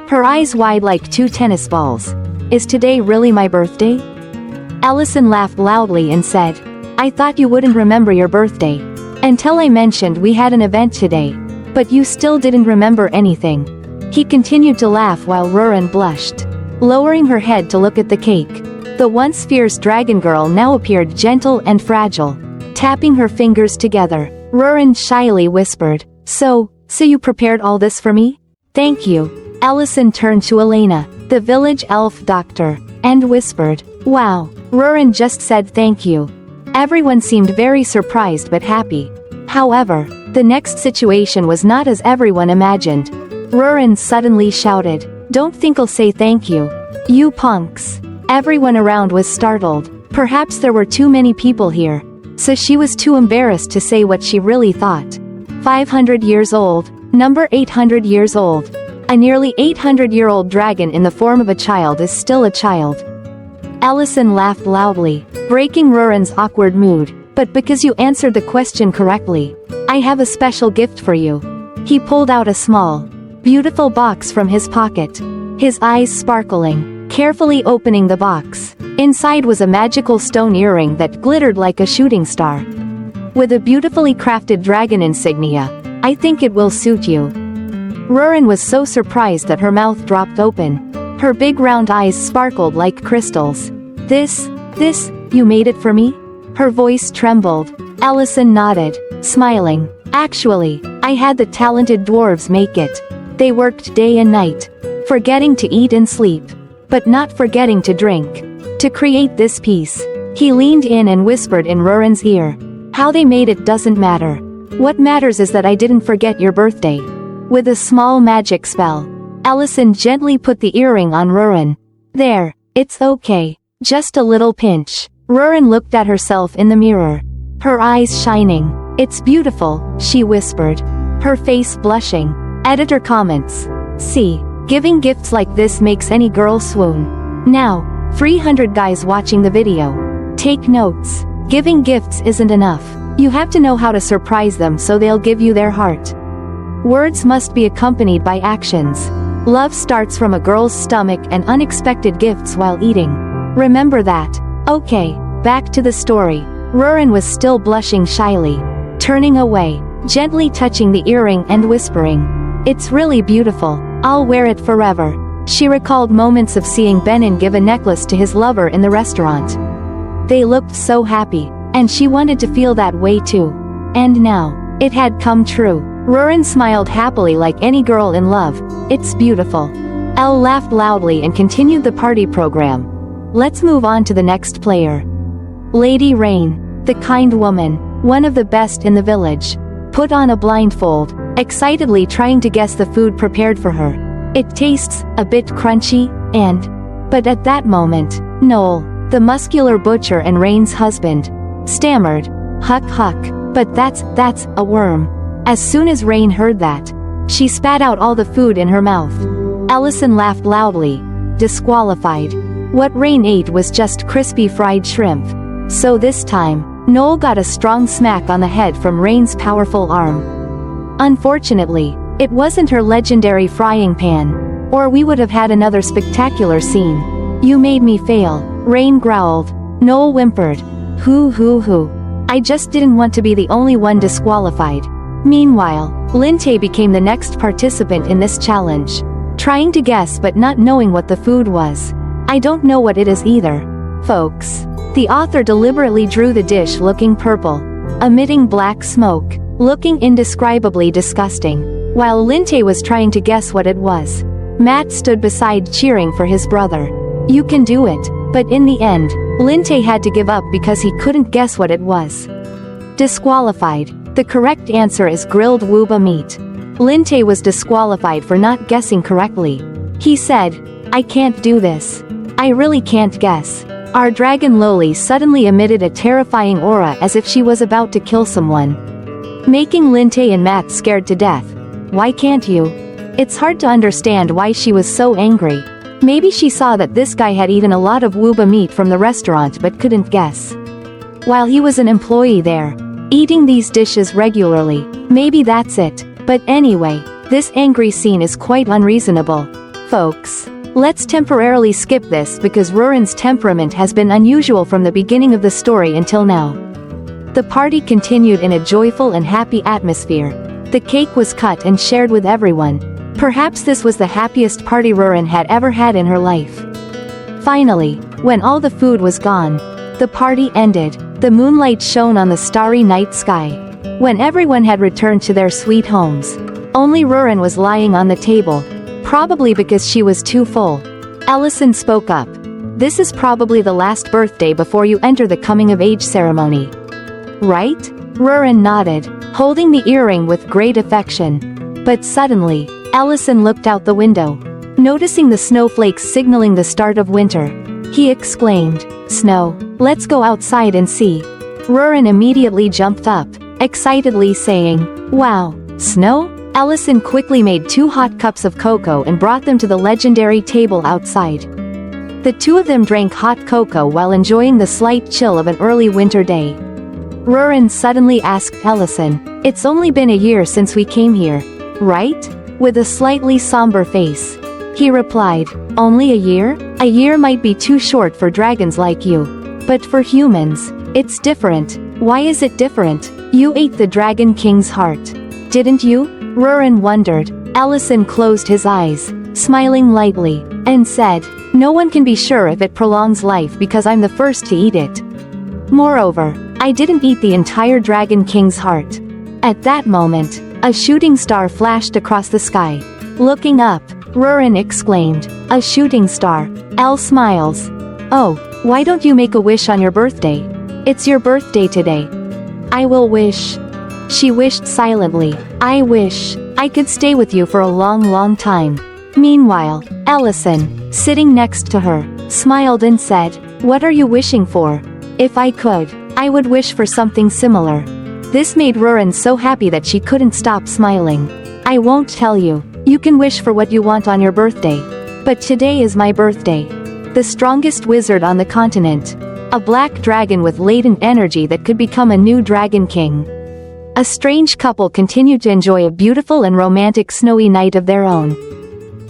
Speaker 1: her eyes wide like two tennis balls. "Is today really my birthday?" Ellison laughed loudly and said, "I thought you wouldn't remember your birthday. Until I mentioned we had an event today. But you still didn't remember anything." He continued to laugh while Rurin blushed, lowering her head to look at the cake. The once fierce dragon girl now appeared gentle and fragile. Tapping her fingers together, Rurin shyly whispered, So you prepared all this for me? Thank you." Ellison turned to Elena, the village elf doctor, and whispered, "Wow, Rurin just said thank you." Everyone seemed very surprised but happy. However, the next situation was not as everyone imagined. Rurin suddenly shouted, "Don't think I'll say thank you. You punks." Everyone around was startled. Perhaps there were too many people here, so she was too embarrassed to say what she really thought. 500 years old, number 800 years old. A nearly 800-year-old dragon in the form of a child is still a child. Ellison laughed loudly, breaking Rurin's awkward mood. "But because you answered the question correctly, I have a special gift for you." He pulled out a small, beautiful box from his pocket, his eyes sparkling, carefully opening the box. Inside was a magical stone earring that glittered like a shooting star, with a beautifully crafted dragon insignia. "I think it will suit you." Rurin was so surprised that her mouth dropped open. Her big round eyes sparkled like crystals. This, you made it for me?" Her voice trembled. Ellison nodded, smiling. "Actually, I had the talented dwarves make it. They worked day and night, forgetting to eat and sleep, but not forgetting to drink, to create this piece." He leaned in and whispered in Rurin's ear, "How they made it doesn't matter. What matters is that I didn't forget your birthday." With a small magic spell, Ellison gently put the earring on Rurin. "There, it's okay. Just a little pinch." Rurin looked at herself in the mirror, her eyes shining. "It's beautiful," she whispered, her face blushing. Editor comments, "See, giving gifts like this makes any girl swoon." Now, 300 guys watching the video, take notes. Giving gifts isn't enough. You have to know how to surprise them so they'll give you their heart. Words must be accompanied by actions. Love starts from a girl's stomach and unexpected gifts while eating. Remember that. Okay, back to the story. Rurin was still blushing shyly, turning away, gently touching the earring and whispering, "It's really beautiful. I'll wear it forever." She recalled moments of seeing Benin give a necklace to his lover in the restaurant. They looked so happy, and she wanted to feel that way too. And now, it had come true. Rurin smiled happily like any girl in love. It's beautiful. Elle laughed loudly and continued the party program. Let's move on to the next player. Lady Rain, the kind woman, one of the best in the village, put on a blindfold, excitedly trying to guess the food prepared for her. It tastes a bit crunchy, but at that moment, Noel, the muscular butcher and Rain's husband, stammered, "Huck huck, but that's a worm." As soon as Rain heard that, she spat out all the food in her mouth. Ellison laughed loudly. Disqualified. What Rain ate was just crispy fried shrimp. So this time, Noel got a strong smack on the head from Rain's powerful arm. Unfortunately, it wasn't her legendary frying pan, or we would have had another spectacular scene. "You made me fail," Rain growled. Noel whimpered. Hoo. I just didn't want to be the only one disqualified." Meanwhile, Linte became the next participant in this challenge. Trying to guess but not knowing what the food was. "I don't know what it is either, folks." The author deliberately drew the dish looking purple, emitting black smoke, looking indescribably disgusting, while Linte was trying to guess what it was. Matt stood beside cheering for his brother. "You can do it," but in the end, Linte had to give up because he couldn't guess what it was. Disqualified. The correct answer is grilled wuba meat. Linte was disqualified for not guessing correctly. He said, "I can't do this. I really can't guess." Our dragon Loli suddenly emitted a terrifying aura as if she was about to kill someone, making Linte and Matt scared to death. "Why can't you?" It's hard to understand why she was so angry. Maybe she saw that this guy had eaten a lot of wuba meat from the restaurant but couldn't guess. While he was an employee there, eating these dishes regularly, maybe that's it. But anyway, this angry scene is quite unreasonable. Folks, let's temporarily skip this because Rurin's temperament has been unusual from the beginning of the story until now. The party continued in a joyful and happy atmosphere. The cake was cut and shared with everyone. Perhaps this was the happiest party Rurin had ever had in her life. Finally, when all the food was gone, the party ended. The moonlight shone on the starry night sky. When everyone had returned to their sweet homes, only Rurin was lying on the table, probably because she was too full. Ellison spoke up. "This is probably the last birthday before you enter the coming-of-age ceremony, right?" Rurin nodded, holding the earring with great affection. But suddenly, Ellison looked out the window. Noticing the snowflakes signaling the start of winter, he exclaimed, "Snow, let's go outside and see." Rurin immediately jumped up, excitedly saying, "Wow, snow?" Ellison quickly made 2 hot cups of cocoa and brought them to the legendary table outside. The two of them drank hot cocoa while enjoying the slight chill of an early winter day. Rurin suddenly asked Ellison, "It's only been a year since we came here, right?" With a slightly somber face, he replied, "Only a year? A year might be too short for dragons like you. But for humans, it's different." "Why is it different?" "You ate the Dragon King's heart, didn't you?" Rurin wondered. Ellison closed his eyes, smiling lightly, and said, "No one can be sure if it prolongs life because I'm the first to eat it. Moreover, I didn't eat the entire Dragon King's heart." At that moment, a shooting star flashed across the sky. Looking up, Rurin exclaimed, "A shooting star." Elle smiles. "Oh, why don't you make a wish on your birthday? It's your birthday today." "I will wish." She wished silently. "I wish I could stay with you for a long time." Meanwhile, Ellison, sitting next to her, smiled and said, "What are you wishing for?" "If I could, I would wish for something similar." This made Rurin so happy that she couldn't stop smiling. "I won't tell you. You can wish for what you want on your birthday. But today is my birthday." The strongest wizard on the continent. A black dragon with latent energy that could become a new dragon king. A strange couple continued to enjoy a beautiful and romantic snowy night of their own.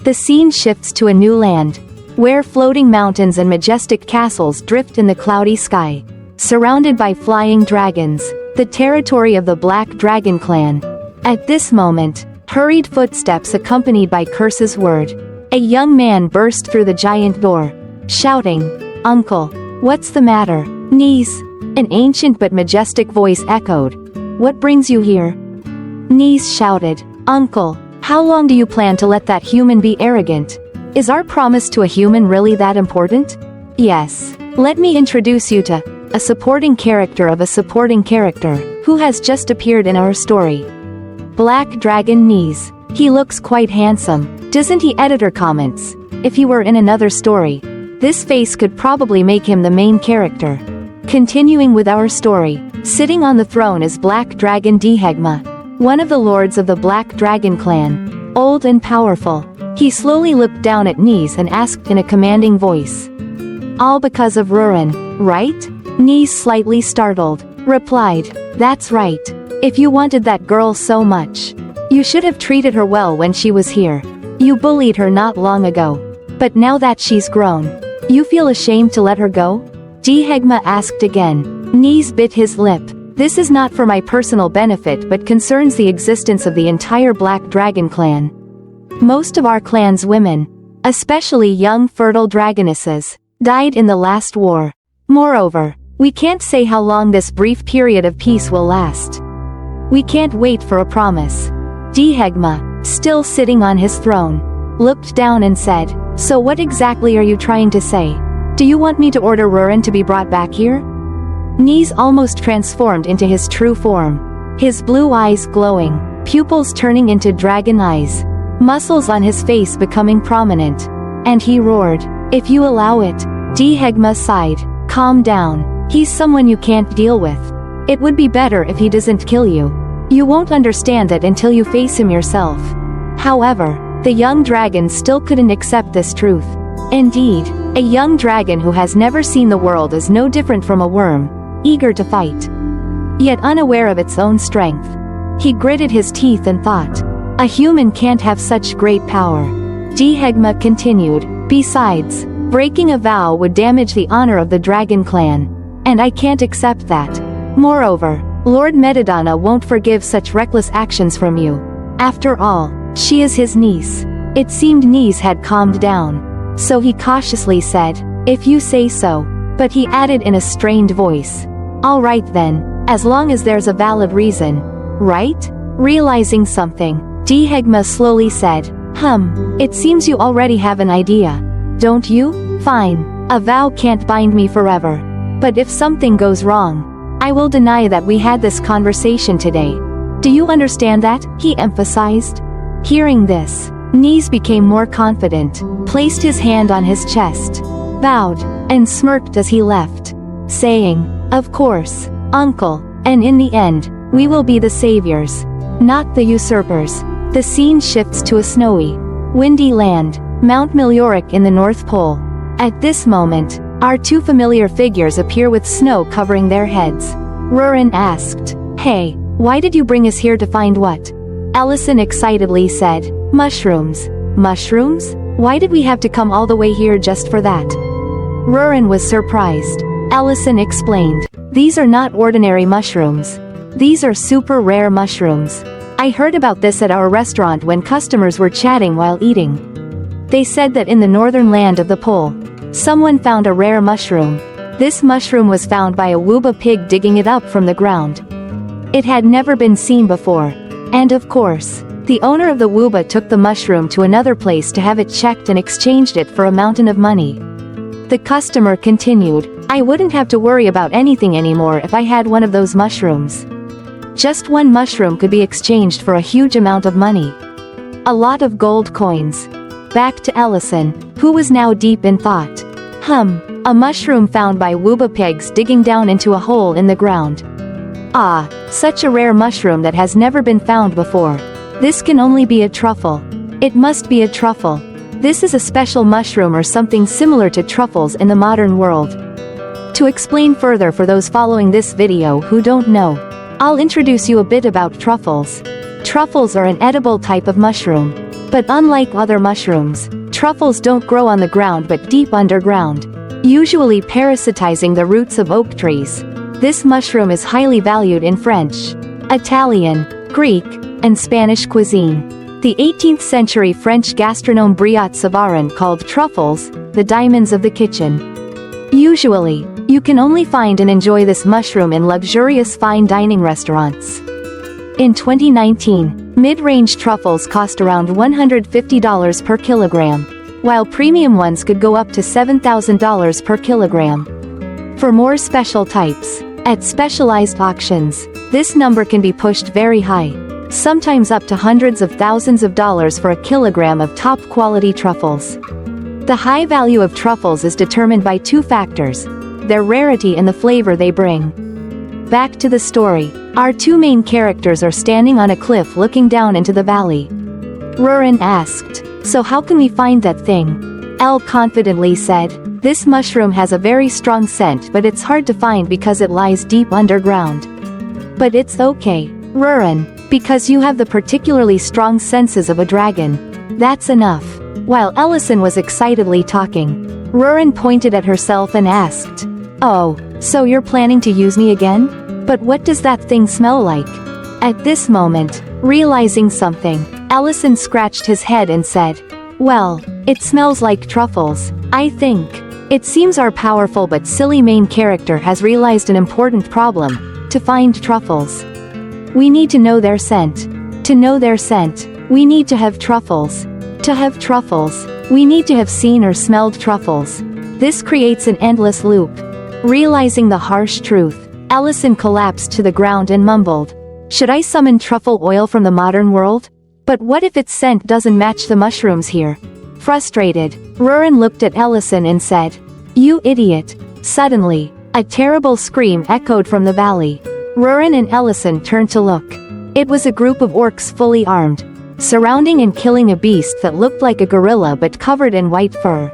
Speaker 1: The scene shifts to a new land, where floating mountains and majestic castles drift in the cloudy sky, surrounded by flying dragons, the territory of the Black Dragon clan. At this moment, hurried footsteps accompanied by Curse's word. A young man burst through the giant door, shouting, "Uncle, what's the matter?" "Knees," an ancient but majestic voice echoed. "What brings you here?" Knees shouted, "Uncle, how long do you plan to let that human be arrogant? Is our promise to a human really that important?" "Yes. Let me introduce you to a supporting character of a supporting character, who has just appeared in our story. Black Dragon Knees. He looks quite handsome, doesn't he?" Editor comments. If he were in another story, this face could probably make him the main character. Continuing with our story, sitting on the throne is Black Dragon Dehegma, one of the lords of the Black Dragon clan, old and powerful. He slowly looked down at Knees and asked in a commanding voice, "All because of Rurin, right?" Knees, slightly startled, replied, "That's right. If you wanted that girl so much, you should have treated her well when she was here. You bullied her not long ago. But now that she's grown, you feel ashamed to let her go?" Dehegma asked again. Knees bit his lip. "This is not for my personal benefit but concerns the existence of the entire Black Dragon clan. Most of our clan's women, especially young fertile dragonesses, died in the last war. Moreover, we can't say how long this brief period of peace will last. We can't wait for a promise." Dehegma, still sitting on his throne, looked down and said, "So what exactly are you trying to say? Do you want me to order Rurin to be brought back here?" Knees almost transformed into his true form, his blue eyes glowing, pupils turning into dragon eyes, muscles on his face becoming prominent. And he roared, "If you allow it." Dehegma sighed, "Calm down. He's someone you can't deal with. It would be better if he doesn't kill you. You won't understand that until you face him yourself." However, the young dragon still couldn't accept this truth. Indeed, a young dragon who has never seen the world is no different from a worm, eager to fight, yet unaware of its own strength. He gritted his teeth and thought, "A human can't have such great power." Dehegma continued, "Besides, breaking a vow would damage the honor of the dragon clan, and I can't accept that. Moreover, Lord Metadonna won't forgive such reckless actions from you. After all, she is his niece." It seemed Knees had calmed down, so he cautiously said, "If you say so." But he added in a strained voice, "All right then, as long as there's a valid reason, right?" Realizing something, Dehegma slowly said, It seems you already have an idea, don't you? Fine, a vow can't bind me forever. But if something goes wrong, I will deny that we had this conversation today. Do you understand that?" he emphasized. Hearing this, Knees became more confident, placed his hand on his chest, bowed, and smirked as he left, saying, "Of course, uncle, and in the end, we will be the saviors, not the usurpers." The scene shifts to a snowy, windy land, Mount Melioric in the North Pole. At this moment, our two familiar figures appear with snow covering their heads. Rurin asked, "Hey, why did you bring us here to find what?" Ellison excitedly said, "Mushrooms." "Mushrooms? Why did we have to come all the way here just for that?" Rurin was surprised. Ellison explained, "These are not ordinary mushrooms. These are super rare mushrooms. I heard about this at our restaurant when customers were chatting while eating. They said that in the northern land of the pole, someone found a rare mushroom. This mushroom was found by a Wooba pig digging it up from the ground. It had never been seen before. And of course, the owner of the Wooba took the mushroom to another place to have it checked and exchanged it for a mountain of money." The customer continued, "I wouldn't have to worry about anything anymore if I had one of those mushrooms. Just one mushroom could be exchanged for a huge amount of money. A lot of gold coins." Back to Ellison, who was now deep in thought. A mushroom found by Wooba pigs digging down into a hole in the ground. Ah, such a rare mushroom that has never been found before. This can only be a truffle. It must be a truffle. This is a special mushroom or something similar to truffles in the modern world. To explain further for those following this video who don't know, I'll introduce you a bit about truffles. Truffles are an edible type of mushroom. But unlike other mushrooms, truffles don't grow on the ground but deep underground, usually parasitizing the roots of oak trees. This mushroom is highly valued in French, Italian, Greek, and Spanish cuisine. The 18th century French gastronome Briot Savarin called truffles the diamonds of the kitchen. Usually, you can only find and enjoy this mushroom in luxurious fine dining restaurants. In 2019, mid-range truffles cost around $150 per kilogram, while premium ones could go up to $7,000 per kilogram. For more special types, at specialized auctions, this number can be pushed very high, sometimes up to hundreds of thousands of dollars for a kilogram of top-quality truffles. The high value of truffles is determined by two factors: their rarity and the flavor they bring. Back to the story. Our two main characters are standing on a cliff looking down into the valley. Rurin asked, "So how can we find that thing?" Elle confidently said, "This mushroom has a very strong scent, but it's hard to find because it lies deep underground." "But it's okay, Rurin, because you have the particularly strong senses of a dragon. That's enough." While Ellison was excitedly talking, Rurin pointed at herself and asked, "Oh, so you're planning to use me again? But what does that thing smell like?" At this moment, realizing something, Ellison scratched his head and said, "Well, it smells like truffles, I think." It seems our powerful but silly main character has realized an important problem: to find truffles. We need to know their scent. To know their scent, we need to have truffles. To have truffles, we need to have seen or smelled truffles. This creates an endless loop. Realizing the harsh truth, Ellison collapsed to the ground and mumbled, "Should I summon truffle oil from the modern world? But what if its scent doesn't match the mushrooms here?" Frustrated, Rurin looked at Ellison and said, "You idiot." Suddenly, a terrible scream echoed from the valley. Rurin and Ellison turned to look. It was a group of orcs fully armed, surrounding and killing a beast that looked like a gorilla but covered in white fur.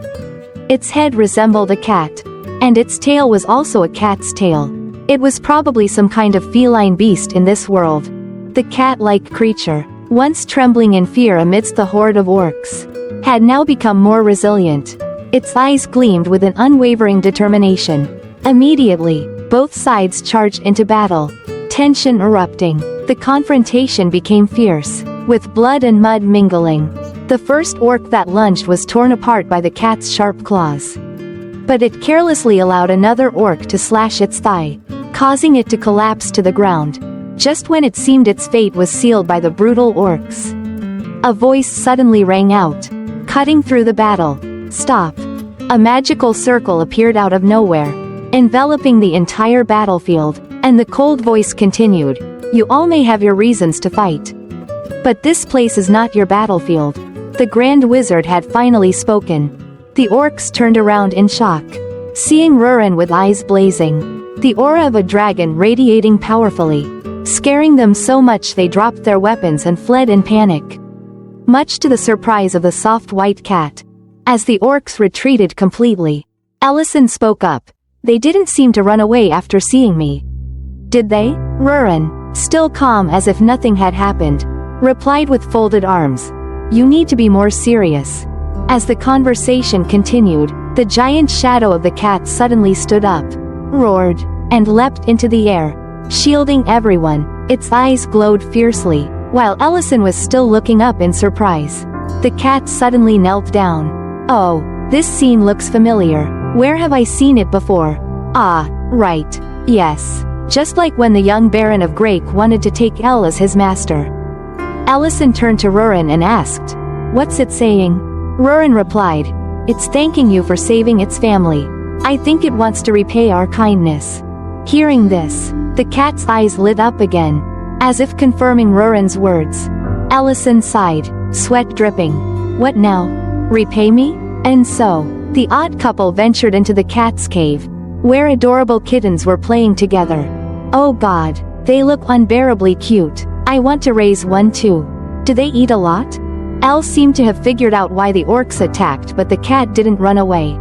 Speaker 1: Its head resembled a cat, and its tail was also a cat's tail. It was probably some kind of feline beast in this world. The cat-like creature, once trembling in fear amidst the horde of orcs, had now become more resilient. Its eyes gleamed with an unwavering determination. Immediately, both sides charged into battle, tension erupting. The confrontation became fierce, with blood and mud mingling. The first orc that lunged was torn apart by the cat's sharp claws. But it carelessly allowed another orc to slash its thigh, causing it to collapse to the ground, just when it seemed its fate was sealed by the brutal orcs. A voice suddenly rang out, cutting through the battle. "Stop!" A magical circle appeared out of nowhere, enveloping the entire battlefield, and the cold voice continued, "You all may have your reasons to fight, but this place is not your battlefield." The Grand Wizard had finally spoken. The orcs turned around in shock, seeing Rurin with eyes blazing, the aura of a dragon radiating powerfully, scaring them so much they dropped their weapons and fled in panic, much to the surprise of the soft white cat. As the orcs retreated completely, Ellison spoke up. "They didn't seem to run away after seeing me." "Did they?" Rurin, still calm as if nothing had happened, replied with folded arms. "You need to be more serious." As the conversation continued, the giant shadow of the cat suddenly stood up, roared, and leapt into the air, shielding everyone. Its eyes glowed fiercely, while Ellison was still looking up in surprise. The cat suddenly knelt down. "Oh, this scene looks familiar. Where have I seen it before? Ah, right. Yes. Just like when the young Baron of Grake wanted to take Elle as his master." Ellison turned to Rurin and asked, "What's it saying?" Rurin replied, "It's thanking you for saving its family. I think it wants to repay our kindness." Hearing this, the cat's eyes lit up again, as if confirming Rurin's words. Ellison sighed, sweat dripping. "What now? Repay me?" And so, the odd couple ventured into the cat's cave, where adorable kittens were playing together. "Oh God, they look unbearably cute. I want to raise one too. Do they eat a lot?" Elle seemed to have figured out why the orcs attacked, but the cat didn't run away.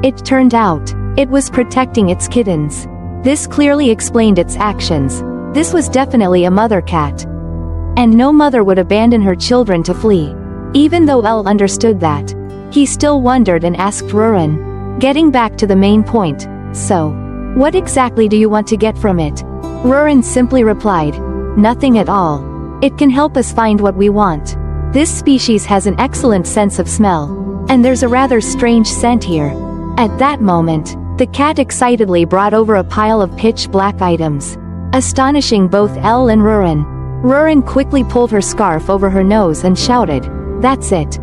Speaker 1: It turned out, it was protecting its kittens. This clearly explained its actions. This was definitely a mother cat. And no mother would abandon her children to flee. Even though Elle understood that, he still wondered and asked Rurin, getting back to the main point, "So, what exactly do you want to get from it?" Rurin simply replied, "Nothing at all. It can help us find what we want." This species has an excellent sense of smell, and there's a rather strange scent here. At that moment, the cat excitedly brought over a pile of pitch-black items, astonishing both Elle and Rurin. Rurin quickly pulled her scarf over her nose and shouted, "That's it.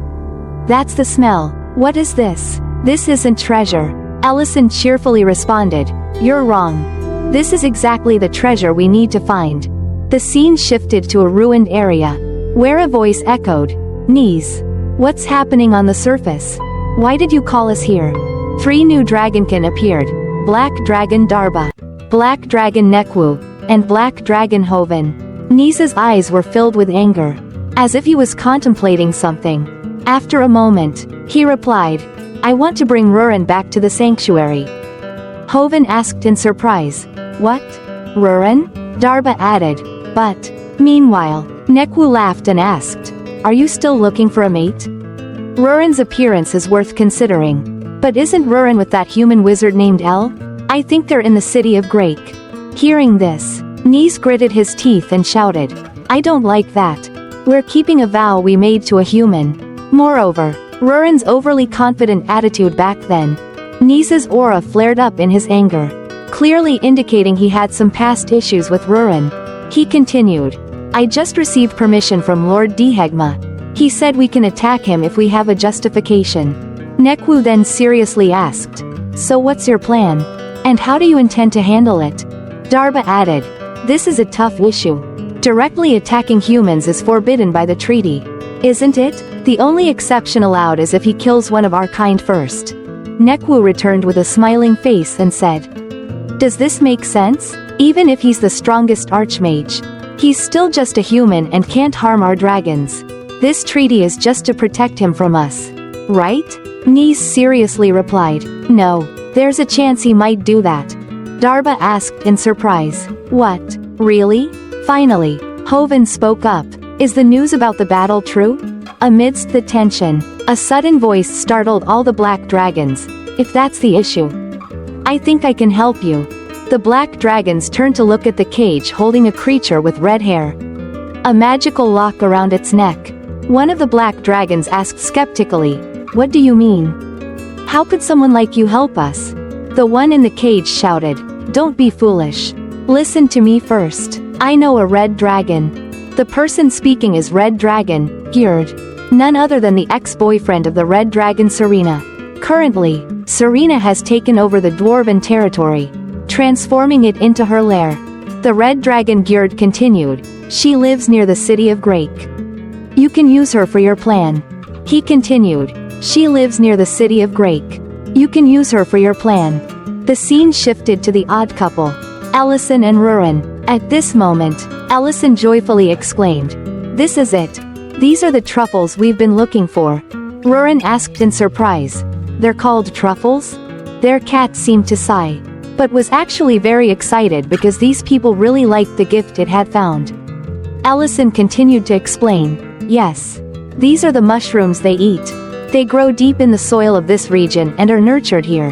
Speaker 1: That's the smell. What is this?" "This isn't treasure," Ellison cheerfully responded. "You're wrong. This is exactly the treasure we need to find." The scene shifted to a ruined area, where a voice echoed, "Knees. What's happening on the surface? Why did you call us here?" 3 new dragonkin appeared: Black Dragon Darba, Black Dragon Nekwu, and Black Dragon Hoven. Nisa's eyes were filled with anger, as if he was contemplating something. After a moment, he replied, "I want to bring Rurin back to the sanctuary." Hoven asked in surprise, "What? Rurin?" Darba added, "But..." Meanwhile, Nekwu laughed and asked, "Are you still looking for a mate?" Rurin's appearance is worth considering. But isn't Rurin with that human wizard named Elle? I think they're in the city of Grake. Hearing this, Nis gritted his teeth and shouted, "I don't like that. We're keeping a vow we made to a human." Moreover, Rurin's overly confident attitude back then. Nis's aura flared up in his anger, clearly indicating he had some past issues with Rurin. He continued, "I just received permission from Lord Dehegma. He said we can attack him if we have a justification." Nekwu then seriously asked, "So what's your plan? And how do you intend to handle it?" Darba added, "This is a tough issue. Directly attacking humans is forbidden by the treaty. Isn't it? The only exception allowed is if he kills one of our kind first." Nekwu returned with a smiling face and said, "Does this make sense? Even if he's the strongest Archmage, he's still just a human and can't harm our dragons. This treaty is just to protect him from us. Right?" Nis seriously replied, "No, there's a chance he might do that." Darba asked in surprise, "What? Really?" Finally, Hoven spoke up, "Is the news about the battle true?" Amidst the tension, a sudden voice startled all the black dragons. "If that's the issue, I think I can help you." The black dragons turned to look at the cage holding a creature with red hair, a magical lock around its neck. One of the black dragons asked skeptically, "What do you mean? How could someone like you help us?" The one in the cage shouted, "Don't be foolish. Listen to me first. I know a red dragon." The person speaking is Red Dragon, Gerd, none other than the ex-boyfriend of the red dragon Serena. Currently, Serena has taken over the dwarven territory, transforming it into her lair. The red dragon Gerd continued, "She lives near the city of Grake. You can use her for your plan." He continued, "She lives near the city of Grake. You can use her for your plan." The scene shifted to the odd couple, Ellison and Rurin. At this moment, Ellison joyfully exclaimed, "This is it. These are the truffles we've been looking for." Rurin asked in surprise, "They're called truffles?" Their cat seemed to sigh, but was actually very excited because these people really liked the gift it had found. Ellison continued to explain, "Yes. These are the mushrooms they eat. They grow deep in the soil of this region and are nurtured here.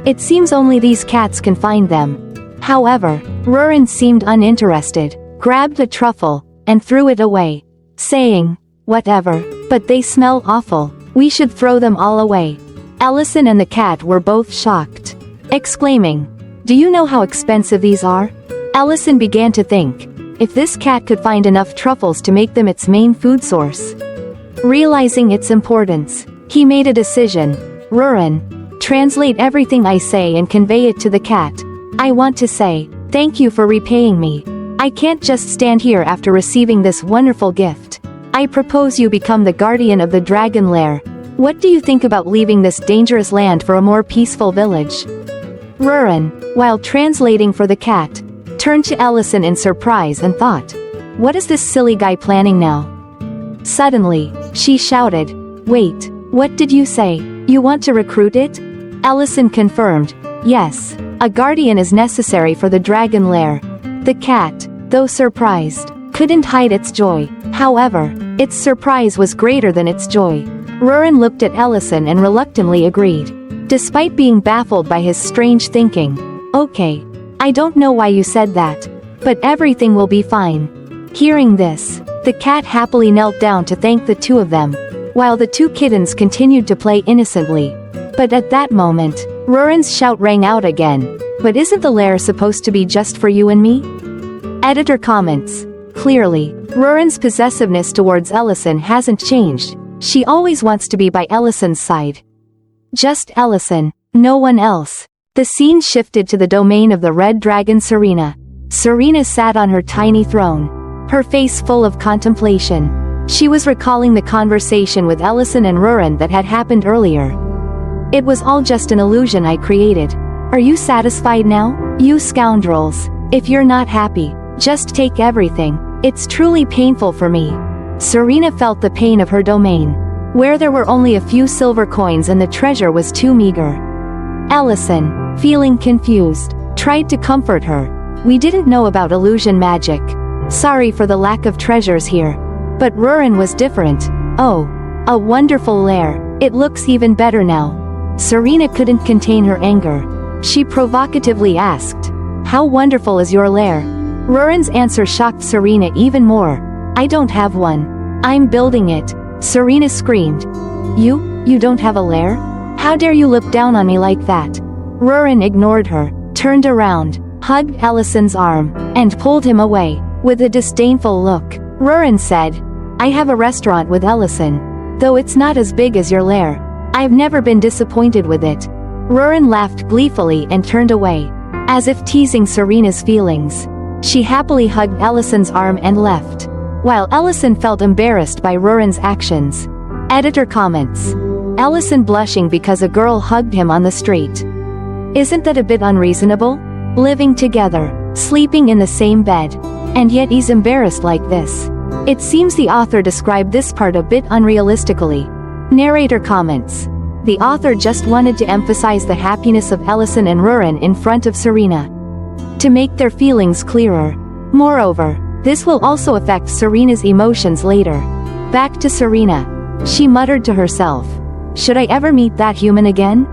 Speaker 1: It seems only these cats can find them." However, Rurin seemed uninterested, grabbed a truffle, and threw it away, saying, "Whatever, but they smell awful. We should throw them all away." Ellison and the cat were both shocked, exclaiming, "Do you know how expensive these are?" Ellison began to think, if this cat could find enough truffles to make them its main food source. Realizing its importance, he made a decision. "Rurin, translate everything I say and convey it to the cat. I want to say, thank you for repaying me. I can't just stand here after receiving this wonderful gift. I propose you become the guardian of the dragon lair. What do you think about leaving this dangerous land for a more peaceful village?" Rurin, while translating for the cat, turned to Ellison in surprise and thought, "What is this silly guy planning now?" Suddenly, she shouted, "Wait, what did you say? You want to recruit it?" Ellison confirmed, "Yes, a guardian is necessary for the dragon lair." The cat, though surprised, couldn't hide its joy. However, its surprise was greater than its joy. Rurin looked at Ellison and reluctantly agreed, despite being baffled by his strange thinking. "Okay. I don't know why you said that, but everything will be fine." Hearing this, The cat happily knelt down to thank the two of them, while the two kittens continued to play innocently. But at that moment, Rurin's shout rang out again. But isn't the lair supposed to be just for you and me? Editor comments. Clearly, Rurin's possessiveness towards Ellison hasn't changed. She always wants to be by Ellison's side. Just Ellison, no one else. The scene shifted to the domain of the red dragon Serena. Serena sat on her tiny throne, her face full of contemplation. She was recalling the conversation with Ellison and Rurin that had happened earlier. It was all just an illusion I created. Are you satisfied now, you scoundrels? If you're not happy, just take everything. It's truly painful for me. Serena felt the pain of her domain, where there were only a few silver coins and the treasure was too meager. Ellison, feeling confused, tried to comfort her. We didn't know about illusion magic. Sorry for the lack of treasures here. But Rurin was different. Oh, a wonderful lair. It looks even better now. Serena couldn't contain her anger. She provocatively asked, "How wonderful is your lair?" Rurin's answer shocked Serena even more. "I don't have one. I'm building it," Serena screamed. You don't have a lair? How dare you look down on me like that?" Rurin ignored her, turned around, hugged Ellison's arm, and pulled him away. With a disdainful look, Rurin said, "I have a restaurant with Ellison. Though it's not as big as your lair. I've never been disappointed with it." Rurin laughed gleefully and turned away, as if teasing Serena's feelings. She happily hugged Ellison's arm and left, while Ellison felt embarrassed by Rurin's actions. Editor comments. Ellison blushing because a girl hugged him on the street. Isn't that a bit unreasonable? Living together, sleeping in the same bed, and yet he's embarrassed like this. It seems the author described this part a bit unrealistically. Narrator comments. The author just wanted to emphasize the happiness of Ellison and Rurin in front of Serena, to make their feelings clearer. Moreover, this will also affect Serena's emotions later. Back to Serena. She muttered to herself. Should I ever meet that human again?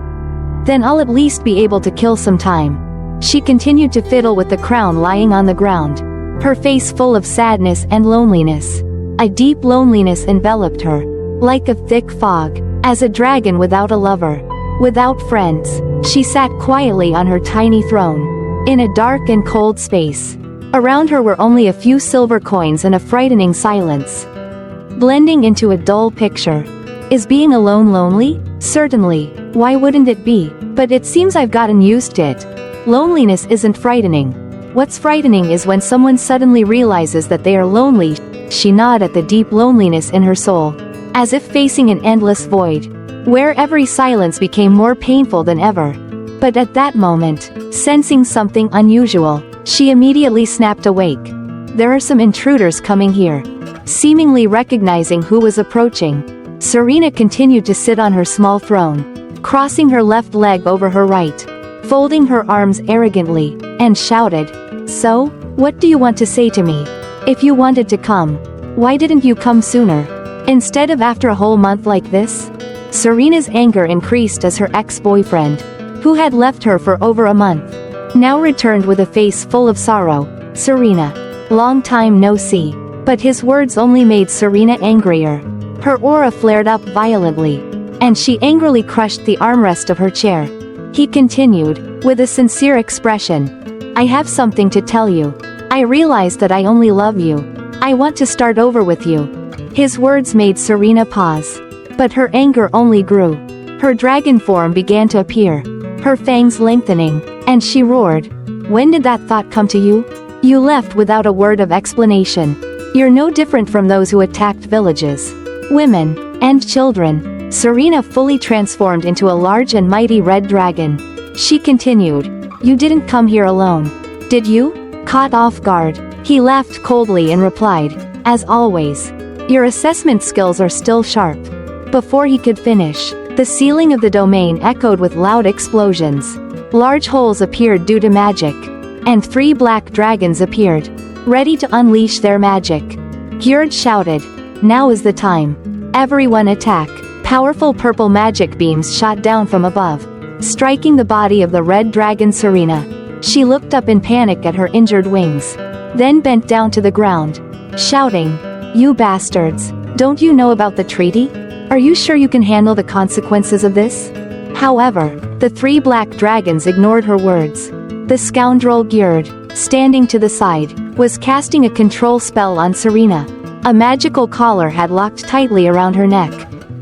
Speaker 1: Then I'll at least be able to kill some time. She continued to fiddle with the crown lying on the ground, her face full of sadness and loneliness. A deep loneliness enveloped her, like a thick fog. As a dragon without a lover, without friends, she sat quietly on her tiny throne, in a dark and cold space. Around her were only a few silver coins and a frightening silence, blending into a dull picture. Is being alone lonely? Certainly, why wouldn't it be? But it seems I've gotten used to it. Loneliness isn't frightening. What's frightening is when someone suddenly realizes that they are lonely. She gnawed at the deep loneliness in her soul, as if facing an endless void, where every silence became more painful than ever. But at that moment, sensing something unusual, she immediately snapped awake. There are some intruders coming here. Seemingly recognizing who was approaching, Serena continued to sit on her small throne, crossing her left leg over her right, folding her arms arrogantly, and shouted, "So, what do you want to say to me? If you wanted to come, why didn't you come sooner? Instead of after a whole month like this?" Serena's anger increased as her ex-boyfriend, who had left her for over a month, now returned with a face full of sorrow. "Serena, long time no see." But his words only made Serena angrier. Her aura flared up violently, and she angrily crushed the armrest of her chair. He continued, with a sincere expression, "I have something to tell you. I realize that I only love you. I want to start over with you." His words made Serena pause. But her anger only grew. Her dragon form began to appear, her fangs lengthening, and she roared. "When did that thought come to you? You left without a word of explanation. You're no different from those who attacked villages, women, and children." Serena fully transformed into a large and mighty red dragon. She continued, "You didn't come here alone, did you?" Caught off guard, he laughed coldly and replied, "As always. Your assessment skills are still sharp." Before he could finish, the ceiling of the domain echoed with loud explosions. Large holes appeared due to magic, and 3 black dragons appeared, ready to unleash their magic. Gjord shouted, "Now is the time. Everyone attack." Powerful purple magic beams shot down from above, striking the body of the red dragon Serena. She looked up in panic at her injured wings, then bent down to the ground, shouting, You bastards, don't you know about the treaty? Are you sure you can handle the consequences of this? However, the 3 black dragons ignored her words. The scoundrel Gjerd, standing to the side, was casting a control spell on Serena. A magical collar had locked tightly around her neck.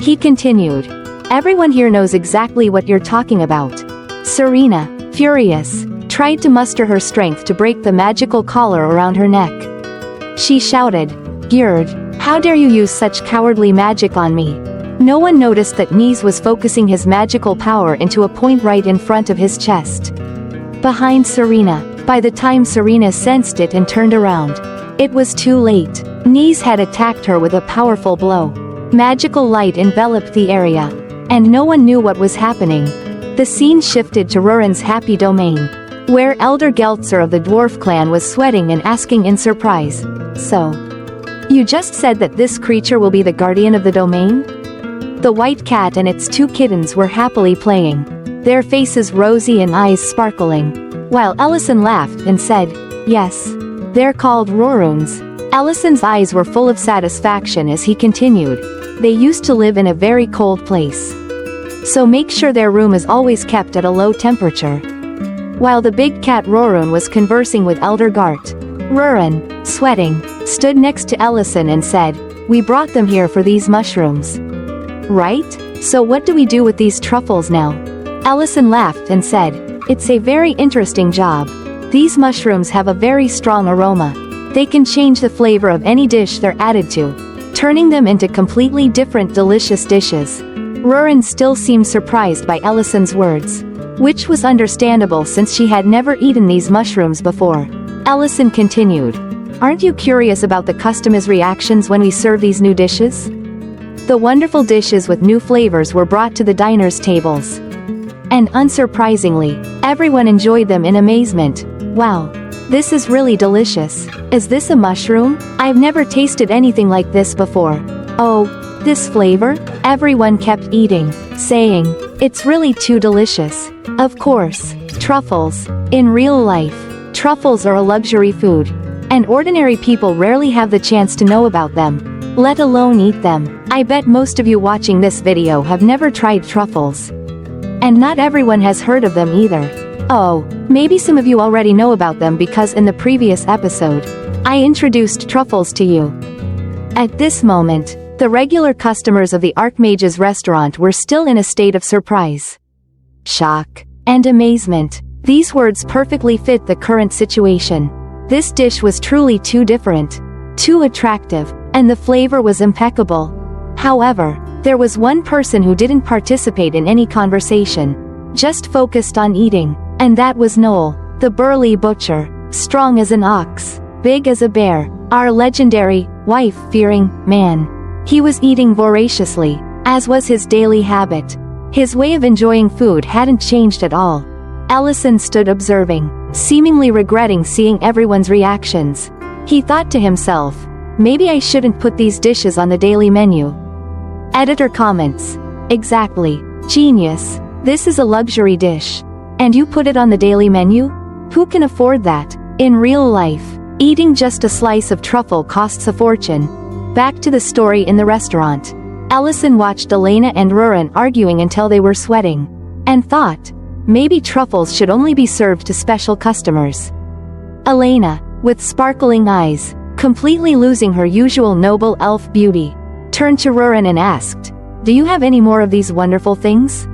Speaker 1: He continued. Everyone here knows exactly what you're talking about. Serena, furious, tried to muster her strength to break the magical collar around her neck. She shouted, Gjerd, how dare you use such cowardly magic on me? No one noticed that Nis was focusing his magical power into a point right in front of his chest. Behind Serena, by the time Serena sensed it and turned around, it was too late. Nis had attacked her with a powerful blow. Magical light enveloped the area, and no one knew what was happening. The scene shifted to Rurin's happy domain, where Elder Geltzer of the dwarf clan was sweating and asking in surprise, So, you just said that this creature will be the guardian of the domain? The white cat and its 2 kittens were happily playing, their faces rosy and eyes sparkling, while Ellison laughed and said, Yes. They're called Roruns. Ellison's eyes were full of satisfaction as he continued, They used to live in a very cold place. So make sure their room is always kept at a low temperature. While the big cat Rorun was conversing with Elder Gart, Rurin, sweating, stood next to Ellison and said, We brought them here for these mushrooms. Right? So what do we do with these truffles now? Ellison laughed and said, It's a very interesting job. These mushrooms have a very strong aroma. They can change the flavor of any dish they're added to, turning them into completely different delicious dishes. Rurin still seemed surprised by Ellison's words, which was understandable since she had never eaten these mushrooms before. Ellison continued, Aren't you curious about the customers' reactions when we serve these new dishes? The wonderful dishes with new flavors were brought to the diners' tables. And unsurprisingly, everyone enjoyed them in amazement. Wow, this is really delicious. Is this a mushroom? I've never tasted anything like this before. Oh, this flavor? Everyone kept eating, saying, It's really too delicious. Of course, truffles. In real life, truffles are a luxury food, and ordinary people rarely have the chance to know about them, let alone eat them. I bet most of you watching this video have never tried truffles. And not everyone has heard of them either. Oh, maybe some of you already know about them because in the previous episode, I introduced truffles to you. At this moment, the regular customers of the Archmage's restaurant were still in a state of surprise, shock, and amazement. These words perfectly fit the current situation. This dish was truly too different, too attractive, and the flavor was impeccable. However, there was one person who didn't participate in any conversation, just focused on eating, and that was Noel, the burly butcher, strong as an ox, big as a bear, our legendary, wife-fearing man. He was eating voraciously, as was his daily habit. His way of enjoying food hadn't changed at all. Ellison stood observing, seemingly regretting seeing everyone's reactions. He thought to himself, maybe I shouldn't put these dishes on the daily menu. Editor comments, Exactly, genius, this is a luxury dish. And you put it on the daily menu? Who can afford that? In real life, eating just a slice of truffle costs a fortune. Back to the story in the restaurant. Ellison watched Elena and Rurin arguing until they were sweating, and thought, maybe truffles should only be served to special customers. Elena, with sparkling eyes, completely losing her usual noble elf beauty, turned to Rurin and asked, Do you have any more of these wonderful things?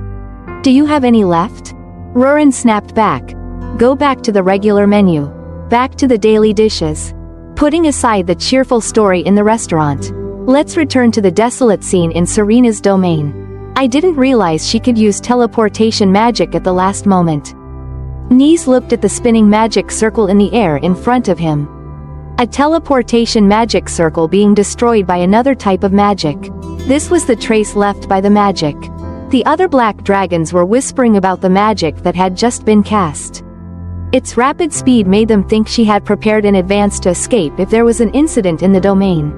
Speaker 1: Do you have any left? Rurin snapped back, Go back to the regular menu. Back to the daily dishes. Putting aside the cheerful story in the restaurant, let's return to the desolate scene in Serena's domain. I didn't realize she could use teleportation magic at the last moment. Nis looked at the spinning magic circle in the air in front of him. A teleportation magic circle being destroyed by another type of magic. This was the trace left by the magic. The other black dragons were whispering about the magic that had just been cast. Its rapid speed made them think she had prepared in advance to escape if there was an incident in the domain.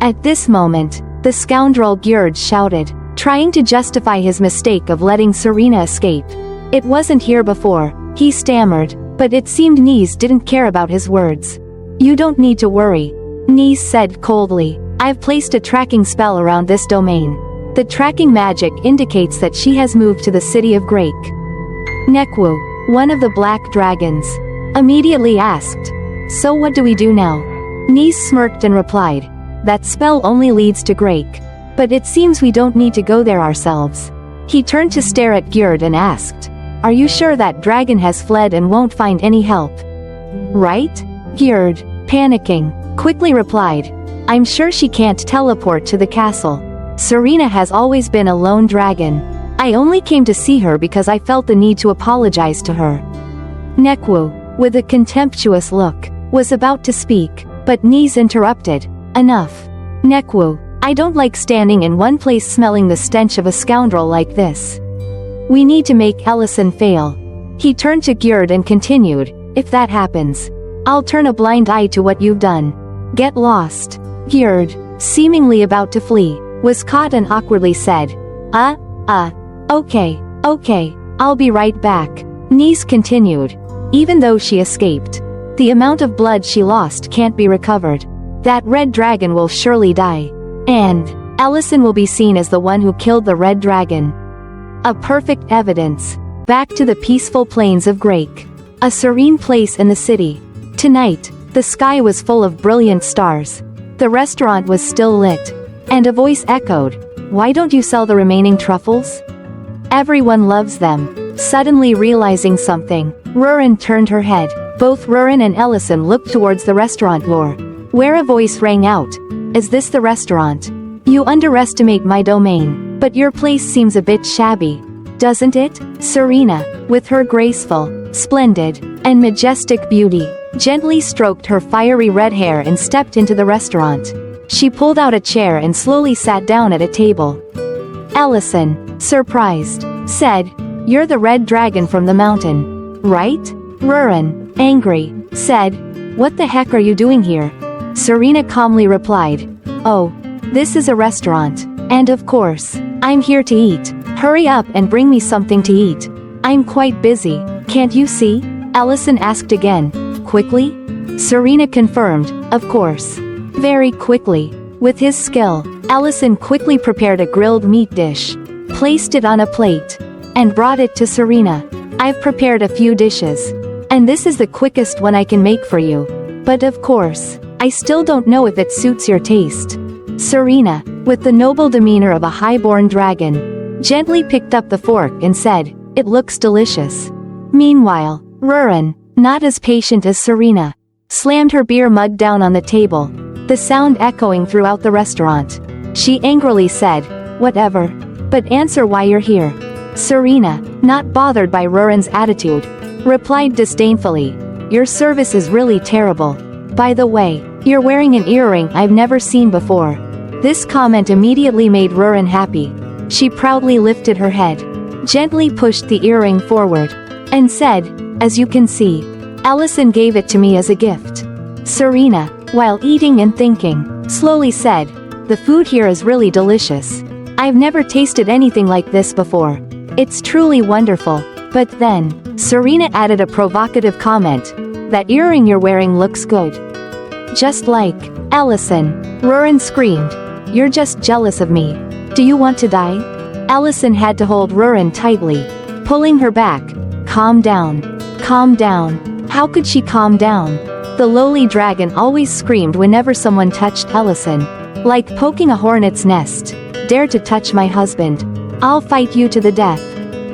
Speaker 1: At this moment, the scoundrel Gjerd shouted, trying to justify his mistake of letting Serena escape. It wasn't here before, he stammered, but it seemed Nis didn't care about his words. You don't need to worry, Nis said coldly. I've placed a tracking spell around this domain. The tracking magic indicates that she has moved to the city of Grake. Nekwu, one of the black dragons, immediately asked, "So what do we do now?" Nis smirked and replied, "That spell only leads to Grake. But it seems we don't need to go there ourselves." He turned to stare at Gjerd and asked, "Are you sure that dragon has fled and won't find any help?" "Right?" Gjerd, panicking, quickly replied, "I'm sure she can't teleport to the castle. Serena has always been a lone dragon. I only came to see her because I felt the need to apologize to her." Nekwu, with a contemptuous look, was about to speak, but Nis interrupted, "Enough. Nekwu, I don't like standing in one place smelling the stench of a scoundrel like this. We need to make Ellison fail." He turned to Gjerd and continued, "If that happens, I'll turn a blind eye to what you've done. Get lost." Gjerd, seemingly about to flee, was caught and awkwardly said, Okay, I'll be right back." Nis continued, "Even though she escaped, the amount of blood she lost can't be recovered. That red dragon will surely die. And Ellison will be seen as the one who killed the red dragon. A perfect evidence." Back to the peaceful plains of Grake. A serene place in the city. Tonight, the sky was full of brilliant stars. The restaurant was still lit. And a voice echoed, "Why don't you sell the remaining truffles? Everyone loves them." Suddenly realizing something, Rurin turned her head. Both Rurin and Ellison looked towards the restaurant door, where a voice rang out, "Is this the restaurant? You underestimate my domain, but your place seems a bit shabby, doesn't it?" Serena, with her graceful, splendid, and majestic beauty, gently stroked her fiery red hair and stepped into the restaurant. She pulled out a chair and slowly sat down at a table. Ellison, surprised, said, "You're the red dragon from the mountain, right?" Rurin, angry, said, "What the heck are you doing here?" Serena calmly replied, "Oh, this is a restaurant, and of course, I'm here to eat. Hurry up and bring me something to eat. I'm quite busy, can't you see?" Ellison asked again, quickly. Serena confirmed, "Of course." Very quickly. With his skill, Ellison quickly prepared a grilled meat dish, placed it on a plate, and brought it to Serena. "I've prepared a few dishes, and this is the quickest one I can make for you. But of course, I still don't know if it suits your taste." Serena, with the noble demeanor of a high-born dragon, gently picked up the fork and said, "It looks delicious." Meanwhile, Rurin, not as patient as Serena, slammed her beer mug down on the table, the sound echoing throughout the restaurant. She angrily said, "Whatever. But answer why you're here." Serena, not bothered by Rurin's attitude, replied disdainfully, "Your service is really terrible. By the way, you're wearing an earring I've never seen before." This comment immediately made Rurin happy. She proudly lifted her head, gently pushed the earring forward, and said, "As you can see, Ellison gave it to me as a gift." Serena, while eating and thinking, slowly said, "The food here is really delicious. I've never tasted anything like this before. It's truly wonderful." But then, Serena added a provocative comment, "That earring you're wearing looks good." "Just like Ellison," Rurin screamed. "You're just jealous of me. Do you want to die?" Ellison had to hold Rurin tightly, pulling her back. "Calm down. Calm down." How could she calm down? The lowly dragon always screamed whenever someone touched Ellison. Like poking a hornet's nest. "Dare to touch my husband. I'll fight you to the death."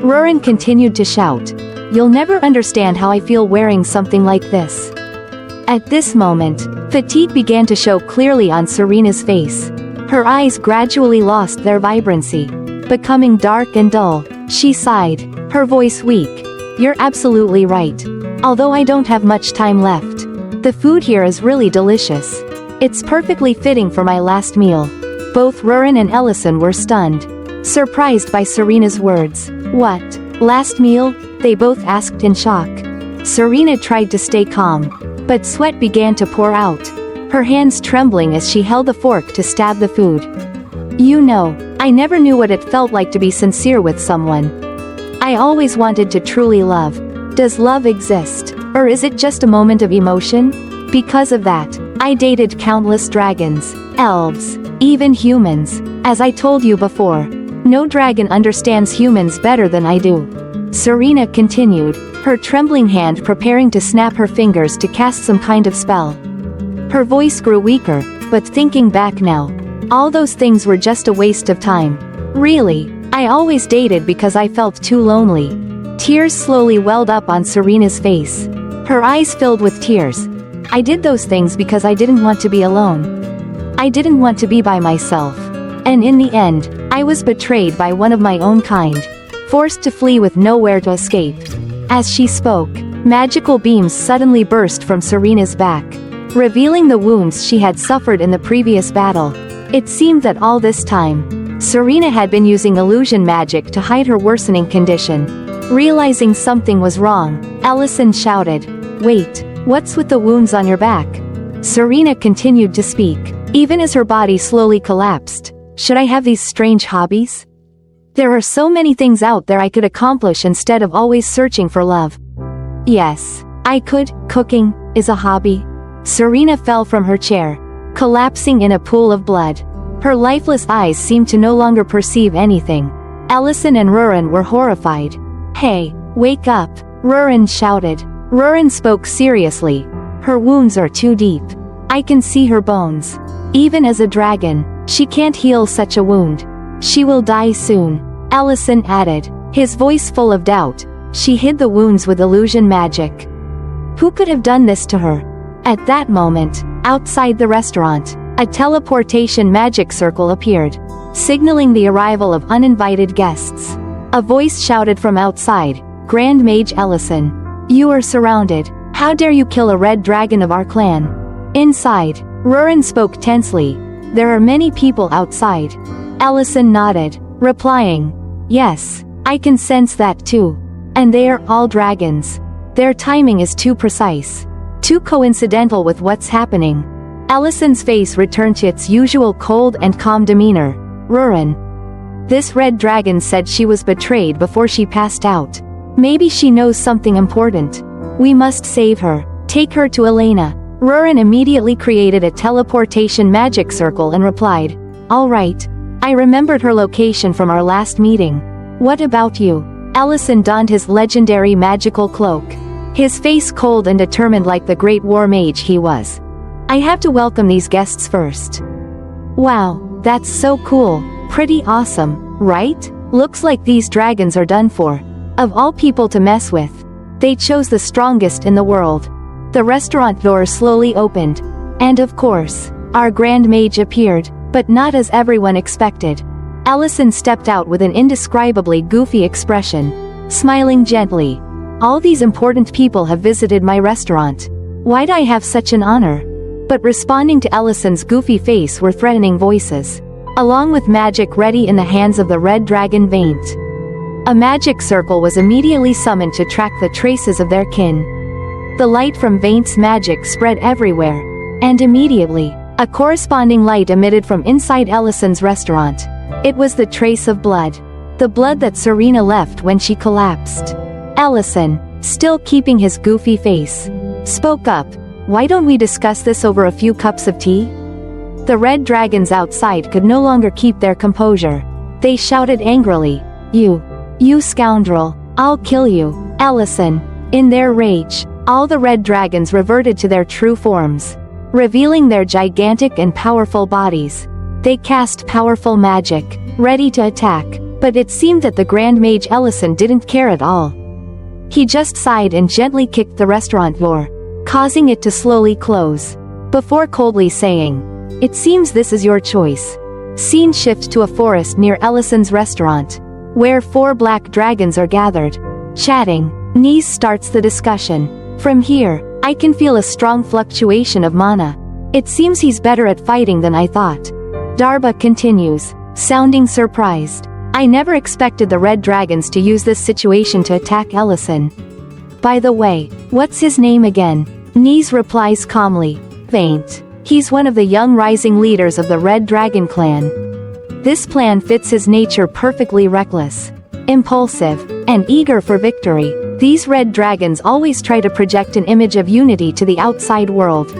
Speaker 1: Rurin continued to shout, "You'll never understand how I feel wearing something like this." At this moment, fatigue began to show clearly on Serena's face. Her eyes gradually lost their vibrancy, becoming dark and dull. She sighed, her voice weak. "You're absolutely right. Although I don't have much time left. The food here is really delicious. It's perfectly fitting for my last meal." Both Rurin and Ellison were stunned, surprised by Serena's words. "What? Last meal?" they both asked in shock. Serena tried to stay calm, but sweat began to pour out, her hands trembling as she held the fork to stab the food. "You know, I never knew what it felt like to be sincere with someone. I always wanted to truly love. Does love exist, or is it just a moment of emotion? Because of that, I dated countless dragons, elves, even humans. As I told you before, no dragon understands humans better than I do. Serena continued, her trembling hand preparing to snap her fingers to cast some kind of spell. Her voice grew weaker, but thinking back now, all those things were just a waste of time. Really, I always dated because I felt too lonely. Tears slowly welled up on Serena's face. Her eyes filled with tears. I did those things because I didn't want to be alone. I didn't want to be by myself. And in the end, I was betrayed by one of my own kind, forced to flee with nowhere to escape. As she spoke, magical beams suddenly burst from Serena's back, revealing the wounds she had suffered in the previous battle. It seemed that all this time, Serena had been using illusion magic to hide her worsening condition. Realizing something was wrong, Ellison shouted, "Wait, what's with the wounds on your back?" Serena continued to speak, even as her body slowly collapsed. Should I have these strange hobbies? There are so many things out there I could accomplish instead of always searching for love. Yes, I could. Cooking is a hobby. Serena fell from her chair, collapsing in a pool of blood. Her lifeless eyes seemed to no longer perceive anything. Ellison and Rurin were horrified. "Hey, wake up," Rurin shouted. Rurin spoke seriously. "Her wounds are too deep. I can see her bones. Even as a dragon, she can't heal such a wound. She will die soon," Ellison added, his voice full of doubt. She hid the wounds with illusion magic. Who could have done this to her? At that moment, outside the restaurant, a teleportation magic circle appeared, signaling the arrival of uninvited guests. A voice shouted from outside, "Grand Mage Ellison, you are surrounded. How dare you kill a red dragon of our clan?" Inside, Rurin spoke tensely. "There are many people outside." Ellison nodded, replying, "Yes, I can sense that too. And they are all dragons. Their timing is too precise. Too coincidental with what's happening." Ellison's face returned to its usual cold and calm demeanor. "Rurin. This red dragon said she was betrayed before she passed out. Maybe she knows something important. We must save her. Take her to Elena." Rurin immediately created a teleportation magic circle and replied, "All right. I remembered her location from our last meeting. What about you?" Ellison donned his legendary magical cloak, his face cold and determined like the great war mage he was. "I have to welcome these guests first." "Wow, that's so cool. Pretty awesome, right? Looks like these dragons are done for. Of all people to mess with, they chose the strongest in the world." The restaurant door slowly opened, and of course, our Grand Mage appeared, but not as everyone expected. Ellison stepped out with an indescribably goofy expression, smiling gently. "All these important people have visited my restaurant. Why'd I have such an honor?" But responding to Ellison's goofy face were threatening voices, along with magic ready in the hands of the red dragon Vaint. A magic circle was immediately summoned to track the traces of their kin. The light from Vaint's magic spread everywhere, and immediately, a corresponding light emitted from inside Ellison's restaurant. It was the trace of blood. The blood that Serena left when she collapsed. Ellison, still keeping his goofy face, spoke up, "Why don't we discuss this over a few cups of tea?" The red dragons outside could no longer keep their composure. They shouted angrily, You scoundrel, I'll kill you, Ellison." In their rage, all the red dragons reverted to their true forms, revealing their gigantic and powerful bodies. They cast powerful magic, ready to attack, but it seemed that the Grand Mage Ellison didn't care at all. He just sighed and gently kicked the restaurant door, causing it to slowly close, before coldly saying, "It seems this is your choice." Scene shift to a forest near Ellison's restaurant, where 4 black dragons are gathered, chatting. Nice starts the discussion. "From here, I can feel a strong fluctuation of mana. It seems he's better at fighting than I thought." Darba continues, sounding surprised. "I never expected the red dragons to use this situation to attack Ellison. By the way, what's his name again?" Nice replies calmly, "Vaint. He's one of the young rising leaders of the Red Dragon clan. This plan fits his nature perfectly, reckless, impulsive, and eager for victory. These red dragons always try to project an image of unity to the outside world.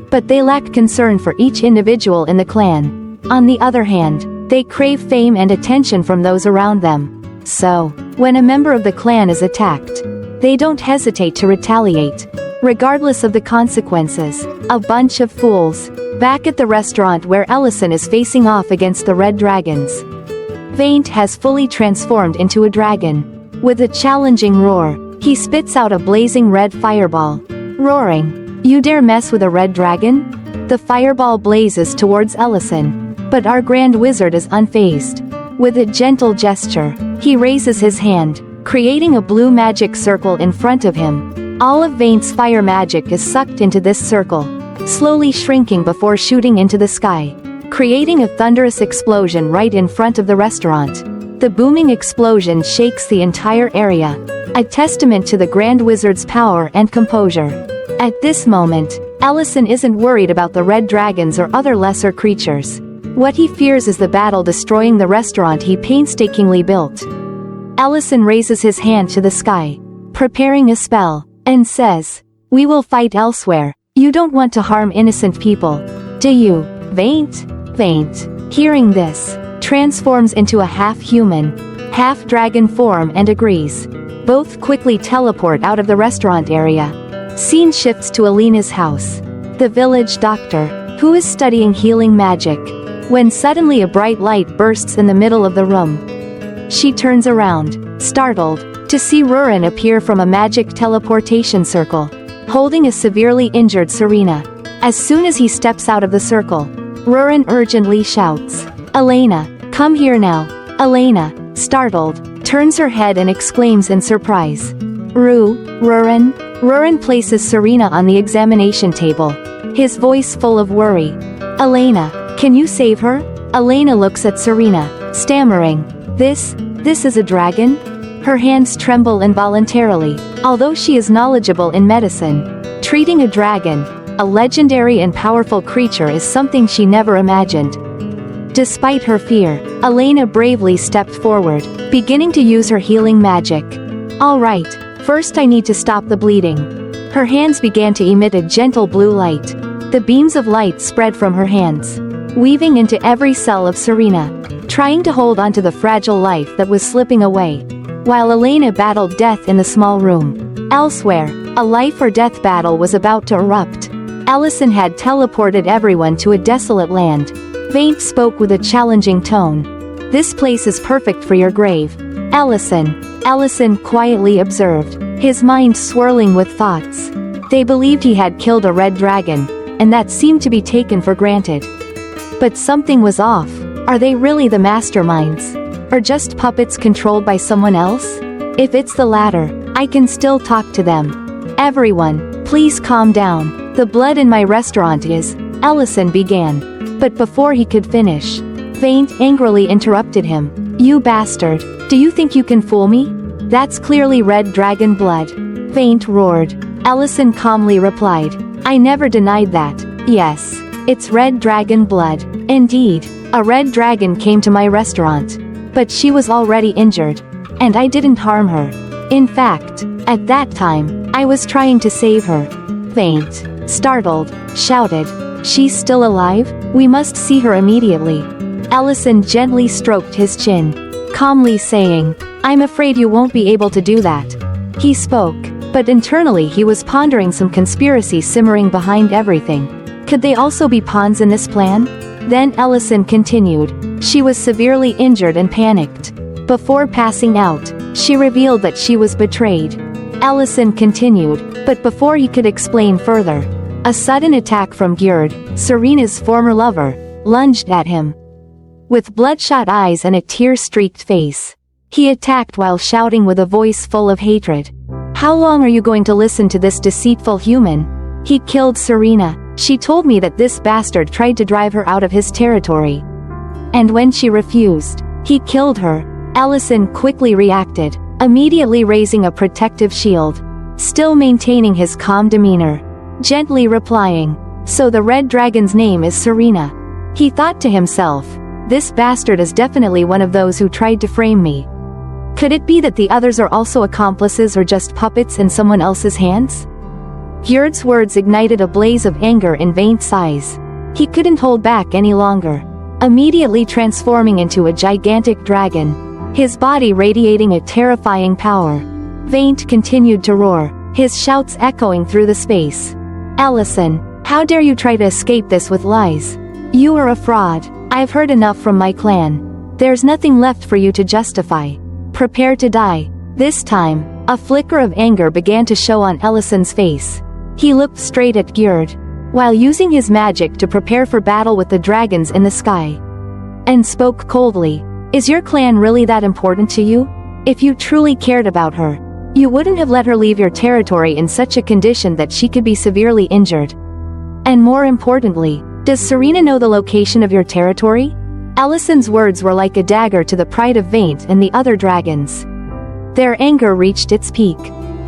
Speaker 1: but they lack concern for each individual in the clan. On the other hand, they crave fame and attention from those around them. So, when a member of the clan is attacked, they don't hesitate to retaliate, regardless of the consequences. A bunch of fools. Back at the restaurant where Ellison is facing off against the red dragons, Vaint has fully transformed into a dragon. With a challenging roar, he spits out a blazing red fireball. Roaring, "You dare mess with a red dragon?" The fireball blazes towards Ellison, but our Grand Wizard is unfazed. With a gentle gesture, he raises his hand, creating a blue magic circle in front of him. All of Vaint's fire magic is sucked into this circle, slowly shrinking before shooting into the sky, creating a thunderous explosion right in front of the restaurant. The booming explosion shakes the entire area, a testament to the Grand Wizard's power and composure. At this moment, Ellison isn't worried about the red dragons or other lesser creatures. What he fears is the battle destroying the restaurant he painstakingly built. Ellison raises his hand to the sky, preparing a spell, and says, "We will fight elsewhere. You don't want to harm innocent people, do you, Vaint?" Vaint, hearing this, transforms into a half-human, half-dragon form and agrees. Both quickly teleport out of the restaurant area. Scene shifts to Alina's house, the village doctor, who is studying healing magic, when suddenly a bright light bursts in the middle of the room. She turns around, startled, to see Rurin appear from a magic teleportation circle, holding a severely injured Serena. As soon as he steps out of the circle, Rurin urgently shouts, "Elena, come here now." Elena, startled, turns her head and exclaims in surprise, Rurin?" Rurin places Serena on the examination table, his voice full of worry. "Elena, can you save her?" Elena looks at Serena, stammering, This is a dragon?" Her hands tremble involuntarily, although she is knowledgeable in medicine. Treating a dragon, a legendary and powerful creature, is something she never imagined. Despite her fear, Elena bravely stepped forward, beginning to use her healing magic. "All right, first I need to stop the bleeding." Her hands began to emit a gentle blue light. The beams of light spread from her hands, weaving into every cell of Serena, trying to hold onto the fragile life that was slipping away. While Elena battled death in the small room, elsewhere, a life-or-death battle was about to erupt. Ellison had teleported everyone to a desolate land. Vaint spoke with a challenging tone. "This place is perfect for your grave, Ellison quietly observed, his mind swirling with thoughts. They believed he had killed a red dragon, and that seemed to be taken for granted. But something was off. Are they really the masterminds? Or just puppets controlled by someone else? If it's the latter, I can still talk to them. Everyone, please calm down. The blood in my restaurant is..." Ellison began. But before he could finish, Vaint angrily interrupted him. "You bastard, do you think you can fool me? That's clearly red dragon blood." Vaint roared. Ellison calmly replied, "I never denied that. Yes, it's red dragon blood. Indeed, a red dragon came to my restaurant. But she was already injured, and I didn't harm her. In fact, at that time, I was trying to save her." Vaint, startled, shouted, "She's still alive? We must see her immediately." Ellison gently stroked his chin, calmly saying, "I'm afraid you won't be able to do that." He spoke, but internally he was pondering some conspiracy simmering behind everything. Could they also be pawns in this plan? Then Ellison continued, "She was severely injured and panicked. Before passing out, she revealed that she was betrayed." Ellison continued, but before he could explain further, a sudden attack from Gjerd, Serena's former lover, lunged at him. With bloodshot eyes and a tear-streaked face, he attacked while shouting with a voice full of hatred. "How long are you going to listen to this deceitful human? He killed Serena. She told me that this bastard tried to drive her out of his territory. And when she refused, he killed her." Ellison quickly reacted, immediately raising a protective shield, still maintaining his calm demeanor, gently replying, "So the red dragon's name is Serena." He thought to himself, "This bastard is definitely one of those who tried to frame me. Could it be that the others are also accomplices or just puppets in someone else's hands?" Gyurt's words ignited a blaze of anger in Vaint's eyes. He couldn't hold back any longer. Immediately transforming into a gigantic dragon, his body radiating a terrifying power. Vaint continued to roar, his shouts echoing through the space. "Ellison, how dare you try to escape this with lies? You are a fraud. I've heard enough from my clan. There's nothing left for you to justify. Prepare to die." This time, a flicker of anger began to show on Ellison's face. He looked straight at Gyurt, while using his magic to prepare for battle with the dragons in the sky, and spoke coldly. "Is your clan really that important to you? If you truly cared about her, you wouldn't have let her leave your territory in such a condition that she could be severely injured. And more importantly, does Serena know the location of your territory?" Ellison's words were like a dagger to the pride of Vaint and the other dragons. Their anger reached its peak.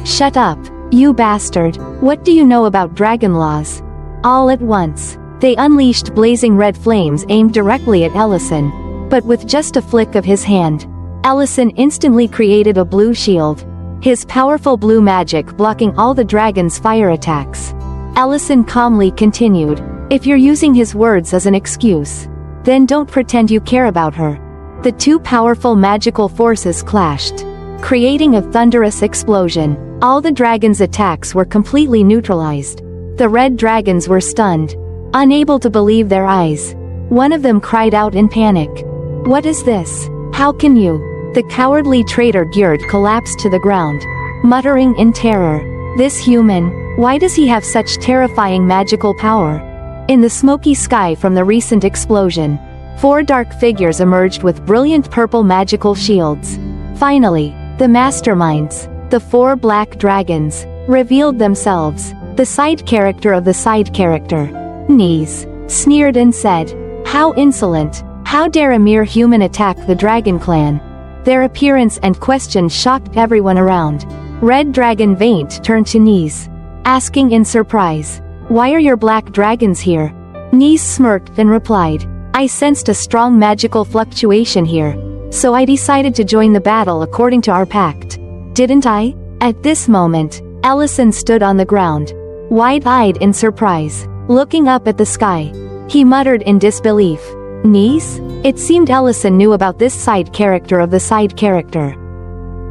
Speaker 1: "Shut up, you bastard, what do you know about dragon laws?" All at once, they unleashed blazing red flames aimed directly at Ellison, but with just a flick of his hand, Ellison instantly created a blue shield, his powerful blue magic blocking all the dragon's fire attacks. Ellison calmly continued, "If you're using his words as an excuse, then don't pretend you care about her." The two powerful magical forces clashed, creating a thunderous explosion. All the dragon's attacks were completely neutralized. The red dragons were stunned, unable to believe their eyes. One of them cried out in panic. "What is this? How can you?" The cowardly traitor Gyurt collapsed to the ground, muttering in terror. "This human, why does he have such terrifying magical power?" In the smoky sky from the recent explosion, 4 dark figures emerged with brilliant purple magical shields. Finally, the masterminds, the 4 black dragons, revealed themselves. The side character of the side character, Knees, sneered and said, "How insolent! How dare a mere human attack the dragon clan?" Their appearance and questions shocked everyone around. Red Dragon Vaint turned to Knees, asking in surprise, "Why are your black dragons here?" Knees smirked and replied, "I sensed a strong magical fluctuation here, so I decided to join the battle according to our pact. Didn't I?" At this moment, Ellison stood on the ground, wide-eyed in surprise, looking up at the sky. He muttered in disbelief, "Knees?" It seemed Ellison knew about this side character of the side character.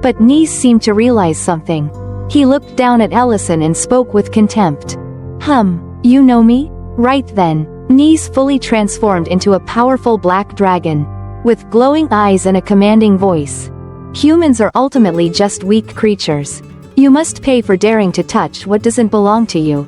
Speaker 1: But Knees seemed to realize something. He looked down at Ellison and spoke with contempt. You know me?" Right then, Knees fully transformed into a powerful black dragon, with glowing eyes and a commanding voice. "Humans are ultimately just weak creatures. You must pay for daring to touch what doesn't belong to you.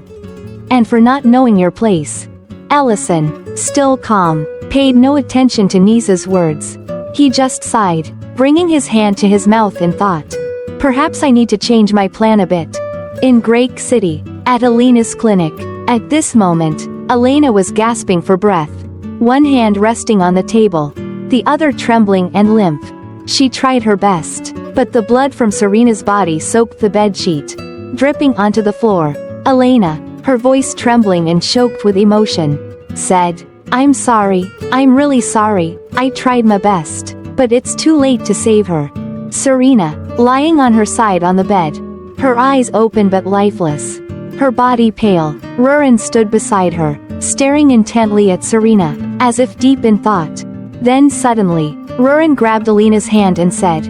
Speaker 1: And for not knowing your place." Ellison, still calm, paid no attention to Knees' words. He just sighed, bringing his hand to his mouth in thought. "Perhaps I need to change my plan a bit." In Grake City, at Elena's clinic, at this moment, Elena was gasping for breath, one hand resting on the table, the other trembling and limp. She tried her best, but the blood from Serena's body soaked the bedsheet, dripping onto the floor. Elena, her voice trembling and choked with emotion, said, "I'm sorry, I'm really sorry, I tried my best, but it's too late to save her." Serena, lying on her side on the bed, her eyes open but lifeless, her body pale, Rurin stood beside her, staring intently at Serena, as if deep in thought. Then suddenly, Rurin grabbed Elena's hand and said,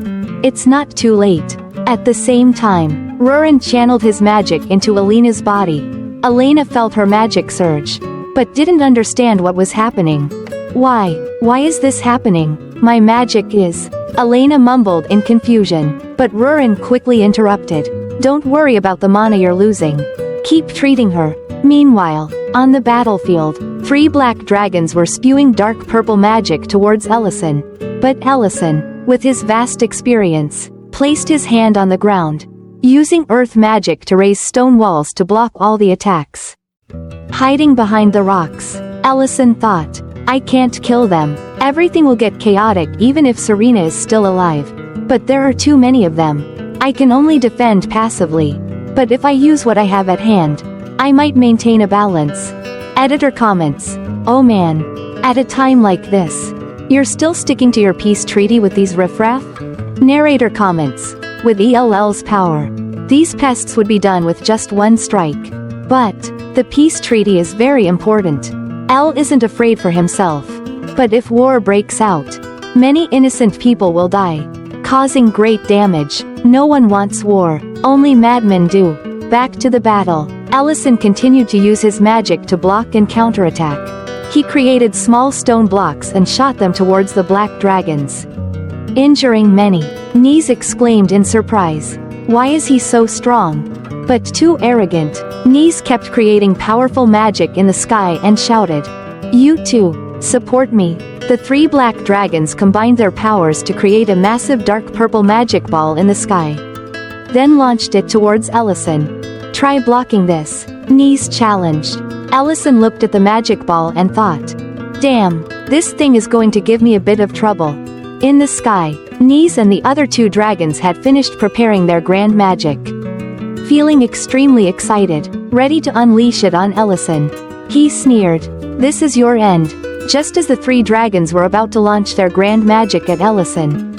Speaker 1: "It's not too late." At the same time, Rurin channeled his magic into Elena's body. Elena felt her magic surge, but didn't understand what was happening. Why is this happening? My magic is..." Elena mumbled in confusion, but Rurin quickly interrupted. "Don't worry about the mana you're losing. Keep treating her." Meanwhile, on the battlefield, 3 black dragons were spewing dark purple magic towards Ellison. But Ellison, with his vast experience, placed his hand on the ground, using earth magic to raise stone walls to block all the attacks. Hiding behind the rocks, Ellison thought, "I can't kill them. Everything will get chaotic even if Serena is still alive. But there are too many of them. I can only defend passively. But if I use what I have at hand, I might maintain a balance." Editor comments, "Oh man. At a time like this, you're still sticking to your peace treaty with these riffraff?" Narrator comments, "With ELL's power, these pests would be done with just one strike. But the peace treaty is very important. El isn't afraid for himself. But if war breaks out, many innocent people will die, causing great damage. No one wants war, only madmen do. Back to the battle. Ellison continued to use his magic to block and counterattack. He created small stone blocks and shot them towards the black dragons, injuring many. Knees exclaimed in surprise. Why is he so strong? But too arrogant. Knees kept creating powerful magic in the sky and shouted, "You too, support me." The three black dragons combined their powers to create a massive dark purple magic ball in the sky, then launched it towards Ellison. "Try blocking this," Knees challenged. Ellison looked at the magic ball and thought, "Damn, this thing is going to give me a bit of trouble." In the sky, Knees and the other two dragons had finished preparing their grand magic. Feeling extremely excited, ready to unleash it on Ellison, he sneered, "This is your end." Just as the three dragons were about to launch their grand magic at Ellison,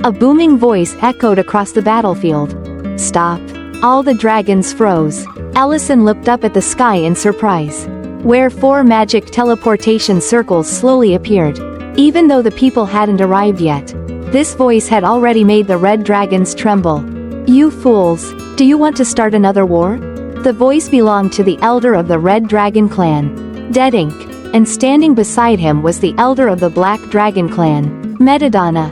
Speaker 1: a booming voice echoed across the battlefield. "Stop." All the dragons froze. Ellison looked up at the sky in surprise, where 4 magic teleportation circles slowly appeared. Even though the people hadn't arrived yet, this voice had already made the red dragons tremble. "You fools, do you want to start another war?" The voice belonged to the elder of the Red Dragon clan, Dead Ink, and standing beside him was the elder of the Black Dragon clan, Metadonna.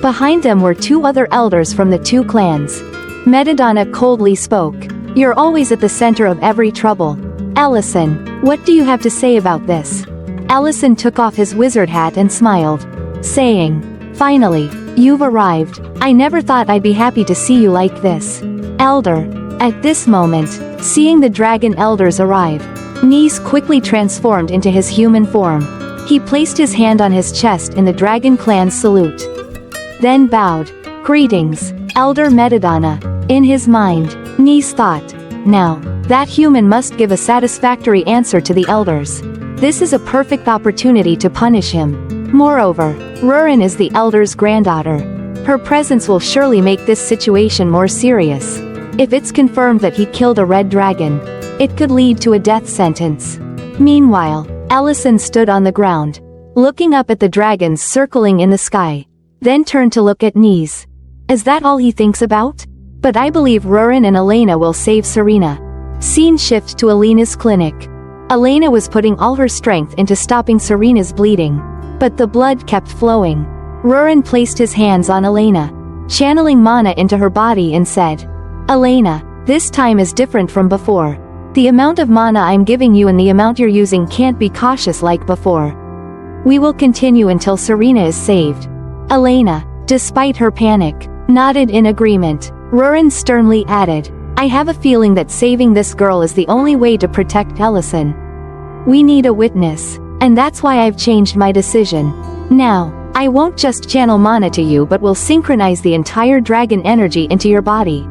Speaker 1: Behind them were 2 other elders from the 2 clans. Metadonna coldly spoke, "You're always at the center of every trouble. Ellison, what do you have to say about this?" Ellison took off his wizard hat and smiled, saying, "Finally, you've arrived. I never thought I'd be happy to see you like this, Elder." At this moment, seeing the dragon elders arrive, Knees quickly transformed into his human form. He placed his hand on his chest in the dragon clan's salute, then bowed. "Greetings, Elder Metadonna." In his mind, Knees thought, "Now, that human must give a satisfactory answer to the elders. This is a perfect opportunity to punish him." Moreover, Rurin is the elder's granddaughter. Her presence will surely make this situation more serious. If it's confirmed that he killed a red dragon, it could lead to a death sentence. Meanwhile, Ellison stood on the ground, looking up at the dragons circling in the sky, then turned to look at Knees. Is that all he thinks about? But I believe Rurin and Elena will save Serena. Scene shift to Elena's clinic. Elena was putting all her strength into stopping Serena's bleeding, but the blood kept flowing. Rurin placed his hands on Elena, channeling mana into her body and said, "Elena, this time is different from before. The amount of mana I'm giving you and the amount you're using can't be cautious like before. We will continue until Serena is saved." Elena, despite her panic, nodded in agreement. Rurin sternly added, "I have a feeling that saving this girl is the only way to protect Ellison. We need a witness, and that's why I've changed my decision. Now, I won't just channel mana to you but will synchronize the entire dragon energy into your body.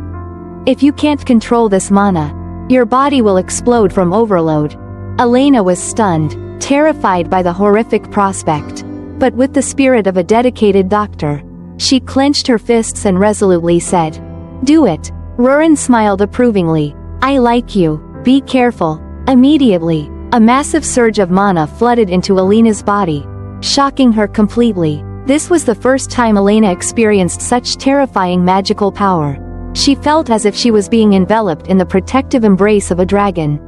Speaker 1: If you can't control this mana, your body will explode from overload." Elena was stunned, terrified by the horrific prospect. But with the spirit of a dedicated doctor, she clenched her fists and resolutely said, "Do it." Rurin smiled approvingly. "I like you. Be careful." Immediately, a massive surge of mana flooded into Elena's body, shocking her completely. This was the first time Elena experienced such terrifying magical power. She felt as if she was being enveloped in the protective embrace of a dragon.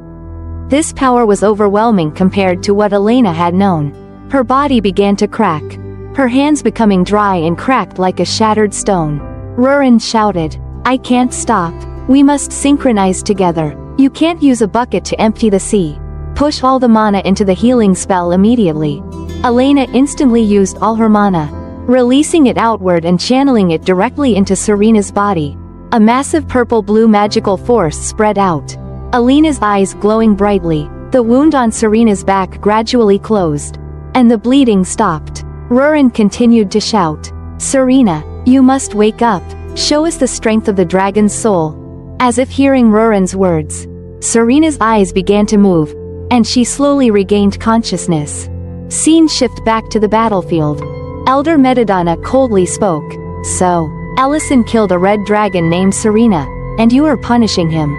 Speaker 1: This power was overwhelming compared to what Elena had known. Her body began to crack, her hands becoming dry and cracked like a shattered stone. Rurin shouted, "I can't stop. We must synchronize together. You can't use a bucket to empty the sea. Push all the mana into the healing spell immediately." Elena instantly used all her mana, releasing it outward and channeling it directly into Serena's body. A massive purple-blue magical force spread out, Elena's eyes glowing brightly. The wound on Serena's back gradually closed, and the bleeding stopped. Rurin continued to shout, "Serena, you must wake up. Show us the strength of the dragon's soul." As if hearing Rurin's words, Serena's eyes began to move, and she slowly regained consciousness. Scene shift back to the battlefield. Elder Metadonna coldly spoke, "So, Ellison killed a red dragon named Serena, and you are punishing him,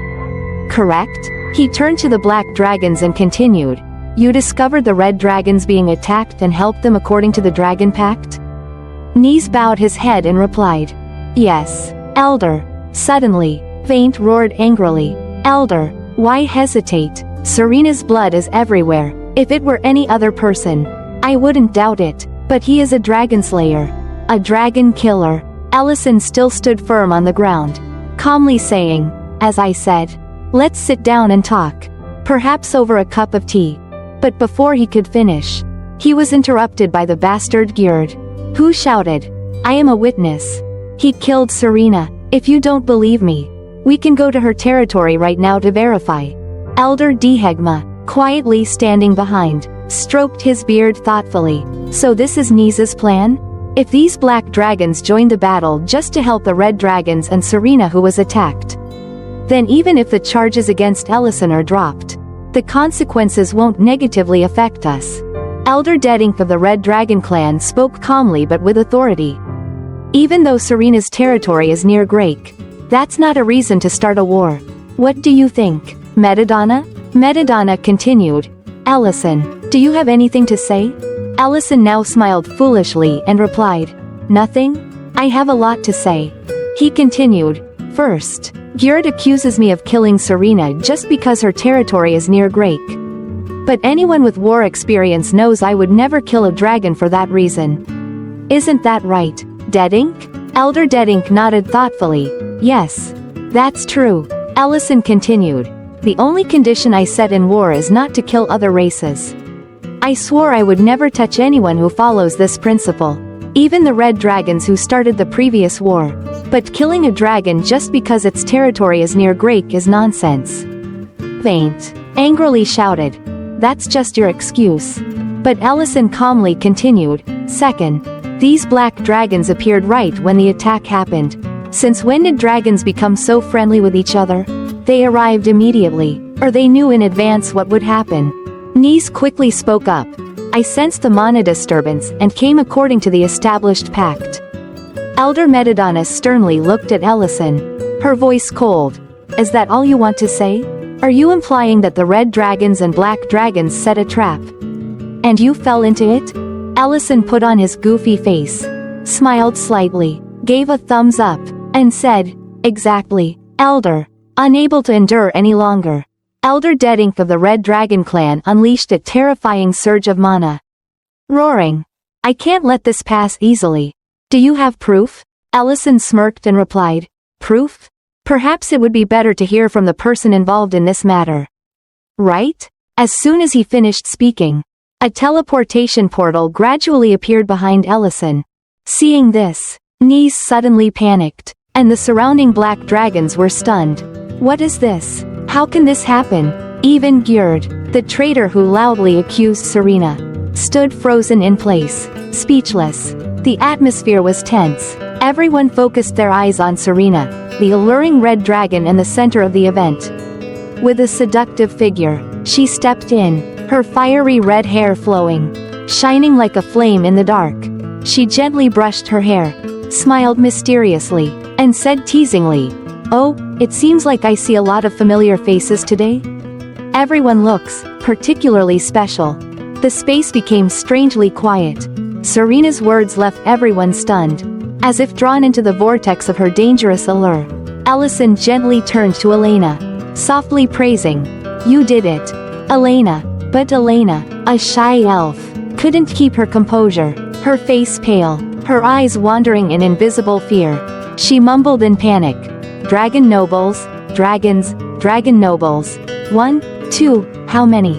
Speaker 1: correct?" He turned to the black dragons and continued, "You discovered the red dragons being attacked and helped them according to the dragon pact?" Nis bowed his head and replied, "Yes, Elder." Suddenly, Vaint roared angrily, "Elder, why hesitate? Serena's blood is everywhere. If it were any other person, I wouldn't doubt it, but he is a dragon slayer. A dragon killer." Ellison still stood firm on the ground, calmly saying, "As I said, let's sit down and talk. Perhaps over a cup of tea." But before he could finish, he was interrupted by the bastard Gjerd, who shouted, "I am a witness. He killed Serena. If you don't believe me, we can go to her territory right now to verify." Elder Dehegma, quietly standing behind, stroked his beard thoughtfully. "So this is Nis's plan? If these black dragons joined the battle just to help the red dragons and Serena who was attacked, then even if the charges against Ellison are dropped, the consequences won't negatively affect us." Elder Dedink of the Red Dragon clan spoke calmly but with authority. "Even though Serena's territory is near Grake, that's not a reason to start a war. What do you think, Metadonna?" Metadonna continued, "Ellison, do you have anything to say?" Ellison now smiled foolishly and replied, "Nothing? I have a lot to say." He continued, "First, Gjerd accuses me of killing Serena just because her territory is near Grake. But anyone with war experience knows I would never kill a dragon for that reason. Isn't that right, Dedink?" Elder Dedink nodded thoughtfully. "Yes, that's true." Ellison continued, "The only condition I set in war is not to kill other races. I swore I would never touch anyone who follows this principle, even the red dragons who started the previous war. But killing a dragon just because its territory is near Grake is nonsense." Vaint angrily shouted, "That's just your excuse." But Ellison calmly continued, "Second, these black dragons appeared right when the attack happened. Since when did dragons become so friendly with each other? They arrived immediately, or they knew in advance what would happen." Nis quickly spoke up, "I sensed the mana disturbance and came according to the established pact." Elder Metadonna sternly looked at Ellison, her voice cold. "Is that all you want to say? Are you implying that the red dragons and black dragons set a trap, and you fell into it?" Ellison put on his goofy face, smiled slightly, gave a thumbs up, and said, "Exactly, Elder." Unable to endure any longer, Elder Dedink of the Red Dragon clan unleashed a terrifying surge of mana. Roaring, "I can't let this pass easily. Do you have proof?" Ellison smirked and replied, "Proof? Perhaps it would be better to hear from the person involved in this matter." Right? As soon as he finished speaking, a teleportation portal gradually appeared behind Ellison. Seeing this, Nis suddenly panicked, and the surrounding black dragons were stunned. "What is this? How can this happen?" Even Gjerd, the traitor who loudly accused Serena, stood frozen in place, speechless. The atmosphere was tense. Everyone focused their eyes on Serena, the alluring red dragon in the center of the event. With a seductive figure, she stepped in, her fiery red hair flowing, shining like a flame in the dark. She gently brushed her hair, smiled mysteriously, and said teasingly, "Oh, it seems like I see a lot of familiar faces today. Everyone looks particularly special." The space became strangely quiet. Serena's words left everyone stunned, as if drawn into the vortex of her dangerous allure. Ellison gently turned to Elena, softly praising, "You did it, Elena." But Elena, a shy elf, couldn't keep her composure, her face pale, her eyes wandering in invisible fear. She mumbled in panic, "Dragon nobles, dragons, dragon nobles. 1, 2, how many?"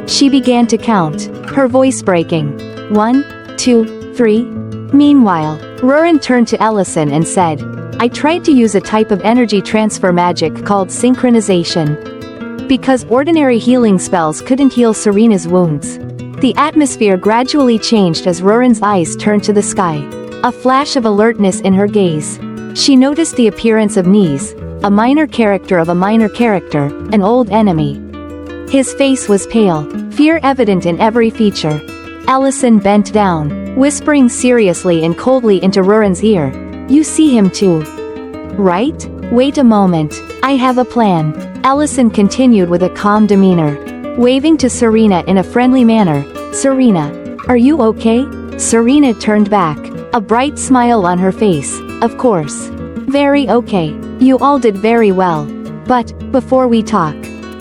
Speaker 1: She began to count, her voice breaking. 1, 2, 3. Meanwhile, Rurin turned to Ellison and said, "I tried to use a type of energy transfer magic called synchronization. Because ordinary healing spells couldn't heal Serena's wounds." The atmosphere gradually changed as Rurin's eyes turned to the sky, a flash of alertness in her gaze. She noticed the appearance of Nis, a minor character of a minor character, an old enemy. His face was pale, fear evident in every feature. Ellison bent down, whispering seriously and coldly into Rurin's ear, "You see him too, right? Wait a moment, I have a plan." Ellison continued with a calm demeanor, waving to Serena in a friendly manner. Serena, are you okay? Serena turned back, a bright smile on her face. Of course. Very okay. You all did very well. But, before we talk,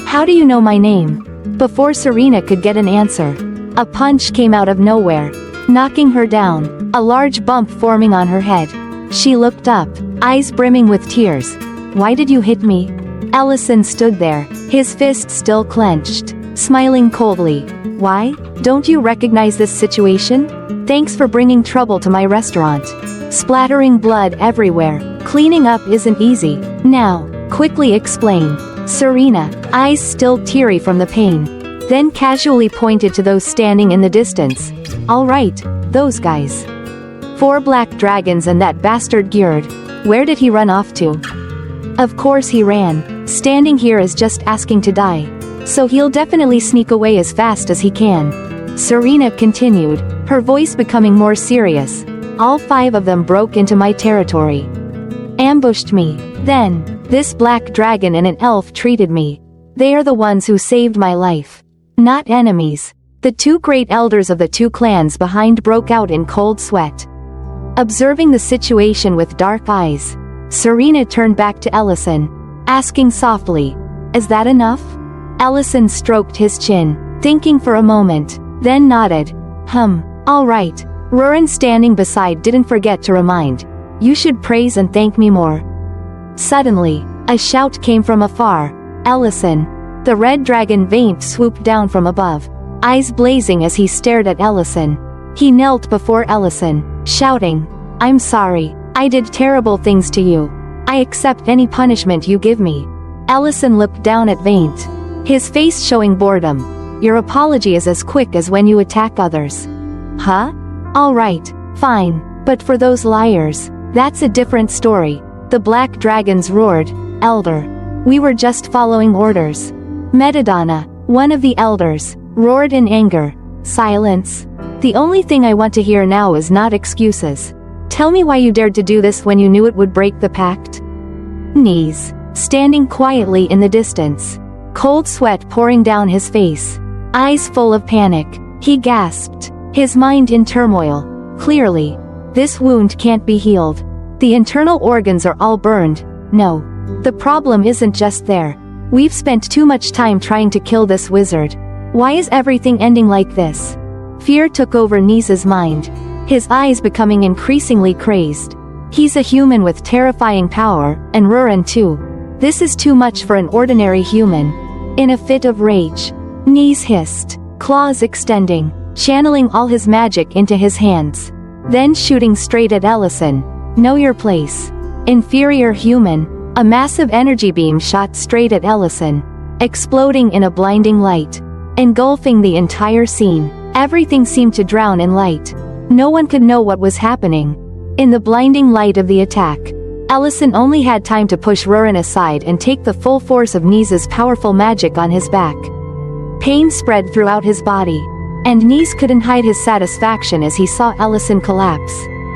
Speaker 1: how do you know my name? Before Serena could get an answer, a punch came out of nowhere, knocking her down, a large bump forming on her head. She looked up, eyes brimming with tears. Why did you hit me? Ellison stood there, his fist still clenched, smiling coldly. Why? Don't you recognize this situation? Thanks for bringing trouble to my restaurant. Splattering blood everywhere. Cleaning up isn't easy. Now, quickly explain. Serena, eyes still teary from the pain, then casually pointed to those standing in the distance. All right, those guys. 4 black dragons and that bastard Gjerd. Where did he run off to? Of course he ran. Standing here is just asking to die. So he'll definitely sneak away as fast as he can. Serena continued, her voice becoming more serious. All 5 of them broke into my territory. Ambushed me. Then, this black dragon and an elf treated me. They are the ones who saved my life. Not enemies. The 2 great elders of the 2 clans behind broke out in cold sweat. Observing the situation with dark eyes, Serena turned back to Ellison, asking softly, is that enough? Ellison stroked his chin, thinking for a moment, then nodded. All right. Rurin standing beside didn't forget to remind. You should praise and thank me more. Suddenly, a shout came from afar. Ellison. The red dragon Vaint swooped down from above, eyes blazing as he stared at Ellison. He knelt before Ellison, shouting, I'm sorry, I did terrible things to you. I accept any punishment you give me. Ellison looked down at Vaint, his face showing boredom. Your apology is as quick as when you attack others. Huh? All right, fine, but for those liars, that's a different story. The black dragons roared. Elder. We were just following orders. Metadonna, one of the elders, roared in anger. Silence. The only thing I want to hear now is not excuses. Tell me why you dared to do this when you knew it would break the pact. Knees, standing quietly in the distance, cold sweat pouring down his face, eyes full of panic, he gasped, his mind in turmoil. Clearly, this wound can't be healed. The internal organs are all burned. No. The problem isn't just there. We've spent too much time trying to kill this wizard. Why is everything ending like this? Fear took over Nisa's mind, his eyes becoming increasingly crazed. He's a human with terrifying power, and Rurin too. This is too much for an ordinary human. In a fit of rage, Nis hissed, claws extending, channeling all his magic into his hands. Then shooting straight at Ellison. Know your place. Inferior human. A massive energy beam shot straight at Ellison, exploding in a blinding light, engulfing the entire scene. Everything seemed to drown in light. No one could know what was happening. In the blinding light of the attack, Ellison only had time to push Rurin aside and take the full force of Nisa's powerful magic on his back. Pain spread throughout his body, and Nis couldn't hide his satisfaction as he saw Ellison collapse,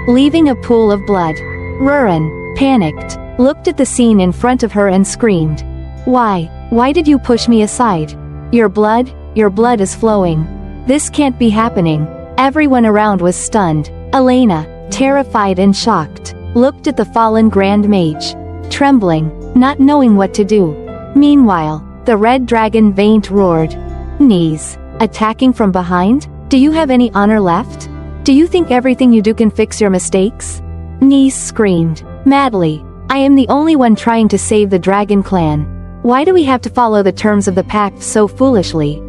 Speaker 1: leaving a pool of blood. Rurin, panicked, looked at the scene in front of her and screamed. Why did you push me aside? Your blood is flowing. This can't be happening. Everyone around was stunned. Elena, terrified and shocked, looked at the fallen Grand Mage, trembling, not knowing what to do. Meanwhile, the red dragon Vaint roared. Nis, attacking from behind? Do you have any honor left? Do you think everything you do can fix your mistakes? Nis screamed, madly. I am the only one trying to save the Dragon Clan. Why do we have to follow the terms of the pact so foolishly?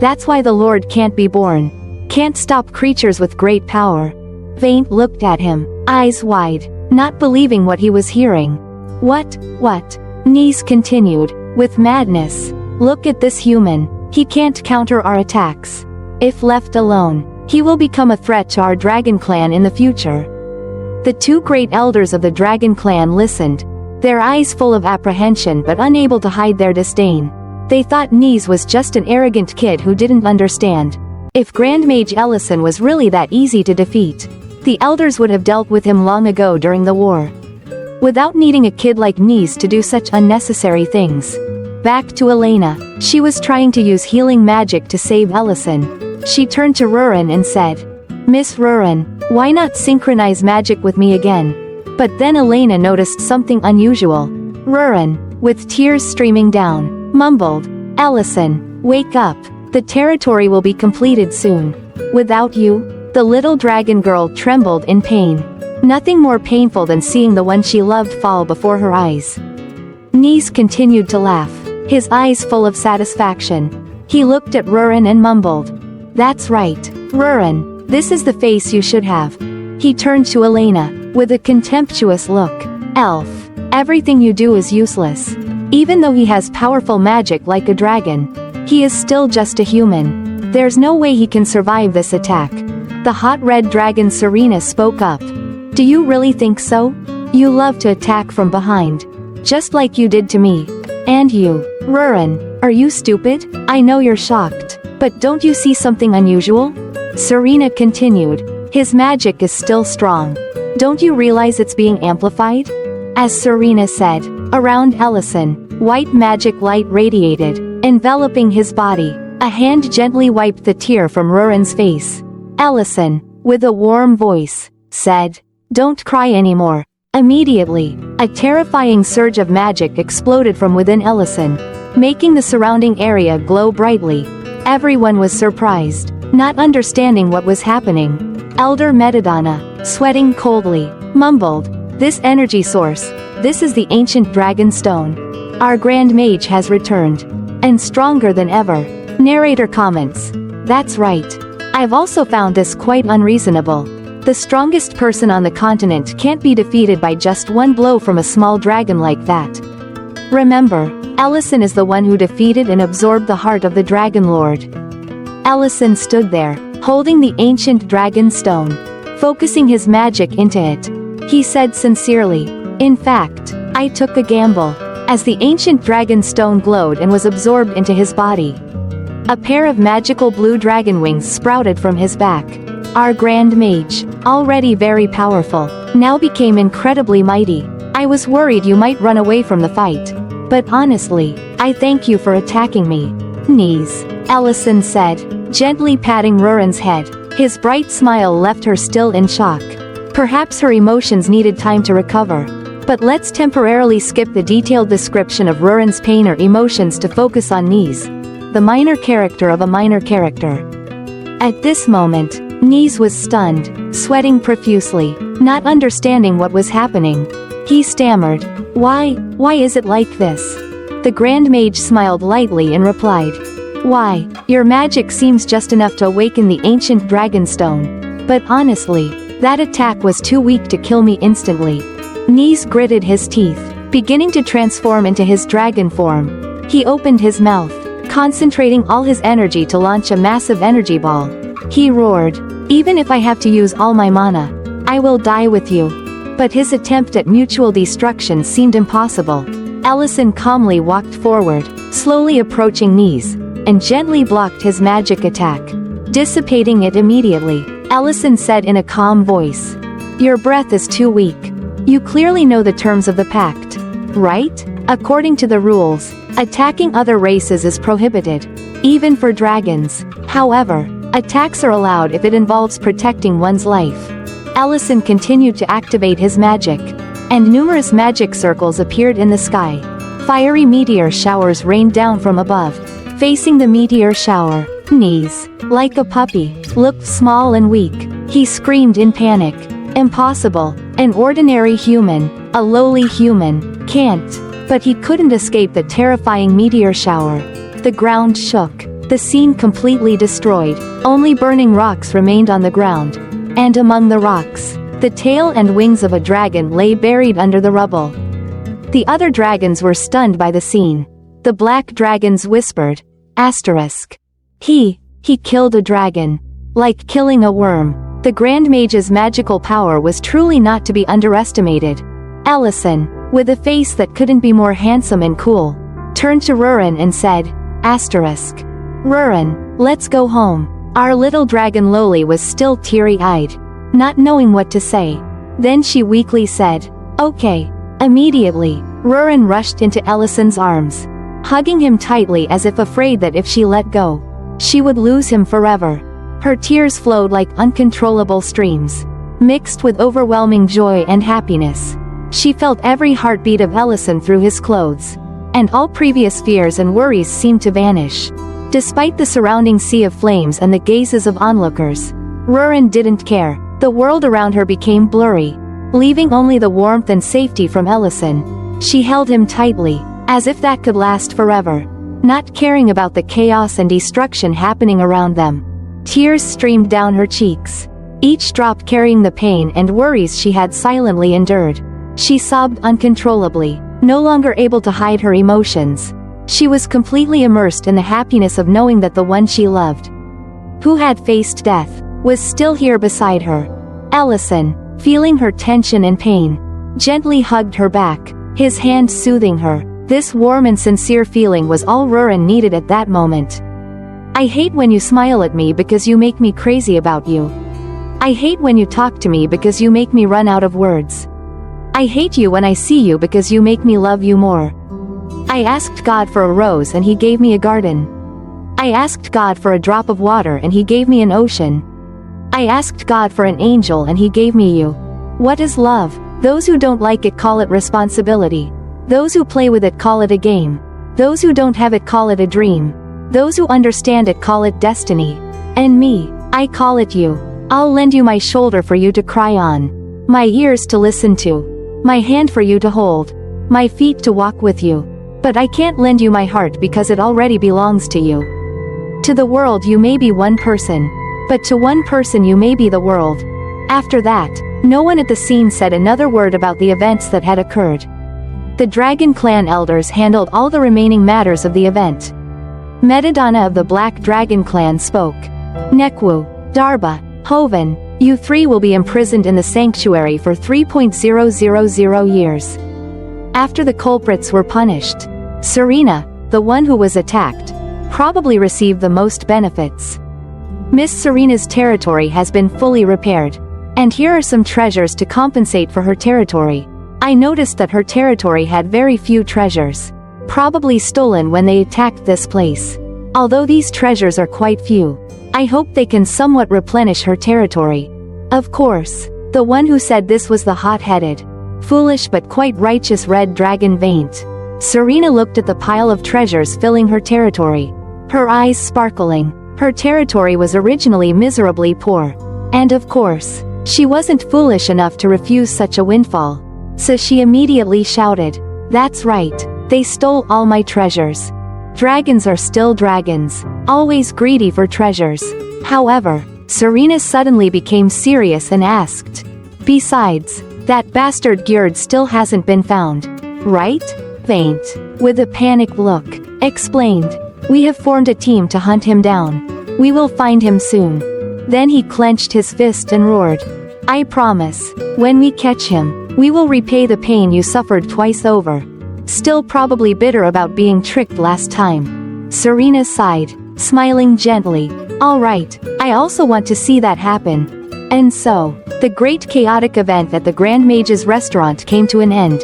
Speaker 1: That's why the Lord can't be born. Can't stop creatures with great power. Vaint looked at him, eyes wide, not believing what he was hearing. What? Nis continued, with madness. Look at this human. He can't counter our attacks. If left alone, he will become a threat to our Dragon Clan in the future. The 2 great elders of the Dragon Clan listened, their eyes full of apprehension but unable to hide their disdain. They thought Nis was just an arrogant kid who didn't understand. If Grand Mage Ellison was really that easy to defeat, the elders would have dealt with him long ago during the war, without needing a kid like Nis to do such unnecessary things. Back to Elena. She was trying to use healing magic to save Ellison. She turned to Rurin and said, "Miss Rurin, why not synchronize magic with me again?" But then Elena noticed something unusual. Rurin, with tears streaming down, mumbled, "Ellison, wake up. The territory will be completed soon. Without you." The little dragon girl trembled in pain. Nothing more painful than seeing the one she loved fall before her eyes. Nis continued to laugh, his eyes full of satisfaction. He looked at Rurin and mumbled, "That's right, Rurin, this is the face you should have." He turned to Elena, with a contemptuous look. "Elf, everything you do is useless. Even though he has powerful magic like a dragon, he is still just a human. There's no way he can survive this attack." The hot red dragon Serena spoke up. "Do you really think so? You love to attack from behind. Just like you did to me. And you, Rurin, are you stupid? I know you're shocked, but don't you see something unusual?" Serena continued, "His magic is still strong. Don't you realize it's being amplified?" As Serena said, around Ellison, white magic light radiated, enveloping his body. A hand gently wiped the tear from Rurin's face. Ellison, with a warm voice, said, "Don't cry anymore." Immediately, a terrifying surge of magic exploded from within Ellison, making the surrounding area glow brightly. Everyone was surprised, not understanding what was happening. Elder Metadonna, sweating coldly, mumbled, "This energy source, this is the ancient dragon stone. Our grand mage has returned. And stronger than ever." Narrator comments, "That's right. I've also found this quite unreasonable. The strongest person on the continent can't be defeated by just one blow from a small dragon like that. Remember, Ellison is the one who defeated and absorbed the heart of the Dragon Lord." Ellison stood there, holding the ancient dragon stone, focusing his magic into it. He said sincerely, "In fact, I took a gamble." As the ancient dragon stone glowed and was absorbed into his body, a pair of magical blue dragon wings sprouted from his back. Our grand mage, already very powerful, now became incredibly mighty. "I was worried you might run away from the fight. But honestly, I thank you for attacking me." "Nis," Ellison said, gently patting Rurin's head. His bright smile left her still in shock. Perhaps her emotions needed time to recover. But let's temporarily skip the detailed description of Rurin's pain or emotions to focus on Nis, the minor character of a minor character. At this moment, Nis was stunned, sweating profusely, not understanding what was happening. He stammered, Why is it like this?" The Grand Mage smiled lightly and replied, "Why, your magic seems just enough to awaken the ancient dragonstone. But honestly, that attack was too weak to kill me instantly." Nis gritted his teeth, beginning to transform into his dragon form. He opened his mouth, concentrating all his energy to launch a massive energy ball. He roared, "Even if I have to use all my mana, I will die with you." But his attempt at mutual destruction seemed impossible. Ellison calmly walked forward, slowly approaching Nis, and gently blocked his magic attack, dissipating it immediately. Ellison said in a calm voice, "Your breath is too weak. You clearly know the terms of the pact, right? According to the rules, attacking other races is prohibited, even for dragons. However, attacks are allowed if it involves protecting one's life." Ellison continued to activate his magic, and numerous magic circles appeared in the sky. Fiery meteor showers rained down from above. Facing the meteor shower, Nis, like a puppy, looked small and weak. He screamed in panic, "Impossible! An ordinary human, a lowly human, can't." But he couldn't escape the terrifying meteor shower. The ground shook, the scene completely destroyed. Only burning rocks remained on the ground. And among the rocks, the tail and wings of a dragon lay buried under the rubble. The other dragons were stunned by the scene. The black dragons whispered, "Asterisk. He killed a dragon. Like killing a worm." The Grand Mage's magical power was truly not to be underestimated. Ellison, with a face that couldn't be more handsome and cool, turned to Rurin and said, "Asterisk. Rurin, let's go home." Our little dragon Loli was still teary-eyed, not knowing what to say. Then she weakly said, "Okay." Immediately, Rurin rushed into Ellison's arms. hugging him tightly as if afraid that if she let go, she would lose him forever. Her tears flowed like uncontrollable streams, mixed with overwhelming joy and happiness. She felt every heartbeat of Ellison through his clothes, and all previous fears and worries seemed to vanish. Despite the surrounding sea of flames and the gazes of onlookers, Rurin didn't care. The world around her became blurry, leaving only the warmth and safety from Ellison. She held him tightly, as if that could last forever, not caring about the chaos and destruction happening around them. Tears streamed down her cheeks, each drop carrying the pain and worries she had silently endured. She sobbed uncontrollably, no longer able to hide her emotions. She was completely immersed in the happiness of knowing that the one she loved, who had faced death, was still here beside her. Ellison, feeling her tension and pain, gently hugged her back, his hand soothing her. This warm and sincere feeling was all Rurin needed at that moment. I hate when you smile at me because you make me crazy about you. I hate when you talk to me because you make me run out of words. I hate you when I see you because you make me love you more. I asked God for a rose and he gave me a garden. I asked God for a drop of water and he gave me an ocean. I asked God for an angel and he gave me you. What is love? Those who don't like it call it responsibility. Those who play with it call it a game. Those who don't have it call it a dream. Those who understand it call it destiny. And me, I call it you. I'll lend you my shoulder for you to cry on, my ears to listen to, my hand for you to hold, my feet to walk with you. But I can't lend you my heart because it already belongs to you. To the world you may be one person, but to one person you may be the world. After that, no one at the scene said another word about the events that had occurred. The Dragon Clan elders handled all the remaining matters of the event. Metadonna of the Black Dragon Clan spoke. Nekwu, Darba, Hoven, you three will be imprisoned in the sanctuary for 3.000 years. After the culprits were punished, Serena, the one who was attacked, probably received the most benefits. Miss Serena's territory has been fully repaired, and here are some treasures to compensate for her territory. I noticed that her territory had very few treasures, probably stolen when they attacked this place. Although these treasures are quite few, I hope they can somewhat replenish her territory. Of course, the one who said this was the hot-headed, foolish but quite righteous Red Dragon Vaint. Serena looked at the pile of treasures filling her territory, her eyes sparkling. Her territory was originally miserably poor, and of course, she wasn't foolish enough to refuse such a windfall. So she immediately shouted, "That's right, they stole all my treasures. Dragons are still dragons, always greedy for treasures." However, Serena suddenly became serious and asked, "Besides, that bastard Gjerd still hasn't been found, right?" Vaint, with a panicked look, explained, "We have formed a team to hunt him down. We will find him soon." Then he clenched his fist and roared, "I promise, when we catch him, we will repay the pain you suffered twice over." Still probably bitter about being tricked last time, Serena sighed, smiling gently. "All right, I also want to see that happen." And so, the great chaotic event at the Grand Mage's restaurant came to an end.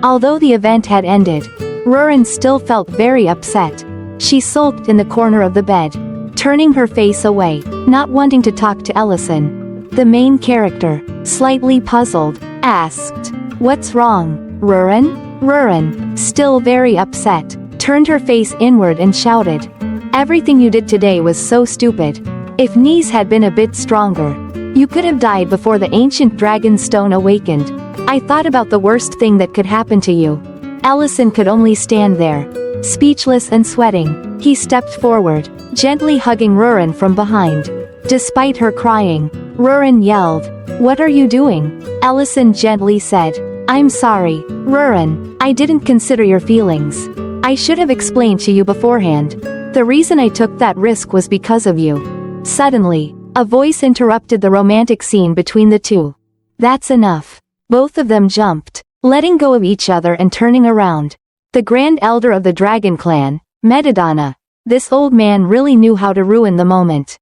Speaker 1: Although the event had ended, Rurin still felt very upset. She sulked in the corner of the bed, turning her face away, not wanting to talk to Ellison. The main character, slightly puzzled, asked, "What's wrong, Rurin?" Rurin, still very upset, turned her face inward and shouted, "Everything you did today was so stupid. If knees had been a bit stronger, you could have died before the ancient dragon stone awakened. I thought about the worst thing that could happen to you." Ellison could only stand there, speechless and sweating. He stepped forward, gently hugging Rurin from behind. Despite her crying, Rurin yelled, "What are you doing?" Ellison gently said, "I'm sorry, Rurin, I didn't consider your feelings. I should have explained to you beforehand. The reason I took that risk was because of you." Suddenly, a voice interrupted the romantic scene between the two. "That's enough." Both of them jumped, letting go of each other and turning around. The Grand Elder of the Dragon Clan, Metadonna. This old man really knew how to ruin the moment.